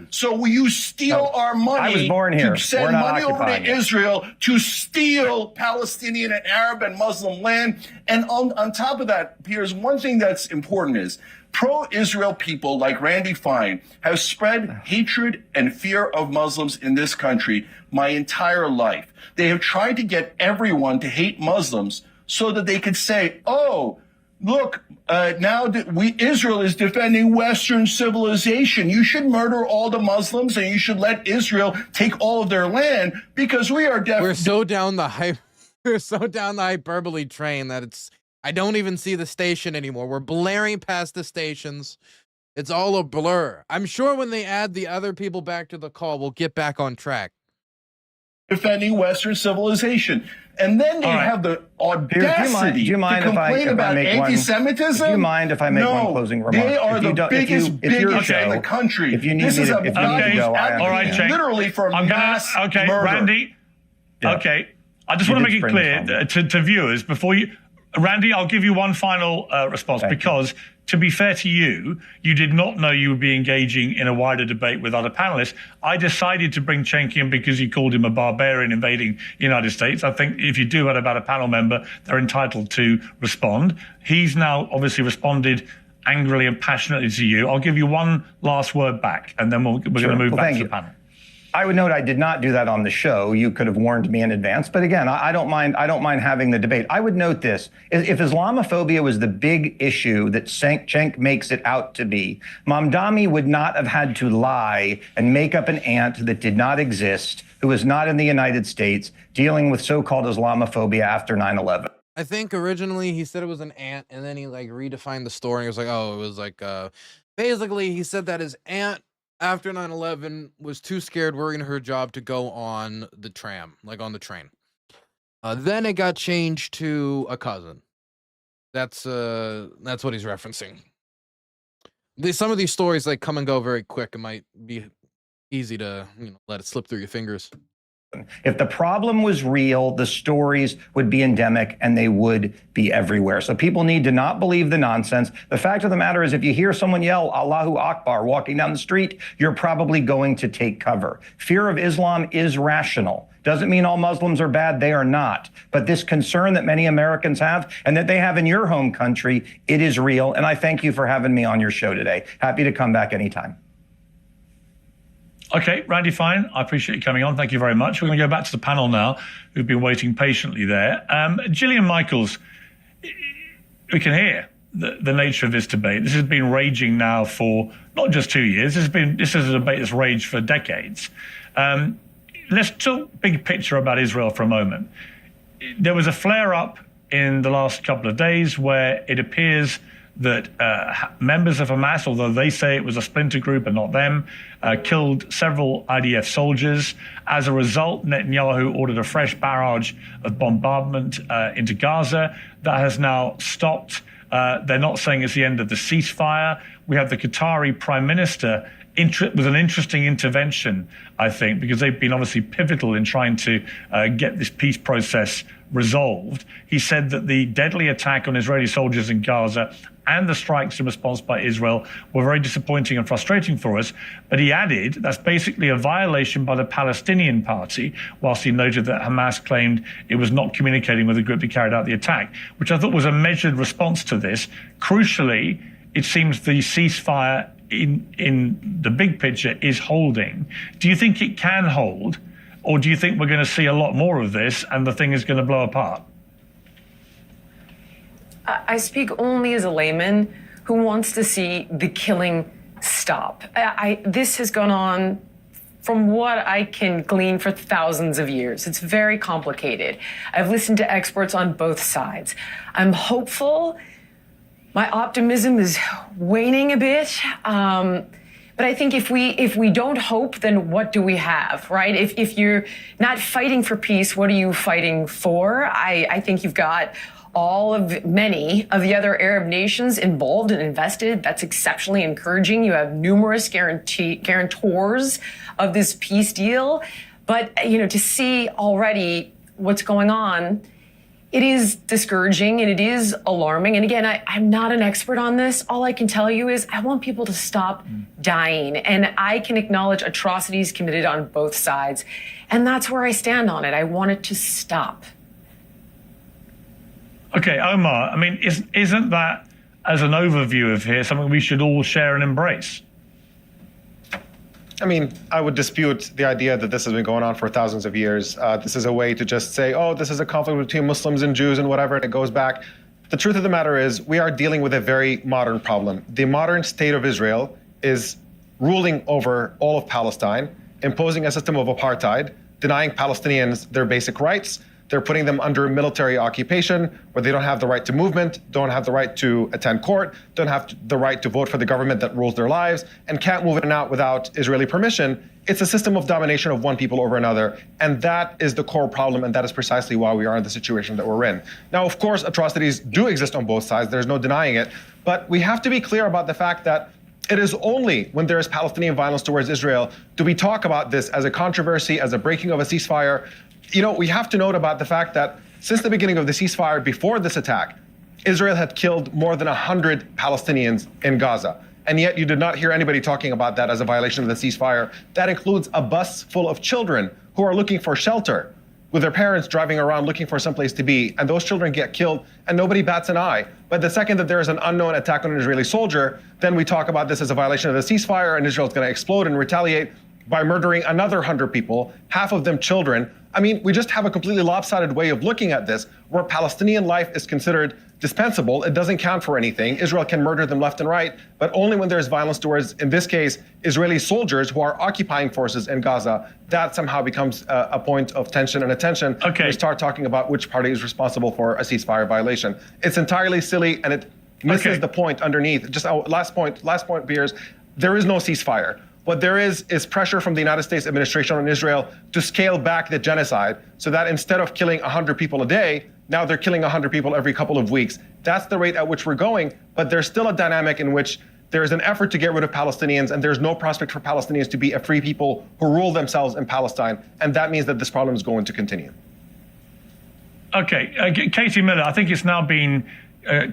So will you steal our money I was born here. to send We're not money over occupying to it. Israel to steal Palestinian and Arab and Muslim land? And on top of that, Piers, one thing that's important is pro-Israel people like Randy Fine have spread hatred and fear of Muslims in this country my entire life. They have tried to get everyone to hate Muslims so that they could say, oh, look, now that Israel is defending Western civilization, you should murder all the Muslims and you should let Israel take all of their land because we are We're so down the hyperbole train that I don't even see the station anymore. We're blaring past the stations. It's all a blur. I'm sure when they add the other people back to the call, we'll get back on track. defending Western civilization. And then they have the audacity do you mind to if I complain about make anti-Semitism. Do you mind if I make one closing remark? They are the biggest in the country. If you need this me is to, a if you need to go, I all right, understand. Cenk. literally for mass murder. Randy. Yeah. Okay, I just You want to did make it spring clear this to viewers before you, Randy. I'll give you one final response because, to be fair to you, you did not know you would be engaging in a wider debate with other panelists. I decided to bring Cenk in because you called him a barbarian invading the United States. I think if you do that about a panel member, they're entitled to respond. He's now obviously responded angrily and passionately to you. I'll give you one last word back, and then we're going to move back to the panel. I would note I did not do that on the show. You could have warned me in advance. But again, I don't mind having the debate. I would note this. If Islamophobia was the big issue that Cenk makes it out to be, Mamdani would not have had to lie and make up an aunt that did not exist, who was not in the United States, dealing with so-called Islamophobia after 9/11. I think originally he said it was an aunt, and then he like redefined the story. It was like, oh, it was like basically he said that his aunt after 9/11 was too scared worrying her job to go on the tram, like on the train. Then it got changed to a cousin. That's what he's referencing. Some of these stories like come and go very quick. It might be easy to let it slip through your fingers. If the problem was real, the stories would be endemic and they would be everywhere. So people need to not believe the nonsense. The fact of the matter is, if you hear someone yell Allahu Akbar walking down the street, you're probably going to take cover. Fear of Islam is rational. Doesn't mean all Muslims are bad. They are not. But this concern that many Americans have and that they have in your home country, it is real. And I thank you for having me on your show today. Happy to come back anytime. Okay, Randy Fine, I appreciate you coming on. Thank you very much. We're going to go back to the panel now, who've been waiting patiently there. Gillian Michaels, we can hear the nature of this debate. This has been raging now for not just 2 years. This is a debate that's raged for decades. Let's talk big picture about Israel for a moment. There was a flare-up in the last couple of days where it appears that members of Hamas, although they say it was a splinter group and not them, killed several IDF soldiers. As a result, Netanyahu ordered a fresh barrage of bombardment into Gaza. That has now stopped. They're not saying it's the end of the ceasefire. We have the Qatari Prime Minister with an interesting intervention, I think, because they've been obviously pivotal in trying to get this peace process resolved. He said that the deadly attack on Israeli soldiers in Gaza and the strikes in response by Israel were very disappointing and frustrating for us. But he added that's basically a violation by the Palestinian Party, whilst he noted that Hamas claimed it was not communicating with the group that carried out the attack, which I thought was a measured response to this. Crucially, it seems the ceasefire in the big picture is holding. Do you think it can hold, or do you think we're going to see a lot more of this and the thing is going to blow apart? I speak only as a layman who wants to see the killing stop. This has gone on, from what I can glean, for thousands of years. It's very complicated. I've listened to experts on both sides. I'm hopeful. My optimism is waning a bit. But I think if we don't hope, then what do we have, right? If you're not fighting for peace, what are you fighting for? I think you've got many of the other Arab nations involved and invested. That's exceptionally encouraging. You have numerous guarantors of this peace deal. But, to see already what's going on, it is discouraging and it is alarming. And again, I'm not an expert on this. All I can tell you is I want people to stop dying. And I can acknowledge atrocities committed on both sides. And that's where I stand on it. I want it to stop. Okay, Omar, I mean, isn't that, as an overview of here, something we should all share and embrace? I mean, I would dispute the idea that this has been going on for thousands of years. This is a way to just say, oh, this is a conflict between Muslims and Jews and whatever, and it goes back. The truth of the matter is we are dealing with a very modern problem. The modern state of Israel is ruling over all of Palestine, imposing a system of apartheid, denying Palestinians their basic rights. They're putting them under military occupation where they don't have the right to movement, don't have the right to attend court, don't have the right to vote for the government that rules their lives, and can't move in and out without Israeli permission. It's a system of domination of one people over another. And that is the core problem. And that is precisely why we are in the situation that we're in. Now, of course, atrocities do exist on both sides. There's no denying it. But we have to be clear about the fact that it is only when there is Palestinian violence towards Israel do we talk about this as a controversy, as a breaking of a ceasefire. We have to note about the fact that since the beginning of the ceasefire, before this attack, Israel had killed more than 100 Palestinians in Gaza. And yet you did not hear anybody talking about that as a violation of the ceasefire. That includes a bus full of children who are looking for shelter, with their parents driving around looking for someplace to be. And those children get killed and nobody bats an eye. But the second that there is an unknown attack on an Israeli soldier, then we talk about this as a violation of the ceasefire, and Israel is going to explode and retaliate by murdering another 100 people, half of them children. I mean, we just have a completely lopsided way of looking at this, where Palestinian life is considered dispensable. It doesn't count for anything. Israel can murder them left and right, but only when there's violence towards, in this case, Israeli soldiers who are occupying forces in Gaza. That somehow becomes a point of tension and attention. Okay. We start talking about which party is responsible for a ceasefire violation. It's entirely silly, and it misses the point underneath. Just last point, Beers. There is no ceasefire. What there is pressure from the United States administration on Israel to scale back the genocide so that instead of killing 100 people a day, now they're killing 100 people every couple of weeks. That's the rate at which we're going. But there's still a dynamic in which there is an effort to get rid of Palestinians, and there's no prospect for Palestinians to be a free people who rule themselves in Palestine. And that means that this problem is going to continue. Okay, Katie Miller, I think it's now been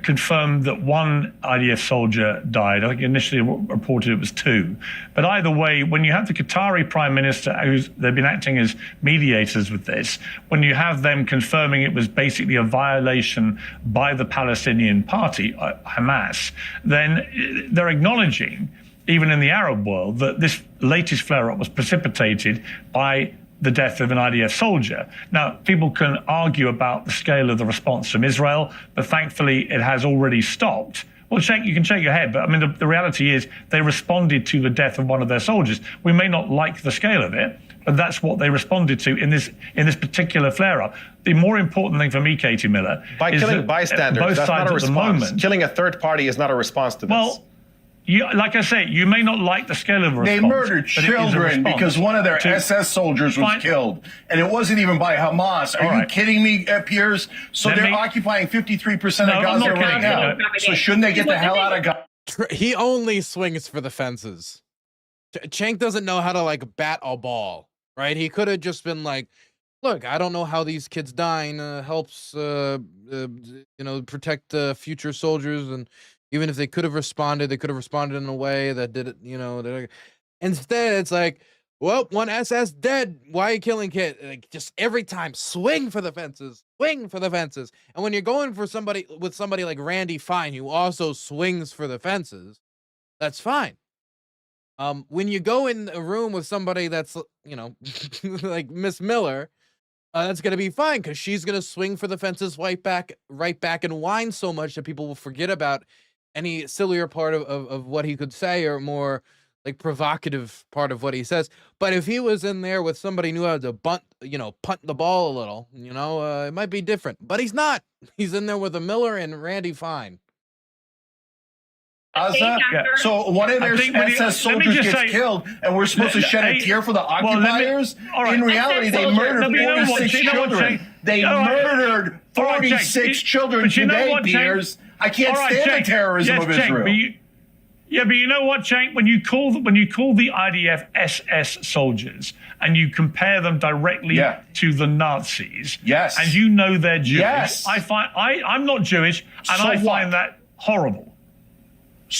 confirmed that one IDF soldier died. I think initially reported it was 2. But either way, when you have the Qatari Prime Minister, they've been acting as mediators with this, when you have them confirming it was basically a violation by the Palestinian Party, Hamas, then they're acknowledging, even in the Arab world, that this latest flare-up was precipitated by the death of an IDF soldier. Now, people can argue about the scale of the response from Israel, but thankfully it has already stopped. Well, you can shake your head, but I mean, the reality is they responded to the death of one of their soldiers. We may not like the scale of it, but that's what they responded to in this particular flare-up. The more important thing for me, Katie Miller, by is killing that bystanders, both that's sides not a at the response. moment, Killing a third party is not a response to this. Well, like I say, you may not like the scale of a response. They murdered but it is a children response because one of their SS soldiers was killed. And it wasn't even by Hamas. Are you kidding me, Piers? So they're occupying 53% of Gaza right now. So shouldn't they get the hell out of Gaza? He only swings for the fences. Cenk doesn't know how to bat a ball, right? He could have just been like, look, I don't know how these kids dying helps protect future soldiers, and even if they could have responded, in a way that did it, instead it's like, well, one SS dead. Why are you killing kids? Just every time, swing for the fences. And when you're going for somebody like Randy Fine, who also swings for the fences, that's fine. When you go in a room with somebody that's, like Miss Miller, that's going to be fine, because she's going to swing for the fences right back and whine so much that people will forget about any sillier part of what he could say, or more provocative part of what he says. But if he was in there with somebody who knew how to punt the ball a little, it might be different. But he's not. He's in there with a Miller and Randy Fine. So one of their SS soldiers gets killed, and we're supposed to shed a tear for the occupiers? In reality, they murdered 46 children. They murdered 46 children today, Piers. I can't stand the terrorism of Israel. Yeah, but you know what, Cenk? When you call the IDF SS soldiers and you compare them directly to the Nazis, and you know they're Jewish, I'm not Jewish, and I find that horrible.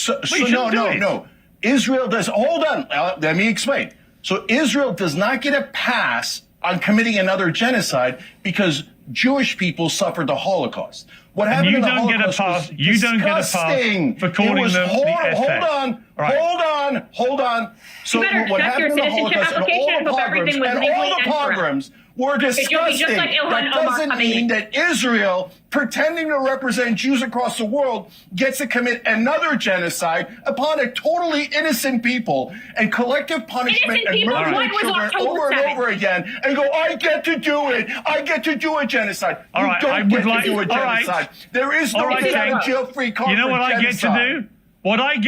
No. Israel does. Hold on. Let me explain. So Israel does not get a pass on committing another genocide because Jewish people suffered the Holocaust. What happened in the Holocaust you don't get a pass for calling them the SS. Hold on. So what happened in the Holocaust and all the pogroms were disgusting. That doesn't mean that Israel, pretending to represent Jews across the world, gets to commit another genocide upon a totally innocent people and collective punishment and murdering children over and over again and go, I get to do it. I get to do a genocide. You don't get to do a genocide. There is no jail-free conference. You know what I get genocide. to do? All right,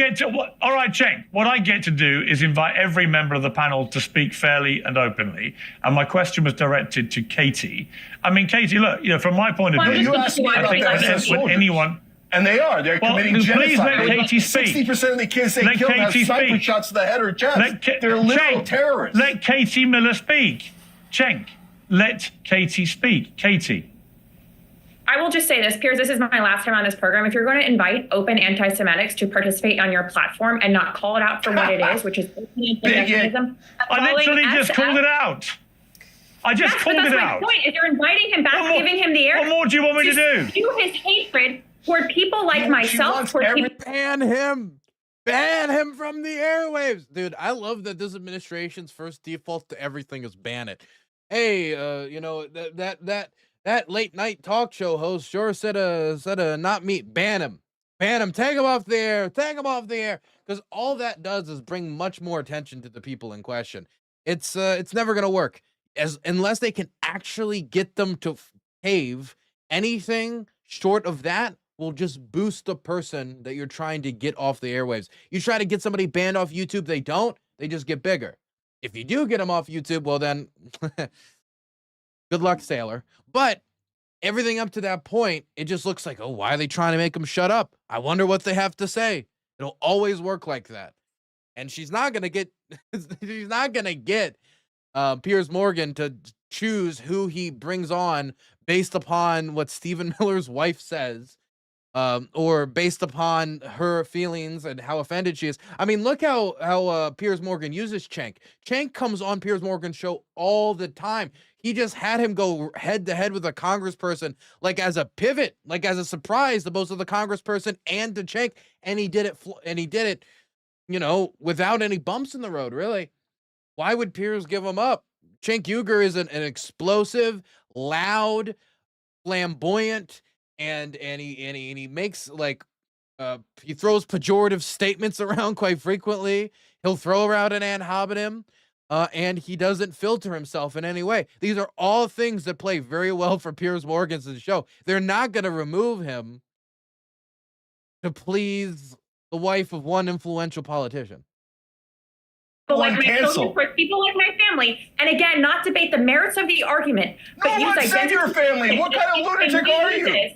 Cenk. What I get to do is invite every member of the panel to speak fairly and openly. And my question was directed to Katie. I mean, Katie, look, from my point of view, I think when anyone. And they're committing genocide. Please let Katie speak. 60% of the kids they killed have sniper shots to the head or chest. They're literal terrorists. Let Katie Miller speak. Cenk, let Katie speak. Katie. I will just say this, Piers, this is my last time on this program. If you're going to invite open anti-Semitics to participate on your platform and not call it out for what it is, which is anti-Semitism. I literally just called it out. I just called it out. That's my point, is you're inviting him back, giving him the air. What more do you want me to do? Spew his hatred toward people like myself. Ban him. Ban him from the airwaves. Dude, I love that this administration's first default to everything is ban it. Hey, that late night talk show host sure said a not me. Ban him, take him off the air, because all that does is bring much more attention to the people in question. It's never gonna work unless they can actually get them to cave. Anything short of that will just boost the person that you're trying to get off the airwaves. You try to get somebody banned off YouTube, they just get bigger. If you do get them off YouTube, well then good luck, sailor. But everything up to that point, it just looks like, oh, why are they trying to make them shut up? I wonder what they have to say. It'll always work like that. And she's not gonna get Piers Morgan to choose who he brings on based upon what Stephen Miller's wife says, or based upon her feelings and how offended she is. I mean, look how Piers Morgan uses Cenk. Cenk comes on Piers Morgan's show all the time. He just had him go head to head with a congressperson, like as a pivot, like as a surprise to both of the congressperson and to Cenk, and he did it, without any bumps in the road, really. Why would Piers give him up? Cenk Uyger is an explosive, loud, flamboyant, and he makes he throws pejorative statements around quite frequently. He'll throw around an ad hominem. And he doesn't filter himself in any way. These are all things that play very well for Piers Morgan's show. They're not going to remove him to please the wife of one influential politician. People like my family, and again, not debate the merits of the argument, but no one said your family. What kind of lunatic are you?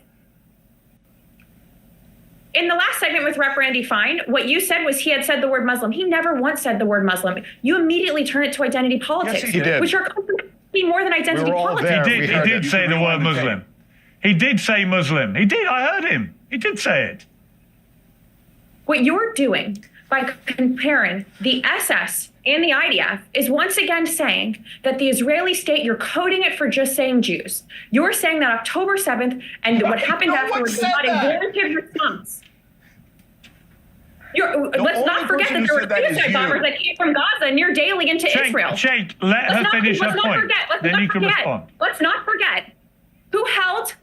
In the last segment with Rep. Randy Fine, what you said was he had said the word Muslim. He never once said the word Muslim. You immediately turn it to identity politics, which are completely more than identity politics. He did say the word Muslim. He did say Muslim. He did. I heard him. He did say it. What you're doing by comparing the SS and the IDF is once again saying that the Israeli state, you're coding it for just saying Jews. You're saying that October 7th and what happened afterwards was not a warranted response. Let's not forget that there were suicide bombers that came from Gaza near daily into Israel. Cenk, let her finish her point. Then you can respond. Let's not forget who held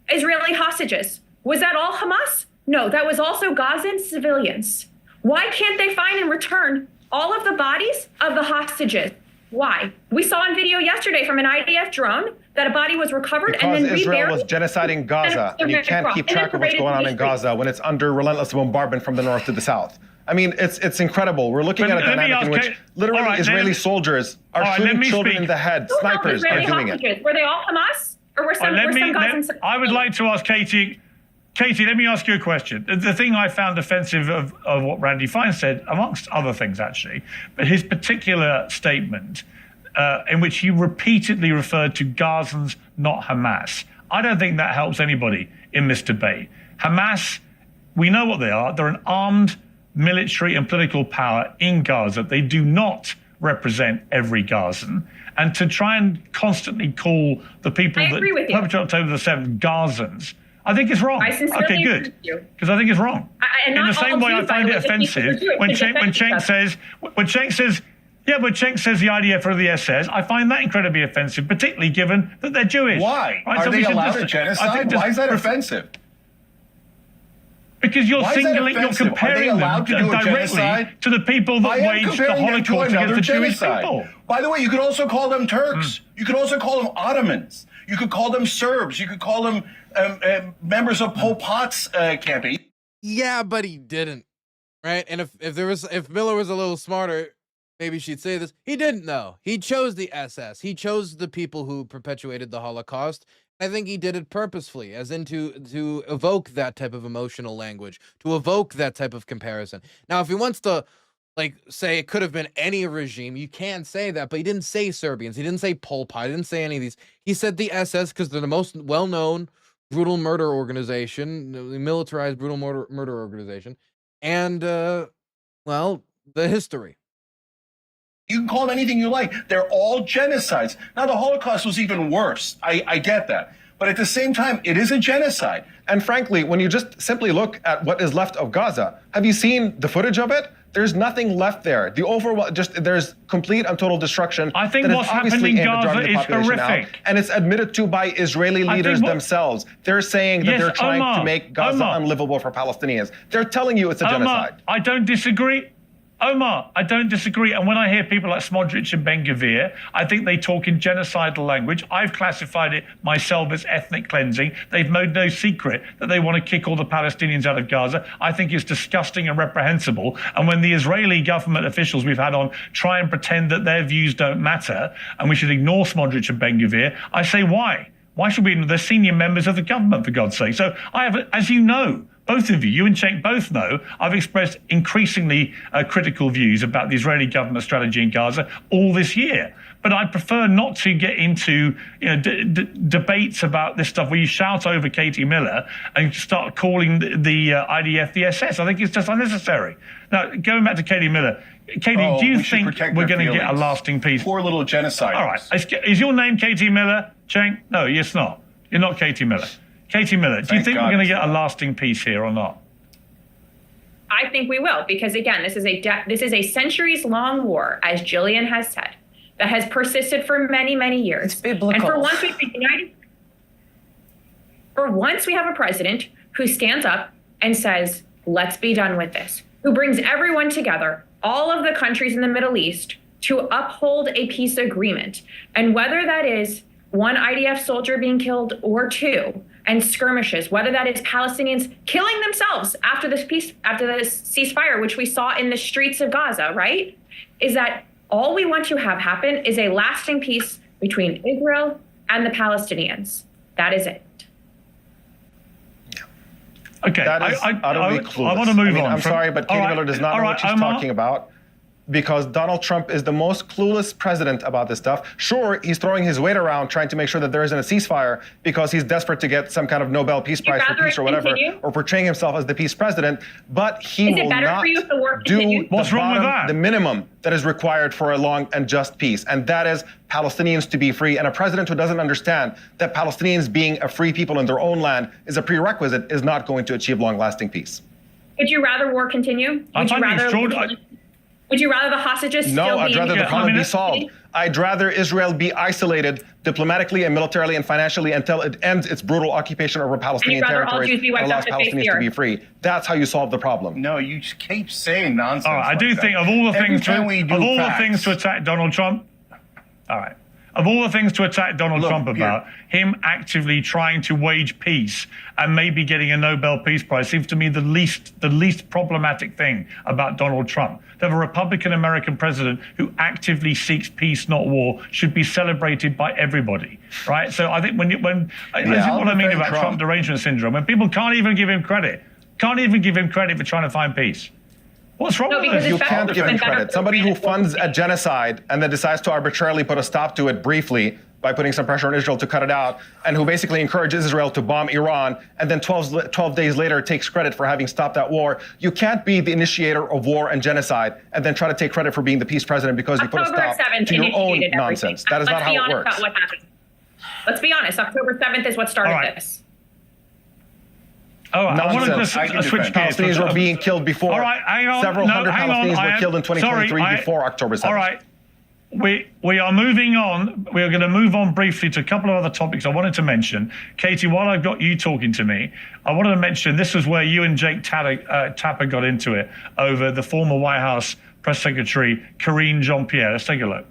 Israeli hostages. Was that all Hamas? No, that was also Gazan civilians. Why can't they find and return all of the bodies of the hostages? Why? We saw on video yesterday from an IDF drone that a body was recovered because and then Israel was genociding Gaza, and you can't keep track of what's going on in Gaza when it's under relentless bombardment from the north to the south. I mean, it's incredible. We're looking at a dynamic in which literally Israeli soldiers are shooting children in the head. Snipers are doing it. Were they all Hamas, or were some Gazans? I would like to ask Katie. Katie, let me ask you a question. The thing I found offensive of what Randy Fine said, amongst other things actually, but his particular statement in which he repeatedly referred to Gazans, not Hamas. I don't think that helps anybody in this debate. Hamas, we know what they are. They're an armed military and political power in Gaza. They do not represent every Gazan. And to try and constantly call the people that perpetrated October the 7th Gazans, I think it's wrong. Okay, good. Because I think it's wrong. In the same way I find it offensive when Cenk says, yeah, but Cenk says the IDF are the SS. I find that incredibly offensive, particularly given that they're Jewish. Why? Right? Are So they we should allowed just- a genocide? Why is that offensive? Because you're Why is that singling, you're offensive? Are they comparing them allowed to do a directly genocide? to the people that I am waged the comparing them to Holocaust against another the Jewish genocide. people. By the way, you could also call them Turks. You could also call them Ottomans. You could call them Serbs. You could call them members of Pol Pot's campaign. Yeah, but he didn't, right? And if Miller was a little smarter, maybe she'd say this. He didn't know. He chose the SS. He chose the people who perpetuated the Holocaust. I think he did it purposefully, as in to evoke that type of emotional language, to evoke that type of comparison. Now, if he wants to, like, say it could have been any regime, you can say that, but he didn't say Serbians. He didn't say Pol Pot. He didn't say any of these. He said the SS because they're the most well-known brutal murder organization, the militarized brutal murder organization, and, well, the history. You can call them anything you like. They're all genocides. Now, the Holocaust was even worse. I get that. But at the same time, it is a genocide. And frankly, when you just simply look at what is left of Gaza, have you seen the footage of it? There's nothing left there. The overall, there's complete and total destruction. I think that is what's obviously happening in aimed at Gaza driving the is population out, horrific. and it's admitted to by Israeli leaders themselves. They're saying that Yes, they're trying Omar, to make Gaza Omar. unlivable for Palestinians. They're telling you it's a genocide. I don't disagree. Omar, I don't disagree. And when I hear people like Smodrich and Ben-Gvir, I think they talk in genocidal language. I've classified it myself as ethnic cleansing. They've made no secret that they want to kick all the Palestinians out of Gaza. I think it's disgusting and reprehensible. And when the Israeli government officials we've had on try and pretend that their views don't matter and we should ignore Smodrich and Ben-Gvir, I say why? Why should we? They're senior members of the government, for God's sake. So I have, as you know, both of you and Cenk both know, I've expressed increasingly critical views about the Israeli government strategy in Gaza all this year. But I prefer not to get into debates about this stuff where you shout over Katie Miller and start calling the IDF the SS. I think it's just unnecessary. Now, going back to Katie Miller, Katie, do you think we're going to get a lasting peace? Poor little genocide. All right. Is your name Katie Miller, Cenk? No, it's not. You're not Katie Miller. Katie Miller, do you think we're going to get a lasting peace here or not? I think we will, because again, this is a centuries-long war, as Jillian has said, that has persisted for many, many years. It's biblical. And for once we have a president who stands up and says, let's be done with this, who brings everyone together, all of the countries in the Middle East, to uphold a peace agreement. And whether that is one IDF soldier being killed or two, and skirmishes, whether that is Palestinians killing themselves after this ceasefire, which we saw in the streets of Gaza, right? Is that all we want to have happen is a lasting peace between Israel and the Palestinians. That is it. Okay, That is utterly clueless. I want to move on. I'm sorry, but Katie Miller does not know what she's talking about, because Donald Trump is the most clueless president about this stuff. Sure, he's throwing his weight around trying to make sure that there isn't a ceasefire because he's desperate to get some kind of Nobel Peace Prize for peace or whatever, or portraying himself as the peace president, but he will not do the minimum that is required for a long and just peace, and that is Palestinians to be free. And a president who doesn't understand that Palestinians being a free people in their own land is a prerequisite is not going to achieve long-lasting peace. Would you rather war continue? Would you rather the hostages still be No, I'd rather the problem be solved? I'd rather Israel be isolated diplomatically and militarily and financially until it ends its brutal occupation over Palestinian territories and allows Palestinians to be free. That's how you solve the problem. No, you just keep saying nonsense. All right, I do think of all the things to attack Donald Trump. All right. of all the things to attack Donald Trump about, him actively trying to wage peace and maybe getting a Nobel Peace Prize seems to me the least problematic thing about Donald Trump. To have a Republican American president who actively seeks peace, not war, should be celebrated by everybody, right? So I think this is what I mean about Trump derangement syndrome, when people can't even give him credit for trying to find peace. What's wrong with this? You can't give him credit. Somebody who funds a genocide and then decides to arbitrarily put a stop to it briefly by putting some pressure on Israel to cut it out, and who basically encourages Israel to bomb Iran, and then 12 days later takes credit for having stopped that war. You can't be the initiator of war and genocide and then try to take credit for being the peace president because you put a stop to your own nonsense. That is not how it works. What happened. Let's be honest. October 7th is what started this. Oh, I want to Nonsense. just switch gears. Palestinians were being killed before. All right, hang on. Several hundred Palestinians were killed in 2023 before October 7th. All right. We are moving on. We are going to move on briefly to a couple of other topics I wanted to mention. Katie, while I've got you talking to me, I wanted to mention this was where you and Jake Tapper got into it over the former White House press secretary, Karine Jean-Pierre. Let's take a look.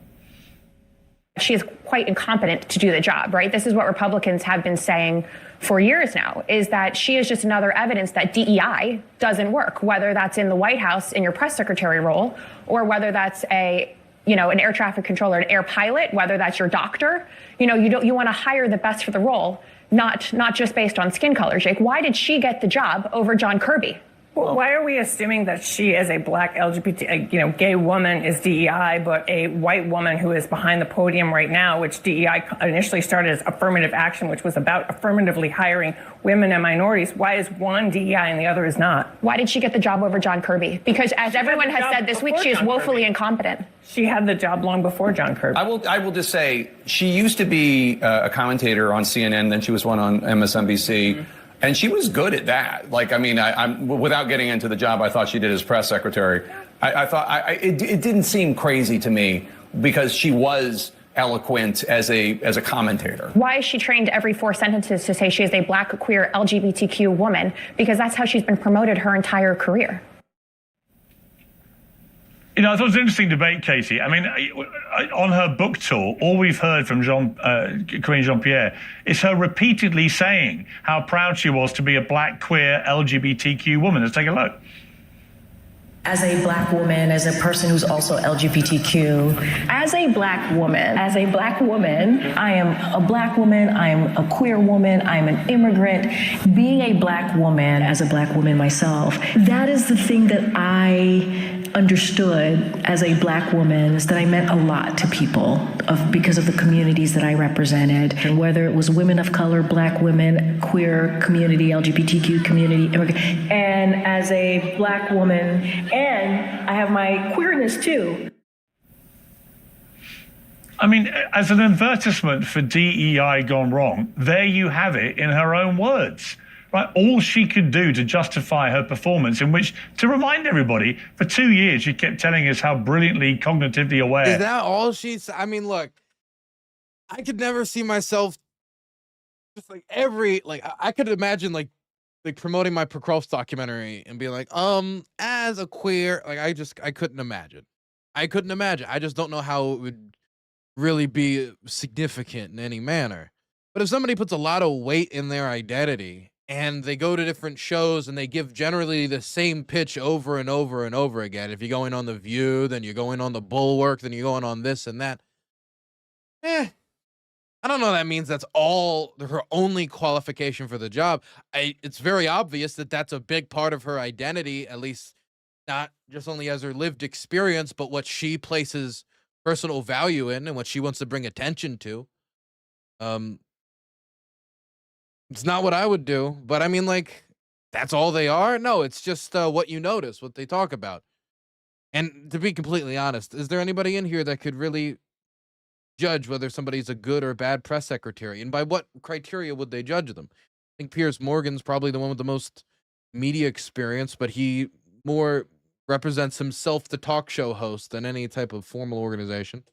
She is quite incompetent to do the job, right? This is what Republicans have been saying for years now, is that she is just another evidence that DEI doesn't work, whether that's in the White House in your press secretary role, or whether that's an air traffic controller, an air pilot, whether that's your doctor. You want to hire the best for the role, not just based on skin color. Jake, why did she get the job over John Kirby? Well, why are we assuming that she, as a black LGBT, gay woman, is DEI, but a white woman who is behind the podium right now, which DEI initially started as affirmative action, which was about affirmatively hiring women and minorities? Why is one DEI and the other is not? Why did she get the job over John Kirby? Because as everyone has said this week, she is woefully incompetent. She had the job long before John Kirby. I will just say she used to be a commentator on CNN, then she was one on MSNBC. Mm-hmm. And she was good at that. I'm without getting into the job I thought she did as press secretary. I thought it didn't seem crazy to me because she was eloquent as a commentator. Why is she trained every 4 sentences to say she is a black, queer, LGBTQ woman? Because that's how she's been promoted her entire career. I thought it was an interesting debate, Katie. I mean, on her book tour, all we've heard from Karine Jean-Pierre is her repeatedly saying how proud she was to be a black, queer, LGBTQ woman. Let's take a look. As a black woman, as a person who's also LGBTQ, as a black woman, I am a black woman, I am a queer woman, I am an immigrant. Being a black woman, as a black woman myself, that is the thing that I understood as a black woman, is that I meant a lot to people because of the communities that I represented, and whether it was women of color, black women, queer community, LGBTQ community, immigrant. And as a black woman, and I have my queerness too. I mean, as an advertisement for DEI gone wrong, there you have it in her own words. Right, all she could do to justify her performance, in which, to remind everybody, for 2 years she kept telling us how brilliantly cognitively aware. Is that all she's? I mean, look, I could never see myself just I could imagine like promoting my Prokof's documentary and being like, as a queer, I couldn't imagine. I just don't know how it would really be significant in any manner. But if somebody puts a lot of weight in their identity, and they go to different shows and they give generally the same pitch over and over and over again. If you're going on The View, then you're going on The Bulwark, then you're going on this and that. I don't know. That means that's all her only qualification for the job. It's very obvious that that's a big part of her identity, at least not just only as her lived experience, but what she places personal value in and what she wants to bring attention to. It's not what I would do, but I mean, that's all they are? No, it's just what you notice, what they talk about. And to be completely honest, is there anybody in here that could really judge whether somebody's a good or bad press secretary? And by what criteria would they judge them? I think Piers Morgan's probably the one with the most media experience, but he more represents himself, the talk show host, than any type of formal organization.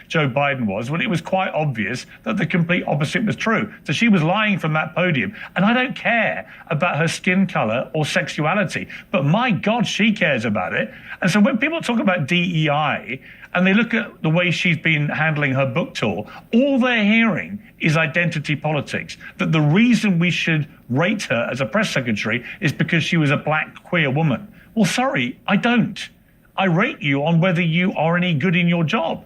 Joe Biden was, when it was quite obvious that the complete opposite was true. So she was lying from that podium. And I don't care about her skin color or sexuality, but my God, she cares about it. And so when people talk about DEI and they look at the way she's been handling her book tour, all they're hearing is identity politics. That the reason we should rate her as a press secretary is because she was a black queer woman. Well, sorry, I don't. I rate you on whether you are any good in your job.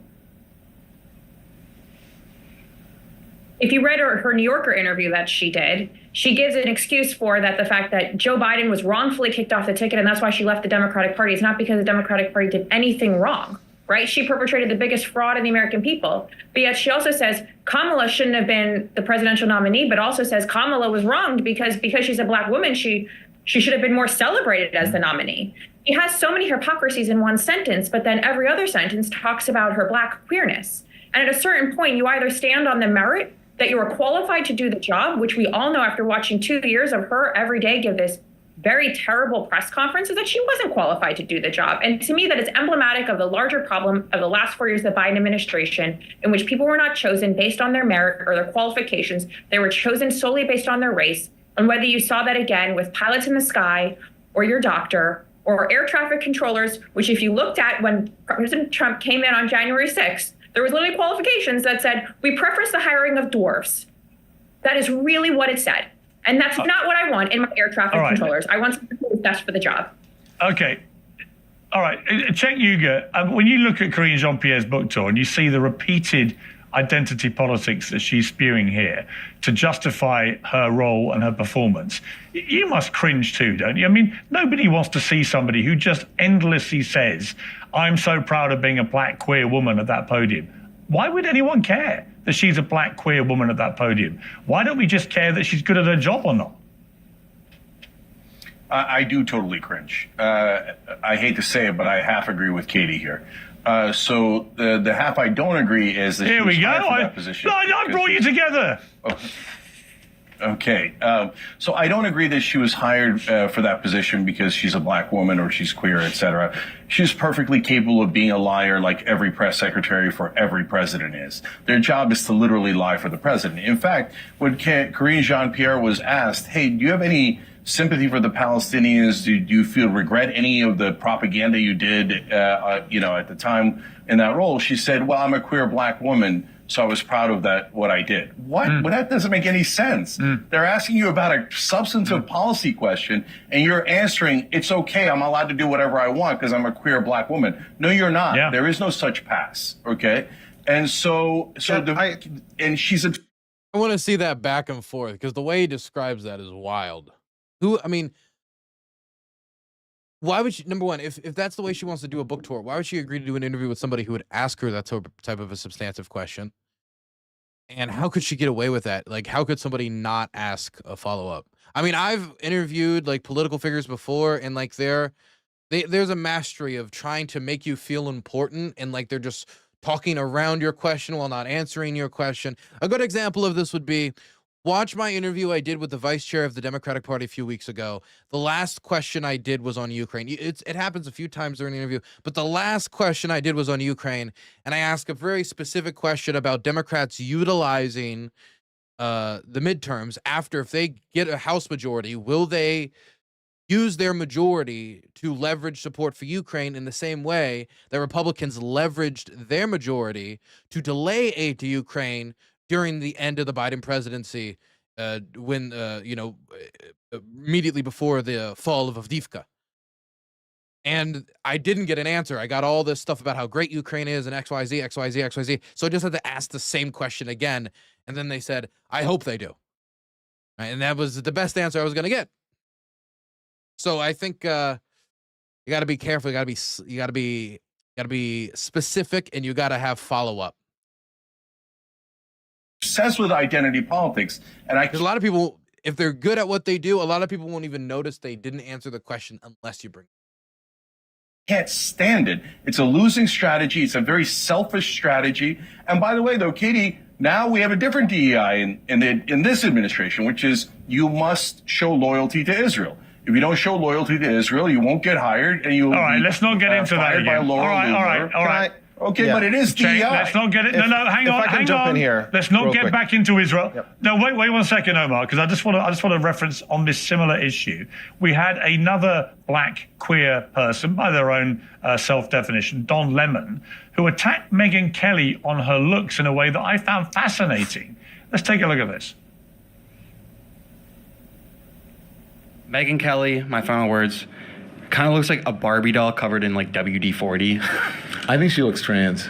If you read her New Yorker interview that she did, she gives an excuse for that, the fact that Joe Biden was wrongfully kicked off the ticket and that's why she left the Democratic Party. It's not because the Democratic Party did anything wrong, right? She perpetrated the biggest fraud in the American people. But yet she also says Kamala shouldn't have been the presidential nominee, but also says Kamala was wronged because she's a black woman, she should have been more celebrated as the nominee. She has so many hypocrisies in one sentence, but then every other sentence talks about her black queerness. And at a certain point, you either stand on the merit that you are qualified to do the job, which we all know after watching 2 years of her every day give this very terrible press conferences, that she wasn't qualified to do the job. And to me, that is emblematic of the larger problem of the last 4 years of the Biden administration, in which people were not chosen based on their merit or their qualifications. They were chosen solely based on their race. And whether you saw that again with pilots in the sky or your doctor or air traffic controllers, which if you looked at when President Trump came in on January 6th, there was literally qualifications that said, we preference the hiring of dwarfs. That is really what it said. And that's not what I want in my air traffic controllers. I want someone who is best for the job. Okay. All right. Cenk Uyger, when you look at Karine Jean-Pierre's book tour and you see the repeated identity politics that she's spewing here to justify her role and her performance, you must cringe too, don't you? I mean, nobody wants to see somebody who just endlessly says, I'm so proud of being a black queer woman at that podium. Why would anyone care that she's a black queer woman at that podium? Why don't we just care that she's good at her job or not? I do totally cringe. I hate to say it, but I half agree with Katie here. So the half I don't agree is that here we go. That position I brought you together. Oh. Okay. So I don't agree that she was hired for that position because she's a black woman or she's queer, etc. She's perfectly capable of being a liar like every press secretary for every president is. Their job is to literally lie for the president. In fact, when Karine Jean-Pierre was asked, hey, do you have any sympathy for the Palestinians? Do you feel regret any of the propaganda you did, at the time in that role? She said, well, I'm a queer black woman, so I was proud of what I did. What? Well, that doesn't make any sense. They're asking you about a substantive policy question, and you're answering, it's okay, I'm allowed to do whatever I want because I'm a queer black woman. No, you're not. Yeah. There is no such pass, okay? And and she's a... I want to see that back and forth, because the way he describes that is wild. Why would she, number one, if that's the way she wants to do a book tour, why would she agree to do an interview with somebody who would ask her that type of a substantive question? And how could she get away with that? Like, how could somebody not ask a follow-up? I mean, I've interviewed like political figures before, and like there's a mastery of trying to make you feel important, and like they're just talking around your question while not answering your question. A good example of this would be, watch my interview I did with the vice chair of the Democratic Party a few weeks ago. The last question I did was on Ukraine. It happens a few times during the interview, but the last question I did was on Ukraine, and I asked a very specific question about Democrats utilizing the midterms after, if they get a House majority, will they use their majority to leverage support for Ukraine in the same way that Republicans leveraged their majority to delay aid to Ukraine during the end of the Biden presidency, immediately before the fall of Avdiivka. And I didn't get an answer. I got all this stuff about how great Ukraine is and XYZ, XYZ, XYZ. So I just had to ask the same question again. And then they said, I hope they do. Right? And that was the best answer I was going to get. So I think you got to be careful. You got to be specific, and you got to have follow-up. Obsessed with identity politics, and a lot of people, if they're good at what they do, a lot of people won't even notice they didn't answer the question unless you bring it. Can't stand it. It's a losing strategy. It's a very selfish strategy. And by the way, though, Katie, now we have a different DEI in this administration, which is you must show loyalty to Israel. If you don't show loyalty to Israel, you won't get hired, and you will all right, let's not get into that again. All right. Okay, but it is DEI. Let's not get it. No, hang on. If I can jump in here Let's not real get quick. back into Israel. No, wait 1 second, Omar, because I just want to reference on this similar issue. We had another black queer person, by their own self-definition, Don Lemon, who attacked Megyn Kelly on her looks in a way that I found fascinating. Let's take a look at this. Megyn Kelly, my final words, kind of looks like a Barbie doll covered in like WD-40. I think she looks trans.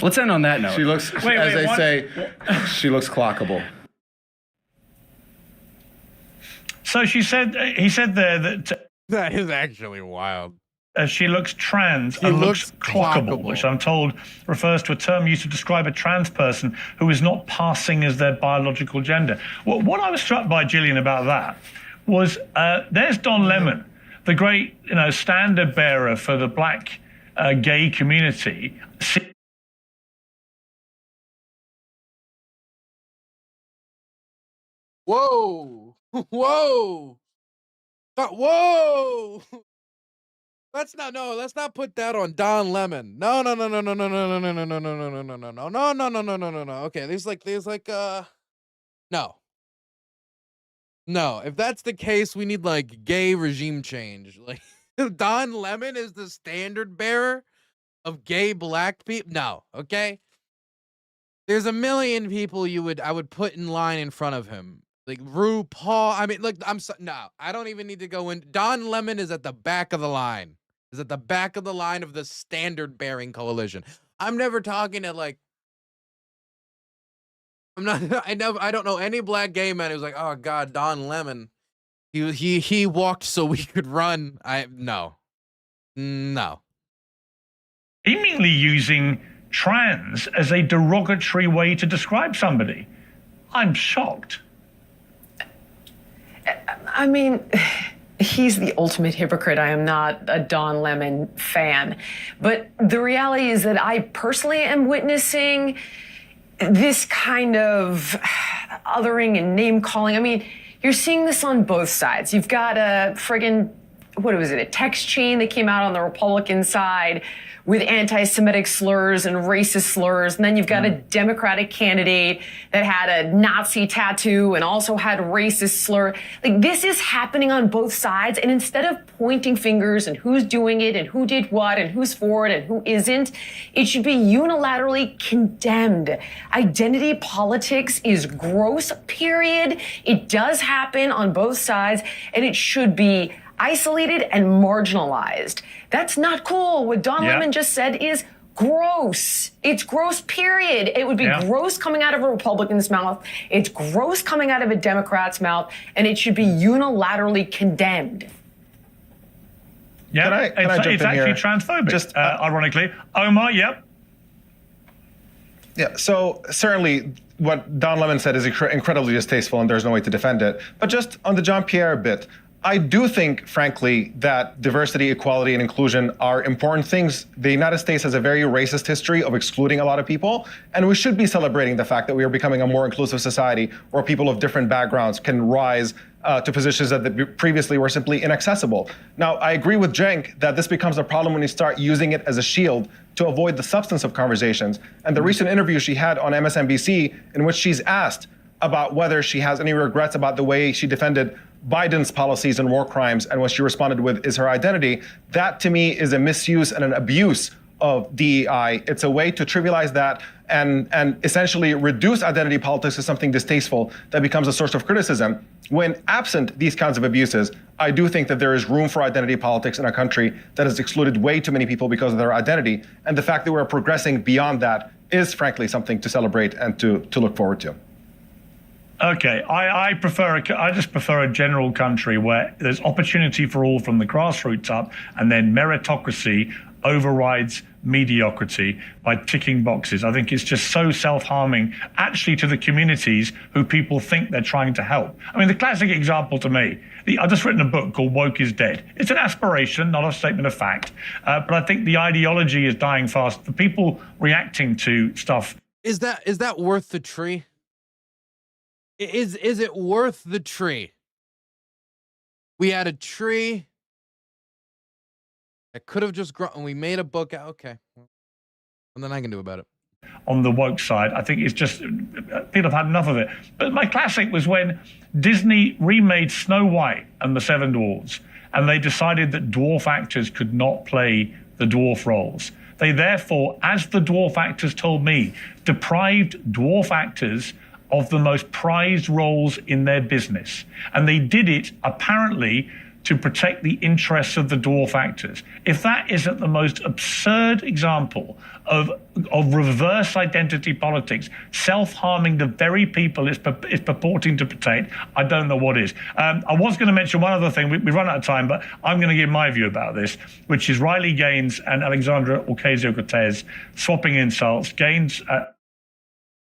Let's end on that note. She looks, as they say, she looks clockable. So he said there that that is actually wild. She looks trans and looks clockable, which I'm told refers to a term used to describe a trans person who is not passing as their biological gender. What I was struck by, Gillian, about that was there's Don Lemon, the great standard bearer for the black gay community. Whoa! Whoa! Whoa! Let's not put that on Don Lemon. No. Okay, there's like no. No, if that's the case, we need like gay regime change. Like Don Lemon is the standard bearer of gay black people. No, okay? There's a million people I would put in line in front of him. Like RuPaul. I mean, look, no, I don't even need to go in. Don Lemon is at the back of the line. Is at the back of the line of the standard bearing coalition. I'm never talking to like. I don't know any black gay man who's like, oh God, Don Lemon. He walked so we could run. No. Seemingly using trans as a derogatory way to describe somebody. I'm shocked. I mean, he's the ultimate hypocrite. I am not a Don Lemon fan. But the reality is that I personally am witnessing this kind of othering and name calling. I mean, you're seeing this on both sides. You've got a friggin', a text chain that came out on the Republican side with anti-Semitic slurs and racist slurs. And then you've got a Democratic candidate that had a Nazi tattoo and also had racist slur. Like, this is happening on both sides. And instead of pointing fingers and who's doing it and who did what and who's for it and who isn't, it should be unilaterally condemned. Identity politics is gross, period. It does happen on both sides, and it should be isolated and marginalized. That's not cool. What Don Lemon just said is gross. It's gross, period. It would be gross coming out of a Republican's mouth. It's gross coming out of a Democrat's mouth, and it should be unilaterally condemned. Yeah, Can I jump it's in actually here? transphobic, Just ironically. Omar, yep. Yeah, so certainly what Don Lemon said is incredibly distasteful, and there's no way to defend it. But just on the Jean-Pierre bit, I do think, frankly, that diversity, equality, and inclusion are important things. The United States has a very racist history of excluding a lot of people, and we should be celebrating the fact that we are becoming a more inclusive society where people of different backgrounds can rise to positions that previously were simply inaccessible. Now, I agree with Cenk that this becomes a problem when you start using it as a shield to avoid the substance of conversations. And the recent interview she had on MSNBC, in which she's asked about whether she has any regrets about the way she defended Biden's policies and war crimes, and what she responded with is her identity. That, to me, is a misuse and an abuse of DEI. It's a way to trivialize that and essentially reduce identity politics to something distasteful that becomes a source of criticism. When absent these kinds of abuses, I do think that there is room for identity politics in a country that has excluded way too many people because of their identity. And the fact that we're progressing beyond that is, frankly, something to celebrate and to look forward to. Okay, I just prefer a general country where there's opportunity for all from the grassroots up, and then meritocracy overrides mediocrity by ticking boxes. I think it's just so self-harming, actually, to the communities who people think they're trying to help. I mean, the classic example to me, I've just written a book called Woke is Dead. It's an aspiration, not a statement of fact, but I think the ideology is dying fast. The people reacting to stuff. Is that worth the tree? Is it worth the tree? We had a tree that could have just grown, and we made a book. Okay, Nothing I can do about it. On the woke side, I think it's just people have had enough of it. But my classic was when Disney remade Snow White and the Seven Dwarfs, and they decided that dwarf actors could not play the dwarf roles. They therefore, as the dwarf actors told me, deprived dwarf actors of the most prized roles in their business. And they did it apparently to protect the interests of the dwarf actors. If that isn't the most absurd example of reverse identity politics, self-harming the very people it's purporting to protect, I don't know what is. I was going to mention one other thing. We run out of time, but I'm going to give my view about this, which is Riley Gaines and Alexandra Ocasio-Cortez swapping insults. Gaines...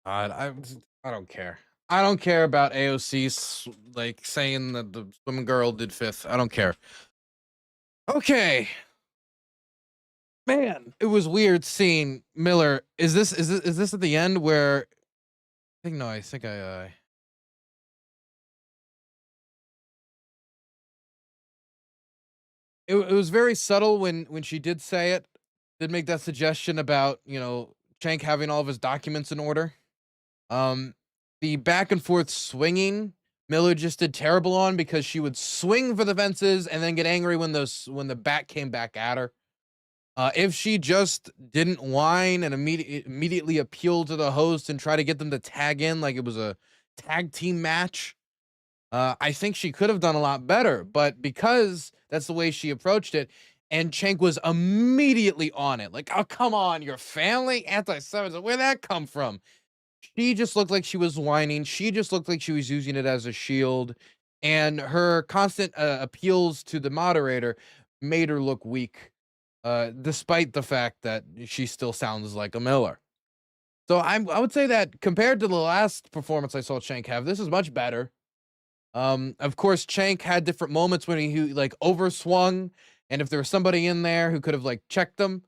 I don't care. I don't care about AOC like saying that the swim girl did fifth. I don't care. Okay. Man, it was weird seeing Miller. Is this at the end where I think I it was very subtle when she did say it. Did make that suggestion about, Cenk having all of his documents in order. The back and forth swinging, Miller just did terrible on, because she would swing for the fences and then get angry when the bat came back at her. If she just didn't whine and immediately appeal to the host and try to get them to tag in like it was a tag team match, I think she could have done a lot better. But because that's the way she approached it, and Cenk was immediately on it, like, oh, come on, your family, anti-Semitism, where'd that come from? She just looked like she was whining. She just looked like she was using it as a shield. And her constant appeals to the moderator made her look weak, despite the fact that she still sounds like a Miller. So I would say that compared to the last performance I saw Cenk have, this is much better. Of course, Cenk had different moments when he like overswung. And if there was somebody in there who could have like checked them,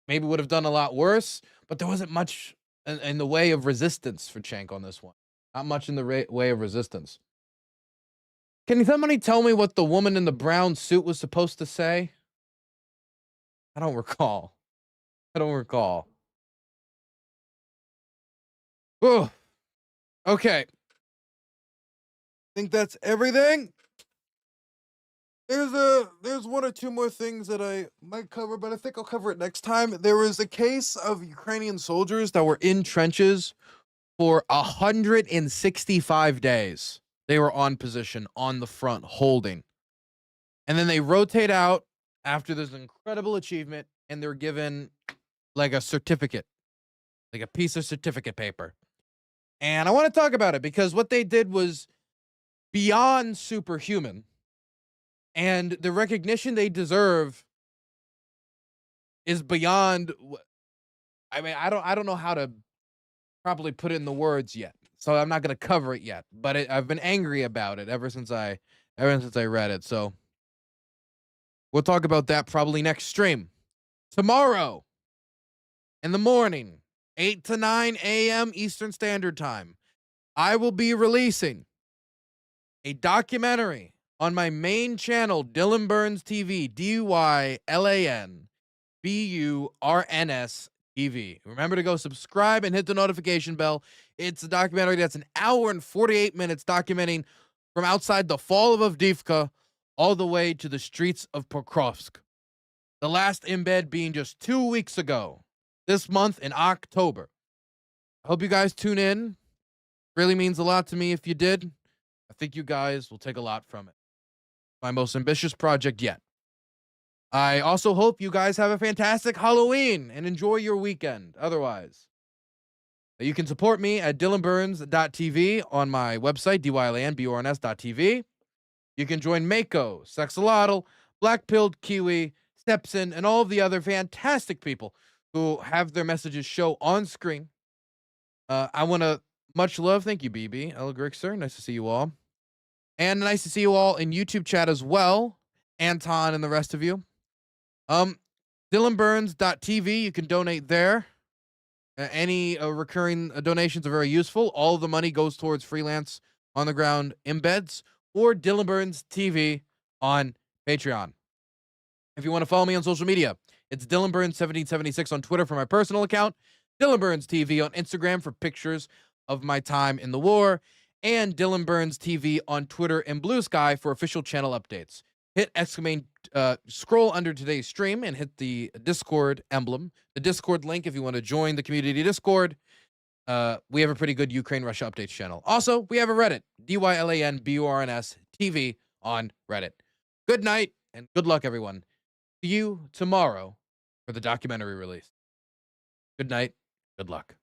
maybe would have done a lot worse. But there wasn't much in the way of resistance for Cenk on this one. Not much in the way of resistance. Can somebody tell me what the woman in the brown suit was supposed to say? I don't recall. Oh, okay. Think that's everything. There's one or two more things that I might cover, but I think I'll cover it next time. There was a case of Ukrainian soldiers that were in trenches for 165 days. They were on position on the front holding. And then they rotate out after this incredible achievement, and they're given like a certificate, like a piece of certificate paper. And I want to talk about it because what they did was beyond superhuman. And the recognition they deserve is beyond. I mean, I don't know how to properly put it in the words yet, so I'm not going to cover it yet. But I've been angry about it ever since I read it. So we'll talk about that probably next stream. Tomorrow in the morning, 8 to 9 a.m. Eastern Standard Time, I will be releasing a documentary on my main channel, Dylan Burns TV, DylanBurns TV. Remember to go subscribe and hit the notification bell. It's a documentary that's an hour and 48 minutes documenting from outside the fall of Avdiivka all the way to the streets of Pokrovsk. The last embed being just 2 weeks ago, this month in October. I hope you guys tune in. Really means a lot to me if you did. I think you guys will take a lot from it. My most ambitious project yet. I also hope you guys have a fantastic Halloween and enjoy your weekend. Otherwise, you can support me at DylanBurns.tv on my website, DylanBurns.tv. You can join Mako, Sexalotl, Black-Pilled Kiwi, Stepson, and all of the other fantastic people who have their messages show on screen. I want to much love. Thank you, BB. Ella Grixer. Nice to see you all. And nice to see you all in YouTube chat as well. Anton and the rest of you. DylanBurns.tv. You can donate there. Any recurring donations are very useful. All of the money goes towards freelance on the ground embeds or Dylan Burns TV on Patreon. If you want to follow me on social media, it's It's Dylan Burns 1776 on Twitter for my personal account, Dylan Burns TV on Instagram for pictures of my time in the war, and Dylan Burns TV on Twitter and Blue Sky for official channel updates. Hit scroll under today's stream and hit the Discord emblem, the Discord link if you want to join the community Discord. We have a pretty good Ukraine-Russia updates channel. Also, we have a Reddit, DYLANBURNS TV on Reddit. Good night and good luck, everyone. See you tomorrow for the documentary release. Good night. Good luck.